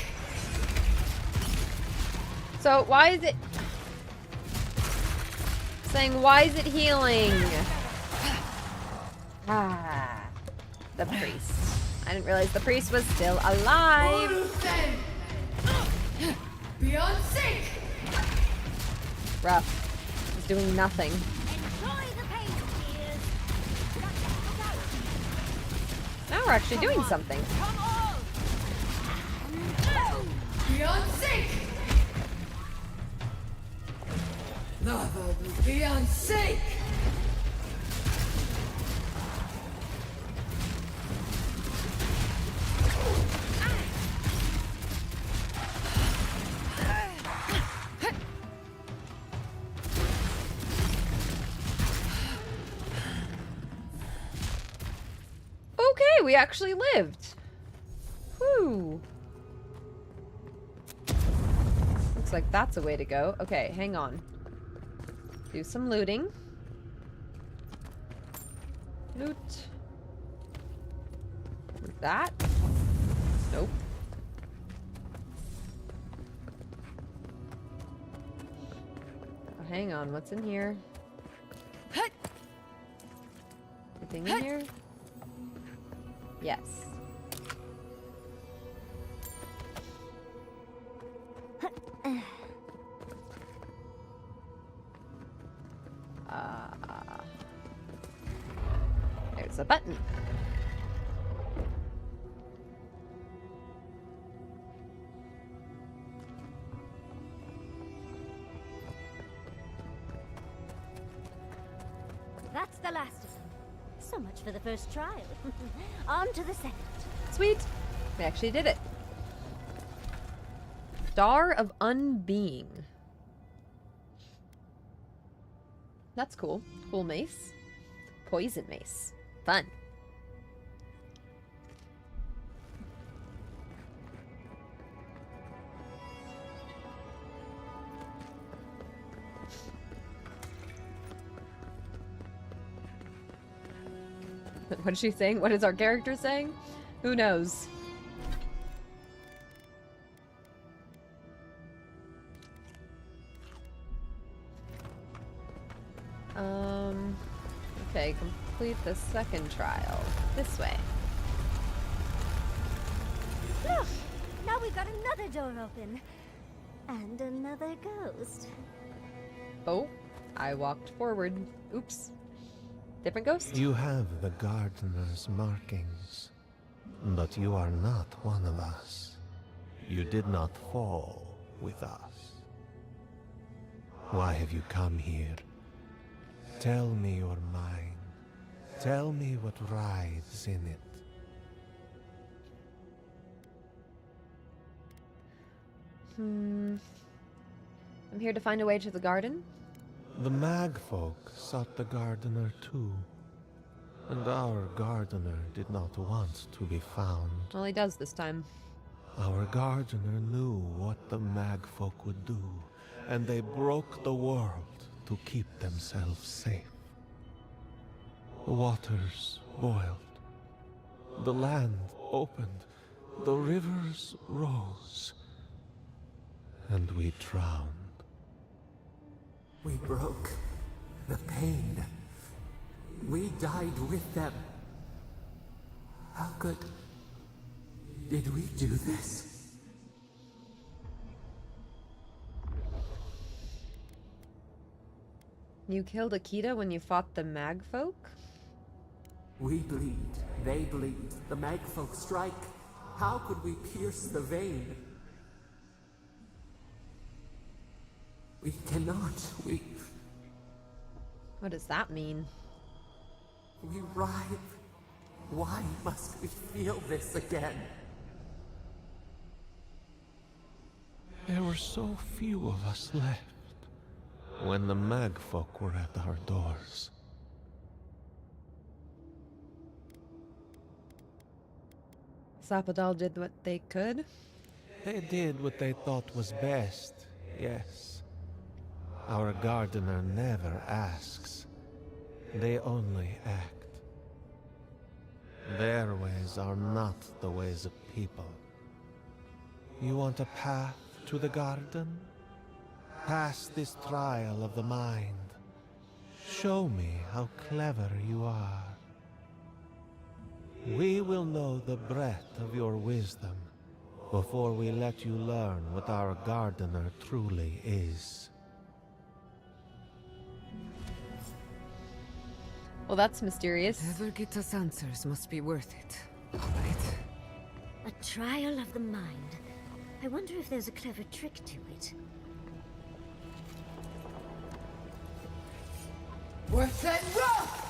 So why is it saying why is it healing? Ah, the priest. I didn't realize the priest was still alive. Beyond sync! Rough. He's doing nothing. Now we're actually doing something. Beyond sync! Avowed, beyond sync! Okay, we actually lived. Whew. Looks like that's a way to go. Okay, hang on. Do some looting. Loot. With that? Nope. Oh, hang on, what's in here? Anything in here? Yes. It's a button. That's the last of them. So much for the first trial. On to the second. Sweet. We actually did it. Star of Unbeing. That's cool. Cool mace. Poison mace. Fun. What is she saying? What is our character saying? Who knows? Okay, complete the second trial. This way. Look! Now we've got another door open. And another ghost. Oh, I walked forward. Oops. Different ghost? You have the gardener's markings, but you are not one of us. You did not fall with us. Why have you come here? Tell me your mind. Tell me what writhes in it. I'm here to find a way to the garden. The magfolk sought the gardener too. And our gardener did not want to be found. Well, he does this time. Our gardener knew what the magfolk would do, and they broke the world to keep themselves safe. The waters boiled. The land opened. The rivers rose. And we drowned. We broke the pain. We died with them. How good did we do this? You killed Akita when you fought the magfolk? We bleed, they bleed, the magfolk strike. How could we pierce the vein? We cannot, What does that mean? We writhe. Why must we feel this again? There were so few of us left when the magfolk were at our doors. Sapadal did what they could? They did what they thought was best, yes. Our gardener never asks. They only act. Their ways are not the ways of people. You want a path to the garden? Pass this trial of the mind. Show me how clever you are. We will know the breadth of your wisdom before we let you learn what our gardener truly is. Well, that's mysterious. Whoever gets us answers must be worth it, right? A trial of the mind. I wonder if there's a clever trick to it. Worth it, rough!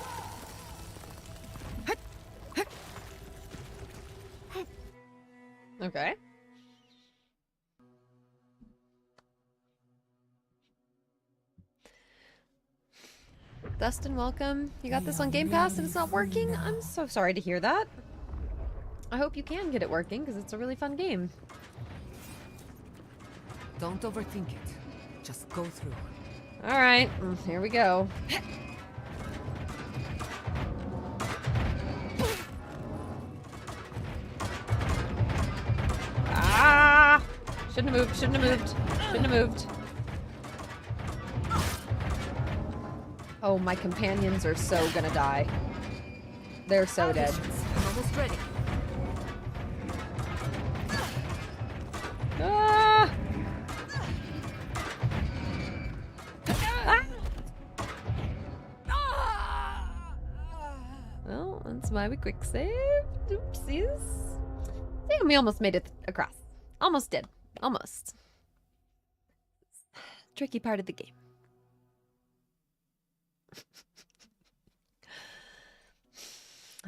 Okay. Dustin, welcome. You got this on Game Pass and it's not working? I'm so sorry to hear that. I hope you can get it working, because it's a really fun game. Don't overthink it. Just go through. Alright, here we go. Ah! Shouldn't have moved, shouldn't have moved, shouldn't have moved. Oh, my companions are so gonna die. They're so dead. I'm almost ready. Ah! Well, That's why we quick save. Oopsies. Damn, we almost made it across. Almost did. Almost. Tricky part of the game.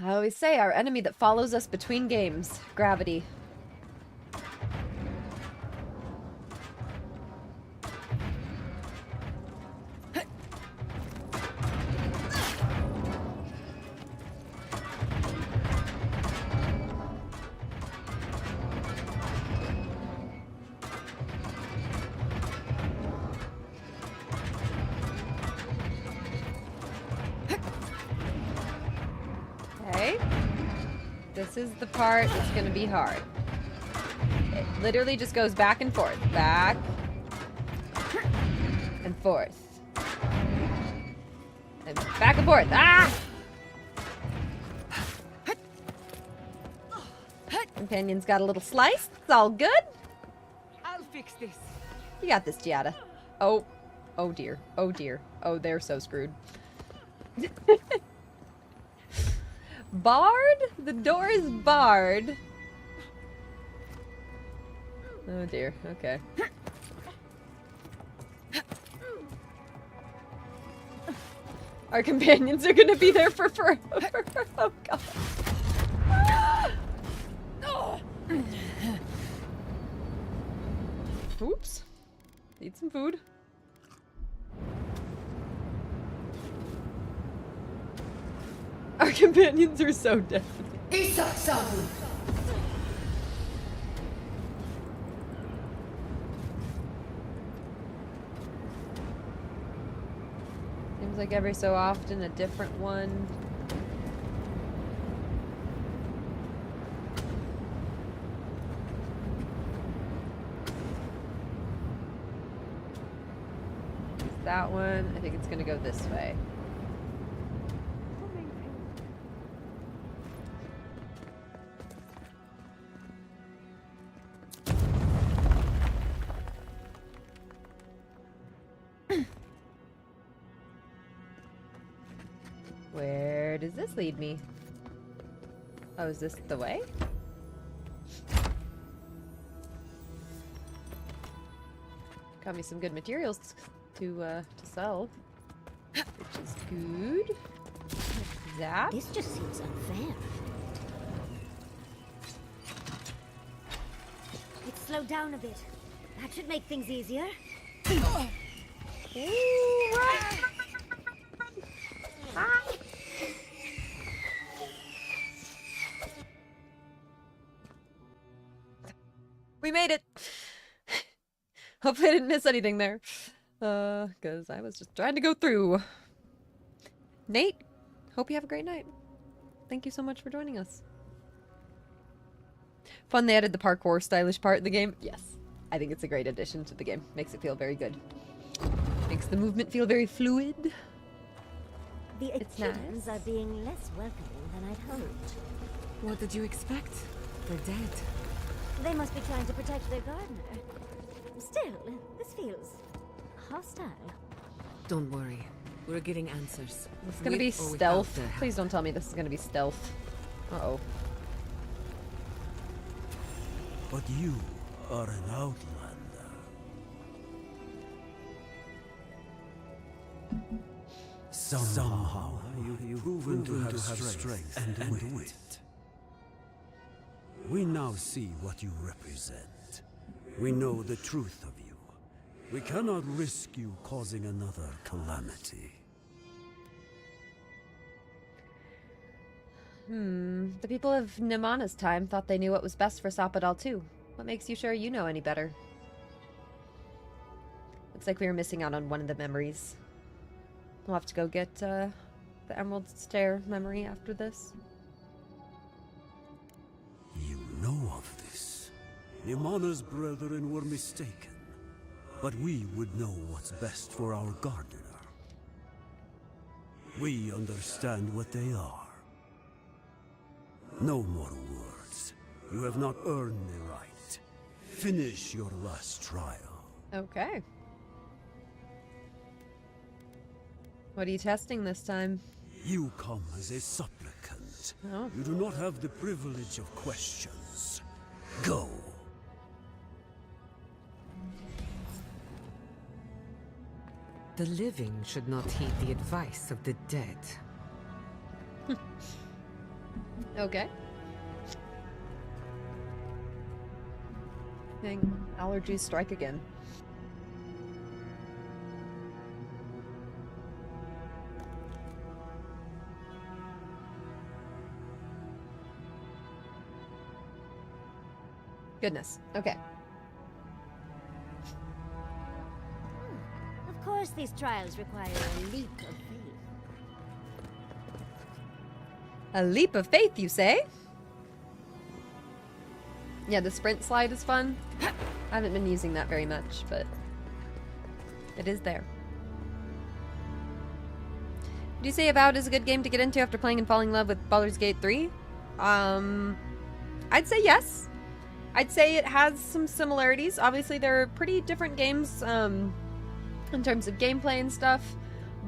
I always say our enemy that follows us between games. Gravity. Okay. This is the part that's gonna be hard. It literally just goes back and forth. Back and forth. And back and forth. Ah! Companion's got a little slice. It's all good. I'll fix this. You got this, Giada. Oh. Oh dear. Oh dear. Oh, they're so screwed. Barred? The door is barred. Oh dear. Okay. Our companions are gonna be there for forever. Oh god. Oops. Need some food. Our companions are so dead. Seems like every so often a different one. That one, I think it's gonna go this way. Where does this lead me? Oh, is this the way? Got me some good materials to sell, which is good. Zap. This just seems unfair. Let's slow down a bit. That should make things easier. Ooh, run. Ah. We made it! Hopefully I didn't miss anything there. Because I was just trying to go through. Nate, hope you have a great night. Thank you so much for joining us. Fun they added the parkour stylish part in the game. Yes, I think it's a great addition to the game. Makes it feel very good. Makes the movement feel very fluid. The It's nice. Achillans are being less welcoming than I'd hoped. What did you expect? They're dead. They must be trying to protect their gardener. Still, this feels hostile. Don't worry. We're getting answers. This is gonna be With or without stealth. their help. Please don't tell me this is gonna be stealth. Uh-oh. But you are an outlander. Somehow you've proven to have strength and wit. We now see what you represent. We know the truth of you. We cannot risk you causing another calamity. The people of Nimana's time thought they knew what was best for Sapadal too. What makes you sure you know any better? Looks like we were missing out on one of the memories. We'll have to go get the Emerald Stair memory after this. You know of this. Nimana's brethren were mistaken. But we would know what's best for our gardener. We understand what they are. No more words. You have not earned the right. Finish your last trial. Okay. What are you testing this time? You come as a supplicant. right. You do not have the privilege of questions. Go. The living should not heed the advice of the dead. Okay. Dang, allergies strike again. Goodness. Okay. Of course, these trials require a leap of faith. A leap of faith, you say? Yeah, the sprint slide is fun. I haven't been using that very much, but it is there. Would you say Avowed is a good game to get into after playing and falling in love with Baldur's Gate 3? I'd say yes. I'd say it has some similarities. Obviously, they're pretty different games in terms of gameplay and stuff,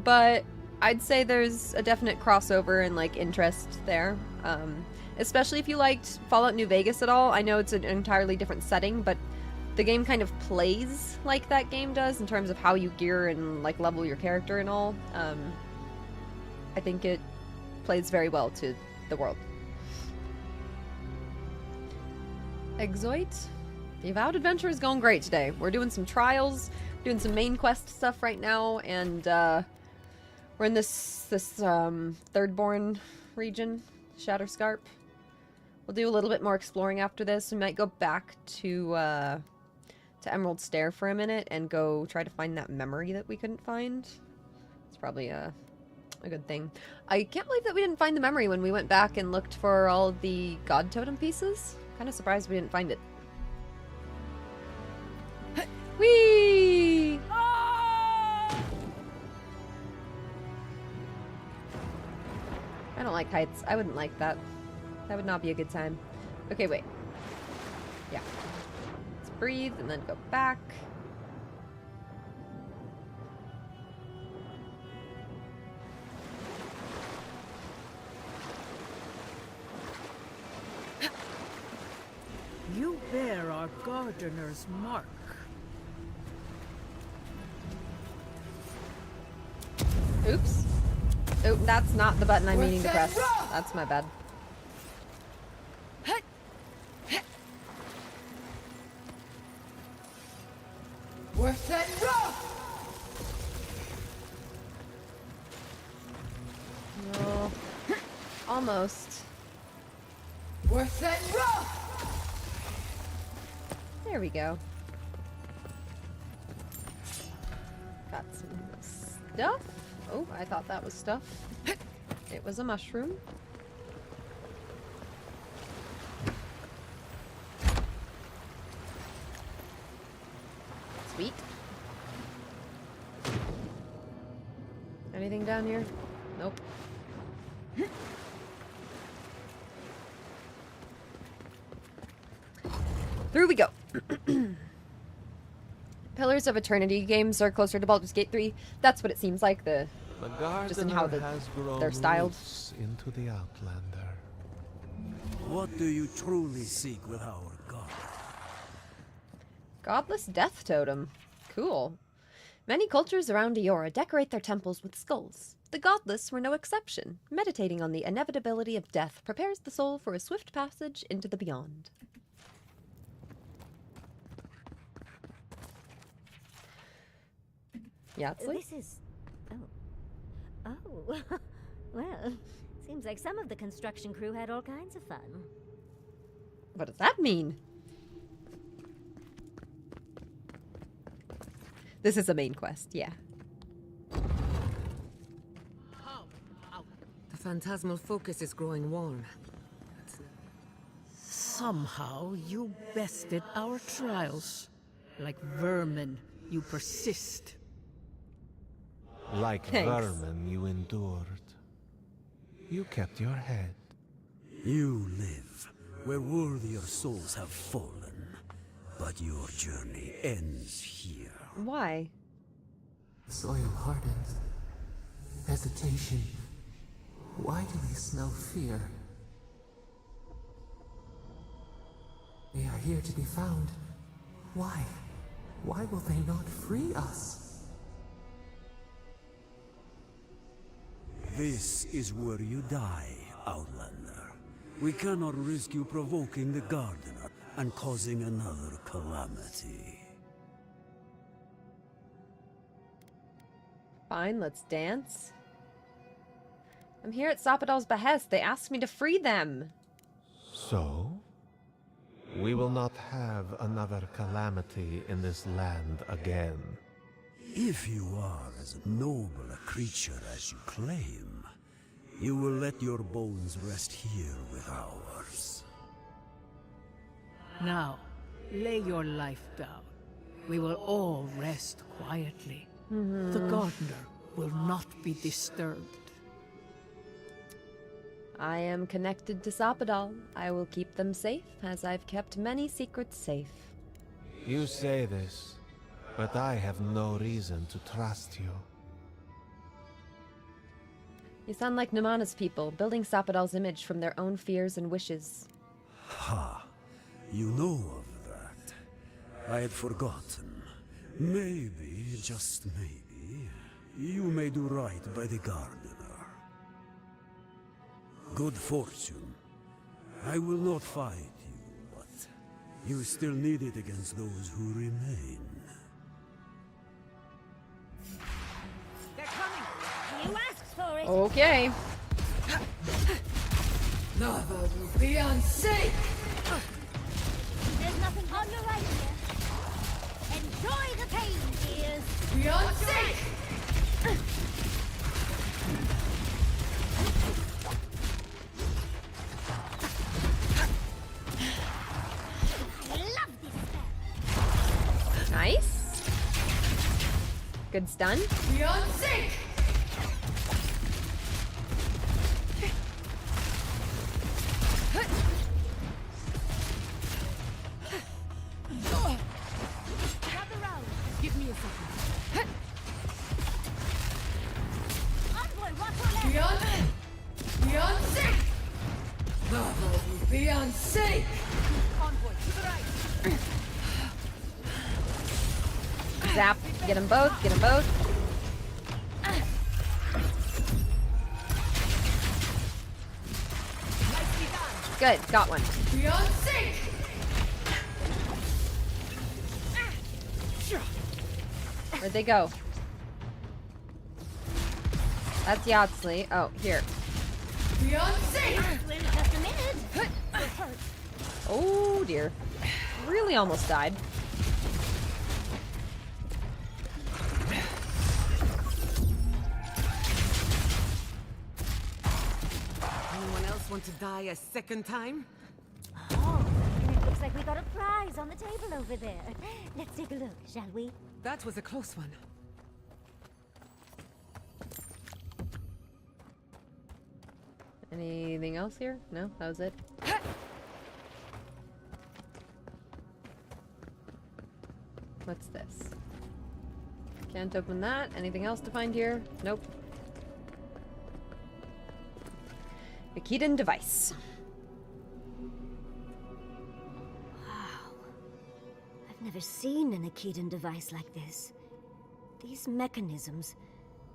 but I'd say there's a definite crossover and like interest there. Especially if you liked Fallout New Vegas at all. I know it's an entirely different setting, but the game kind of plays like that game does in terms of how you gear and like level your character and all. I think it plays very well to the world. Exoit? The Avowed adventure is going great today. We're doing some trials, doing some main quest stuff right now, and we're in this Thirdborn region, Shatterscarp. We'll do a little bit more exploring after this. We might go back to Emerald Stair for a minute and go try to find that memory that we couldn't find. It's probably a good thing. I can't believe that we didn't find the memory when we went back and looked for all of the God Totem pieces. Kind of surprised we didn't find it. Whee! I don't like heights. I wouldn't like that. That would not be a good time. Okay, wait. Yeah. Let's breathe and then go back. You bear our gardener's mark. Oops. Oh, that's not the button I'm meaning to press. That's my bad. Worth it, No. Almost. Worth it, There we go. Got some stuff. Oh, I thought that was stuff. It was a mushroom. Sweet. Anything down here? Nope. Through we go. Pillars of Eternity games are closer to Baldur's Gate 3. That's what it seems like. Just in how they're styled. Into the Outlander. What do you truly seek with our god? Godless Death Totem. Cool. Many cultures around Eora decorate their temples with skulls. The Godless were no exception. Meditating on the inevitability of death prepares the soul for a swift passage into the beyond. Yeah, it's like... This is... Oh. Oh. Well, seems like some of the construction crew had all kinds of fun. What does that mean? This is a main quest, yeah. The phantasmal focus is growing warm. Somehow you bested our trials. Like vermin, you persist. Like vermin, you endured. You kept your head. You live where worthier souls have fallen, but your journey ends here. Why? The soil hardens. Hesitation. Why do they smell fear? We are here to be found. Why? Why will they not free us? This is where you die, Outlander. We cannot risk you provoking the Gardener and causing another calamity. Fine, let's dance. I'm here at Sappadal's behest. They asked me to free them. So? We will not have another calamity in this land again. If you are as noble a creature as you claim, you will let your bones rest here with ours. Now, lay your life down. We will all rest quietly. The Gardener will not be disturbed. I am connected to Sappadal. I will keep them safe, as I've kept many secrets safe. You say this, but I have no reason to trust you. You sound like Numana's people, building Sappadal's image from their own fears and wishes. Ha! You know of that. I had forgotten. Maybe, just maybe, you may do right by the Gardener. Good fortune. I will not fight you, but you still need it against those who remain. They're coming! You asked for it! Okay. Lava will be unsafe! There's nothing on the right here. Enjoy the pain, dears! Be unsafe! Nice. Good stun. Beyond sync! Give me a second. Envoy, watch your left! Beyond sync! Lava will be unsafe! Envoy, to the right! Zap. Get them both. Get them both. Good. Got one. Beyond sync! Where'd they go? That's Yardsley. Oh, here. Beyond sync! Wait just a minute! Oh dear. Really almost died. Anyone else want to die a second time? Oh, and it looks like we got a prize on the table over there. Let's take a look, shall we? That was a close one. Anything else here? No, that was it. What's this? Can't open that. Anything else to find here? Nope. Akidan device. Wow. I've never seen an Akidan device like this. These mechanisms,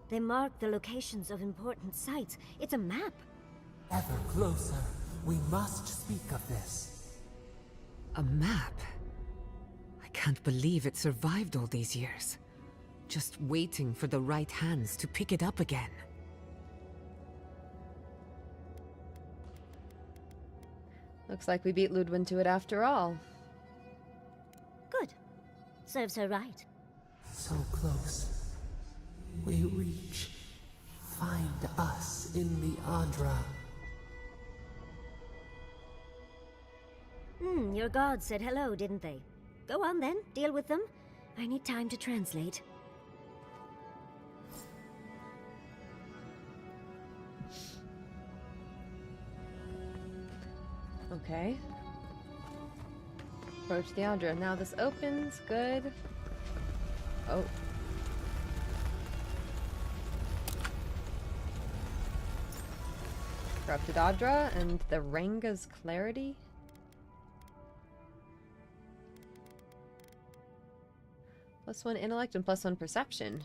they mark the locations of important sites. It's a map. Ever closer. We must speak of this. A map? I can't believe it survived all these years. Just waiting for the right hands to pick it up again. Looks like we beat Ludwin to it after all. Good. Serves her right. So close. We reach. Find us in the Adra. Your gods said hello, didn't they? Go on then, deal with them. I need time to translate. Okay. Approach the Adra. Now this opens. Good. Oh. Corrupted Adra and the Renga's Clarity. +1 intellect and +1 perception.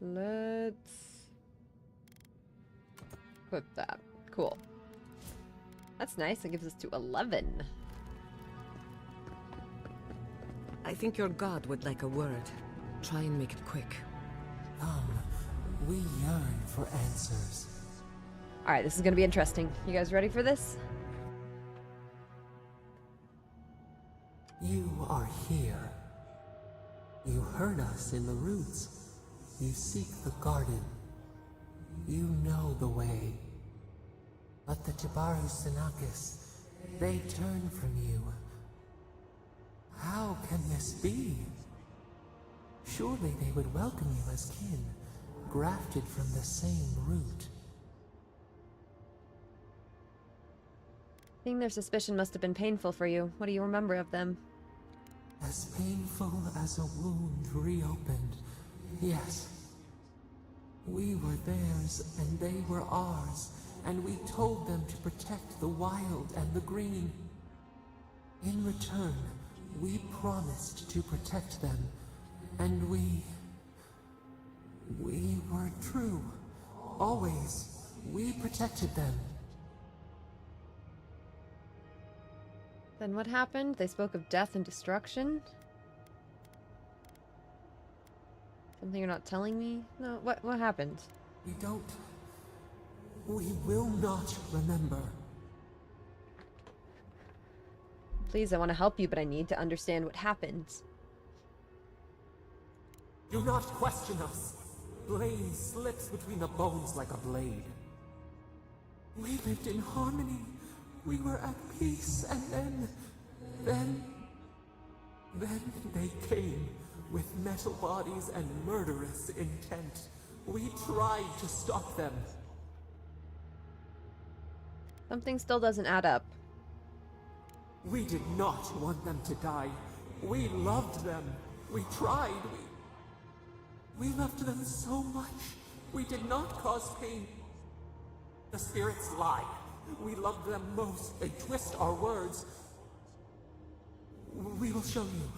Let's equip that. Cool. That's nice. That gives us to 11. I think your god would like a word. Try and make it quick. We yearn for answers. Alright, this is gonna be interesting. You guys ready for this? You are here. You heard us in the roots. You seek the garden. You know the way. But the Jabaru Sinakis, they turn from you. How can this be? Surely they would welcome you as kin, grafted from the same root. Seeing their suspicion must have been painful for you. What do you remember of them? As painful as a wound reopened, yes. We were theirs and they were ours, and we told them to protect the wild and the green. In return, we promised to protect them, and we were true. Always, we protected them. Then what happened? They spoke of death and destruction? Something you're not telling me? No, what happened? We will not remember. Please, I want to help you, but I need to understand what happened. Do not question us. Blame slips between the bones like a blade. We lived in harmony. We were at peace, and then they came with metal bodies and murderous intent. We tried to stop them. Something still doesn't add up. We did not want them to die. We loved them. We tried. We loved them so much. We did not cause pain. The spirits lie. We love them most. They twist our words. We will show you.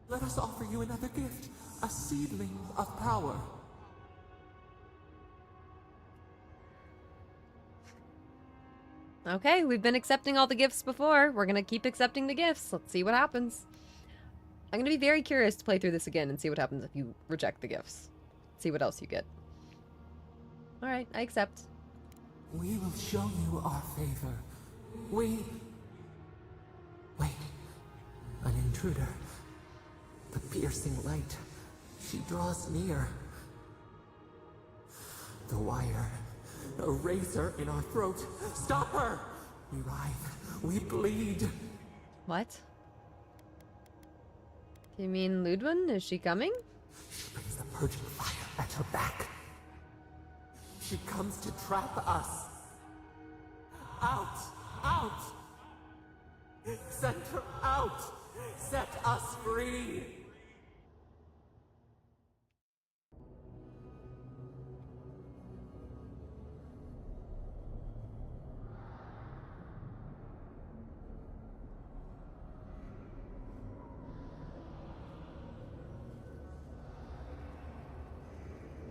Let us offer you another gift. A seedling of power. Okay, we've been accepting all the gifts before. We're gonna keep accepting the gifts. Let's see what happens. I'm gonna be very curious to play through this again and see what happens if you reject the gifts. See what else you get. Alright, I accept. We will show you our favor. Wait. An intruder. The piercing light. She draws near. The wire. A razor in our throat. Stop her! We writhe. We bleed. What? Do you mean Ludwin? Is she coming? She brings the purging fire at her back. She comes to trap us. Out! Out! Send her out! Set us free!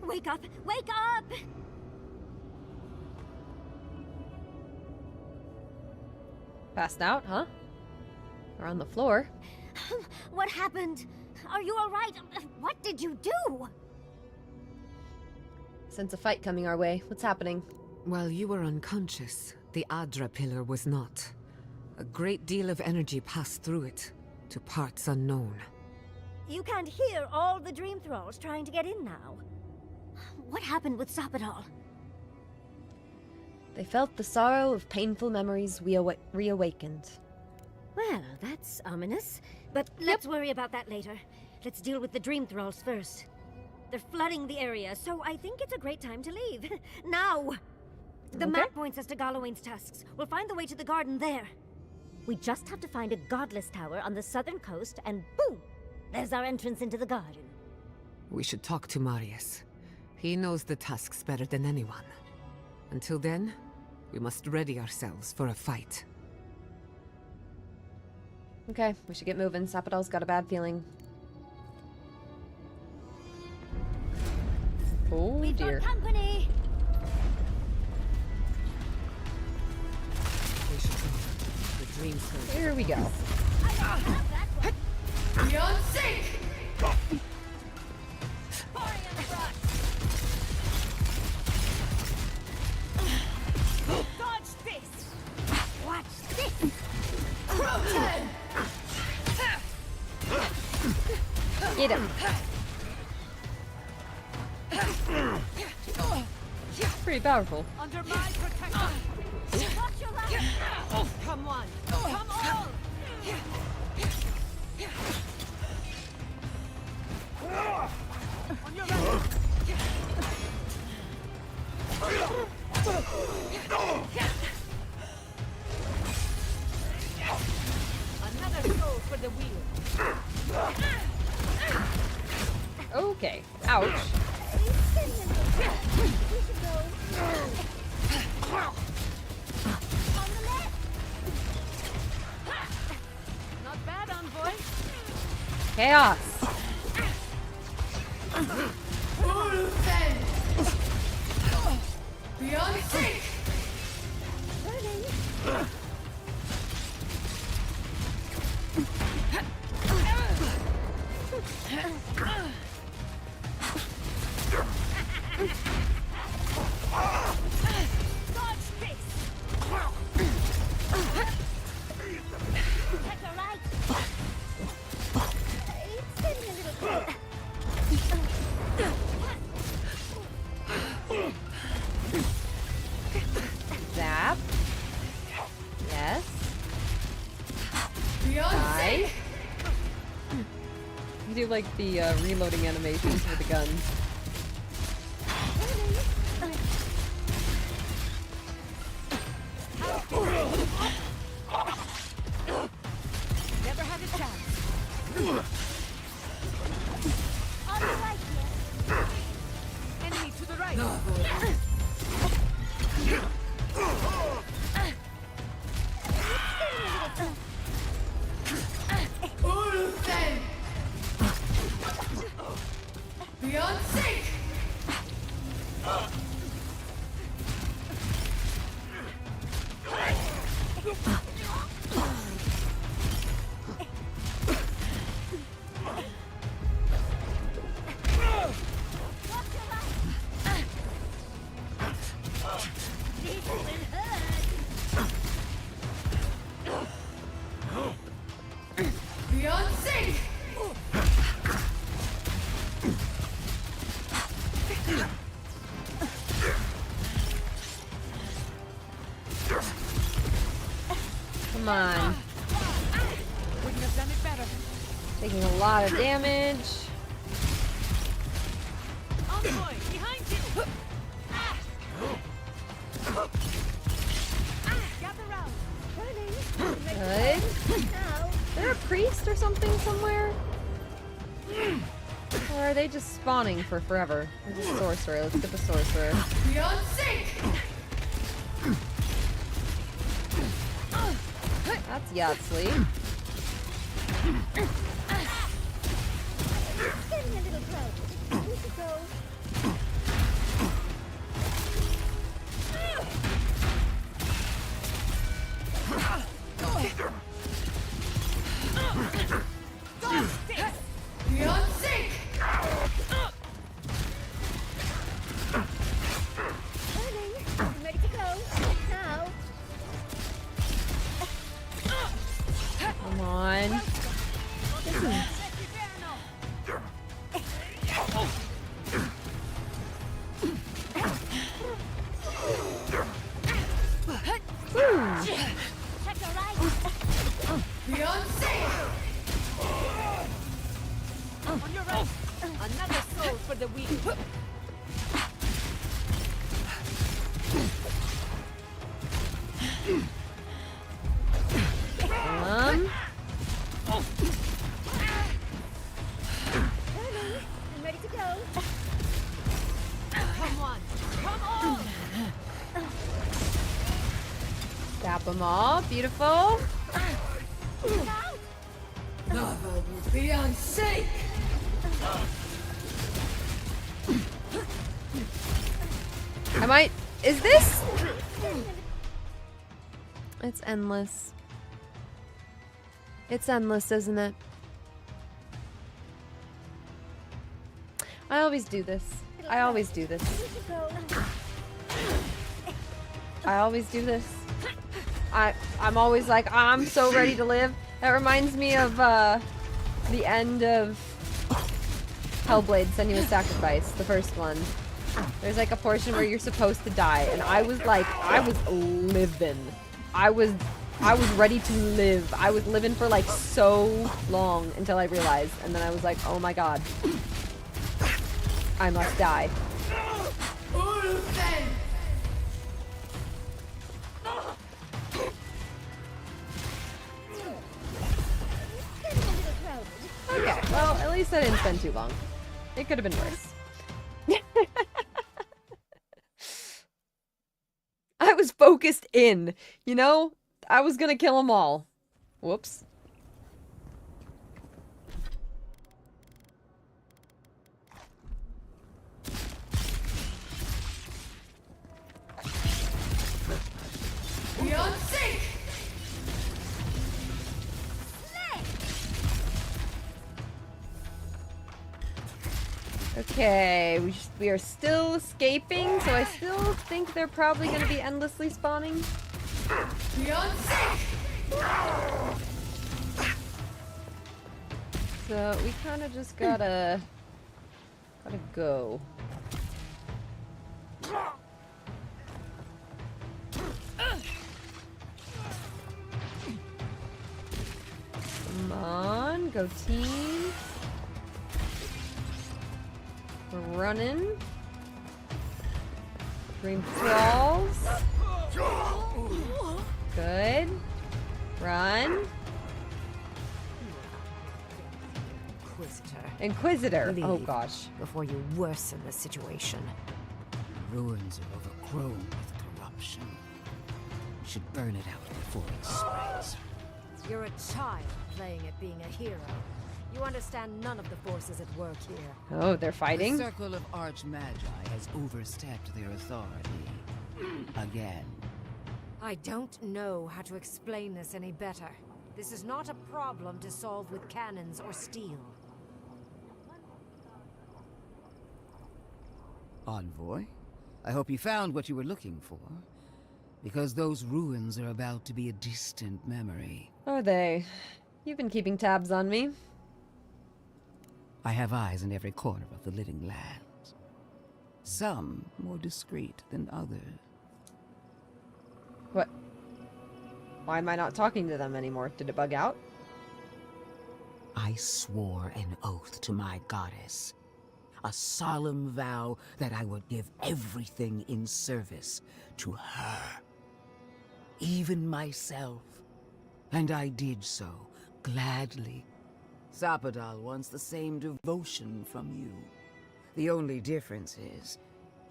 Wake up! Wake up! Passed out, huh? Or on the floor. What happened? Are you alright? What did you do? Sense a fight coming our way. What's happening? While you were unconscious, the Adra pillar was not. A great deal of energy passed through it, to parts unknown. You can't hear all the dream thralls trying to get in now. What happened with Sapidal? They felt the sorrow of painful memories reawakened. Well, that's ominous. But let's worry about that later. Let's deal with the dream thralls first. They're flooding the area, so I think it's a great time to leave. Now! The map points us to Galawain's tusks. We'll find the way to the garden there. We just have to find a godless tower on the southern coast, and boom! There's our entrance into the garden. We should talk to Marius. He knows the tusks better than anyone. Until then, we must ready ourselves for a fight. Okay, we should get moving. Sapodal's got a bad feeling. Oh dear. Company. The dreams Here we go. Beyond sync! Dodge this! Watch this! Proton! Get him. Pretty powerful. Under my protection! Watch your left! Come on! Come on! On your right! Another soul for the wheel! Okay. Ouch. Not bad, envoy! Chaos. Beyond sync! Dodge this! Check your right! It's getting a little cold. Zap. Yes. Beyond Die. sync! You do like the reloading animations for the guns. Never had a chance. On the right here. Enemy to the right. Ulfen! Beyond sync! Beyond sync! Come on. Wouldn't have done it better. Taking a lot of damage. Envoy, behind you! Gather round. Good. Is there a priest or something somewhere? Or are they just spawning for forever? There's a sorcerer. Let's get the sorcerer. Beyond sync! That's Yahtzee. It's getting a little crowded. We should go. Beyond sync! I'm ready to go. Now. Come on. Check your right. Beyond sync! On your right! Another soul for the wheel! I'm ready to go. Come on! Come on! Tap them all. Beautiful. Beyond sake! I might... Is this? It's endless. It's endless, isn't it? I always do this. I always do this. I always do this. I'm always like, I'm so ready to live. That reminds me of the end of Hellblade, Senua's Sacrifice, the first one. There's like a portion where you're supposed to die, and I was like, I was living. I was ready to live. I was living for like so long until I realized, and then I was like, oh my god. I must die. Okay, well, at least I didn't spend too long. It could have been worse. I was focused in, you know? I was gonna kill them all. Whoops. Beyond sync! Okay, we are still escaping, so I still think they're probably going to be endlessly spawning. Beyond sync! So we kind of just gotta go. Come on, go team. We're running. Green crawls. Good. Run. Inquisitor. Leave Oh gosh. before you worsen the situation. The ruins are overgrown with corruption. You should burn it out before it spreads. You're a child playing at being a hero. You understand none of the forces at work here. Oh, they're fighting? The Circle of Archmagi has overstepped their authority. Again. I don't know how to explain this any better. This is not a problem to solve with cannons or steel. Envoy, I hope you found what you were looking for. Because those ruins are about to be a distant memory. Are they? You've been keeping tabs on me. I have eyes in every corner of the living lands. Some more discreet than others. What? Why am I not talking to them anymore? Did it bug out? I swore an oath to my goddess. A solemn vow that I would give everything in service to her. Even myself. And I did so, gladly. Zapadal wants the same devotion from you. The only difference is,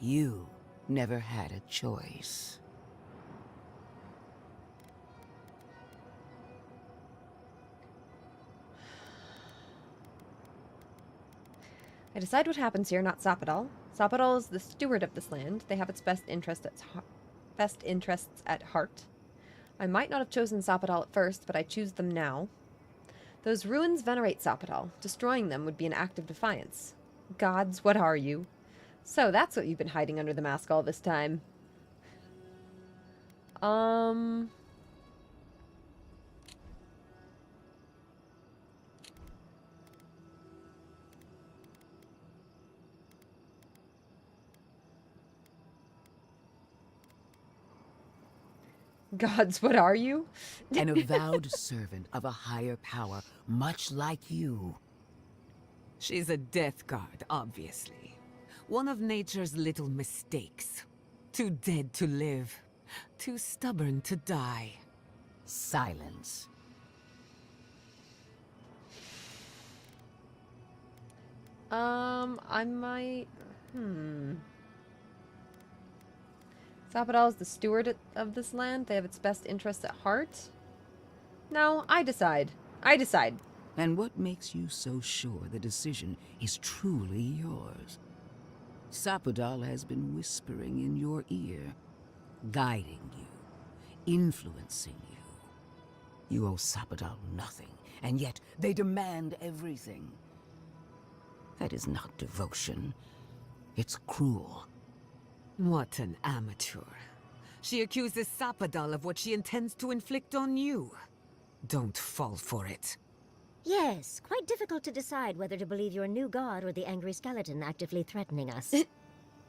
you never had a choice. I decide what happens here, not Zapadal. Zapadal is the steward of this land. They have its best interests at heart. I might not have chosen Zapadal at first, but I choose them now. Those ruins venerate Zapadal. Destroying them would be an act of defiance. Gods, what are you? So, that's what you've been hiding under the mask all this time. Gods, what are you? An avowed servant of a higher power, much like you. She's a death guard, obviously. One of nature's little mistakes. Too dead to live. Too stubborn to die. Silence. I might... Zapadal is the steward of this land. They have its best interests at heart. No, I decide. I decide. And what makes you so sure the decision is truly yours? Sapodal has been whispering in your ear, guiding you, influencing you. You owe Sapodal nothing, and yet they demand everything. That is not devotion. It's cruel. What an amateur. She accuses Sapodal of what she intends to inflict on you. Don't fall for it. Yes, quite difficult to decide whether to believe your new god or the angry skeleton actively threatening us.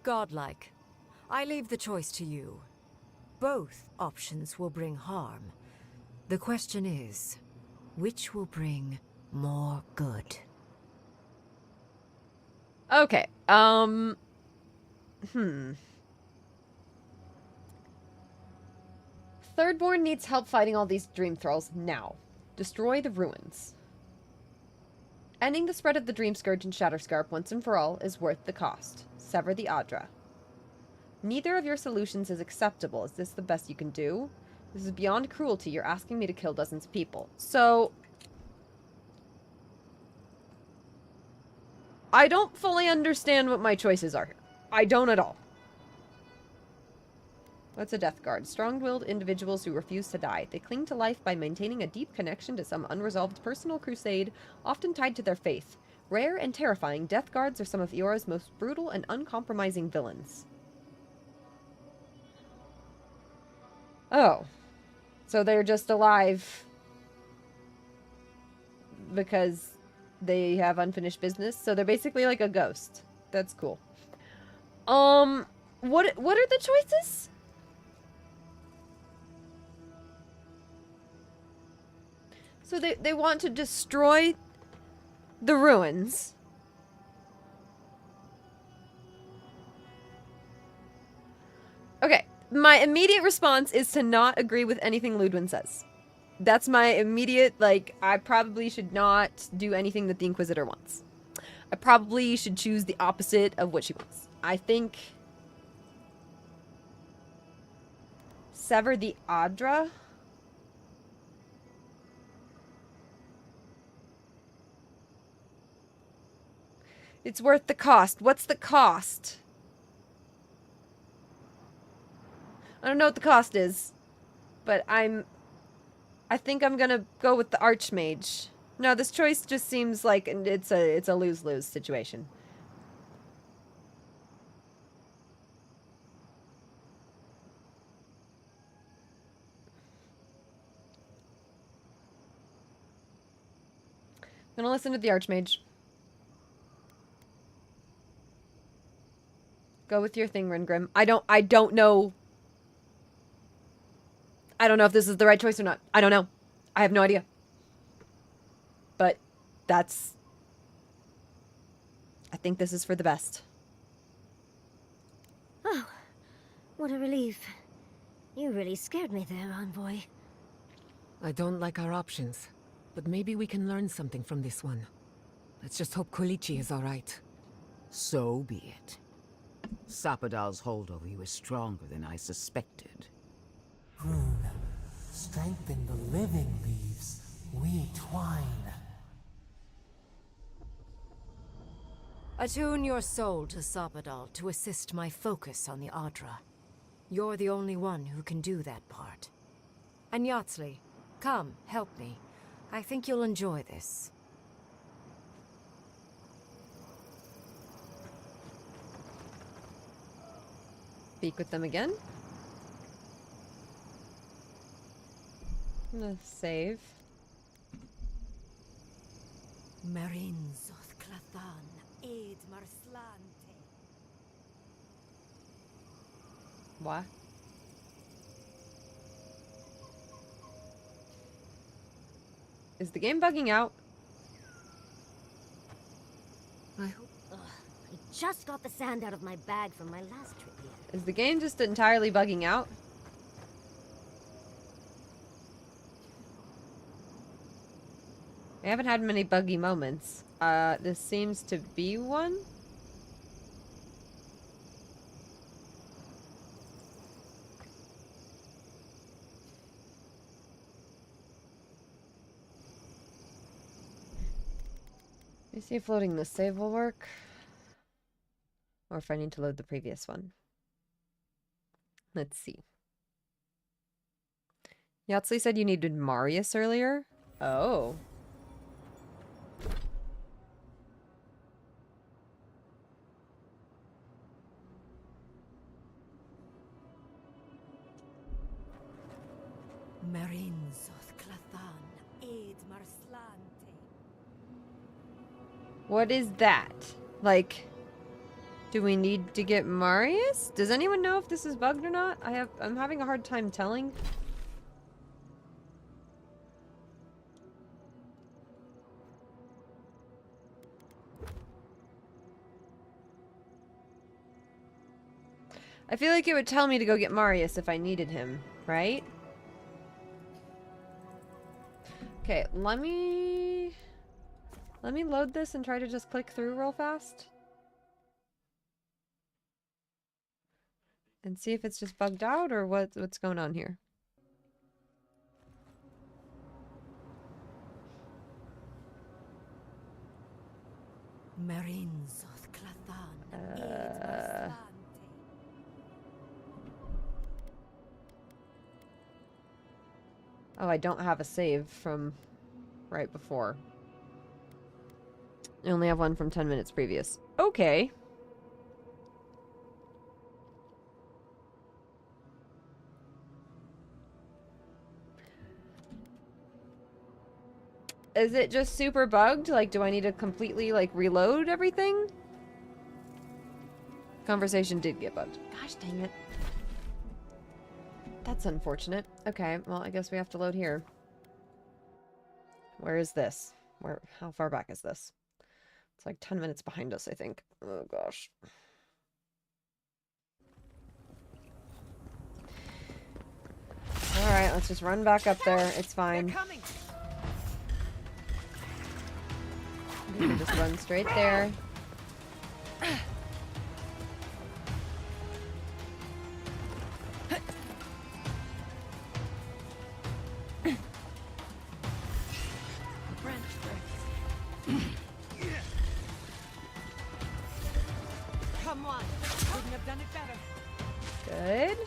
Godlike. I leave the choice to you. Both options will bring harm. The question is, which will bring more good? Okay, Thirdborn needs help fighting all these dream thralls now. Destroy the ruins. Ending the spread of the Dream Scourge and Shatterscarp once and for all is worth the cost. Sever the Adra. Neither of your solutions is acceptable. Is this the best you can do? This is beyond cruelty. You're asking me to kill dozens of people. So, I don't fully understand what my choices are here. I don't at all. What's a death guard? Strong-willed individuals who refuse to die. They cling to life by maintaining a deep connection to some unresolved personal crusade, often tied to their faith. Rare and terrifying, death guards are some of Eora's most brutal and uncompromising villains. Oh. So they're just alive because they have unfinished business? So they're basically like a ghost. That's cool. What are the choices? So they want to destroy the ruins. Okay, my immediate response is to not agree with anything Ludwin says. That's my immediate, like, I probably should not do anything that the Inquisitor wants. I probably should choose the opposite of what she wants. I think sever the Adra. It's worth the cost. What's the cost? I don't know what the cost is, but I think I'm gonna go with the Archmage. No, this choice just seems like it's a lose-lose situation. I'm gonna listen to the Archmage. Go with your thing, Ringrim. I don't know. I don't know if this is the right choice or not. I don't know. I have no idea. But that's... I think this is for the best. Oh, what a relief. You really scared me there, Envoy. I don't like our options, but maybe we can learn something from this one. Let's just hope Kolichi is all right. So be it. Sapodal's hold over you is stronger than I suspected. Rune, strengthen the living leaves. We twine. Attune your soul to Sapodal to assist my focus on the Adra. You're the only one who can do that part. And Yatsley, come, help me. I think you'll enjoy this. Speak with them again. I'm gonna save. Marinzoth Clathan, Aid Marslante. What? Is the game bugging out? I hope. Ugh, I just got the sand out of my bag from my last trip here. Is the game just entirely bugging out? I haven't had many buggy moments. This seems to be one. You see if loading this save will work. Or if I need to load the previous one. Let's see. Yahtzee said you needed Marius earlier? Oh. What is that? Like, do we need to get Marius? Does anyone know if this is bugged or not? I'm having a hard time telling. I feel like it would tell me to go get Marius if I needed him, right? Okay, let me load this and try to just click through real fast. And see if it's just bugged out or what's going on here. Oh, I don't have a save from right before. I only have one from 10 minutes previous. Okay. Is it just super bugged? Like, do I need to completely, like, reload everything? Conversation did get bugged. Gosh dang it. That's unfortunate. Okay, well, I guess we have to load here. Where is this? How far back is this? It's like 10 minutes behind us, I think. Oh, gosh. Alright, let's just run back up there. It's fine. We can just run straight there. Come on, couldn't have done it better. Good.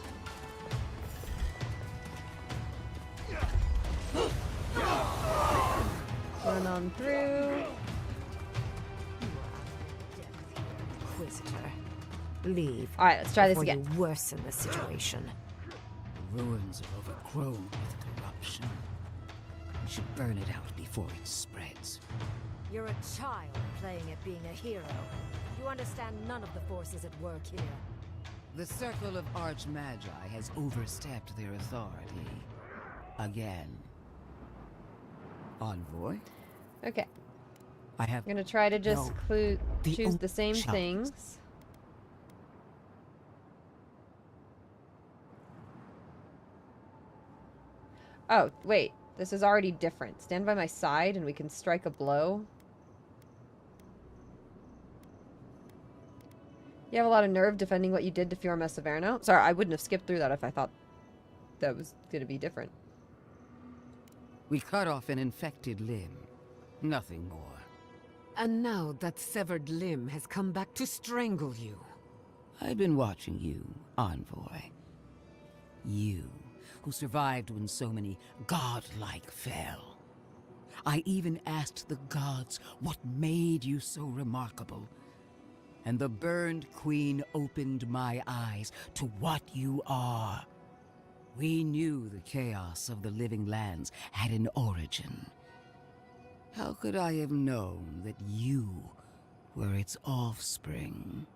Run on through. Inquisitor, leave. All right, let's try this before again. You worsen the situation. The ruins are overgrown with corruption. We should burn it out before it spreads. You're a child playing at being a hero. You understand none of the forces at work here. The Circle of Archmagi has overstepped their authority. Again. Envoy? Okay. I'm gonna try to just choose the same chance. things. Oh, wait. This is already different. Stand by my side and we can strike a blow. You have a lot of nerve defending what you did to Fiorma Severno. Sorry, I wouldn't have skipped through that if I thought that was gonna be different. We cut off an infected limb. Nothing more. And now that severed limb has come back to strangle you. I've been watching you, Envoy. You, who survived when so many godlike fell. I even asked the gods what made you so remarkable. And the burned queen opened my eyes to what you are. We knew the chaos of the living lands had an origin. How could I have known that you were its offspring?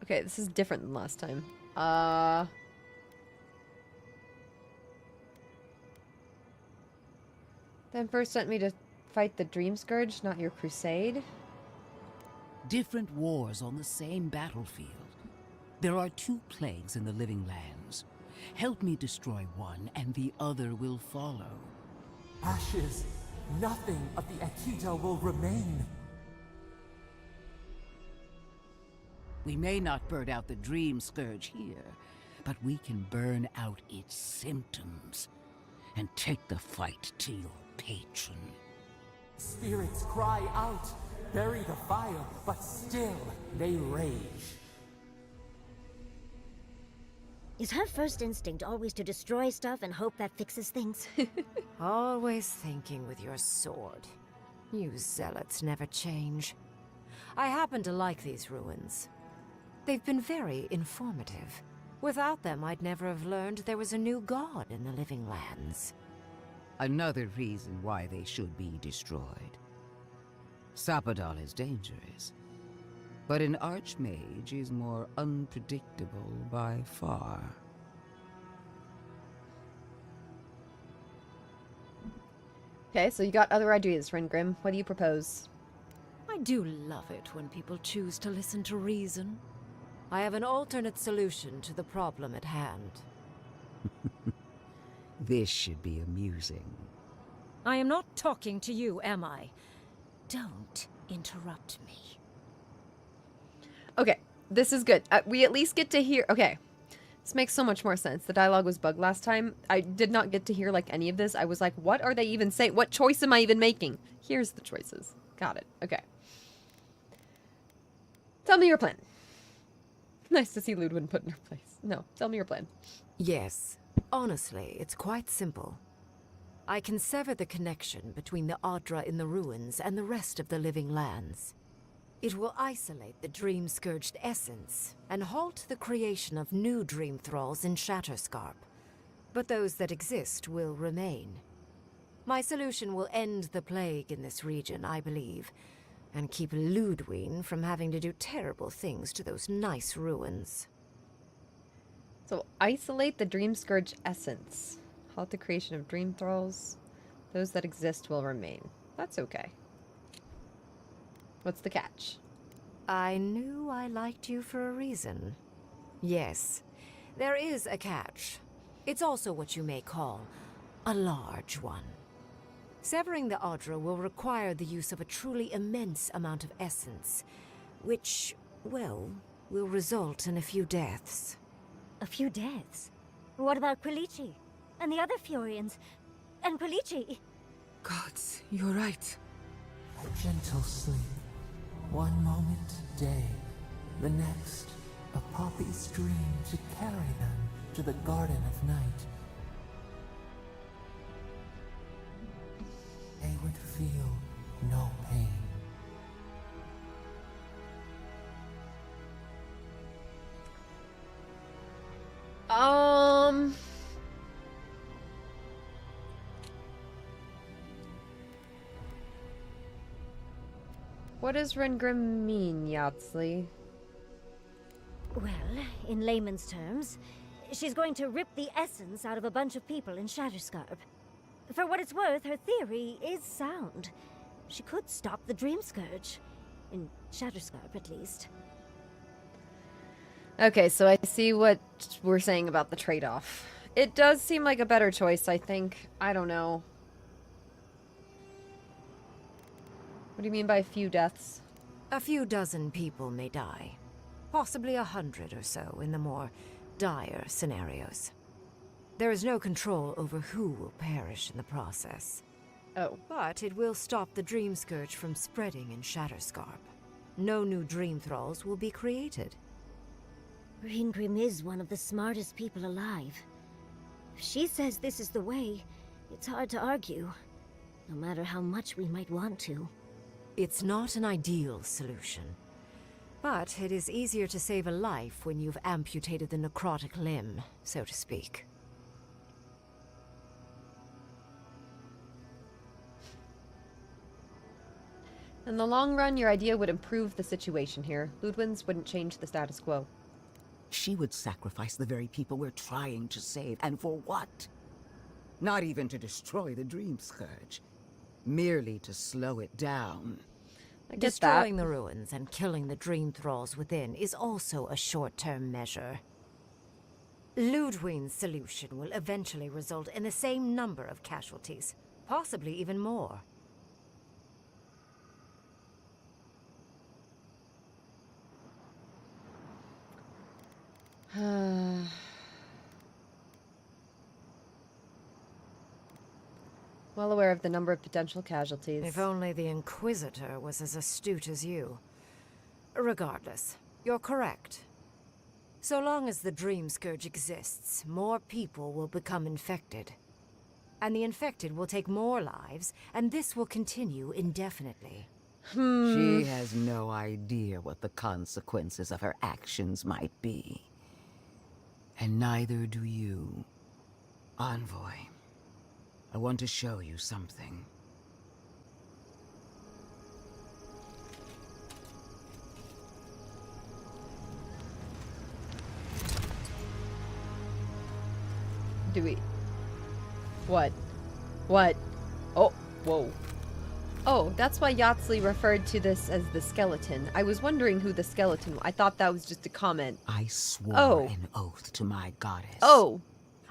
Okay, this is different than last time. Then first sent me to fight the Dream Scourge, not your crusade. Different wars on the same battlefield. There are two plagues in the living lands. Help me destroy one, and the other will follow. Ashes, nothing of the Akita will remain. We may not burn out the Dream Scourge here, but we can burn out its symptoms and take the fight to your patron. spirits cry out, bury the fire, but still they rage. Is her first instinct always to destroy stuff and hope that fixes things? Always thinking with your sword. You zealots never change. I happen to like these ruins. They've been very informative. Without them, I'd never have learned there was a new god in the Living Lands. Another reason why they should be destroyed. Sapadal is dangerous, but an archmage is more unpredictable by far. Okay, so you got other ideas, Rengrim. What do you propose? I do love it when people choose to listen to reason. I have an alternate solution to the problem at hand. This should be amusing. I am not talking to you, am I? Don't interrupt me. Okay, this is good. We at least get to hear... Okay, this makes so much more sense. The dialogue was bugged last time. I did not get to hear, like, any of this. I was like, what are they even saying? What choice am I even making? Here's the choices. Got it. Okay. Tell me your plan. Nice to see Ludwig put in her place. No, tell me your plan. Yes. Honestly, it's quite simple. I can sever the connection between the Audra in the ruins and the rest of the Living Lands. It will isolate the dream-scourged essence and halt the creation of new dream thralls in Shatterscarp. But those that exist will remain. My solution will end the plague in this region, I believe, and keep Ludwig from having to do terrible things to those nice ruins. So, isolate the dream scourge essence. Halt the creation of dream thralls. Those that exist will remain. That's okay. What's the catch? I knew I liked you for a reason. Yes, there is a catch. It's also what you may call a large one. Severing the Audra will require the use of a truly immense amount of essence, which, well, will result in a few deaths. A few deaths? What about Quilici? And the other Furians? And Quilici? Gods, you're right. A gentle sleep. One moment, day. The next, a poppy's dream to carry them to the Garden of Night. They would feel no pain. What does Rengrim mean, Yatsley? Well, in layman's terms, she's going to rip the essence out of a bunch of people in Shatterscarp. For what it's worth, her theory is sound. She could stop the Dream Scourge. In Shatterscarp, at least. Okay, so I see what we're saying about the trade-off. It does seem like a better choice, I think. I don't know. What do you mean by a few deaths? A few dozen people may die. Possibly 100 or so in the more dire scenarios. There is no control over who will perish in the process. Oh. But it will stop the Dream Scourge from spreading in Shatterscarp. No new Dream Thralls will be created. Reingrim is one of the smartest people alive. If she says this is the way, it's hard to argue. No matter how much we might want to. It's not an ideal solution. But it is easier to save a life when you've amputated the necrotic limb, so to speak. In the long run, your idea would improve the situation here. Ludwig's wouldn't change the status quo. She would sacrifice the very people we're trying to save, and for what? Not even to destroy the Dream Scourge. Merely to slow it down. I get Destroying that. the ruins and killing the Dream Thralls within is also a short-term measure. Ludwig's solution will eventually result in the same number of casualties, possibly even more. Well aware of the number of potential casualties. If only the Inquisitor was as astute as you. Regardless, you're correct. So long as the Dream Scourge exists, more people will become infected. And the infected will take more lives, and this will continue indefinitely. She has no idea what the consequences of her actions might be. And neither do you. Envoy, I want to show you something. Do we... What? What? Oh, whoa. Oh, that's why Yahtzee referred to this as the skeleton. I was wondering who the skeleton was. I thought that was just a comment. I swore an oath to my goddess. Oh.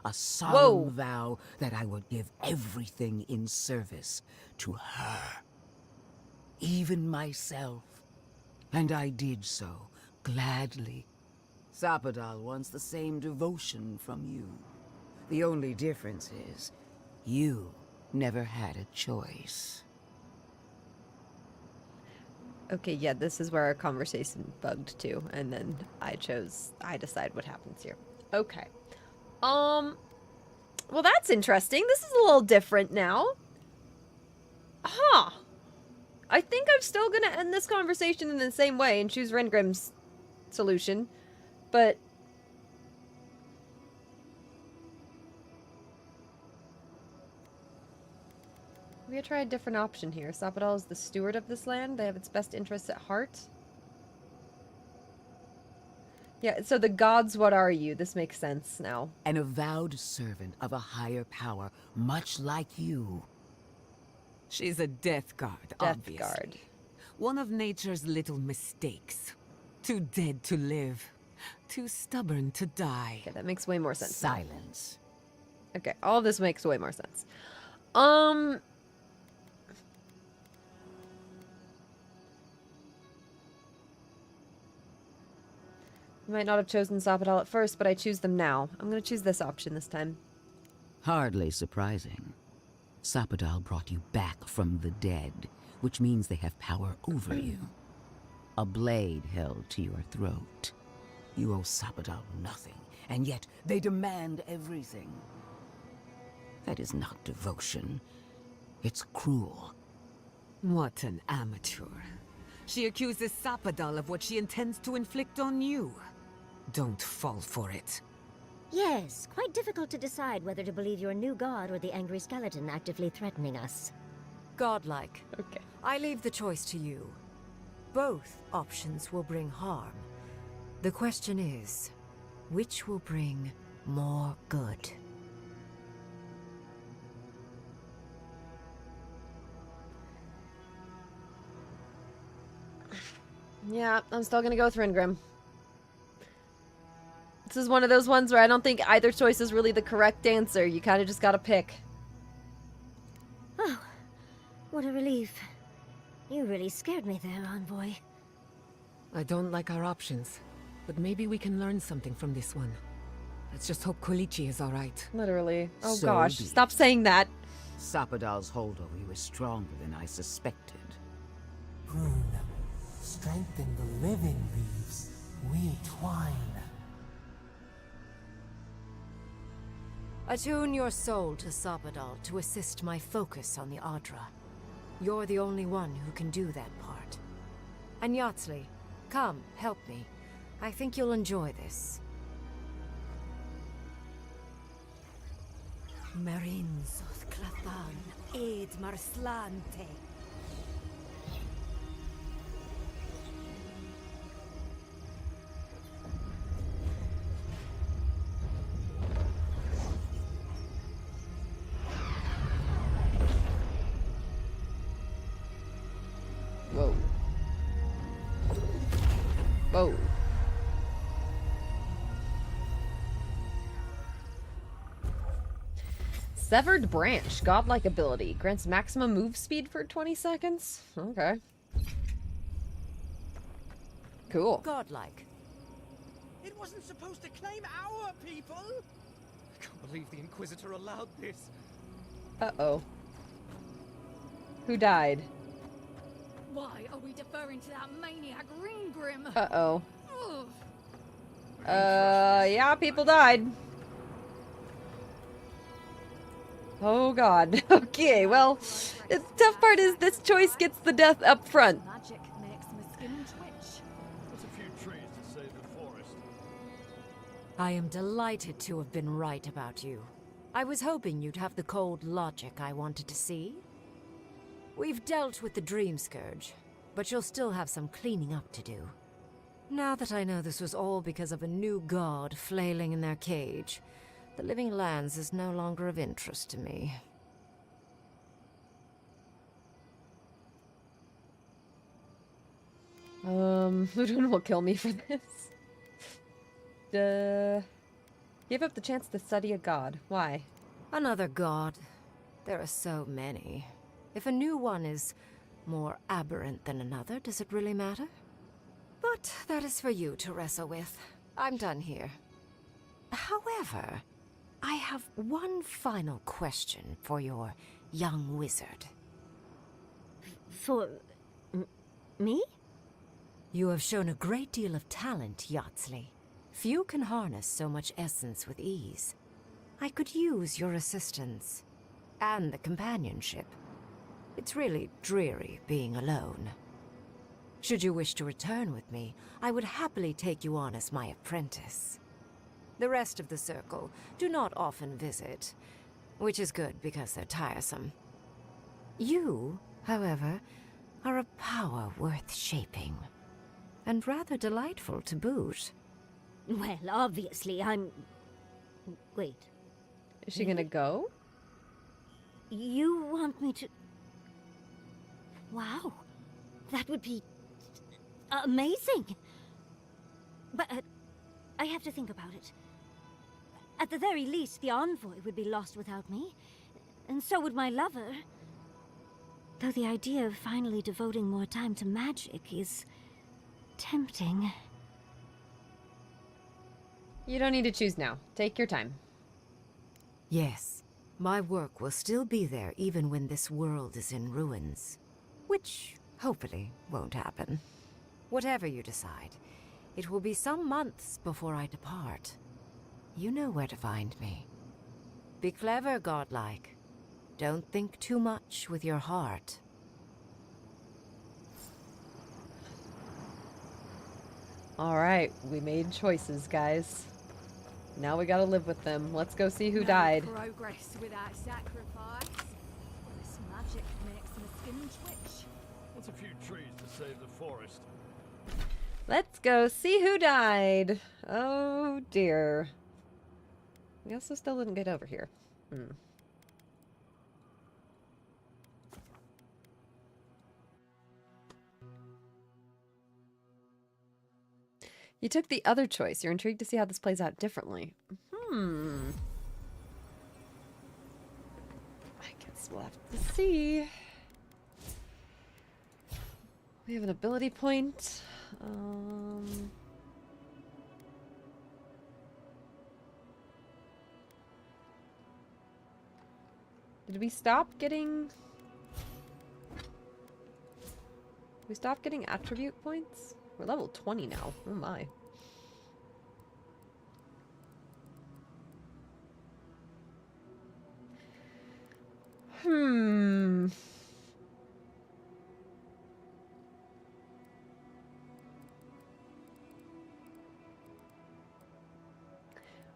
A solemn vow that I would give everything in service to her. Even myself. And I did so, gladly. Sapadal wants the same devotion from you. The only difference is, you never had a choice. Okay, yeah, this is where our conversation bugged too, and then I decide what happens here. Okay. Well, that's interesting. This is a little different now. Huh. I think I'm still gonna end this conversation in the same way and choose Rengrim's solution, but... Maybe I try a different option here. Sapadal is the steward of this land. They have its best interests at heart. Yeah, so the gods, what are you? This makes sense now. An avowed servant of a higher power, much like you. She's a death guard, obviously. Death guard. One of nature's little mistakes. Too dead to live. Too stubborn to die. Okay, that makes way more sense. Silence. Okay, all this makes way more sense. I might not have chosen Sapadal at first, but I choose them now. I'm gonna choose this option this time. Hardly surprising. Sapadal brought you back from the dead, which means they have power over you. A blade held to your throat. You owe Sapadal nothing, and yet they demand everything. That is not devotion. It's cruel. What an amateur. She accuses Sapadal of what she intends to inflict on you. Don't fall for it. Yes, quite difficult to decide whether to believe your new god or the angry skeleton actively threatening us. Godlike. Okay. I leave the choice to you. Both options will bring harm. The question is, which will bring more good? Yeah, I'm still gonna go with Rengrim. This is one of those ones where I don't think either choice is really the correct answer. You kind of just gotta pick. Oh, what a relief. You really scared me there, Envoy. I don't like our options, but maybe we can learn something from this one. Let's just hope Koichi is alright. Literally. Oh So gosh, be it. stop saying that. Sapadal's hold over you is stronger than I suspected. Rune, strengthen the living leaves. We twine. Attune your soul to Sapadal to assist my focus on the Adra. You're the only one who can do that part. And Yahtzee, come, help me. I think you'll enjoy this. Marinzoth Clathan, Aid Marslante. Whoa. Whoa. Severed Branch. Godlike ability. Grants maximum move speed for 20 seconds. Okay. Cool. Godlike. It wasn't supposed to claim our people! I can't believe the Inquisitor allowed this. Uh-oh. Who died? Why are we deferring to that maniac Ringgrim? Uh-oh. Ugh. Yeah, people died. Oh god. Okay, well, the tough part is this choice gets the death up front. Magic makes my skin twitch. What's a few trees to save the forest? I am delighted to have been right about you. I was hoping you'd have the cold logic I wanted to see. We've dealt with the Dream Scourge, but you'll still have some cleaning up to do. Now that I know this was all because of a new god flailing in their cage, the Living Lands is no longer of interest to me. Ludwin will kill me for this. Give up the chance to study a god. Why? Another god. There are so many. If a new one is more aberrant than another, does it really matter? But that is for you to wrestle with. I'm done here. However, I have one final question for your young wizard. For... me? You have shown a great deal of talent, Yatsley. Few can harness so much essence with ease. I could use your assistance. And the companionship. It's really dreary being alone. Should you wish to return with me, I would happily take you on as my apprentice. The rest of the circle do not often visit, which is good because they're tiresome. You, however, are a power worth shaping, and rather delightful to boot. Well, obviously, I'm... Wait. Is she gonna go? You want me to... Wow. That would be... amazing. But I have to think about it. At the very least, the envoy would be lost without me. And so would my lover. Though the idea of finally devoting more time to magic is... tempting. You don't need to choose now. Take your time. Yes, my work will still be there even when this world is in ruins. Which, hopefully, won't happen. Whatever you decide, it will be some months before I depart. You know where to find me. Be clever, godlike. Don't think too much with your heart. Alright, we made choices, guys. Now we gotta live with them. Let's go see who died. Progress without sacrifice. This magic makes my skin twitch. What's a few trees to save the forest? Let's go see who died. Oh dear. We also still didn't get over here. You took the other choice. You're intrigued to see how this plays out differently. I guess we'll have to see. We have an ability point. Did we stop getting... we stopped getting attribute points? We're level 20 now. Oh my.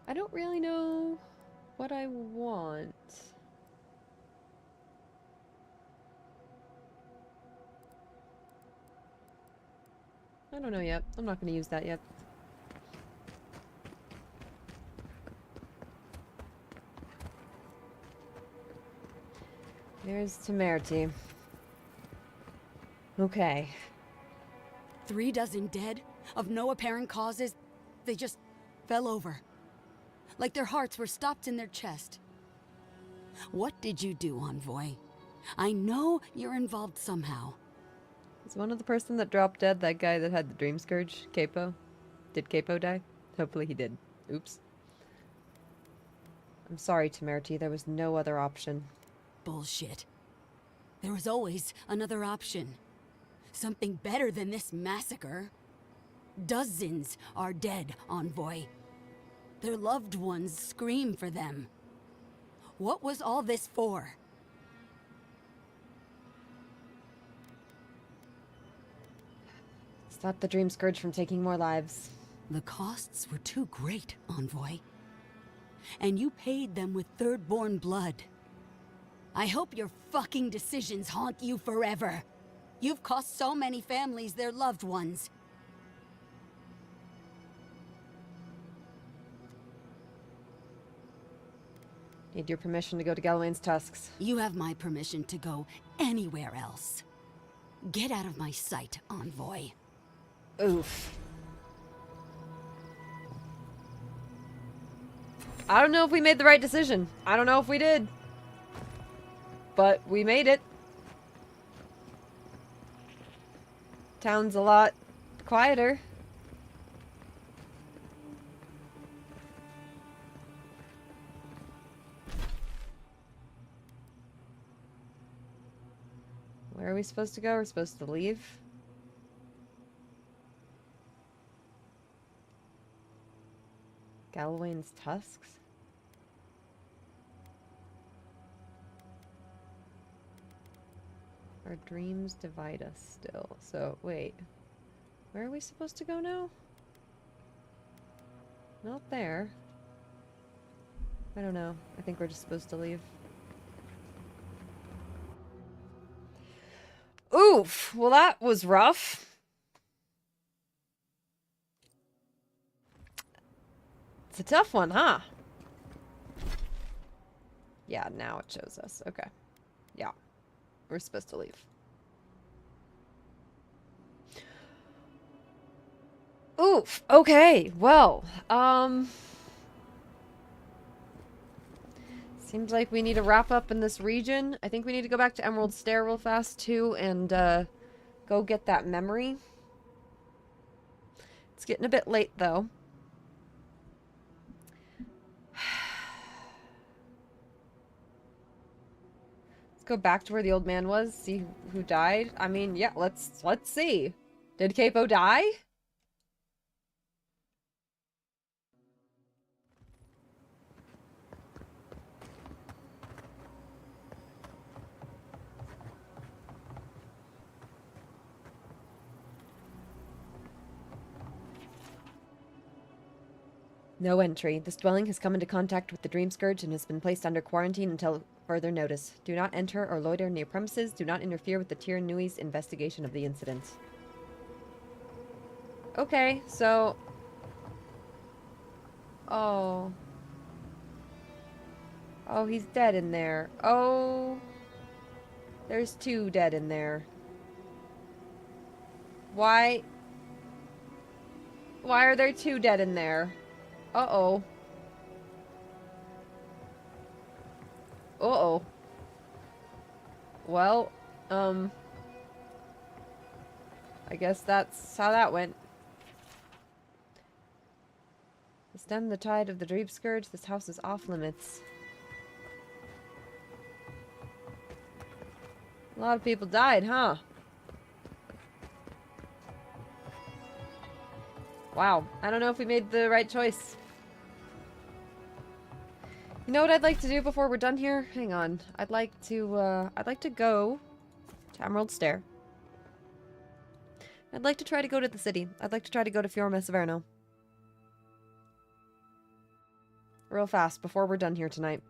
I don't really know what I want. I don't know yet. I'm not going to use that yet. There's Temerity. Okay. 3 dozen dead, of no apparent causes. They just fell over. Like their hearts were stopped in their chest. What did you do, Envoy? I know you're involved somehow. Is one of the person that dropped dead that guy that had the Dream Scourge? Capo? Did Capo die? Hopefully he did. Oops. I'm sorry, Temerity. There was no other option. Bullshit. There was always another option. Something better than this massacre. Dozens are dead, Envoy. Their loved ones scream for them. What was all this for? Stop the Dream Scourge from taking more lives. The costs were too great, Envoy. And you paid them with Thirdborn blood. I hope your fucking decisions haunt you forever. You've cost so many families their loved ones. Need your permission to go to Galwain's tusks. You have my permission to go anywhere else. Get out of my sight, Envoy. Oof. I don't know if we made the right decision. I don't know if we did. But we made it. Town's a lot quieter. Where are we supposed to go? We're supposed to leave. Galwain's tusks? Our dreams divide us still. So, wait. Where are we supposed to go now? Not there. I don't know. I think we're just supposed to leave. Oof! Well, that was rough. It's a tough one, huh? Yeah, now it shows us. Okay. Yeah. We're supposed to leave. Oof. Okay. Well, seems like we need to wrap up in this region. I think we need to go back to Emerald Stair real fast, too, and, go get that memory. It's getting a bit late, though. Go back to where the old man was, see who died. I mean, yeah, let's see. Did Capo die? No entry. This dwelling has come into contact with the Dream Scourge and has been placed under quarantine until further notice. Do not enter or loiter near premises. Do not interfere with the Tyrannui's investigation of the incident. Okay, so... Oh. Oh, he's dead in there. Oh. There's 2 dead in there. Why? Why are there 2 dead in there? Uh-oh. Uh-oh. Well, I guess that's how that went. To stem the tide of the Dream Scourge, this house is off limits. A lot of people died, huh? Wow. I don't know if we made the right choice. You know what I'd like to do before we're done here? Hang on. I'd like to go to Emerald Stair. I'd like to try to go to the city. I'd like to try to go to Fiorma Severno. Real fast, before we're done here tonight.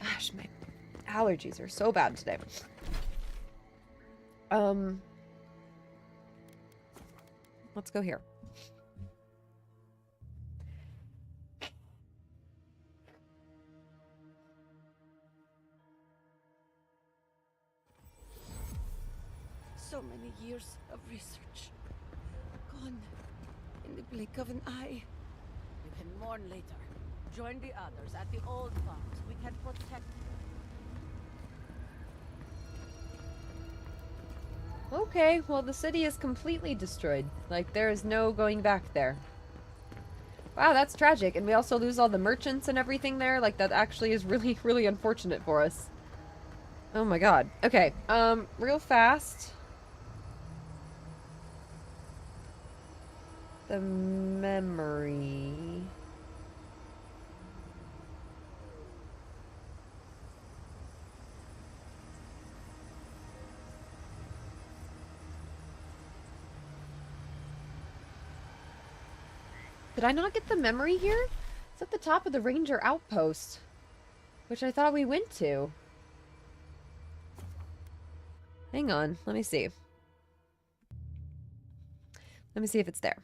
Gosh, my allergies are so bad today. Let's go here. So many years of research. Gone in the blink of an eye. You can mourn later. Join the others at the old farms. We can protect you. Okay, well the city is completely destroyed. Like, there is no going back there. Wow, that's tragic. And we also lose all the merchants and everything there. Like, that actually is really, really unfortunate for us. Oh my god. Okay, real fast. The memory... Did I not get the memory here? It's at the top of the ranger outpost, which I thought we went to. Hang on, let me see. Let me see if it's there.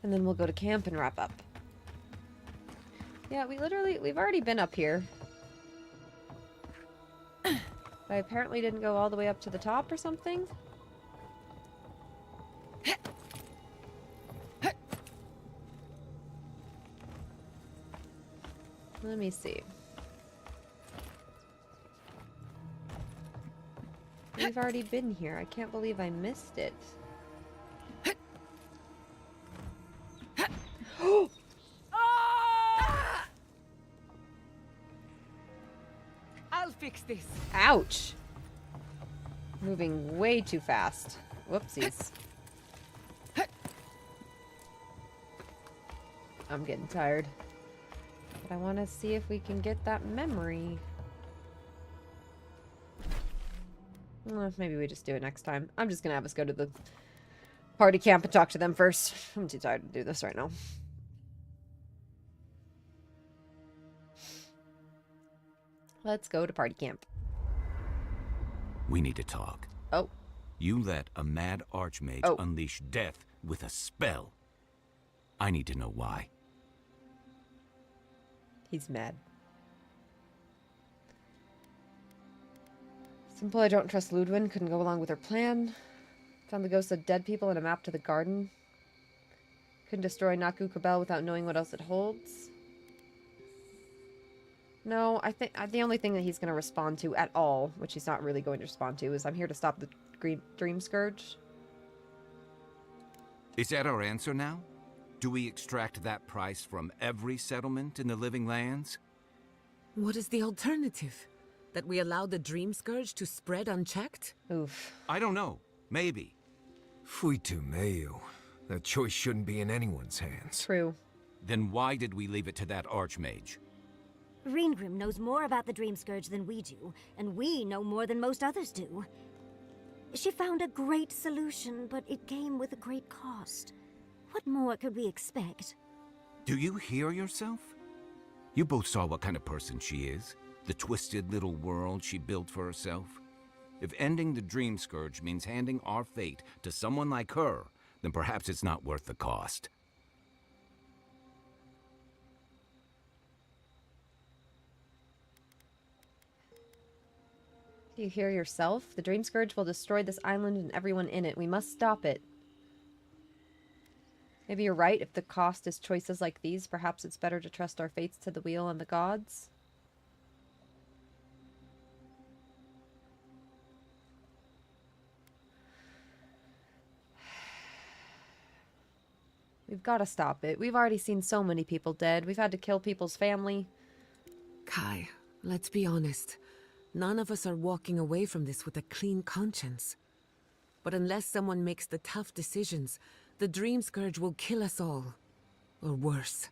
And then we'll go to camp and wrap up. Yeah, we've already been up here. But I apparently didn't go all the way up to the top or something. Let me see. We've already been here. I can't believe I missed it. I'll fix this. Ouch. Moving way too fast. Whoopsies. I'm getting tired. But I want to see if we can get that memory. Well, maybe we just do it next time. I'm just going to have us go to the party camp and talk to them first. I'm too tired to do this right now. Let's go to party camp. We need to talk. Oh. You let a mad archmage unleash death with a spell. I need to know why. He's mad. Simple, I don't trust Ludwin. Couldn't go along with her plan. Found the ghosts of dead people and a map to the garden. Couldn't destroy Naku Kabel without knowing what else it holds. No, I think the only thing that he's going to respond to at all, which he's not really going to respond to, is I'm here to stop the Dream Scourge. Is that our answer now? Do we extract that price from every settlement in the Living Lands? What is the alternative? That we allow the Dream Scourge to spread unchecked? Oof. I don't know. Maybe. Fuitu Mayu. That choice shouldn't be in anyone's hands. True. Then why did we leave it to that archmage? Reengrim knows more about the Dream Scourge than we do, and we know more than most others do. She found a great solution, but it came with a great cost. What more could we expect? Do you hear yourself? You both saw what kind of person she is. The twisted little world she built for herself. If ending the Dream Scourge means handing our fate to someone like her, then perhaps it's not worth the cost. Do you hear yourself? The Dream Scourge will destroy this island and everyone in it. We must stop it. Maybe you're right. If the cost is choices like these, perhaps it's better to trust our fates to the wheel and the gods. We've got to stop it. We've already seen so many people dead. We've had to kill people's family. Kai, let's be honest. None of us are walking away from this with a clean conscience. But unless someone makes the tough decisions, the Dream Scourge will kill us all. Or worse.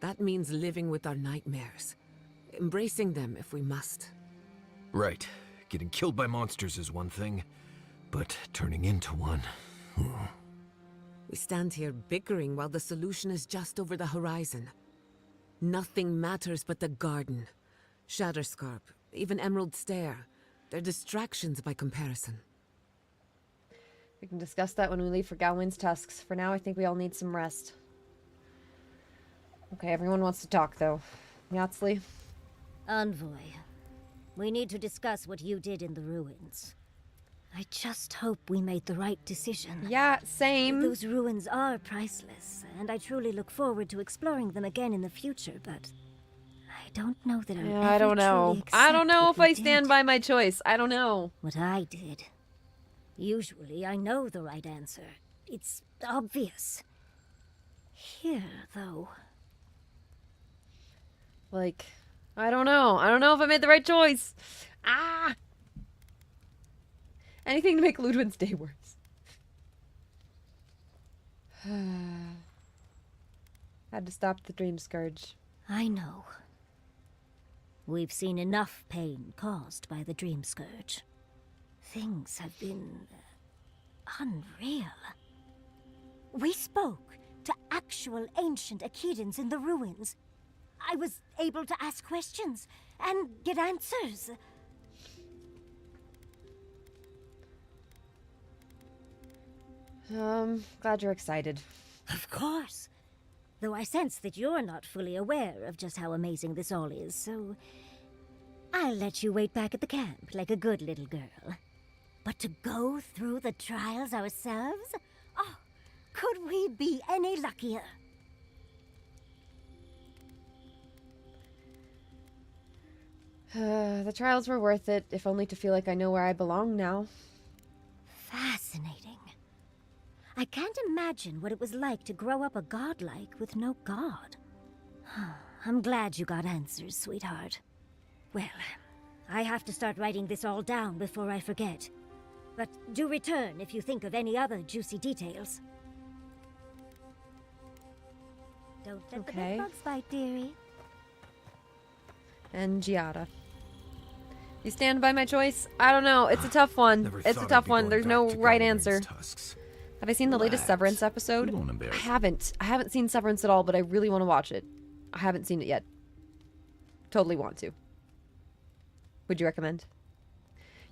That means living with our nightmares. Embracing them if we must. Right. Getting killed by monsters is one thing, but turning into one... We stand here bickering while the solution is just over the horizon. Nothing matters but the garden. Shatterscarp, even Emerald Stair. They're distractions by comparison. We can discuss that when we leave for Gawain's tusks. For now, I think we all need some rest. Okay, everyone wants to talk, though. Yatzli? Envoy, we need to discuss what you did in the ruins. I just hope we made the right decision. Yeah, same. Those ruins are priceless, and I truly look forward to exploring them again in the future, but I don't know that I'll Yeah, ever I don't know. truly I don't accept know what if we I stand did. by my choice. I don't know. What I did. Usually I know the right answer. It's obvious. Here, though. Like, I don't know. I don't know if I made the right choice. Ah! Anything to make Ludwig's day worse. Had to stop the dream scourge. I know. We've seen enough pain caused by the dream scourge. Things have been unreal. We spoke to actual ancient Akedans in the ruins. I was able to ask questions and get answers. Glad you're excited. Of course. Though I sense that you're not fully aware of just how amazing this all is, so I'll let you wait back at the camp like a good little girl. But to go through the trials ourselves? Oh, could we be any luckier? The trials were worth it, if only to feel like I know where I belong now. Fascinating. I can't imagine what it was like to grow up a godlike with no god. I'm glad you got answers, sweetheart. Well, I have to start writing this all down before I forget. But do return if you think of any other juicy details. Don't let the bed bugs bite, dearie. And Giada. You stand by my choice? I don't know. It's a tough one. It's a tough one. There's no right answer. Have I seen the latest Severance episode? I haven't. I haven't seen Severance at all, but I really want to watch it. I haven't seen it yet. Totally want to. Would you recommend?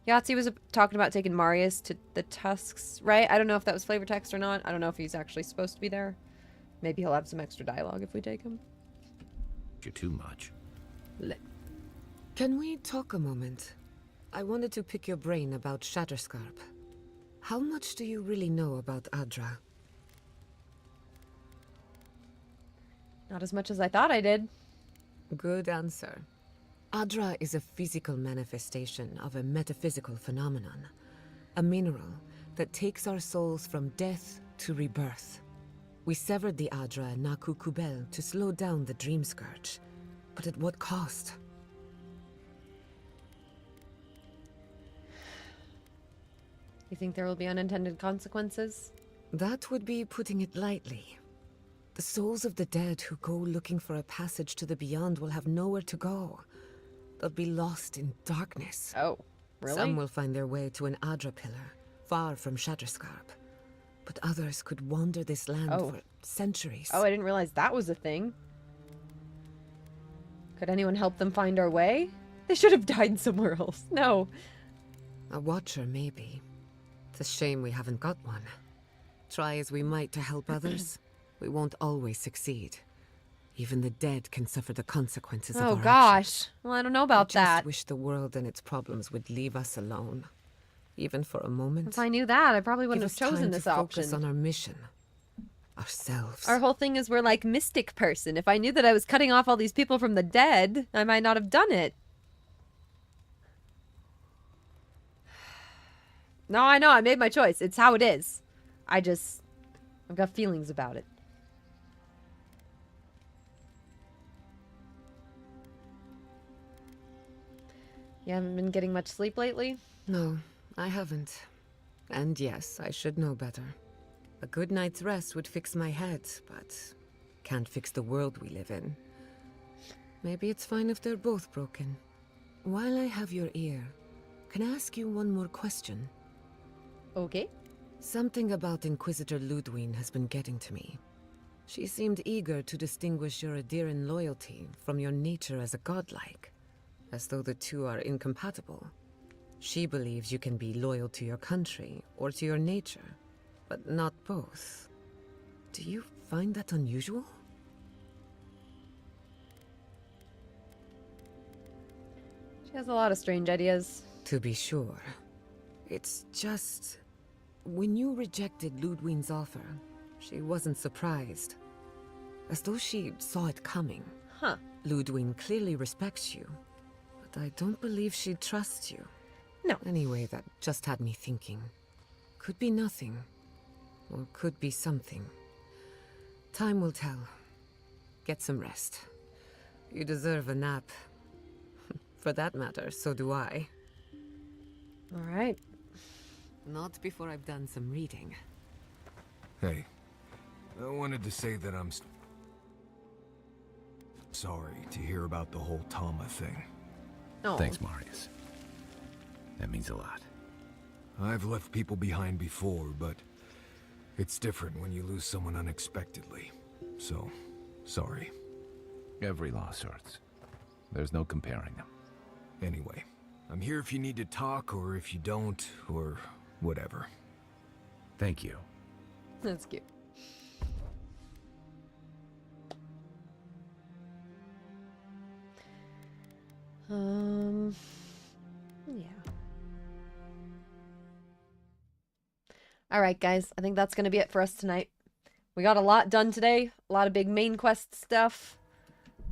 Yahtzee was talking about taking Marius to the Tusks, right? I don't know if that was flavor text or not. I don't know if he's actually supposed to be there. Maybe he'll have some extra dialogue if we take him. You're too much. Can we talk a moment? I wanted to pick your brain about Shatterscarp. How much do you really know about Adra? Not as much as I thought I did. Good answer. Adra is a physical manifestation of a metaphysical phenomenon. A mineral that takes our souls from death to rebirth. We severed the Adra and Naku Kubel to slow down the Dream Scourge. But at what cost? You think there will be unintended consequences? That would be putting it lightly. The souls of the dead who go looking for a passage to the beyond will have nowhere to go. They'll be lost in darkness. Oh, really? Some will find their way to an Adra pillar, far from Shatterscarp. But others could wander this land for centuries. Oh, I didn't realize that was a thing. Could anyone help them find our way? They should have died somewhere else. No. A watcher, maybe. It's a shame we haven't got one. Try as we might to help others, we won't always succeed. Even the dead can suffer the consequences of our gosh. actions. Well, I don't know about that. I just wish the world and its problems would leave us alone. Even for a moment. If I knew that, I probably wouldn't have Give us chosen time this to focus option. on our mission. Ourselves. Our whole thing is we're like mystic person. If I knew that I was cutting off all these people from the dead, I might not have done it. No, I know. I made my choice. It's how it is. I've got feelings about it. You haven't been getting much sleep lately? No, I haven't. And yes, I should know better. A good night's rest would fix my head, but can't fix the world we live in. Maybe it's fine if they're both broken. While I have your ear, can I ask you one more question? Okay. Something about Inquisitor Ludwig has been getting to me. She seemed eager to distinguish your Adiran loyalty from your nature as a godlike, as though the two are incompatible. She believes you can be loyal to your country or to your nature, but not both. Do you find that unusual? She has a lot of strange ideas. To be sure. It's just... When you rejected Ludwig's offer, she wasn't surprised. As though she saw it coming. Huh. Ludwig clearly respects you, but I don't believe she trusts you. No. Anyway, that just had me thinking. Could be nothing, or could be something. Time will tell. Get some rest. You deserve a nap. For that matter, so do I. All right. Not before I've done some reading. Hey, I wanted to say that I'm sorry to hear about the whole Tama thing. Oh. Thanks, Marius. That means a lot. I've left people behind before, but it's different when you lose someone unexpectedly. So, sorry. Every loss hurts. There's no comparing them. Anyway, I'm here if you need to talk, or if you don't, or whatever. Thank you. That's cute. Yeah. All right, guys. I think that's going to be it for us tonight. We got a lot done today. A lot of big main quest stuff.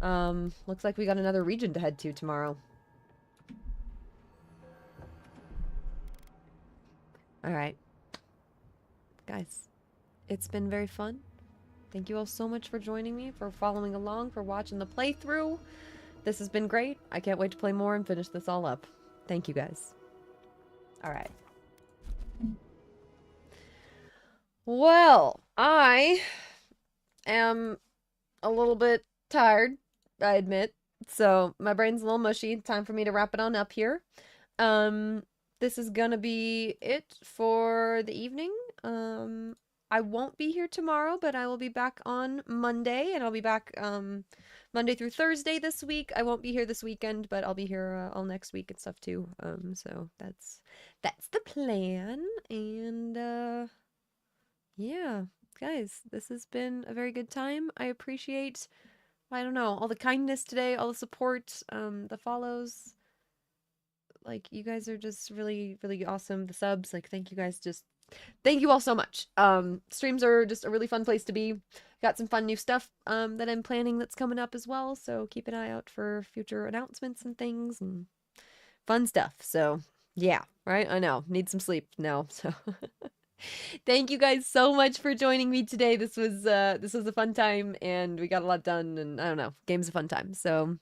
Looks like we got another region to head to tomorrow. All right. Guys, it's been very fun. Thank you all so much for joining me, for following along, for watching the playthrough. This has been great. I can't wait to play more and finish this all up. Thank you, guys. All right. Well, I am a little bit tired, I admit. So my brain's a little mushy. Time for me to wrap it on up here. This is gonna be it for the evening. I won't be here tomorrow, but I will be back on Monday, and I'll be back Monday through Thursday this week. I won't be here this weekend, but I'll be here all next week and stuff too. So that's the plan. And yeah, guys, this has been a very good time. I appreciate, I don't know, all the kindness today, all the support, the follows. Like, you guys are just really, really awesome. The subs, like, thank you guys. Just thank you all so much. Streams are just a really fun place to be. Got some fun new stuff that I'm planning that's coming up as well, so keep an eye out for future announcements and things and fun stuff. So yeah, right? I know, need some sleep now. So thank you guys so much for joining me today. This was a fun time, and we got a lot done, and I don't know, game's a fun time. So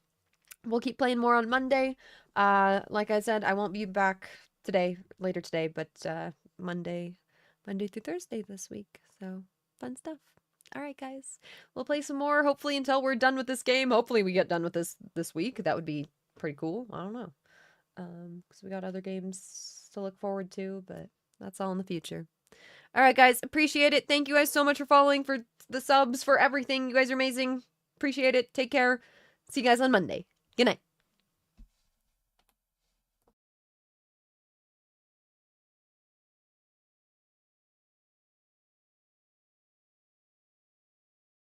we'll keep playing more on Monday. Like I said, I won't be back later today, but Monday through Thursday this week. So fun stuff. All right, guys, we'll play some more, hopefully until we're done with this game. Hopefully we get done with this week. That would be pretty cool. I don't know, because we got other games to look forward to, but that's all in the future. All right, guys, appreciate it. Thank you guys so much for following, for the subs, for everything. You guys are amazing. Appreciate it. Take care. See you guys on Monday. Good night.